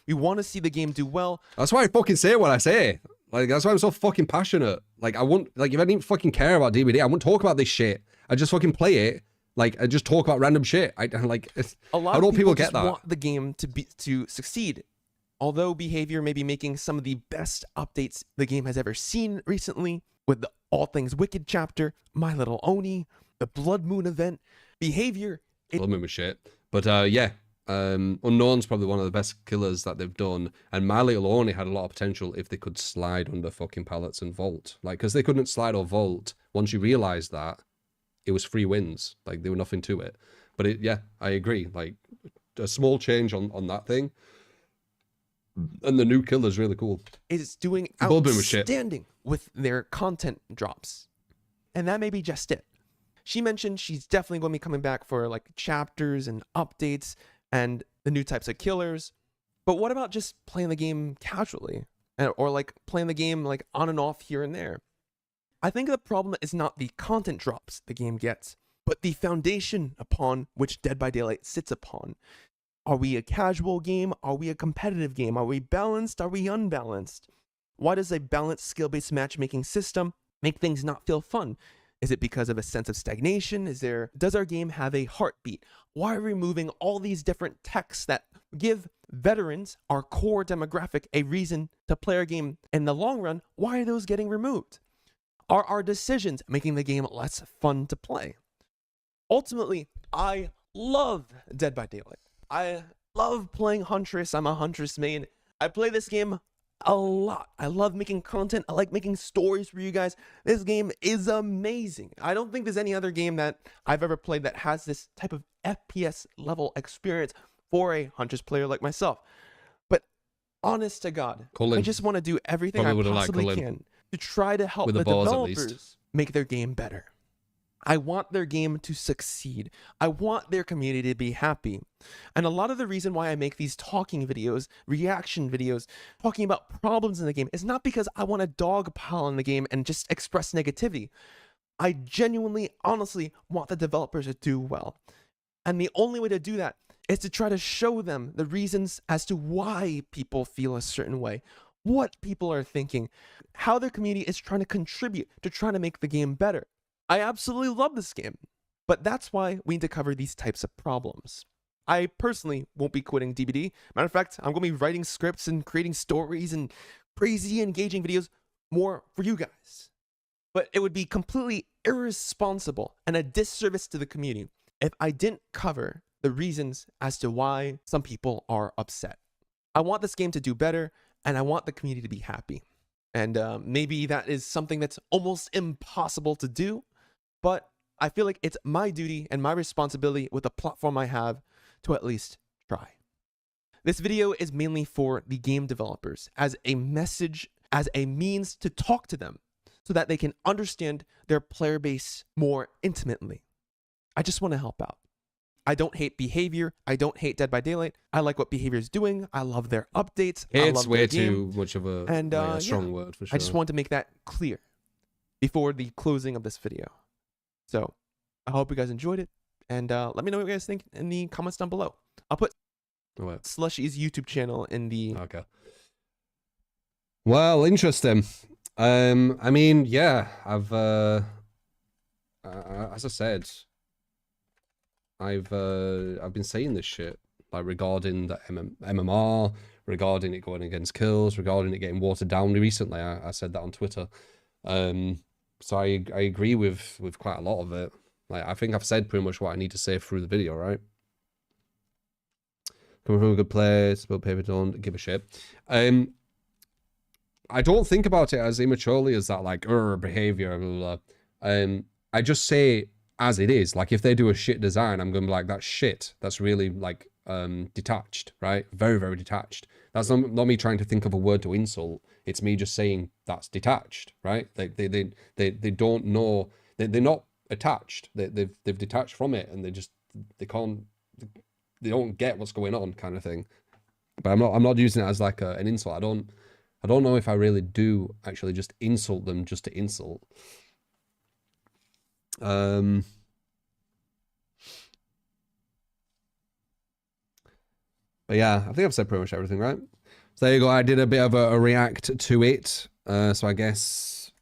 We want to see the game do well. That's why I fucking say what I say. Like, that's why I'm so fucking passionate. Like, I won't, like, if I didn't fucking care about DBD, I wouldn't talk about this shit. I just fucking play it. Like, I just talk about random shit. I like, a lot how of don't people get just that? Want the game to succeed. Although Behavior may be making some of the best updates the game has ever seen recently, with the All Things Wicked chapter, My Little Oni, the Blood Moon event, Behavior. Blood Moon was shit. But yeah, Unknown's probably one of the best killers that they've done, and My Little Oni had a lot of potential if they could slide under fucking pallets and vault. Like, because they couldn't slide or vault, once you realize that, it was free wins. Like, there were nothing to it. But yeah, I agree. Like, a small change on that thing. And the new killer's really cool. It's doing outstanding with their content drops. And that may be just it. She mentioned she's definitely going to be coming back for like chapters and updates and the new types of killers. But what about just playing the game casually? Or like playing the game like on and off here and there? I think the problem is not the content drops the game gets, but the foundation upon which Dead by Daylight sits upon. Are we a casual game? Are we a competitive game? Are we balanced? Are we unbalanced? Why does a balanced skill-based matchmaking system make things not feel fun? Is it because of a sense of stagnation? Does our game have a heartbeat? Why are we removing all these different texts that give veterans, our core demographic, a reason to play our game in the long run? Why are those getting removed? Are our decisions making the game less fun to play? Ultimately, I love Dead by Daylight. I love playing Huntress. I'm a Huntress main. I play this game a lot. I love making content. I like making stories for you guys. This game is amazing. I don't think there's any other game that I've ever played that has this type of FPS level experience for a Huntress player like myself. But honest to God, I just want to do everything I possibly can to try to help the developers make their game better. I want their game to succeed. I want their community to be happy. And a lot of the reason why I make these talking videos, reaction videos, talking about problems in the game is not because I want to dogpile in the game and just express negativity. I genuinely, honestly want the developers to do well. And the only way to do that is to try to show them the reasons as to why people feel a certain way, what people are thinking, how their community is trying to contribute to trying to make the game better. I absolutely love this game, but that's why we need to cover these types of problems. I personally won't be quitting DBD. Matter of fact, I'm going to be writing scripts and creating stories and crazy engaging videos more for you guys. But it would be completely irresponsible and a disservice to the community if I didn't cover the reasons as to why some people are upset. I want this game to do better, and I want the community to be happy. And maybe that is something that's almost impossible to do, but I feel like it's my duty and my responsibility with the platform I have to at least try. This video is mainly for the game developers as a message, as a means to talk to them so that they can understand their player base more intimately. I just want to help out. I don't hate Behavior. I don't hate Dead by Daylight. I like what Behavior is doing. I love their updates. It's way too much of a strong word for sure. I just want to make that clear before the closing of this video. So I hope you guys enjoyed it. And let me know what you guys think in the comments down below. I'll put Slushy's YouTube channel in the... Okay. Well, interesting. I mean, yeah, I've... as I said... I've been saying this shit, like regarding the MMR, regarding it going against kills, regarding it getting watered down recently. I said that on Twitter. So I agree with quite a lot of it. Like, I think I've said pretty much what I need to say through the video, right? Coming from a good place, but people don't give a shit. I don't think about it as immaturely as that, like, behavior, blah, blah. I just say as it is. Like, if they do a shit design, I'm going to be like, that's shit. That's really, like, detached, right? Very, very detached. That's not me trying to think of a word to insult. It's me just saying that's detached, right? They don't know. They're not attached. They've detached from it, and they don't get what's going on, kind of thing. But I'm not using it as like an insult. I don't know if I really do actually just insult them just to insult. But yeah, I think I've said pretty much everything, right? So there you go. I did a bit of a react to it. So I guess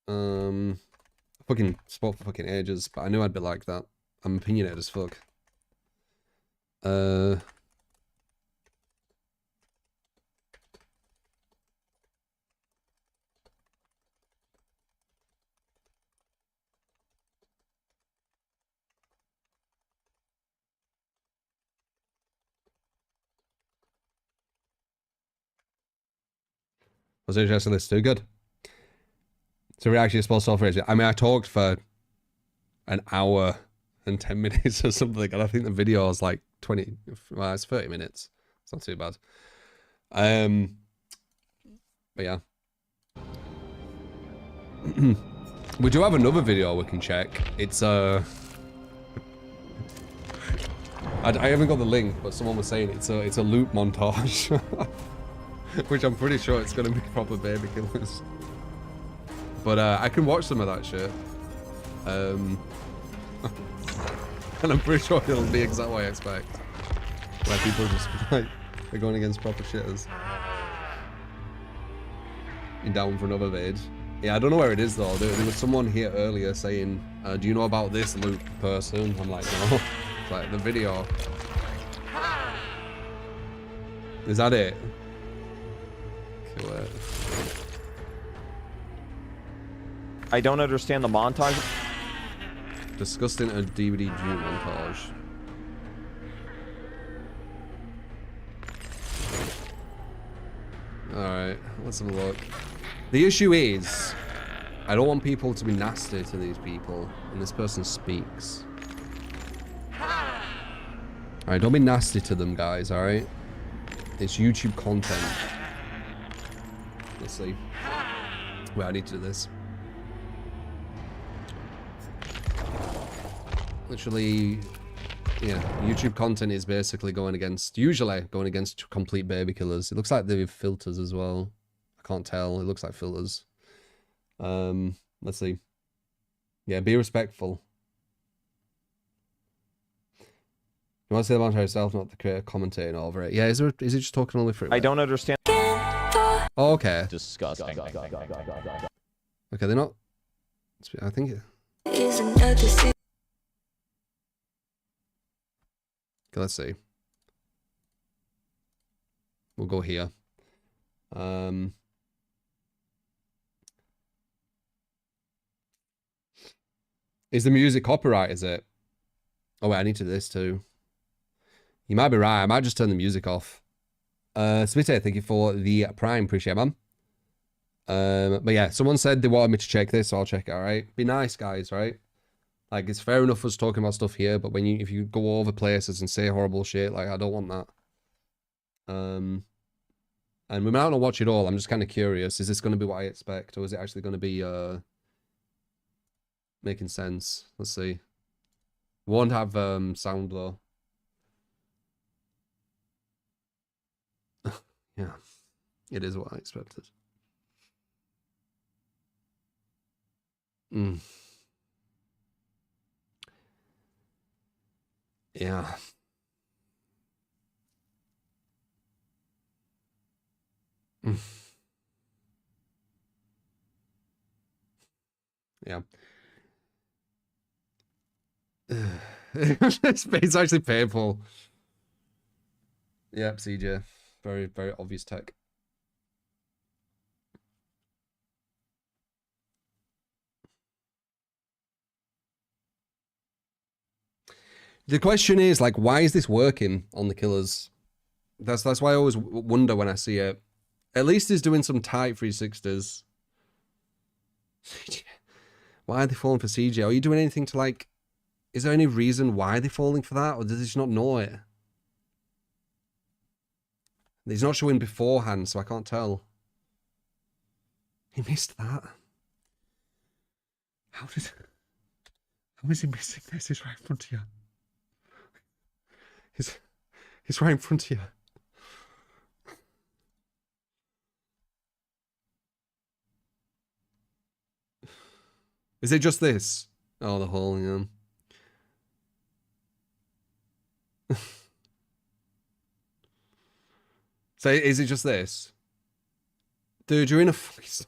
fucking spoke for fucking ages, but I knew I'd be like that. I'm opinionated as fuck. Was it interesting? This too good. So reaction to small self raising. I mean, I talked for an hour and 10 minutes or something, and I think the video was like 20. Well, it's 30 minutes. It's not too bad. But yeah. We do have another video we can check. It's I haven't got the link, but someone was saying it's a loop montage, which I'm pretty sure it's gonna be proper baby killers. But I can watch some of that shit, and I'm pretty sure it'll be exactly what I expect, where people just like they're going against proper shitters. You're down for another vid. Yeah, I don't know where it is though. There was someone here earlier saying, do you know about this loop person? I'm like, no. It's like the video. Is that it? Kill it. I don't understand the montage. Disgusting a DVD June montage. Alright, let's have a look. The issue is, I don't want people to be nasty to these people, and this person speaks. Alright, don't be nasty to them, guys, alright? It's YouTube content. Let's see. Wait, I need to do this. Literally, yeah, YouTube content is basically usually going against complete baby killers. It looks like they have filters as well. I can't tell. It looks like filters. Let's see. Yeah, be respectful. You want to say the montage yourself, not the creator commentating over it. Yeah, is it just talking only through it? I don't understand. Oh, okay. Disgusting. Okay, they're not. I think it. Okay, let's see. We'll go here. Is the music copyright, is it? Oh wait, I need to do this too. You might be right. I might just turn the music off. Smitty, thank you for the Prime. Appreciate it, man. But yeah, someone said they wanted me to check this, so I'll check it, alright? Be nice, guys, right? Like, it's fair enough us talking about stuff here, but if you go over places and say horrible shit, like, I don't want that. And we might not watch it all. I'm just kind of curious. Is this going to be what I expect, or is it actually going to be making sense? Let's see. Won't have sound though. Yeah, it is what I expected. Yeah. Yeah. It's actually painful. Yep, CJ. Very, very obvious tech. The question is, like, why is this working on the killers? That's why I always wonder when I see it. At least he's doing some tight 360s. CJ. Why are they falling for CJ? Are you doing anything to, like... Is there any reason why they're falling for that? Or does he just not know it? He's not showing beforehand, so I can't tell. He missed that. How is he missing this? He's right in front of you. He's right in front of you. Is it just this? Oh, the hole, yeah. So is it just this? Dude, you're in a fucking...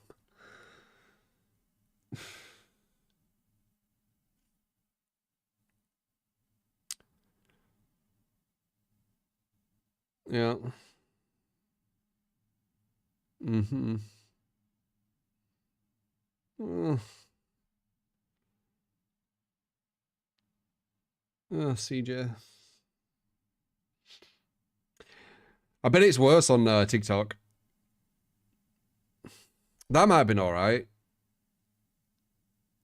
Yeah. Mm-hmm. Oh, CJ. I bet it's worse on TikTok. That might have been alright.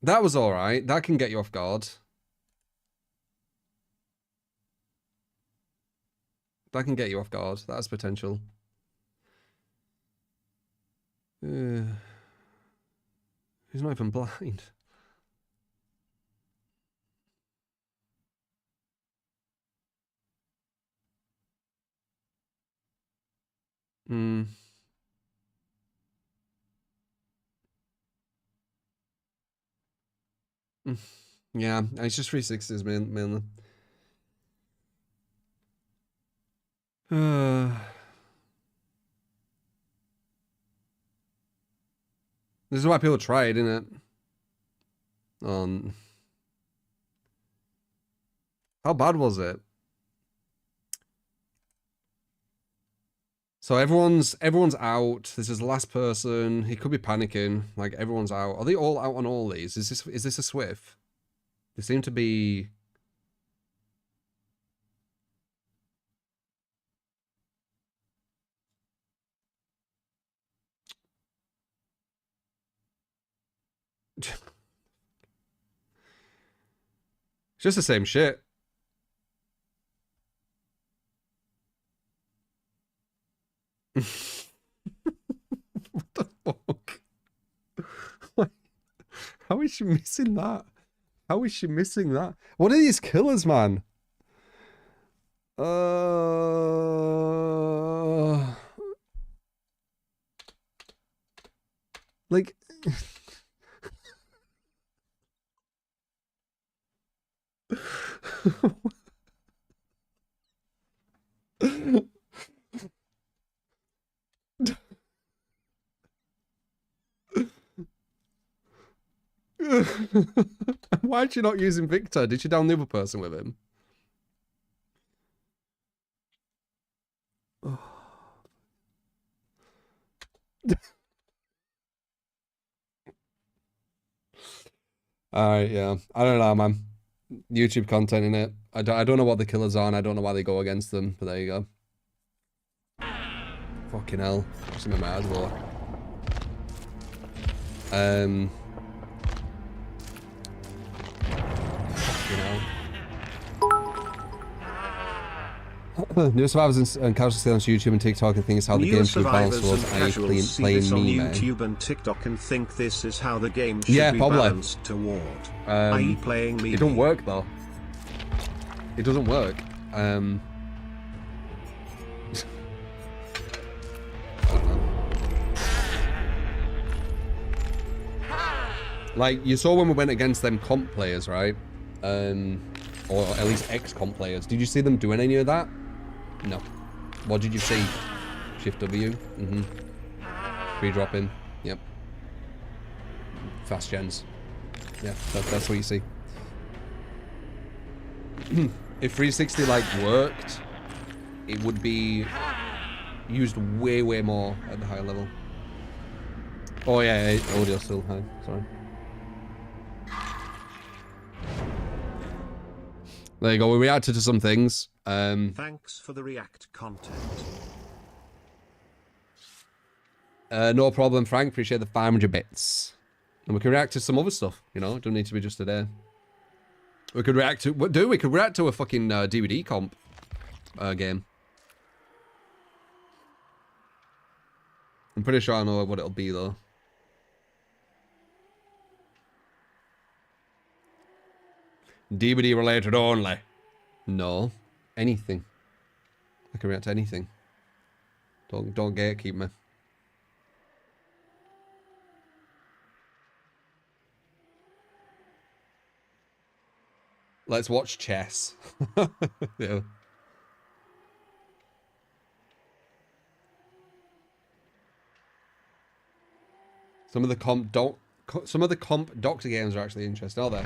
That was alright. That can get you off guard. That can get you off guard. That has potential. He's not even blind. Yeah, it's just 360s, mainly. This is why people try it, isn't it? How bad was it? So everyone's out. This is the last person. He could be panicking. Like everyone's out. Are they all out on all these? Is this a Swift? They seem to be. It's just the same shit. What the fuck? How is she missing that? How is she missing that? What are these killers, man? Like... Why is she not using Victor? Did she down the other person with him? Oh. Alright, yeah. I don't know, man. YouTube content in it. I don't know what the killers are, and I don't know why they go against them, but there you go. Fucking hell. Just in my eyes well. New survivors and casual stay on YouTube and TikTok and think it's how the game should be balanced towards playing on me, YouTube and TikTok and think this is how the game should be balanced toward. I.e. playing me. It don't work though. It doesn't work. Like you saw when we went against them comp players, right? Or at least ex-comp players. Did you see them doing any of that? No. What did you see? Shift W. Free drop in. Yep. Fast gens. Yeah, that's what you see. If 360 like worked, it would be used way more at the higher level. Oh yeah, audio still high. Sorry. There you go. We reacted to some things. Thanks for the react content. No problem, Frank. Appreciate the 500 bits. And we can react to some other stuff. You know, it don't need to be just today. We could react to we could react to a fucking DVD comp game. pretty sure I know what it'll be, though. DBD related only. No. Anything. I can react to anything. Don't gatekeep me. Let's watch chess. Yeah. Some of the comp Doctor games are actually interesting, are they?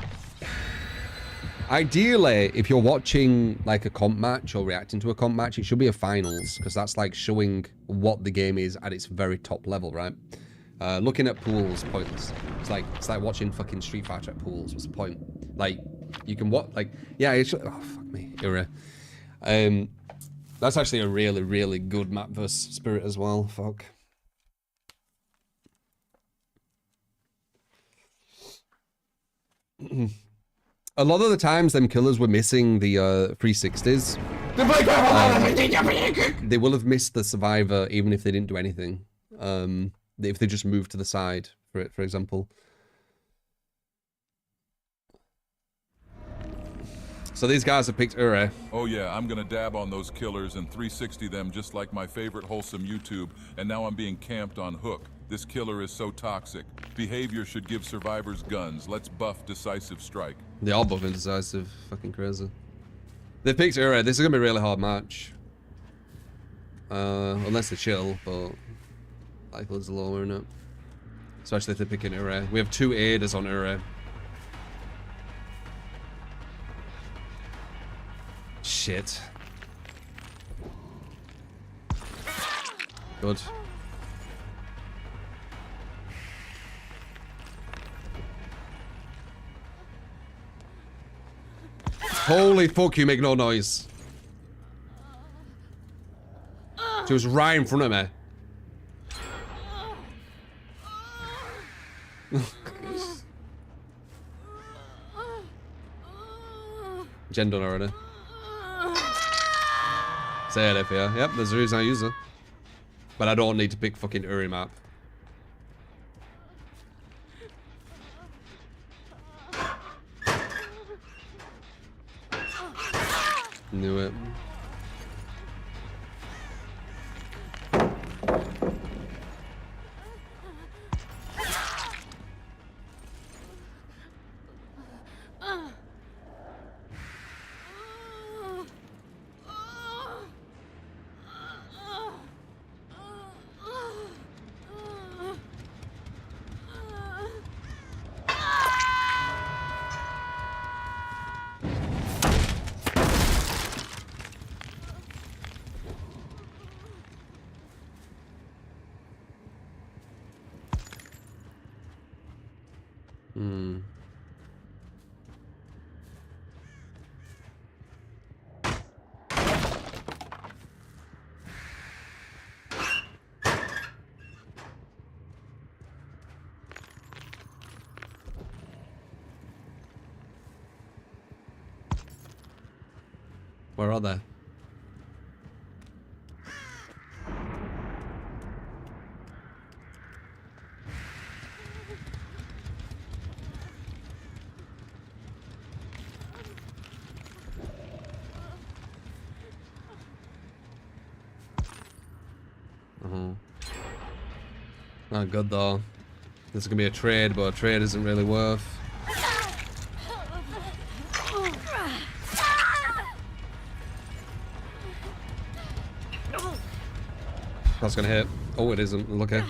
Ideally, if you're watching like a comp match or reacting to a comp match, it should be a finals, because that's like showing what the game is at its very top level, right? Looking at pools, pointless. It's like watching fucking Street Fighter at pools. What's the point? Like, you can what? Like, yeah, it should. Oh fuck me, era. That's actually a really, really good map versus Spirit as well. Fuck. A lot of the times, them killers were missing the 360s. They will have missed the survivor even if they didn't do anything. If they just moved to the side, for example. So these guys have picked Ure. Oh yeah, I'm gonna dab on those killers and 360 them just like my favorite wholesome YouTube, and now I'm being camped on Hook. This killer is so toxic. Behavior should give survivors guns. Let's buff Decisive Strike. They are buffing Decisive. Fucking crazy. They picked Ure. This is gonna be a really hard match. Unless they chill, but likelihood's lower, isn't it? Especially if they're picking Ure. We have 2 Aiders on Ure. Shit. Good. Holy fuck, you make no noise. She was right in front of me. Jen done already. Say it if yeah. Yep, there's a reason I use her. But I don't need to pick fucking Uri map. Knew it. Where are they? Not good though. This is gonna be a trade, but a trade isn't really worth. That's gonna hit. Oh, it isn't. Look at.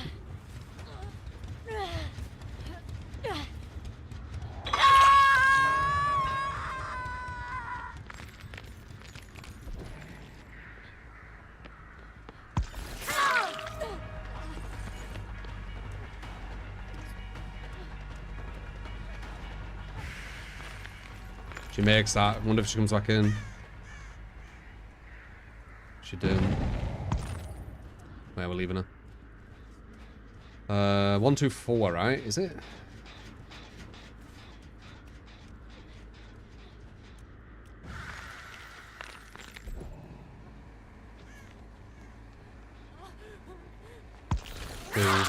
She makes that. I wonder if she comes back in. She didn't. Yeah, we're leaving her. 1, 2, 4, right? Is it? Dude.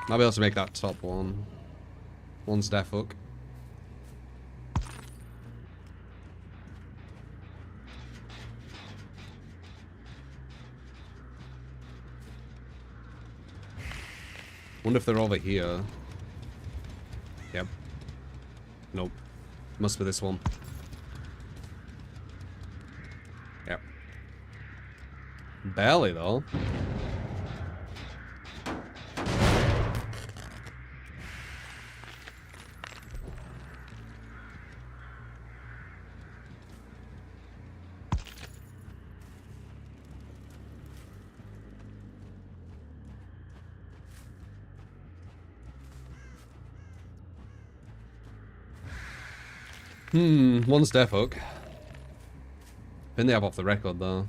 Might be able to make that top one. One's death hook. Wonder if they're over here. Yep. Nope. Must be this one. Yep. Barely though. One's death hook. I think they have off the record though.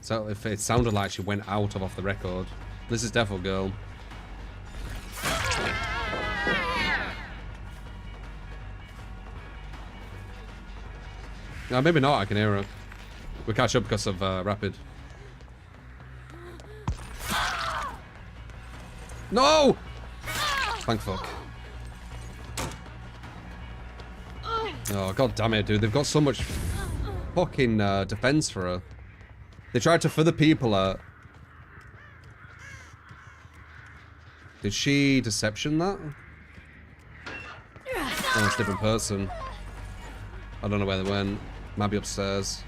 So if it sounded like she went out of off the record. This is death hook girl. No, maybe not, I can hear her. We catch up because of rapid. No! Thank fuck. Oh, god damn it, dude. They've got so much fucking defense for her. They tried to further people out. Did she deception that? Oh, it's a different person. I don't know where they went. Might be upstairs.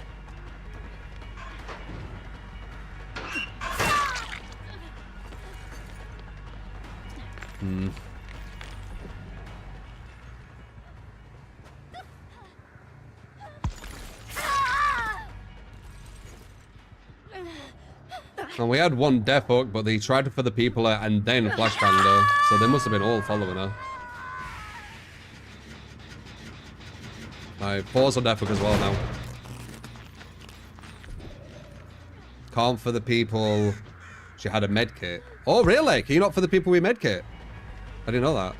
And we had one death hook, but they tried for the people and then flashbanged her. So they must have been all following her. Alright, pause on death hook as well now. Can't for the people. She had a med kit. Oh, really? Can you not for the people with med kit? I didn't know that.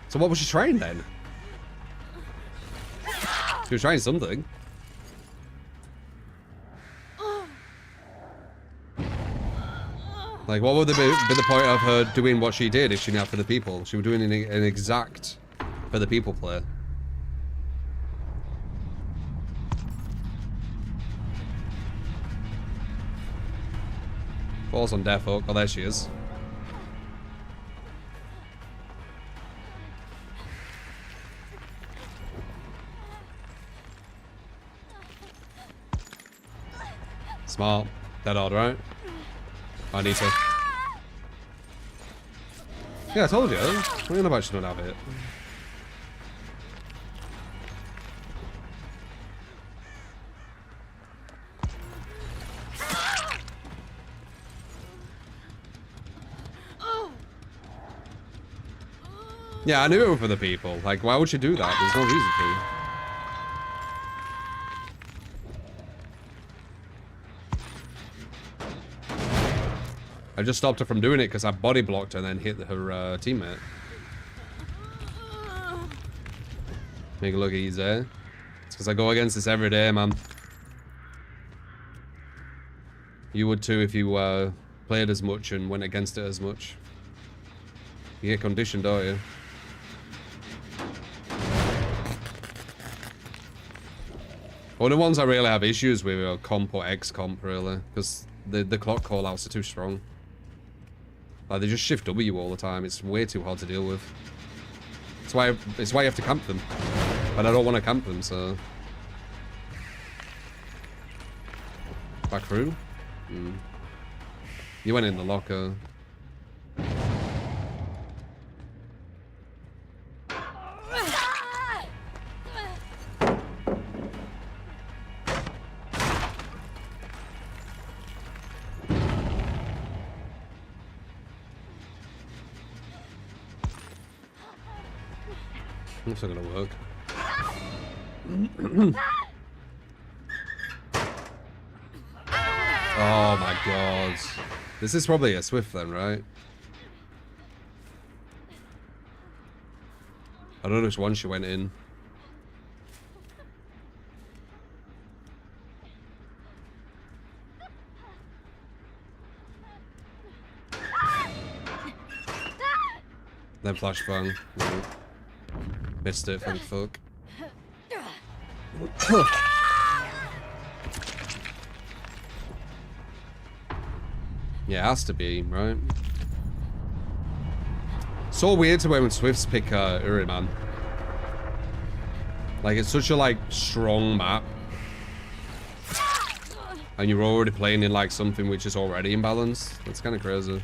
So what was she trying then? She was trying something. Like, what would be the point of her doing what she did if she not for the people? She was doing an exact for the people play. Falls on death hook. Oh, there she is. Smart. Dead hard, right? I need to. Yeah, I told you. What do you know about she don't have it? Yeah, I knew it was for the people. Like, why would she do that? There's no reason to. I just stopped her from doing it because I body blocked her and then hit her teammate. Make it look easy. It's because I go against this every day, man. You would too if you played as much and went against it as much. You get conditioned, don't you? Well, the ones I really have issues with are comp or X comp, really, because the clock callouts are too strong. Like, they just shift W all the time. It's way too hard to deal with. It's why you have to camp them. But I don't want to camp them, so... Back through? You went in the locker. It's not gonna work. Oh my god. This is probably a Swift then, right? I don't know which one she went in. Then flashbang. No. Missed it, thank fuck. Yeah, it has to be, right? So weird to when Swifts pick Uri, man. Like, it's such a, like, strong map. And you're already playing in, like, something which is already imbalanced. That's kind of crazy.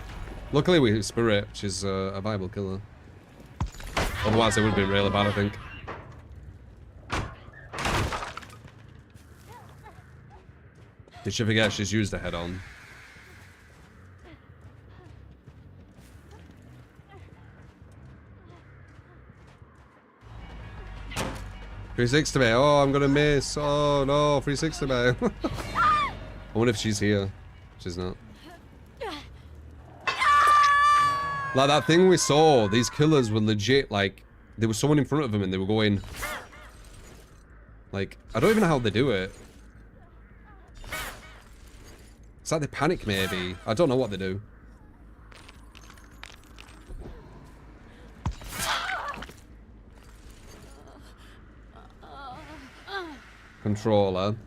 Luckily, we have Spirit, which is a viable killer. Otherwise, it would have been really bad, I think. Did she forget she's used the head-on? .360 me. Oh, I'm gonna miss. Oh no, 360 me. I wonder if she's here. She's not. Like that thing we saw, these killers were legit, like, there was someone in front of them and they were going... Like, I don't even know how they do it. It's like they panic, maybe. I don't know what they do. Controller.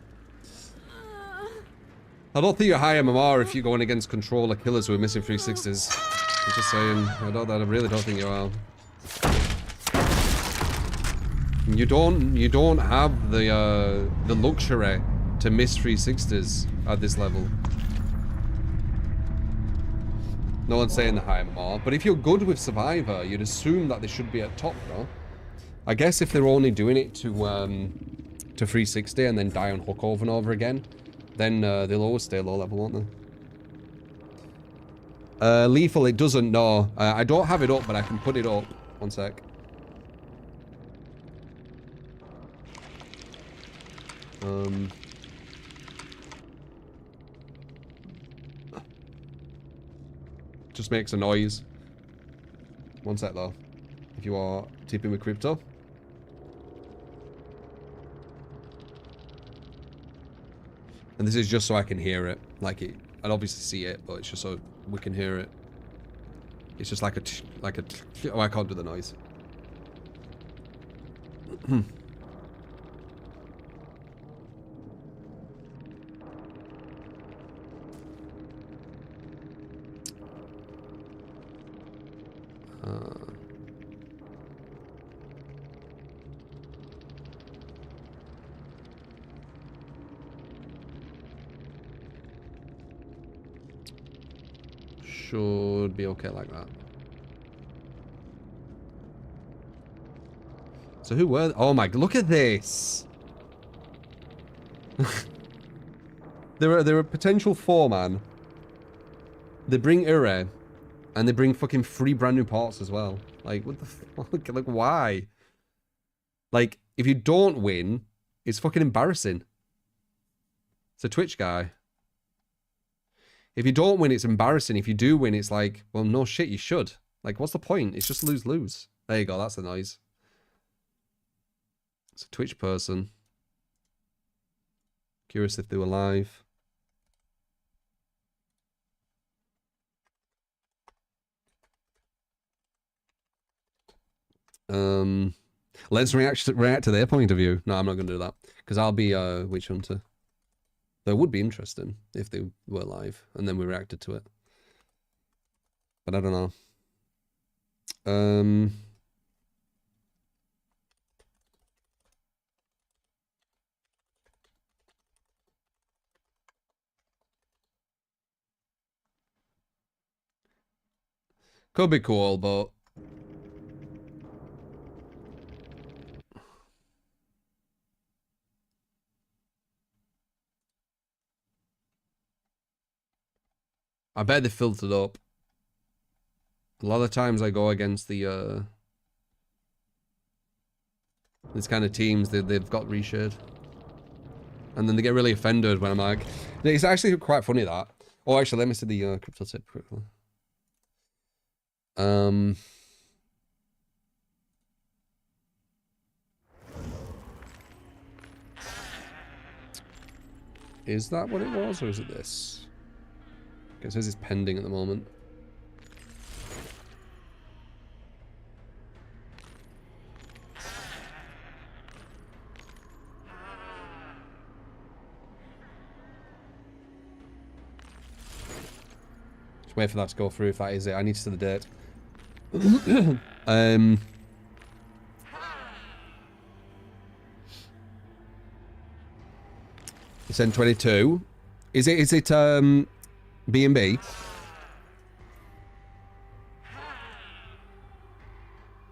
I don't think you're high MMR if you're going against controller killers who are missing 360s. I'm just saying, I really don't think you are. You don't have the luxury to miss 360s at this level. No one's saying the high MMR, but if you're good with Survivor, you'd assume that they should be at top, no? I guess if they're only doing it to 360 and then die on hook over and over again, then they'll always stay low level, won't they? Lethal, it doesn't, no. I don't have it up, but I can put it up. One sec. Just makes a noise. One sec, though. If you are tipping with crypto. And this is just so I can hear it. Like, I'd obviously see it, but it's just so we can hear it. It's just like oh, I can't do the noise. Should be okay like that. So who were... Oh my... Look at this! They're a potential 4-man. They bring Ure. And they bring fucking 3 brand new parts as well. Like, what the fuck? Like, why? Like, if you don't win, it's fucking embarrassing. It's a Twitch guy. If you don't win, it's embarrassing. If you do win, it's like, well, no shit, you should. Like, what's the point? It's just lose-lose. There you go, that's the noise. It's a Twitch person. Curious if they were live. Let's react to their point of view. No, I'm not going to do that. Because I'll be Witch Hunter. That would be interesting if they were live and then we reacted to it. But I don't know. Could be cool, but... I bet they filtered up. A lot of times I go against the these kind of teams, they've got reshared. And then they get really offended when I'm like, It's actually quite funny that. Oh, actually, let me see the crypto tip quickly. Is that what it was, or is it this? Okay, it says it's pending at the moment. Just wait for that to go through if that is it. I need to see the date. It's N22. Is it B&B?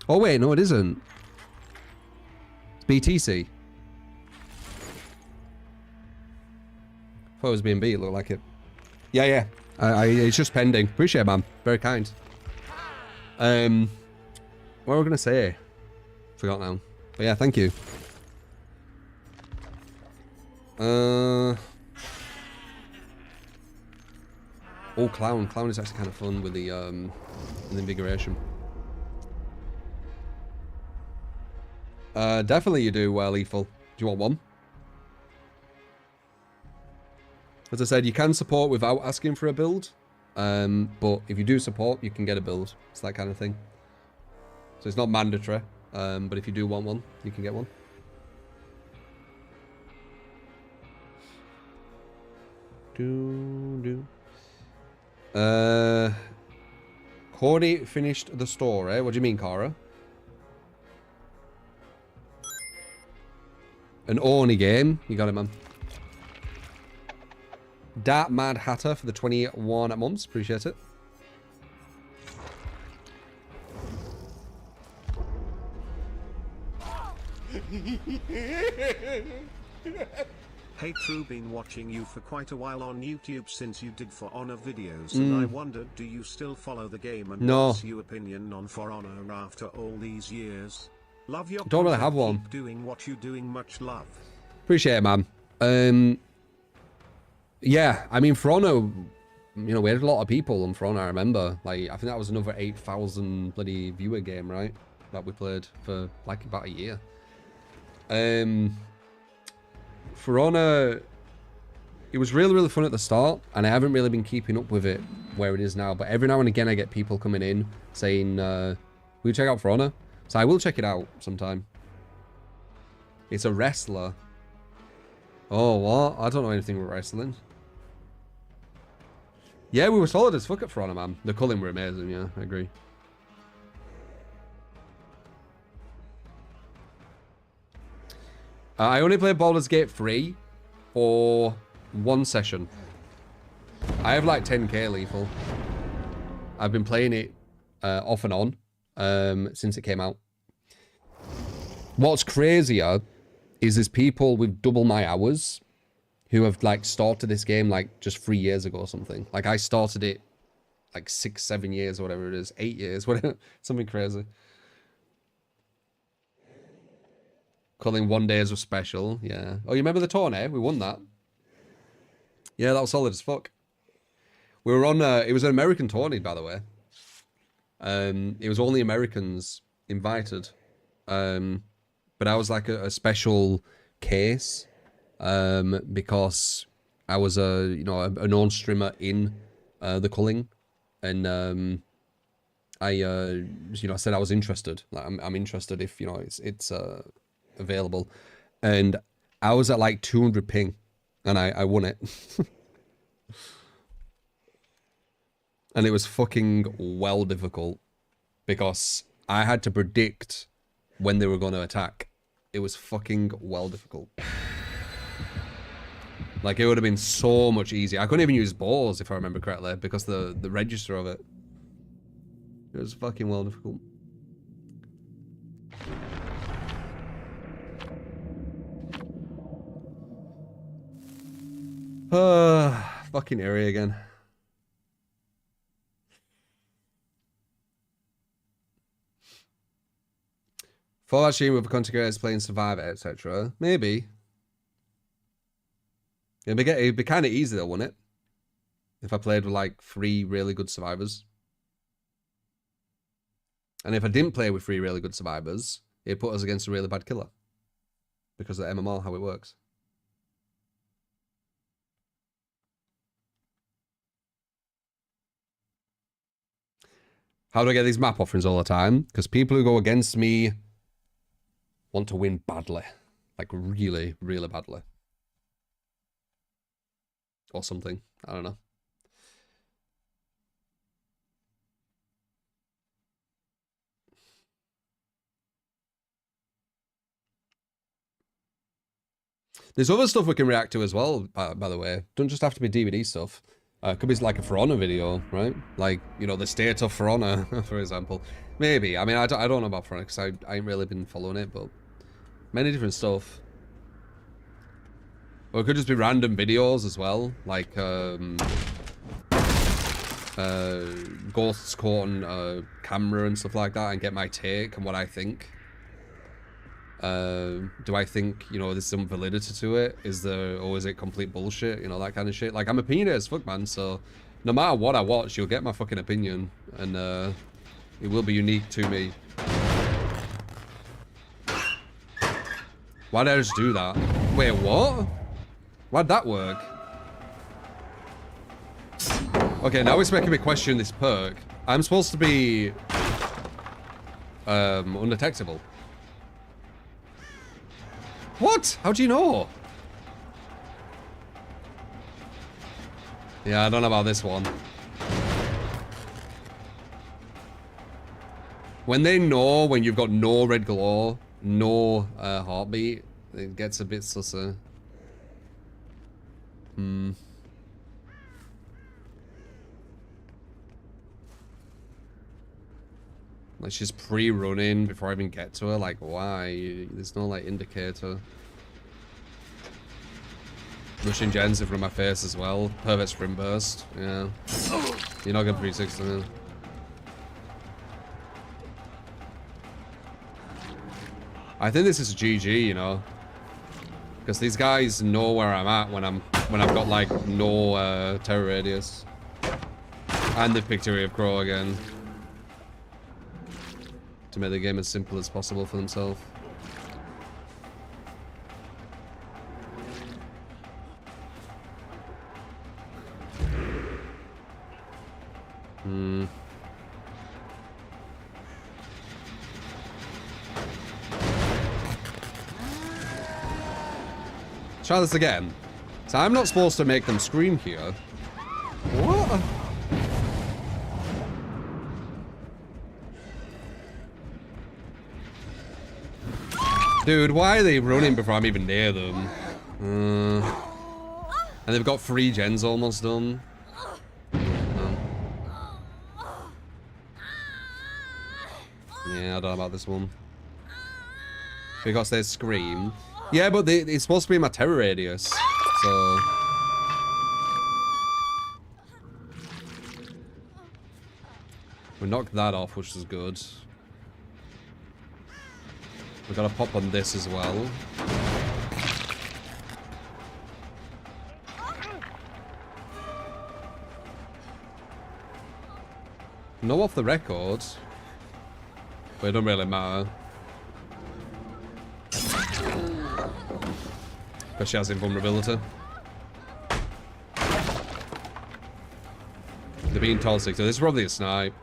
Oh wait, no it isn't. It's BTC. Thought it was B&B, it looked like it. Yeah. It's just pending. Appreciate it, man. Very kind. What were we gonna say? Forgot now. But yeah, thank you. Oh, Clown. Clown is actually kind of fun with the invigoration. Definitely you do, Lethal. Do you want one? As I said, you can support without asking for a build. But if you do support, you can get a build. It's that kind of thing. So it's not mandatory. But if you do want one, you can get one. Cordy finished the story. What do you mean, Cara? An Orny game. You got it, man. Dart Mad Hatter for the 21 months. Appreciate it. Hey True, been watching you for quite a while on YouTube since you did For Honor videos, and I wondered, do you still follow the game, and what's your opinion on For Honor after all these years? Love your Don't really have one. Keep doing what you're doing, much love. Appreciate it, man. Yeah, I mean, For Honor, you know, we had a lot of people on For Honor, I remember. Like, I think that was another 8,000 bloody viewer game, right? That we played for, like, about a year. For Honor, it was really, really fun at the start, and I haven't really been keeping up with it where it is now, but every now and again I get people coming in saying, will you check out For Honor? So I will check it out sometime. It's a wrestler. Oh, what? I don't know anything about wrestling. Yeah, we were solid as fuck at For Honor, man. The culling were amazing, yeah, I agree. I only played Baldur's Gate 3 for one session. I have like 10k lethal. I've been playing it off and on since it came out. What's crazier is there's people with double my hours who have like started this game like just 3 years ago or something. Like I started it like 6-7 years or whatever it is, 8 years, whatever, something crazy. Calling 1 days was special, yeah. Oh, you remember the tourney? We won that. Yeah, that was solid as fuck. We were on, it was an American tourney, by the way. It was only Americans invited. But I was like a special case, because I was a known streamer in the culling, and I said I was interested. Like, I'm interested if it's available, and I was at like 200 ping, and I won it. And it was fucking well difficult because I had to predict when they were going to attack. It was fucking well difficult. Like, it would have been so much easier. I couldn't even use balls, if I remember correctly, because the register of it. It was fucking well difficult. Fucking area again. Fallout stream with content creators playing Survivor, etc. Maybe. It'd be kind of easy though, wouldn't it? If I played with like 3 really good survivors. And if I didn't play with 3 really good survivors, it'd put us against a really bad killer. Because of MMR, how it works. How do I get these map offerings all the time? Because people who go against me want to win badly. Like really, really badly. Or something. I don't know. There's other stuff we can react to as well, by the way. Don't just have to be DVD stuff. Could be like a For Honor video, right? Like, you know, the state of For Honor, for example. Maybe. I mean, I don't know about For Honor because I ain't really been following it, but many different stuff. Or it could just be random videos as well, like ghosts caught on camera and stuff like that, and get my take and what I think. Do I think, you know, there's some validity to it? Or is it complete bullshit? You know, that kind of shit. Like, I'm opinionated as fuck, man, so no matter what I watch, you'll get my fucking opinion, and it will be unique to me. Why did I just do that? Wait, what? Why'd that work? Okay, now it's making me question this perk. I'm supposed to be undetectable. What? How do you know? Yeah, I don't know about this one. When they know when you've got no red glow, no heartbeat, it gets a bit susser. Like, she's pre-running before I even get to her. Like, why? There's no, like, indicator. Rushing gens in front of my face as well. Pervert sprint burst. Yeah. You're not going 360 then. I think this is GG, you know. Because these guys know where I'm at when I've got, like, no terror radius. And they've picked Area of Crow again. To make the game as simple as possible for themselves. Try this again. So I'm not supposed to make them scream here. What? Dude, why are they running before I'm even near them? And they've got 3 gens almost done. Yeah, I don't know about this one. Because they scream. Yeah, but it's supposed to be my terror radius. So... we knocked that off, which is good. We've got to pop on this as well. No off the record. But it don't really matter. Because she has invulnerability. They're being toxic, so this is probably a snipe.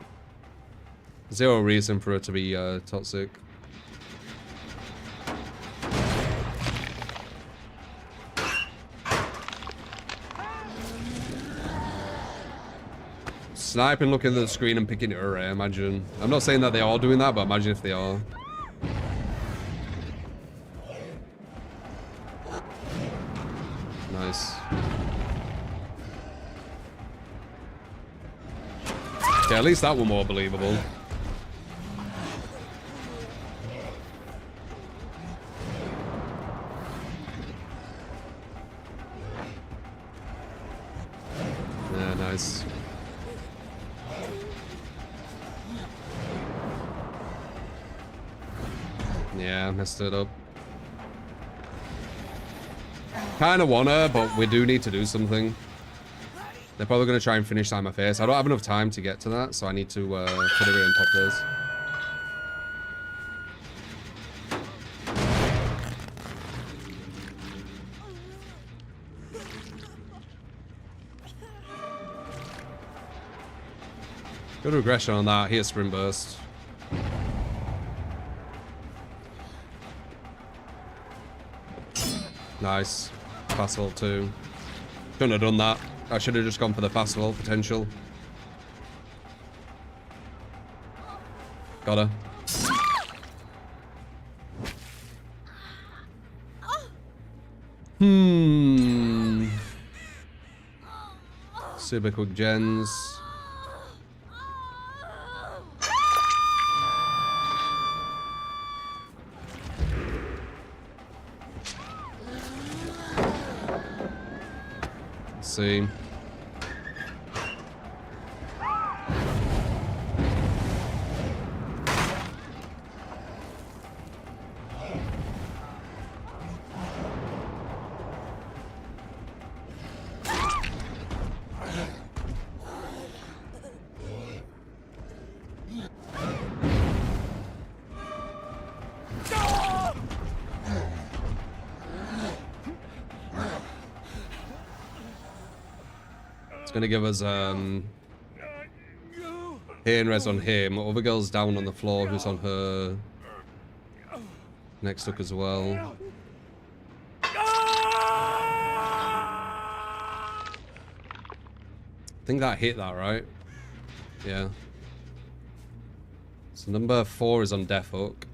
Zero reason for it to be toxic. Sniping, looking at the screen and picking it array, imagine. I'm not saying that they are doing that, but imagine if they are. Nice. Yeah, at least that was more believable. Yeah, nice. Yeah, messed it up. kind of wanna, but we do need to do something. They're probably going to try and finish time my face. I don't have enough time to get to that, so I need to put it in top this. Good regression on that. Here's sprint burst. Nice. Fast vault too. Shouldn't have done that. I should have just gone for the fast vault potential. Got her. Super quick gens. Let's see. It's gonna give us here res on him. Other girl's down on the floor who's on her next hook as well. I think that hit that, right? Yeah. So number 4 is on death hook.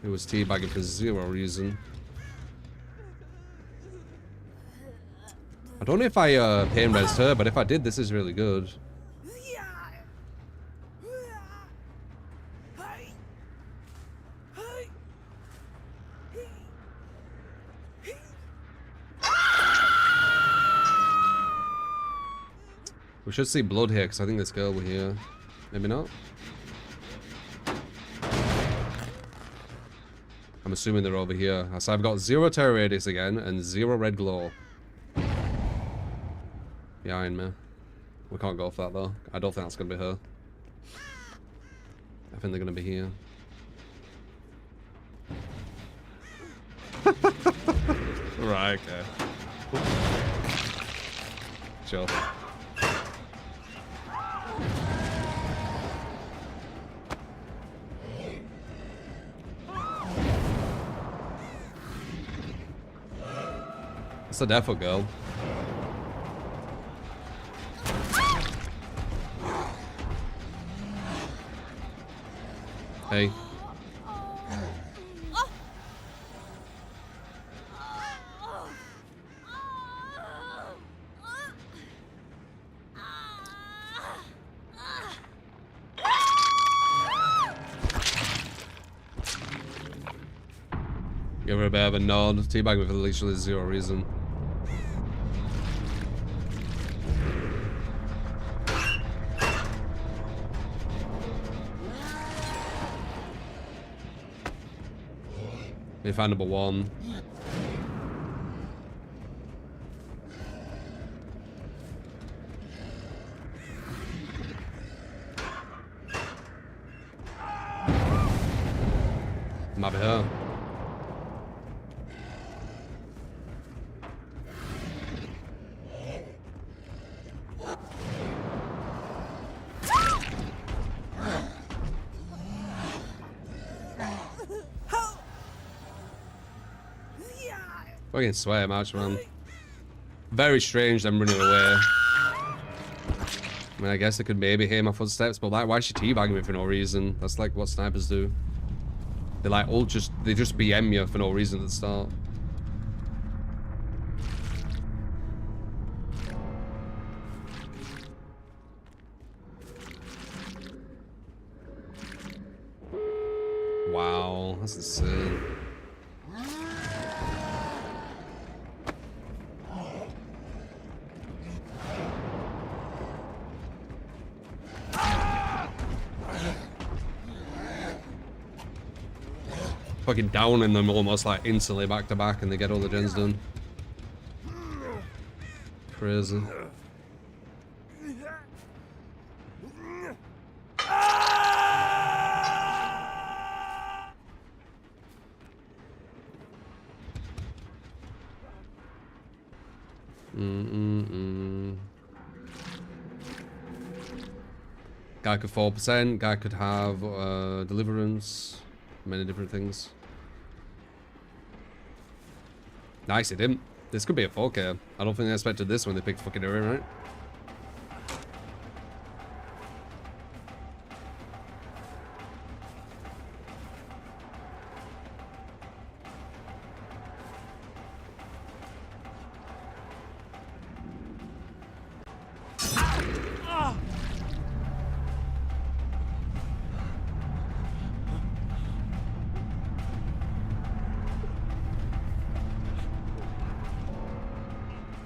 Who was teabagging for 0 reason. I don't know if I pain resed her, but if I did, this is really good. We should see blood here, because I think this girl will here. Maybe not. I'm assuming they're over here. So I've got 0 terror radius again, and 0 red glow. Behind me. We can't go for that though. I don't think that's gonna be her. I think they're gonna be here. Right, okay. Sure. It's a defo girl. Hey. Give her a bit of a nod. Teabag with literally 0 reason. We found number 1. Might be her. Fucking swear match, man. Very strange them running away. I mean, I guess they could maybe hear my footsteps, but like, why is she teabagging me for no reason? That's like what snipers do. They like all just BM you for no reason at the start. Wow, that's insane. Fucking downing them almost like instantly back to back and they get all the gens done. crazy. Guy could 4%, guy could have deliverance, many different things. Nice, it didn't. This could be a 4K. I don't think they expected this when they picked fucking Uri, right?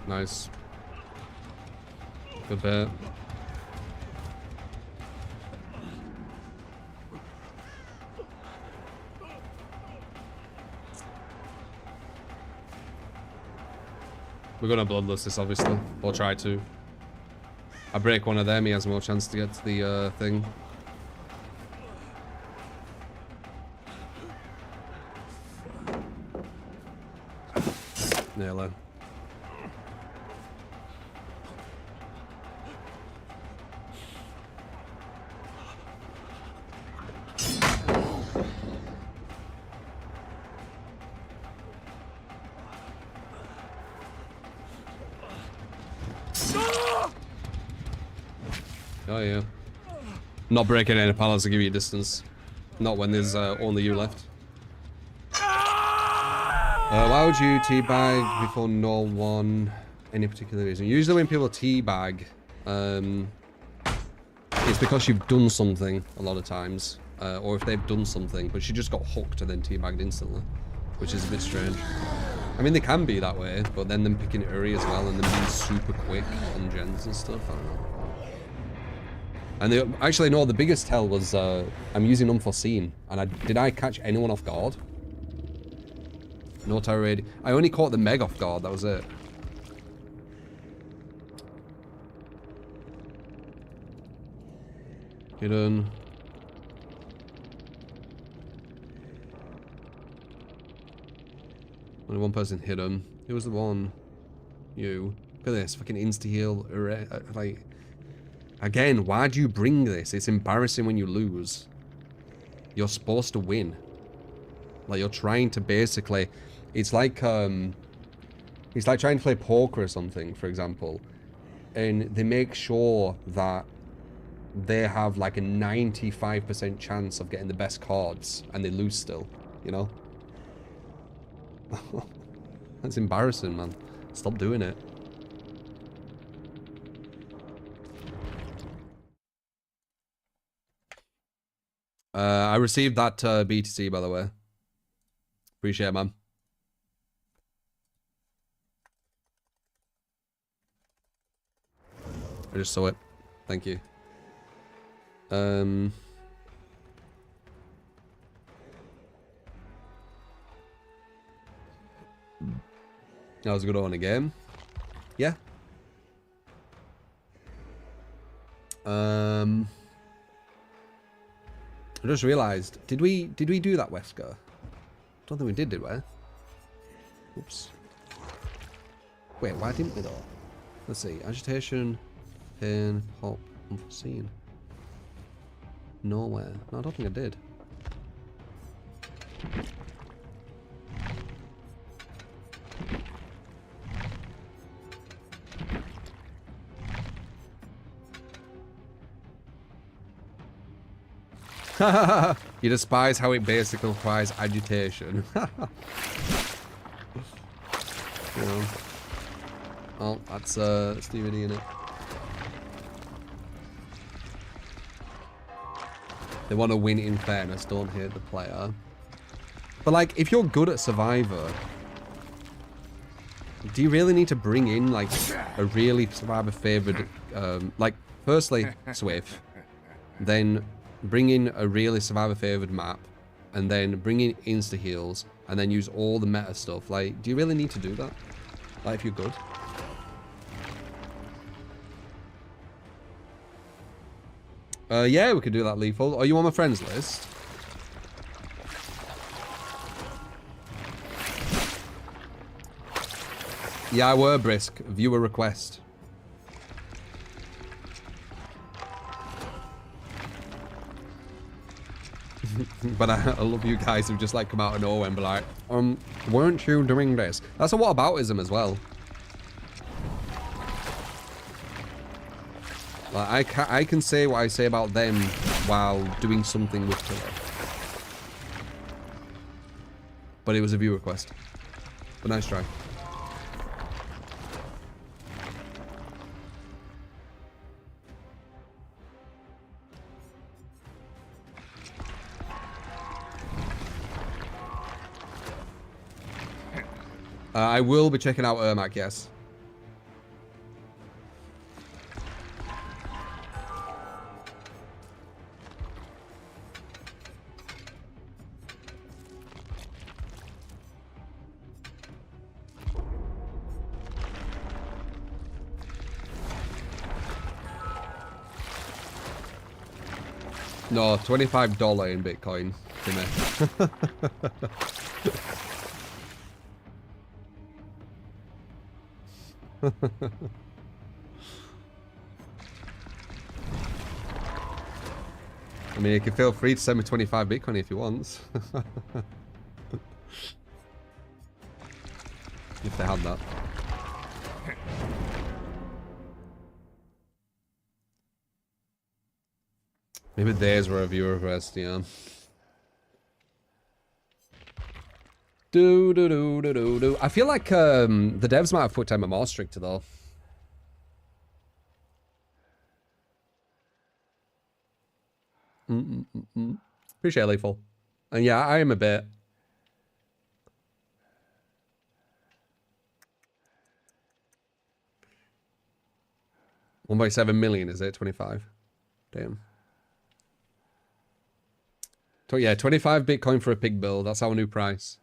Nice. Good bet. We're gonna bloodlust this, obviously. We'll try to. I break one of them, he has more chance to get to the thing. Nail it. Oh yeah. Not breaking any pallets to give you distance. Not when there's only you left. Why would you teabag before no one? Any particular reason? Usually when people teabag, it's because you've done something a lot of times. Or if they've done something, but she just got hooked and then teabagged instantly. Which is a bit strange. I mean, they can be that way, but then them picking Uri as well and then being super quick on gens and stuff, I don't know. And actually, no, the biggest tell was I'm using Unforeseen. And did I catch anyone off guard? No tower raid. I only caught the Meg off guard, that was it. Hidden. Only one person hidden. Who was the one? You. Look at this, fucking insta-heal. Like, again, why do you bring this? It's embarrassing when you lose. You're supposed to win. Like, you're trying to basically... It's like trying to play poker or something, for example. And they make sure that they have like a 95% chance of getting the best cards, and they lose still, you know? That's embarrassing, man. Stop doing it. I received that BTC, by the way. Appreciate it, man. I just saw it. Thank you. That was a good one again. Yeah. I just realized, did we do that, Wesker? Don't think we did we? Oops. Wait, why didn't we though? Let's see. Agitation, pain, pop, unforeseen. Nowhere. No, I don't think I did. You despise how it basically requires agitation. You know. Oh, that's DVD in it. They want to win in fairness, don't hate the player. But like, if you're good at Survivor, do you really need to bring in like a really Survivor favored, like firstly Swift, then bring in a really Survivor favored map, and then bring in insta heals, and then use all the meta stuff? Like, do you really need to do that? Like, if you're good? Yeah, we could do that, Lethal. Are you on my friends list? Yeah, I were brisk. Viewer request. But I love you guys who just like come out of nowhere and be like, weren't you doing this? That's a whataboutism as well. Like, I can say what I say about them while doing something with Killer. But it was a view request. But nice try. I will be checking out Ermac, yes. No, $25 in Bitcoin for me. I mean, you can feel free to send me 25 Bitcoin if you want. If they had that. Maybe theirs were a viewer request, yeah. Do. I feel like the devs might have put time more stricter though. Appreciate it, Lethal. And yeah, I am a bit. $1.7 million, is it? 25. Damn. So yeah, 25 Bitcoin for a pig build. That's our new price.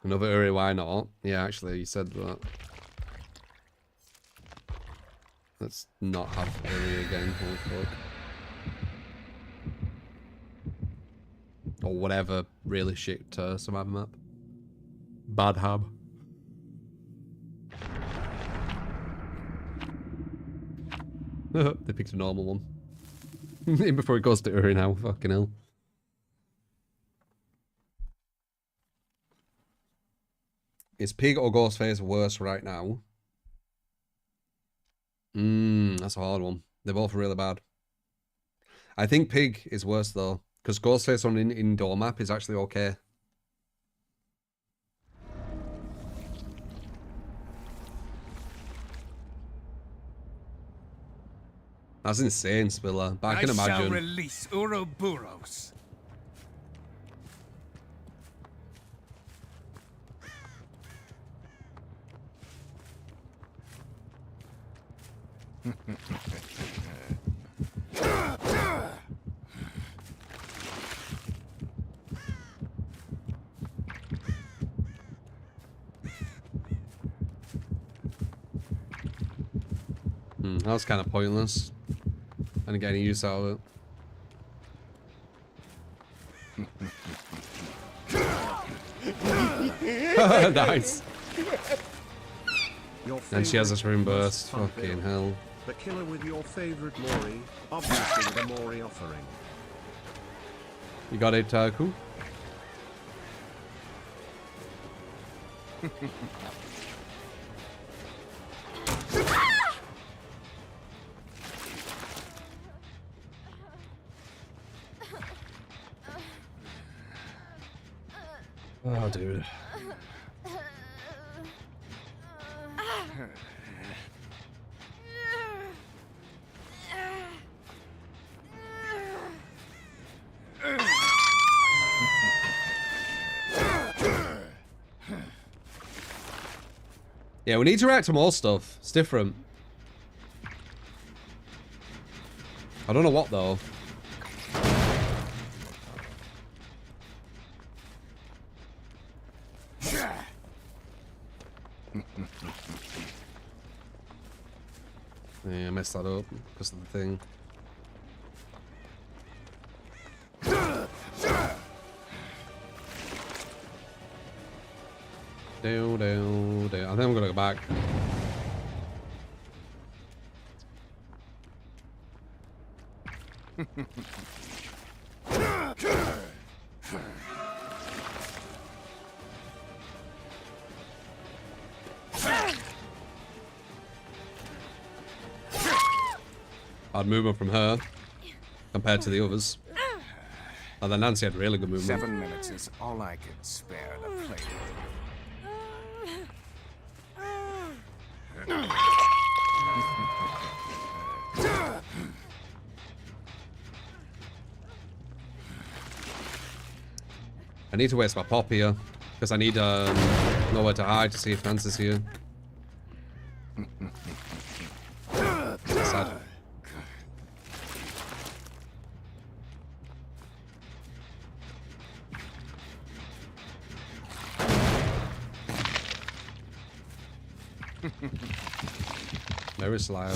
Another Uri, why not? Yeah, actually, you said that. Let's not have Uri again. Holy fuck. Or whatever really shit survivor map. Bad hub. They picked a normal one. Even before it goes to Uri now, fucking hell. Is Pig or Ghostface worse right now? That's a hard one. They're both really bad. I think Pig is worse though, because Ghostface on an indoor map is actually okay. That's insane, Spiller. But I can imagine. I shall release Ouroboros. That was kind of pointless. And getting use out of it. Nice. And she has a shroom burst. Fucking hell. The killer with your favorite Mori, obviously the Mori offering. You got it, Cool? Oh, dude. Yeah, we need to react to more stuff. It's different. I don't know what, though. messed that up because of the thing. Down. I think I'm gonna go back. Hard movement from her compared to the others. And then Nancy had really good movement. 7 minutes is all I can spare to play with. I need to waste my pop here because I need nowhere to hide to see if Nancy's here. Sad. Very sly.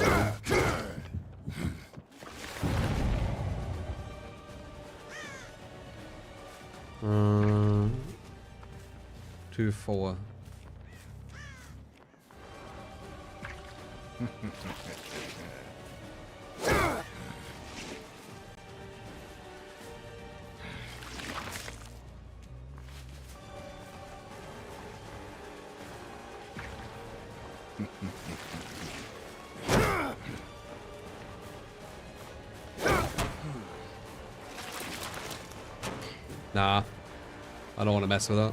2-4. Nah, I don't want to mess with that.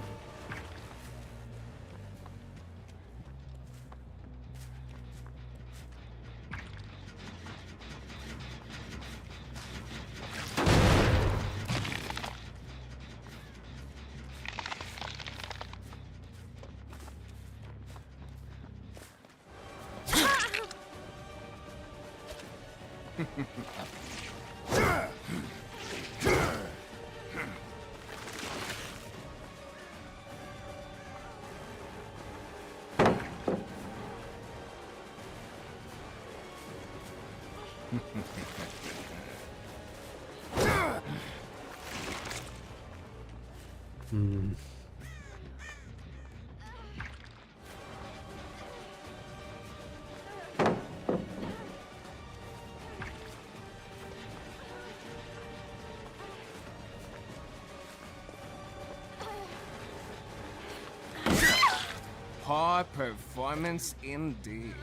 Poor performance indeed.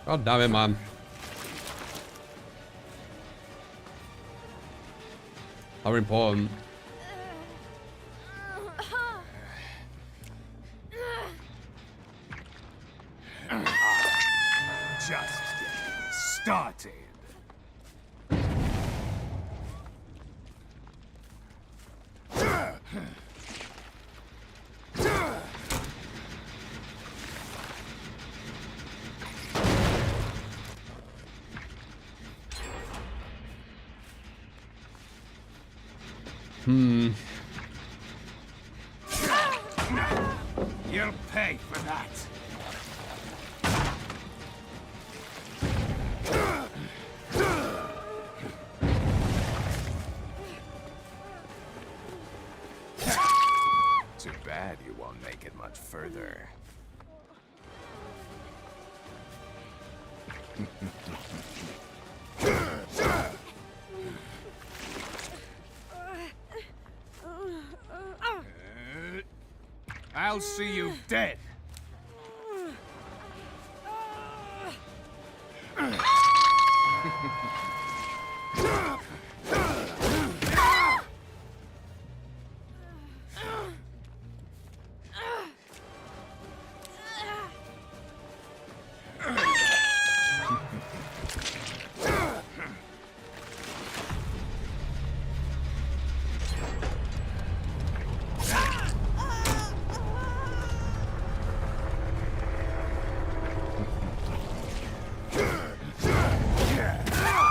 God damn it, man. How important. Just getting started. You'll pay for that. Too bad you won't make it much further. I'll see you dead.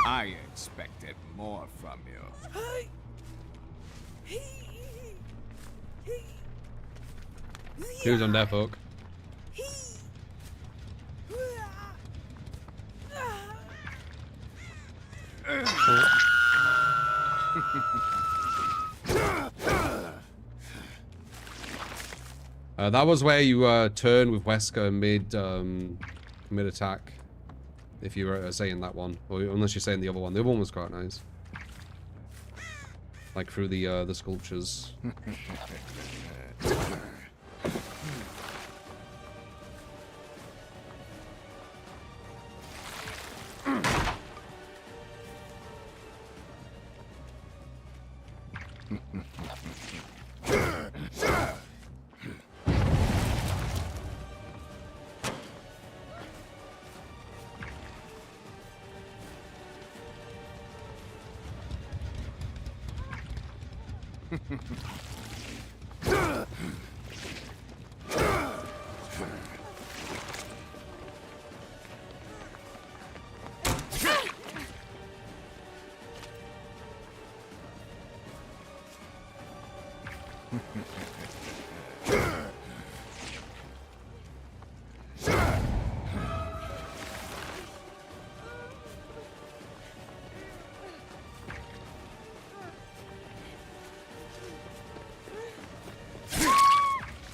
I expected more from you. He was on death hook. That was where you turn with Wesker mid attack. If you were saying that one, or unless you're saying the other one. The other one was quite nice. Like through the sculptures.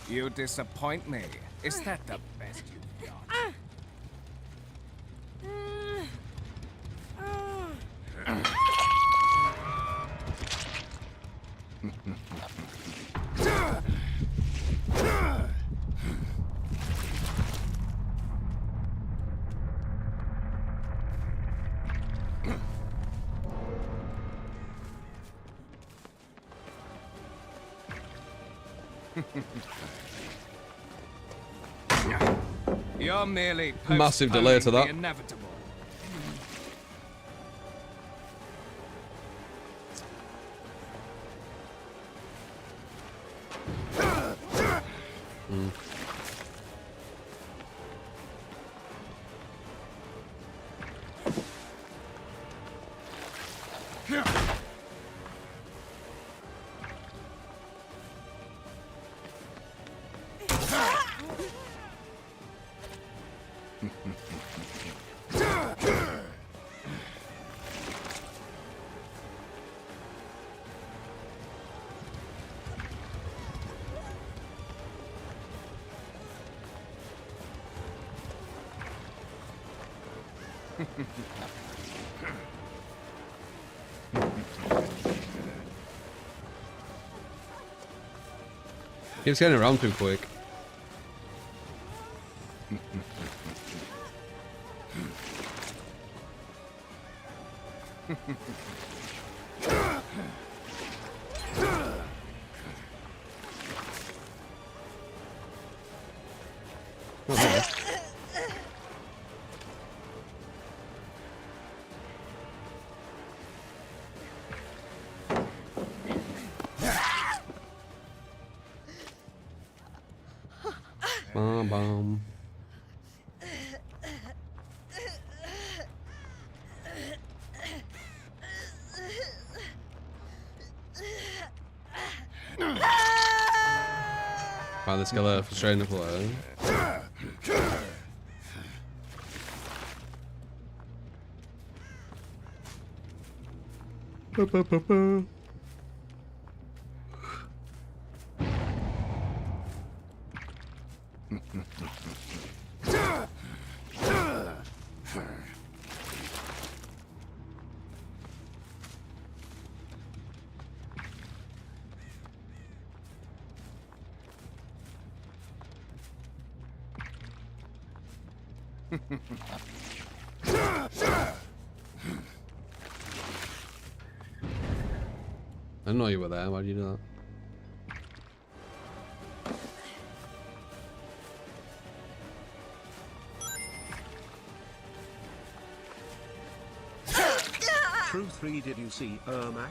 You disappoint me. Is that the best you've got? You're merely massive delay to that. the inevitable. Keeps getting around too quick. Bomb. Find this killer for straight in the floor. I didn't know you were there. Why did you do that? True 3, did you see Ermac?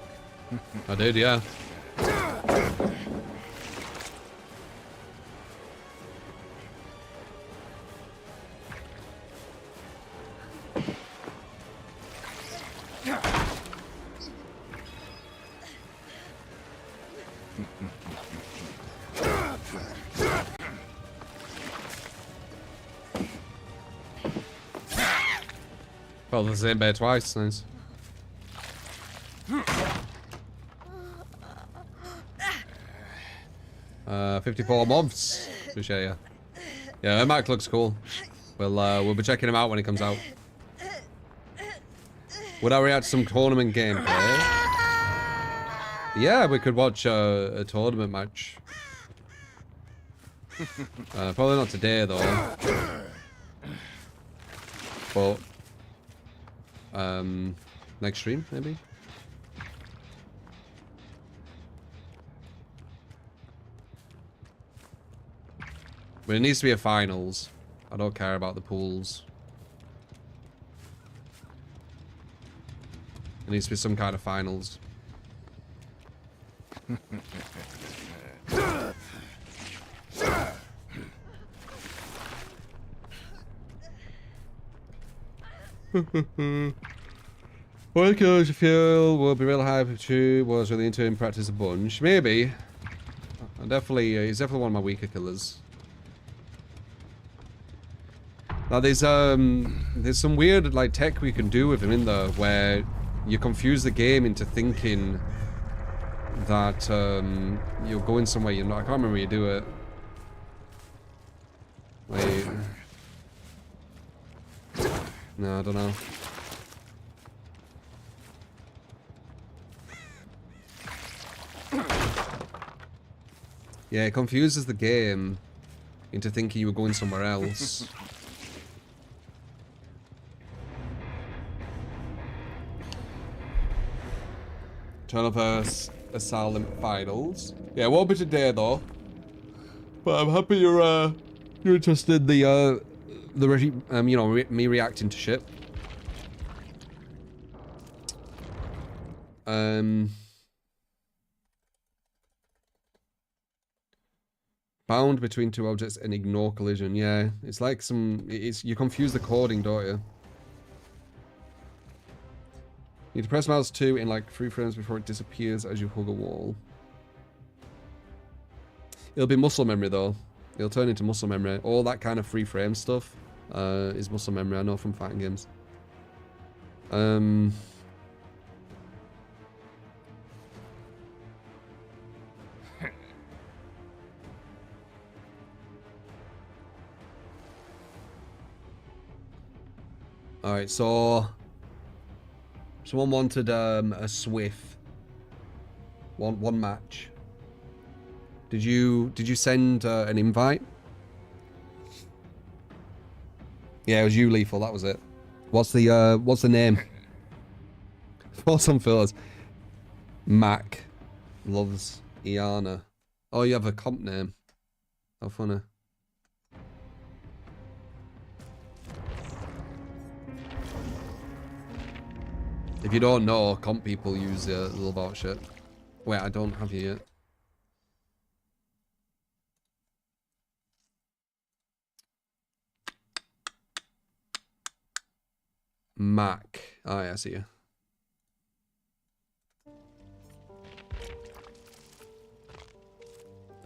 I did, yeah. Fell the same bear twice, nice. 54 months. Appreciate you. Yeah, that mic looks cool. We'll be checking him out when he comes out. Would I react to some tournament gameplay? Yeah, we could watch a tournament match. Probably not today though. But next stream maybe. But it needs to be a finals. I don't care about the pools. It needs to be some kind of finals. What goes you feel will be real hype if you was really into in practice a bunch. Maybe. Definitely, he's definitely one of my weaker killers. Now there's some weird like tech we can do with him in there where you confuse the game into thinking that you're going somewhere you're not. I can't remember how you do it. Wait. No, I don't know. Yeah, it confuses the game into thinking you were going somewhere else. Turn up a silent finals. Yeah, it won't be today though. But I'm happy you're interested in the regime, you know, me reacting to shit. Bound between two objects and ignore collision. Yeah, it's like you confuse the coding, don't you? You need to press mouse 2 in like 3 frames before it disappears as you hug a wall. It'll be muscle memory though. It'll turn into muscle memory. All that kind of free frame stuff is muscle memory. I know from fighting games. All right, so someone wanted a Swift one match. Did you send an invite? Yeah, it was you, Lethal. That was it. What's the name? What's on fillers? Mac loves Iana. Oh, you have a comp name. How funny. If you don't know, comp people use little bot shit. Wait, I don't have you yet. Mac. Oh yeah, I see you.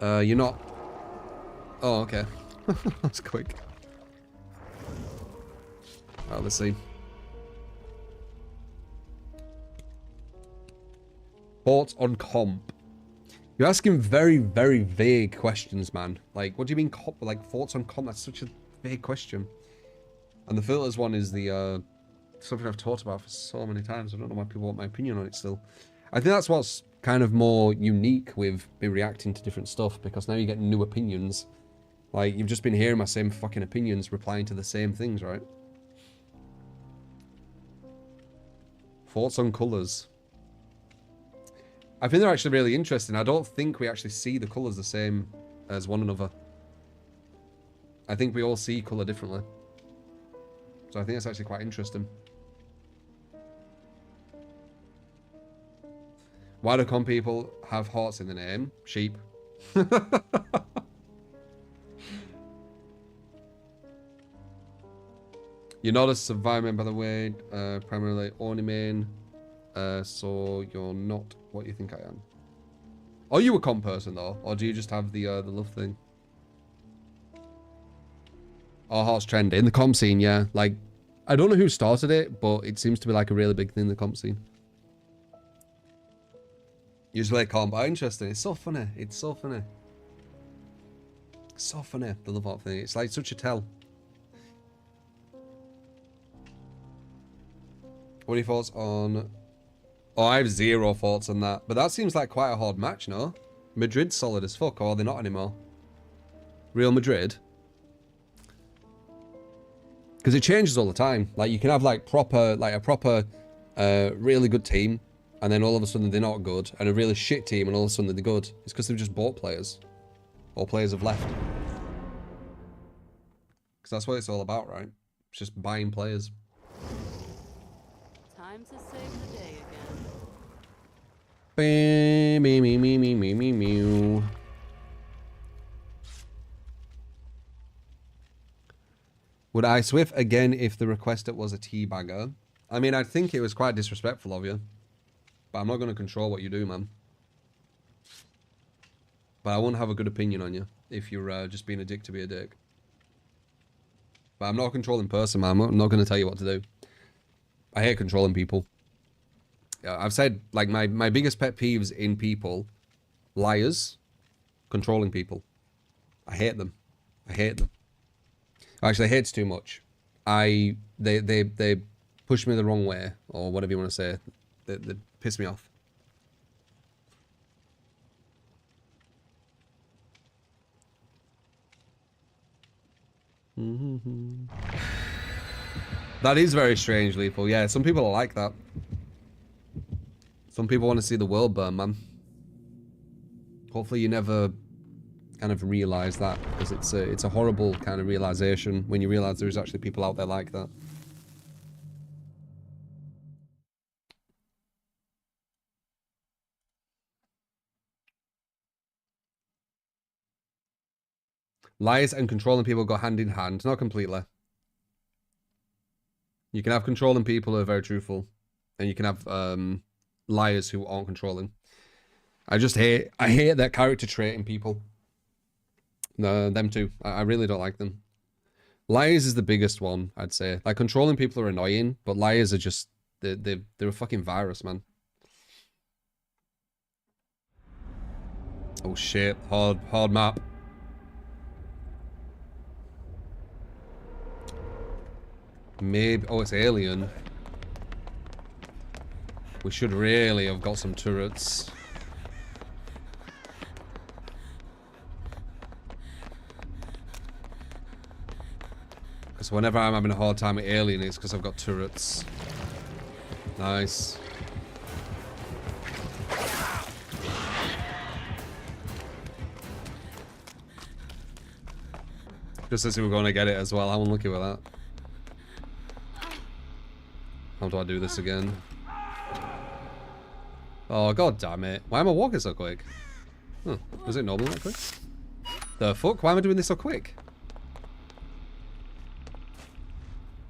You're not. Oh, okay. That's quick. Oh, let's see. Thoughts on comp? You're asking very, very vague questions, man. Like, what do you mean comp? Like, thoughts on comp? That's such a vague question. And the filters one is the something I've talked about for so many times. I don't know why people want my opinion on it still. I think that's what's kind of more unique with me reacting to different stuff, because now you get new opinions. Like, you've just been hearing my same fucking opinions, replying to the same things, right? Thoughts on colours. I think they're actually really interesting. I don't think we actually see the colours the same as one another. I think we all see colour differently. So I think it's actually quite interesting. Why do comp people have hearts in the name? Sheep. You're not a survivor, by the way. Primarily only main. So you're not what you think I am. Are you a comp person though, or do you just have the love thing? Oh, hearts trending in the comp scene, yeah. Like I don't know who started it, but it seems to be like a really big thing in the comp scene. Usually comp, but interesting. It's so funny. It's so funny. It's so funny, the love art thing. It's like such a tell. What are your thoughts on... Oh, I have 0 thoughts on that. But that seems like quite a hard match, no? Madrid's solid as fuck, or are they not anymore? Real Madrid? Because it changes all the time. Like, you can have, like, a proper, really good team, and then all of a sudden they're not good, and a really shit team, and all of a sudden they're good. It's because they've just bought players. Or players have left. Because that's what it's all about, right? It's just buying players. Time to save the day again. Would I Swift again if the requester was a teabagger? I mean, I think it was quite disrespectful of you. But I'm not going to control what you do, man. But I won't have a good opinion on you if you're just being a dick to be a dick. But I'm not a controlling person, man. I'm not going to tell you what to do. I hate controlling people. I've said, like, my biggest pet peeves in people, liars, controlling people. I hate them. I hate them. Actually, I hate too much. They push me the wrong way, or whatever you want to say. They piss me off. That is very strange, Lethal. Yeah, some people are like that. Some people want to see the world burn, man. Hopefully you never kind of realize that, because it's a horrible kind of realization when you realize there's actually people out there like that. Liars and controlling people go hand in hand. Not completely. You can have controlling people who are very truthful, and you can have liars who aren't controlling. I hate that character trait in people. No, them too. I really don't like them. Liars is the biggest one, I'd say. Like, controlling people are annoying, but liars are just they're a fucking virus, man. Oh shit, hard map. Maybe... Oh, it's alien. We should really have got some turrets. Because whenever I'm having a hard time with alien, it's because I've got turrets. Nice. Just as we were going to get it as well. How unlucky with that. How do I do this again? Oh, god damn it. Why am I walking so quick? Huh. Was it normal that quick? The fuck? Why am I doing this so quick?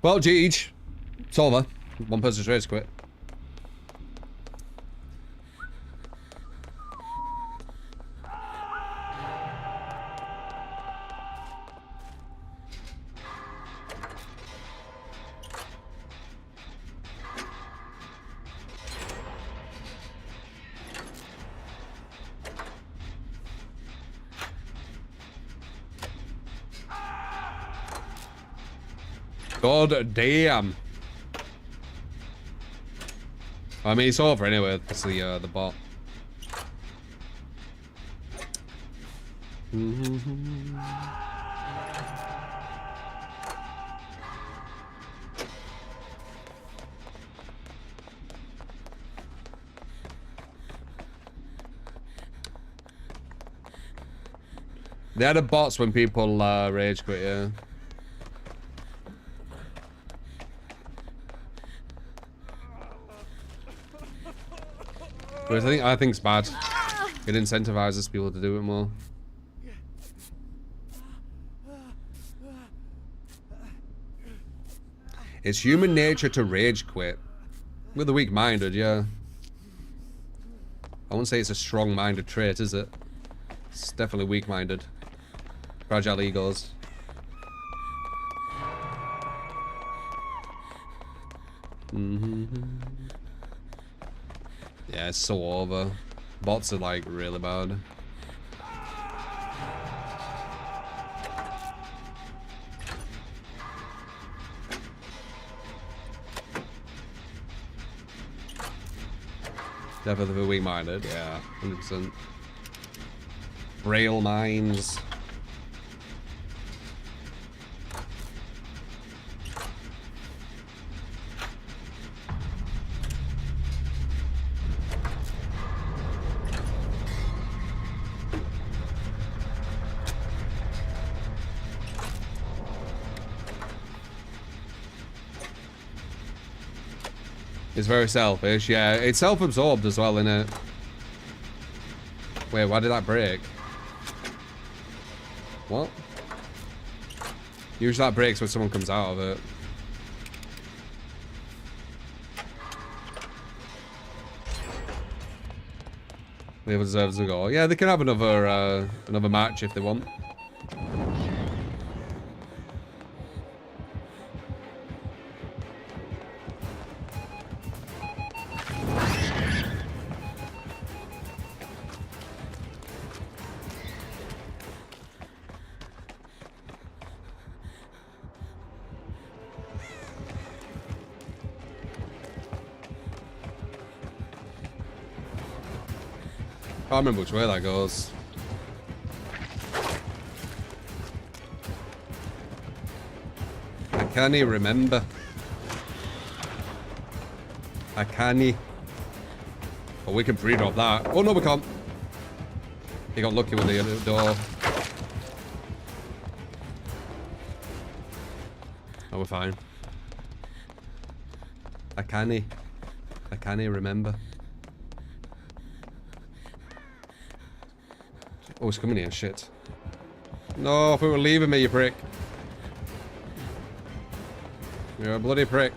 Well, GG. It's over. One person's race quit. God damn. I mean, it's over anyway. It's the bot. They had the bots when people rage quit, yeah. But I think it's bad. It incentivizes people to do it more. It's human nature to rage quit. We're the weak-minded, yeah. I wouldn't say it's a strong-minded trait, is it? It's definitely weak-minded. Fragile egos. Yeah, it's so over. Bots are like really bad. Definitely weak-minded, yeah, 100%. Rail mines. It's very selfish, yeah. It's self-absorbed as well, innit? Wait, why did that break? What? Usually that breaks when someone comes out of it. The other deserves a go. Yeah, they can have another another match if they want. I can't remember which way that goes. I can't remember. I can't. Oh, we can pre-drop that. Oh no, we can't. He got lucky with the door. Oh, we're fine. I can't remember. Oh, it's coming here, shit. No, if we were leaving me, you prick. You're a bloody prick.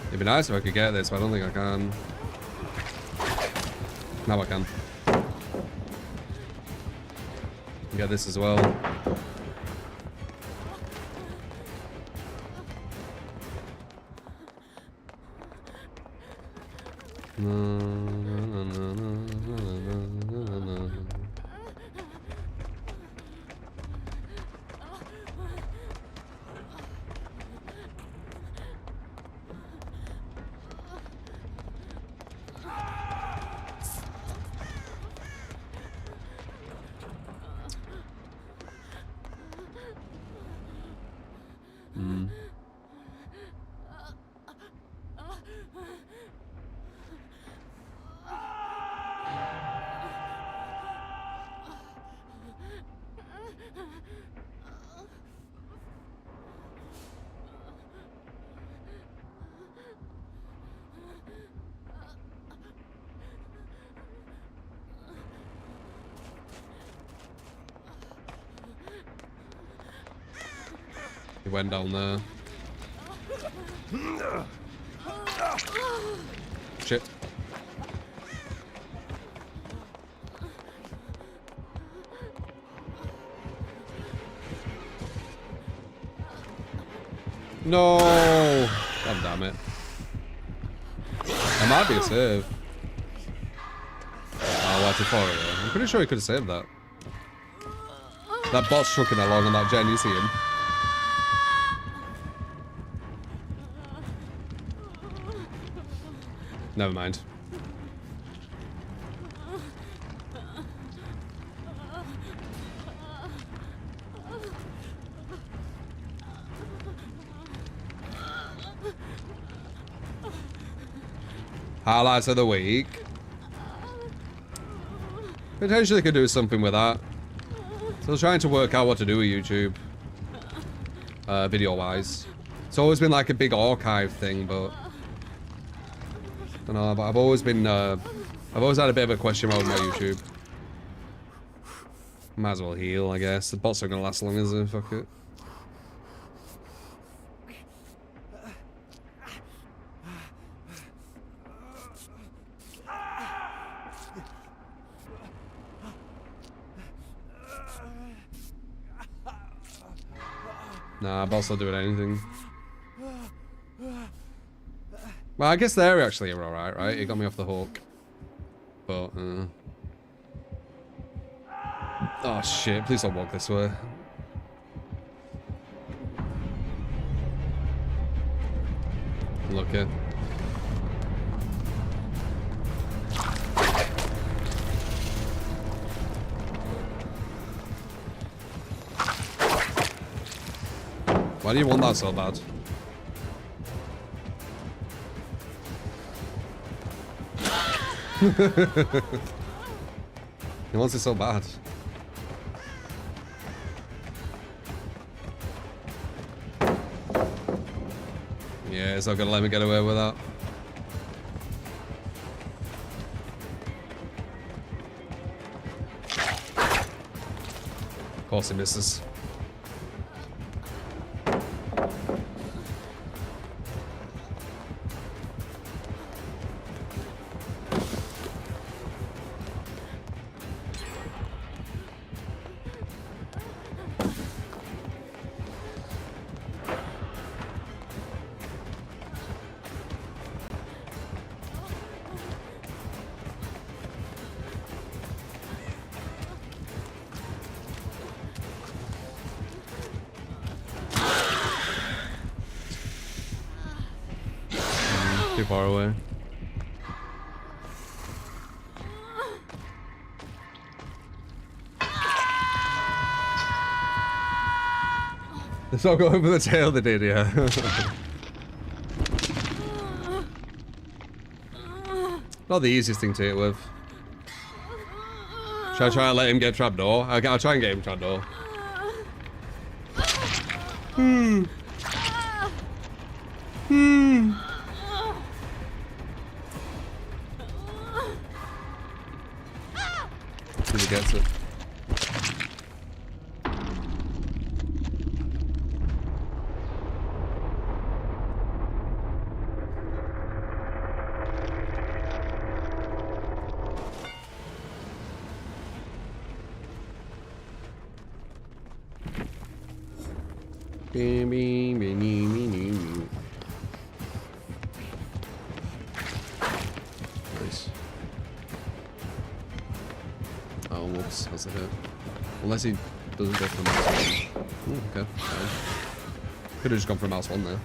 It'd be nice if I could get this, but I don't think I can. Now I can. Get this as well. He went down there. Shit. No! God damn it. That might be a save. Oh, what's it for? I'm pretty sure he could have saved that. That bot's trucking along on that gen, you see him? Never mind. Highlights of the week. Potentially could do something with that. Still trying to work out what to do with YouTube. Video-wise. It's always been like a big archive thing, but... I don't know, but I've always been, I've always had a bit of a question mark with my YouTube. Might as well heal, I guess. The bots are gonna last long as fuck it. Nah, boss not doing anything. Well, I guess they're actually alright, right? It got me off the hook. But, oh shit, please don't walk this way. Look it. Why do you want that so bad? He wants it so bad. Yeah, it's not gonna let me get away with that. Of course he misses. Too far away. Let's not go over the tail they did, yeah. Not the easiest thing to hit with. Should I try and let him get trapdoor? Okay, I'll try and get him trapdoor. See if he gets it. Nice. Oh, whoops, that's a hit. Unless he doesn't go for mouse one. Ooh, okay, fine. Could have just gone for mouse one there.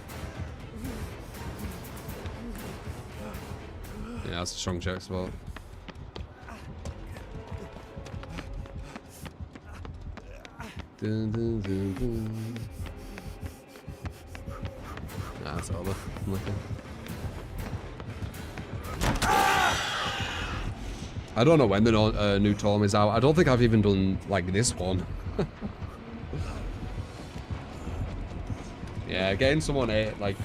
Yeah, that's a strong check spot. Dun, dun, dun, dun. Nah, that's over. I'm looking. I don't know when the new Torm is out. I don't think I've even done like this one. Yeah, getting someone like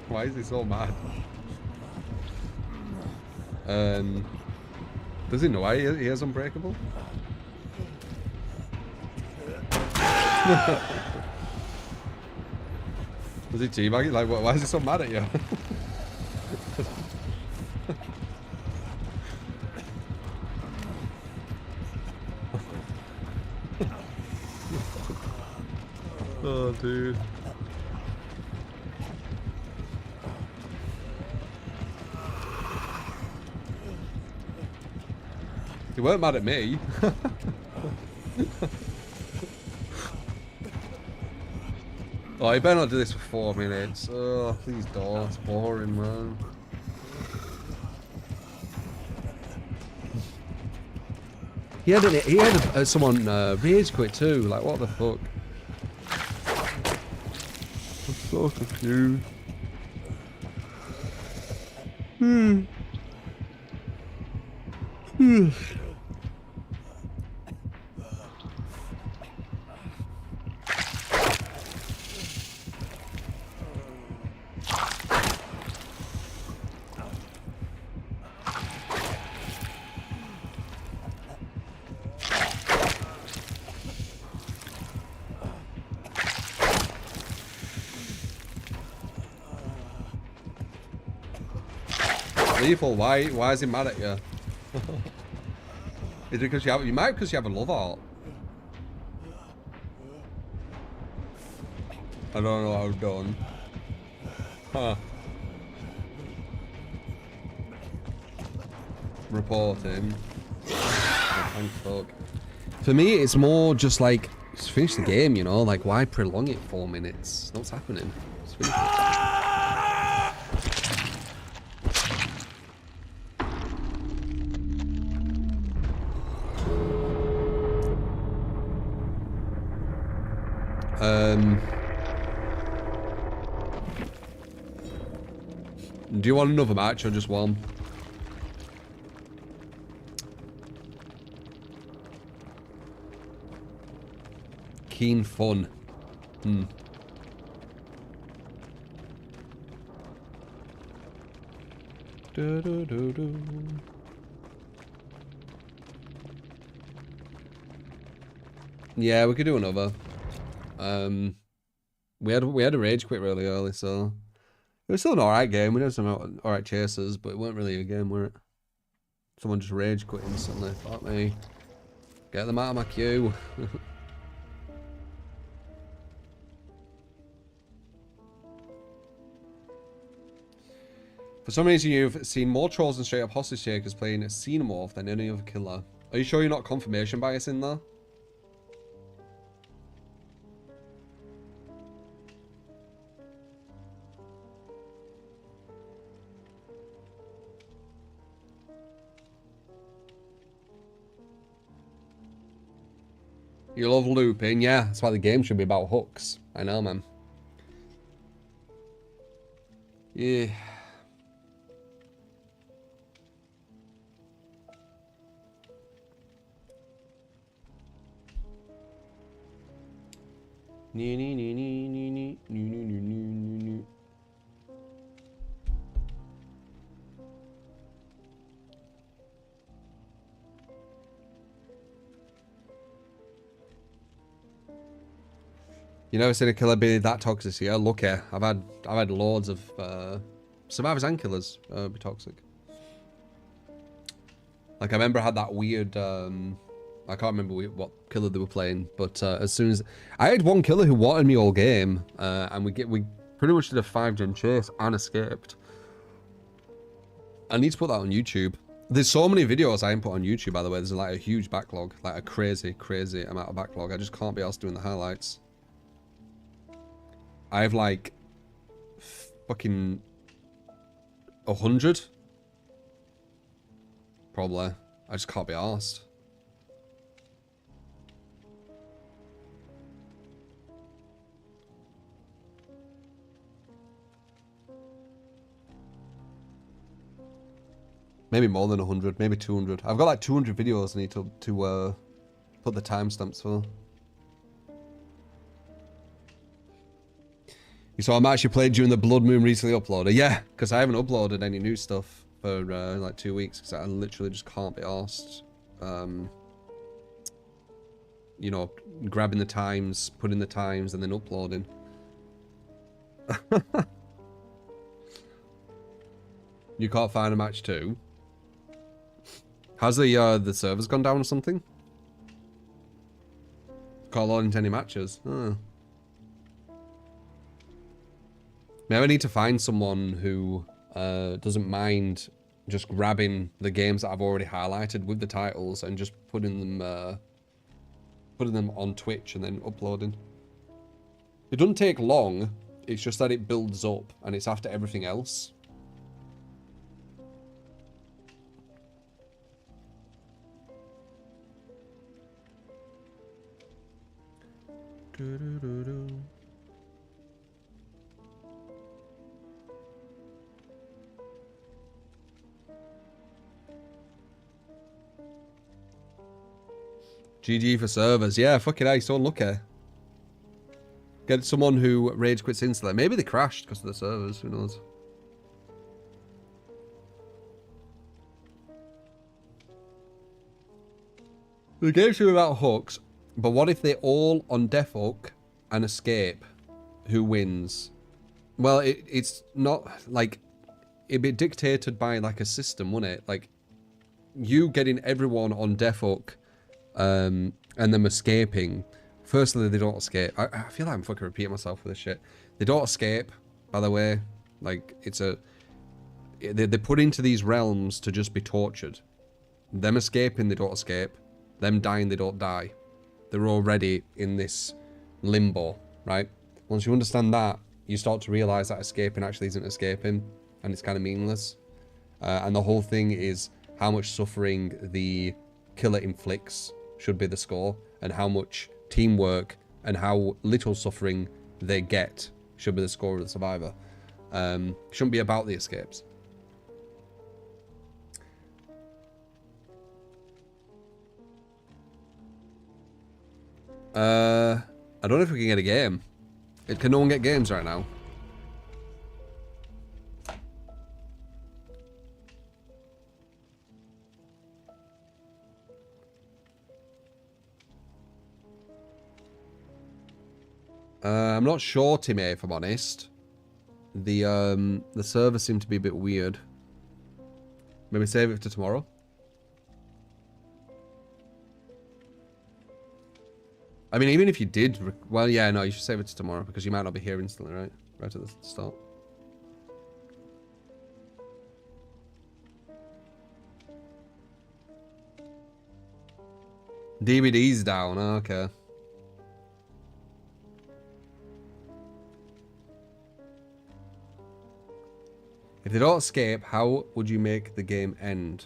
why is he so mad? Does he know why he is unbreakable? Was he teabagging? Like, why is he so mad at you? Oh, dude. You weren't mad at me. Oh, you better not do this for 4 minutes. Oh, please don't. It's boring, man. He had someone rage quit too. Like, what the fuck? I'm so confused. Lethal, why is he mad at you? Is it because you have, you might because you have a love art. I don't know how done. Huh. Reporting. Oh, thank fuck. For me, it's more just like, just finish the game, you know? Like, why prolong it 4 minutes? What's happening? Just finish it. Do you want another match or just one? Keen fun. Yeah, we could do another. We had a rage quit really early, so it was still an alright game. We had some alright chasers, but it weren't really a game, were it? Someone just rage quit instantly. Fuck me. Get them out of my queue. For some reason, you've seen more trolls and straight up hostage takers playing a xenomorph than any other killer. Are you sure you're not confirmation bias in there? You love looping, yeah. That's why the game should be about hooks. I know, man. Yeah. You never seen a killer be that toxic? Yeah, lucky. I've had loads of survivors and killers be toxic. Like I remember I had that weird I can't remember what killer they were playing, but as soon as I had one killer who wanted me all game, and we pretty much did a 5-gen chase and escaped. I need to put that on YouTube. There's so many videos I input on YouTube, by the way. There's like a huge backlog, like a crazy amount of backlog. I just can't be asked doing the highlights. I have like fucking 100, probably. I just can't be asked. Maybe more than 100, maybe 200. I've got like 200 videos I need to put the timestamps for. You saw a match you played during the Blood Moon recently uploaded? Yeah, because I haven't uploaded any new stuff for like 2 weeks because I literally just can't be arsed. You know, grabbing the times, putting the times, and then uploading. You can't find a match too? Has the servers gone down or something? Can't log into any matches. Oh. Maybe I need to find someone who doesn't mind just grabbing the games that I've already highlighted with the titles and just putting them on Twitch and then uploading. It doesn't take long. It's just that it builds up and it's after everything else. GG for servers. Yeah, fucking hell, so unlucky. Get someone who rage quits instantly. Maybe they crashed because of the servers, who knows. The game should be about hooks, but what if they all on death hook and escape? Who wins? Well, it's not like it'd be dictated by like a system, wouldn't it? Like you getting everyone on death hook and them escaping Firstly, they don't escape. I feel like I'm fucking repeating myself with this shit. They don't escape, by the way. Like, it's a... They're put into these realms to just be tortured. Them escaping, they don't escape. Them dying, they don't die. They're already in this limbo, right? Once you understand that, you start to realize that escaping actually isn't escaping, and it's kind of meaningless. And the whole thing is how much suffering the killer inflicts should be the score, and how much teamwork and how little suffering they get should be the score of the survivor. Shouldn't be about the escapes. I don't know if we can get a game. Can no one get games right now? I'm not sure, Timmy, if I'm honest. The server seemed to be a bit weird. Maybe save it to tomorrow. I mean, even if you did... Well, yeah, no, you should save it to tomorrow, because you might not be here instantly, right? Right at the start. DVD's down, okay. If they don't escape, how would you make the game end?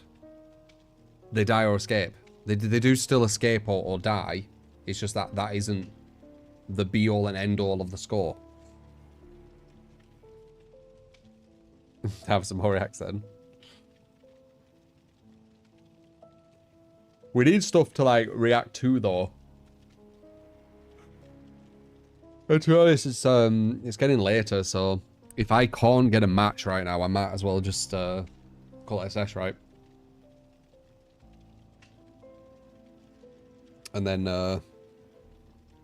They die or escape. They do still escape or die. It's just that that isn't the be-all and end-all of the score. Have some Horiax then. We need stuff to, like, react to, though. And to be honest, it's getting later, so... If I can't get a match right now, I might as well just call it SS, right? And then,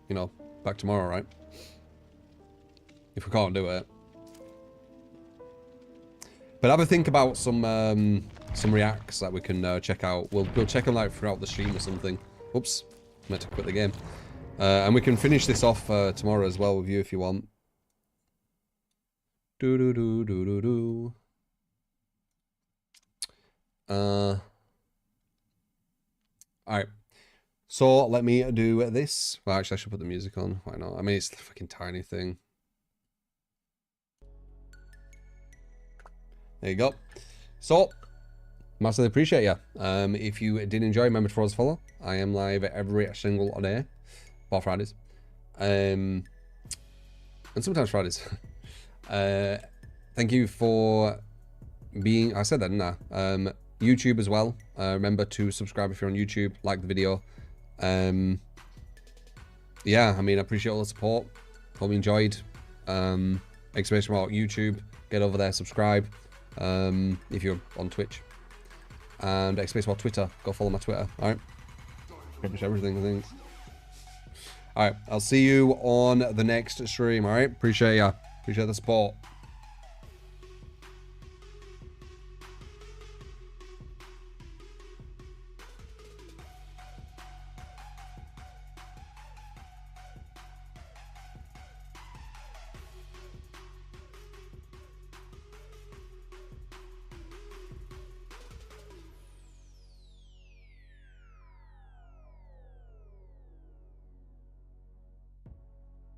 you know, back tomorrow, right? If we can't do it. But have a think about some reacts that we can check out. We'll check them like throughout the stream or something. Oops, meant to quit the game. And we can finish this off tomorrow as well with you if you want. Alright. So let me do this. Well, actually I should put the music on. Why not? I mean, it's a fucking tiny thing. There you go. So, massively appreciate you. If you did enjoy, remember to follow us, follow. I am live every single day. Bar Fridays. And sometimes Fridays. Thank you for being... I said that, didn't I? YouTube as well. Remember to subscribe if you're on YouTube. Like the video. Yeah, I mean, I appreciate all the support. Hope you enjoyed. Exclamation mark YouTube. Get over there, subscribe. If you're on Twitch. And exclamation mark Twitter. Go follow my Twitter. Alright. Pretty much everything, I think. Alright, I'll see you on the next stream, alright? Appreciate ya. Appreciate the support.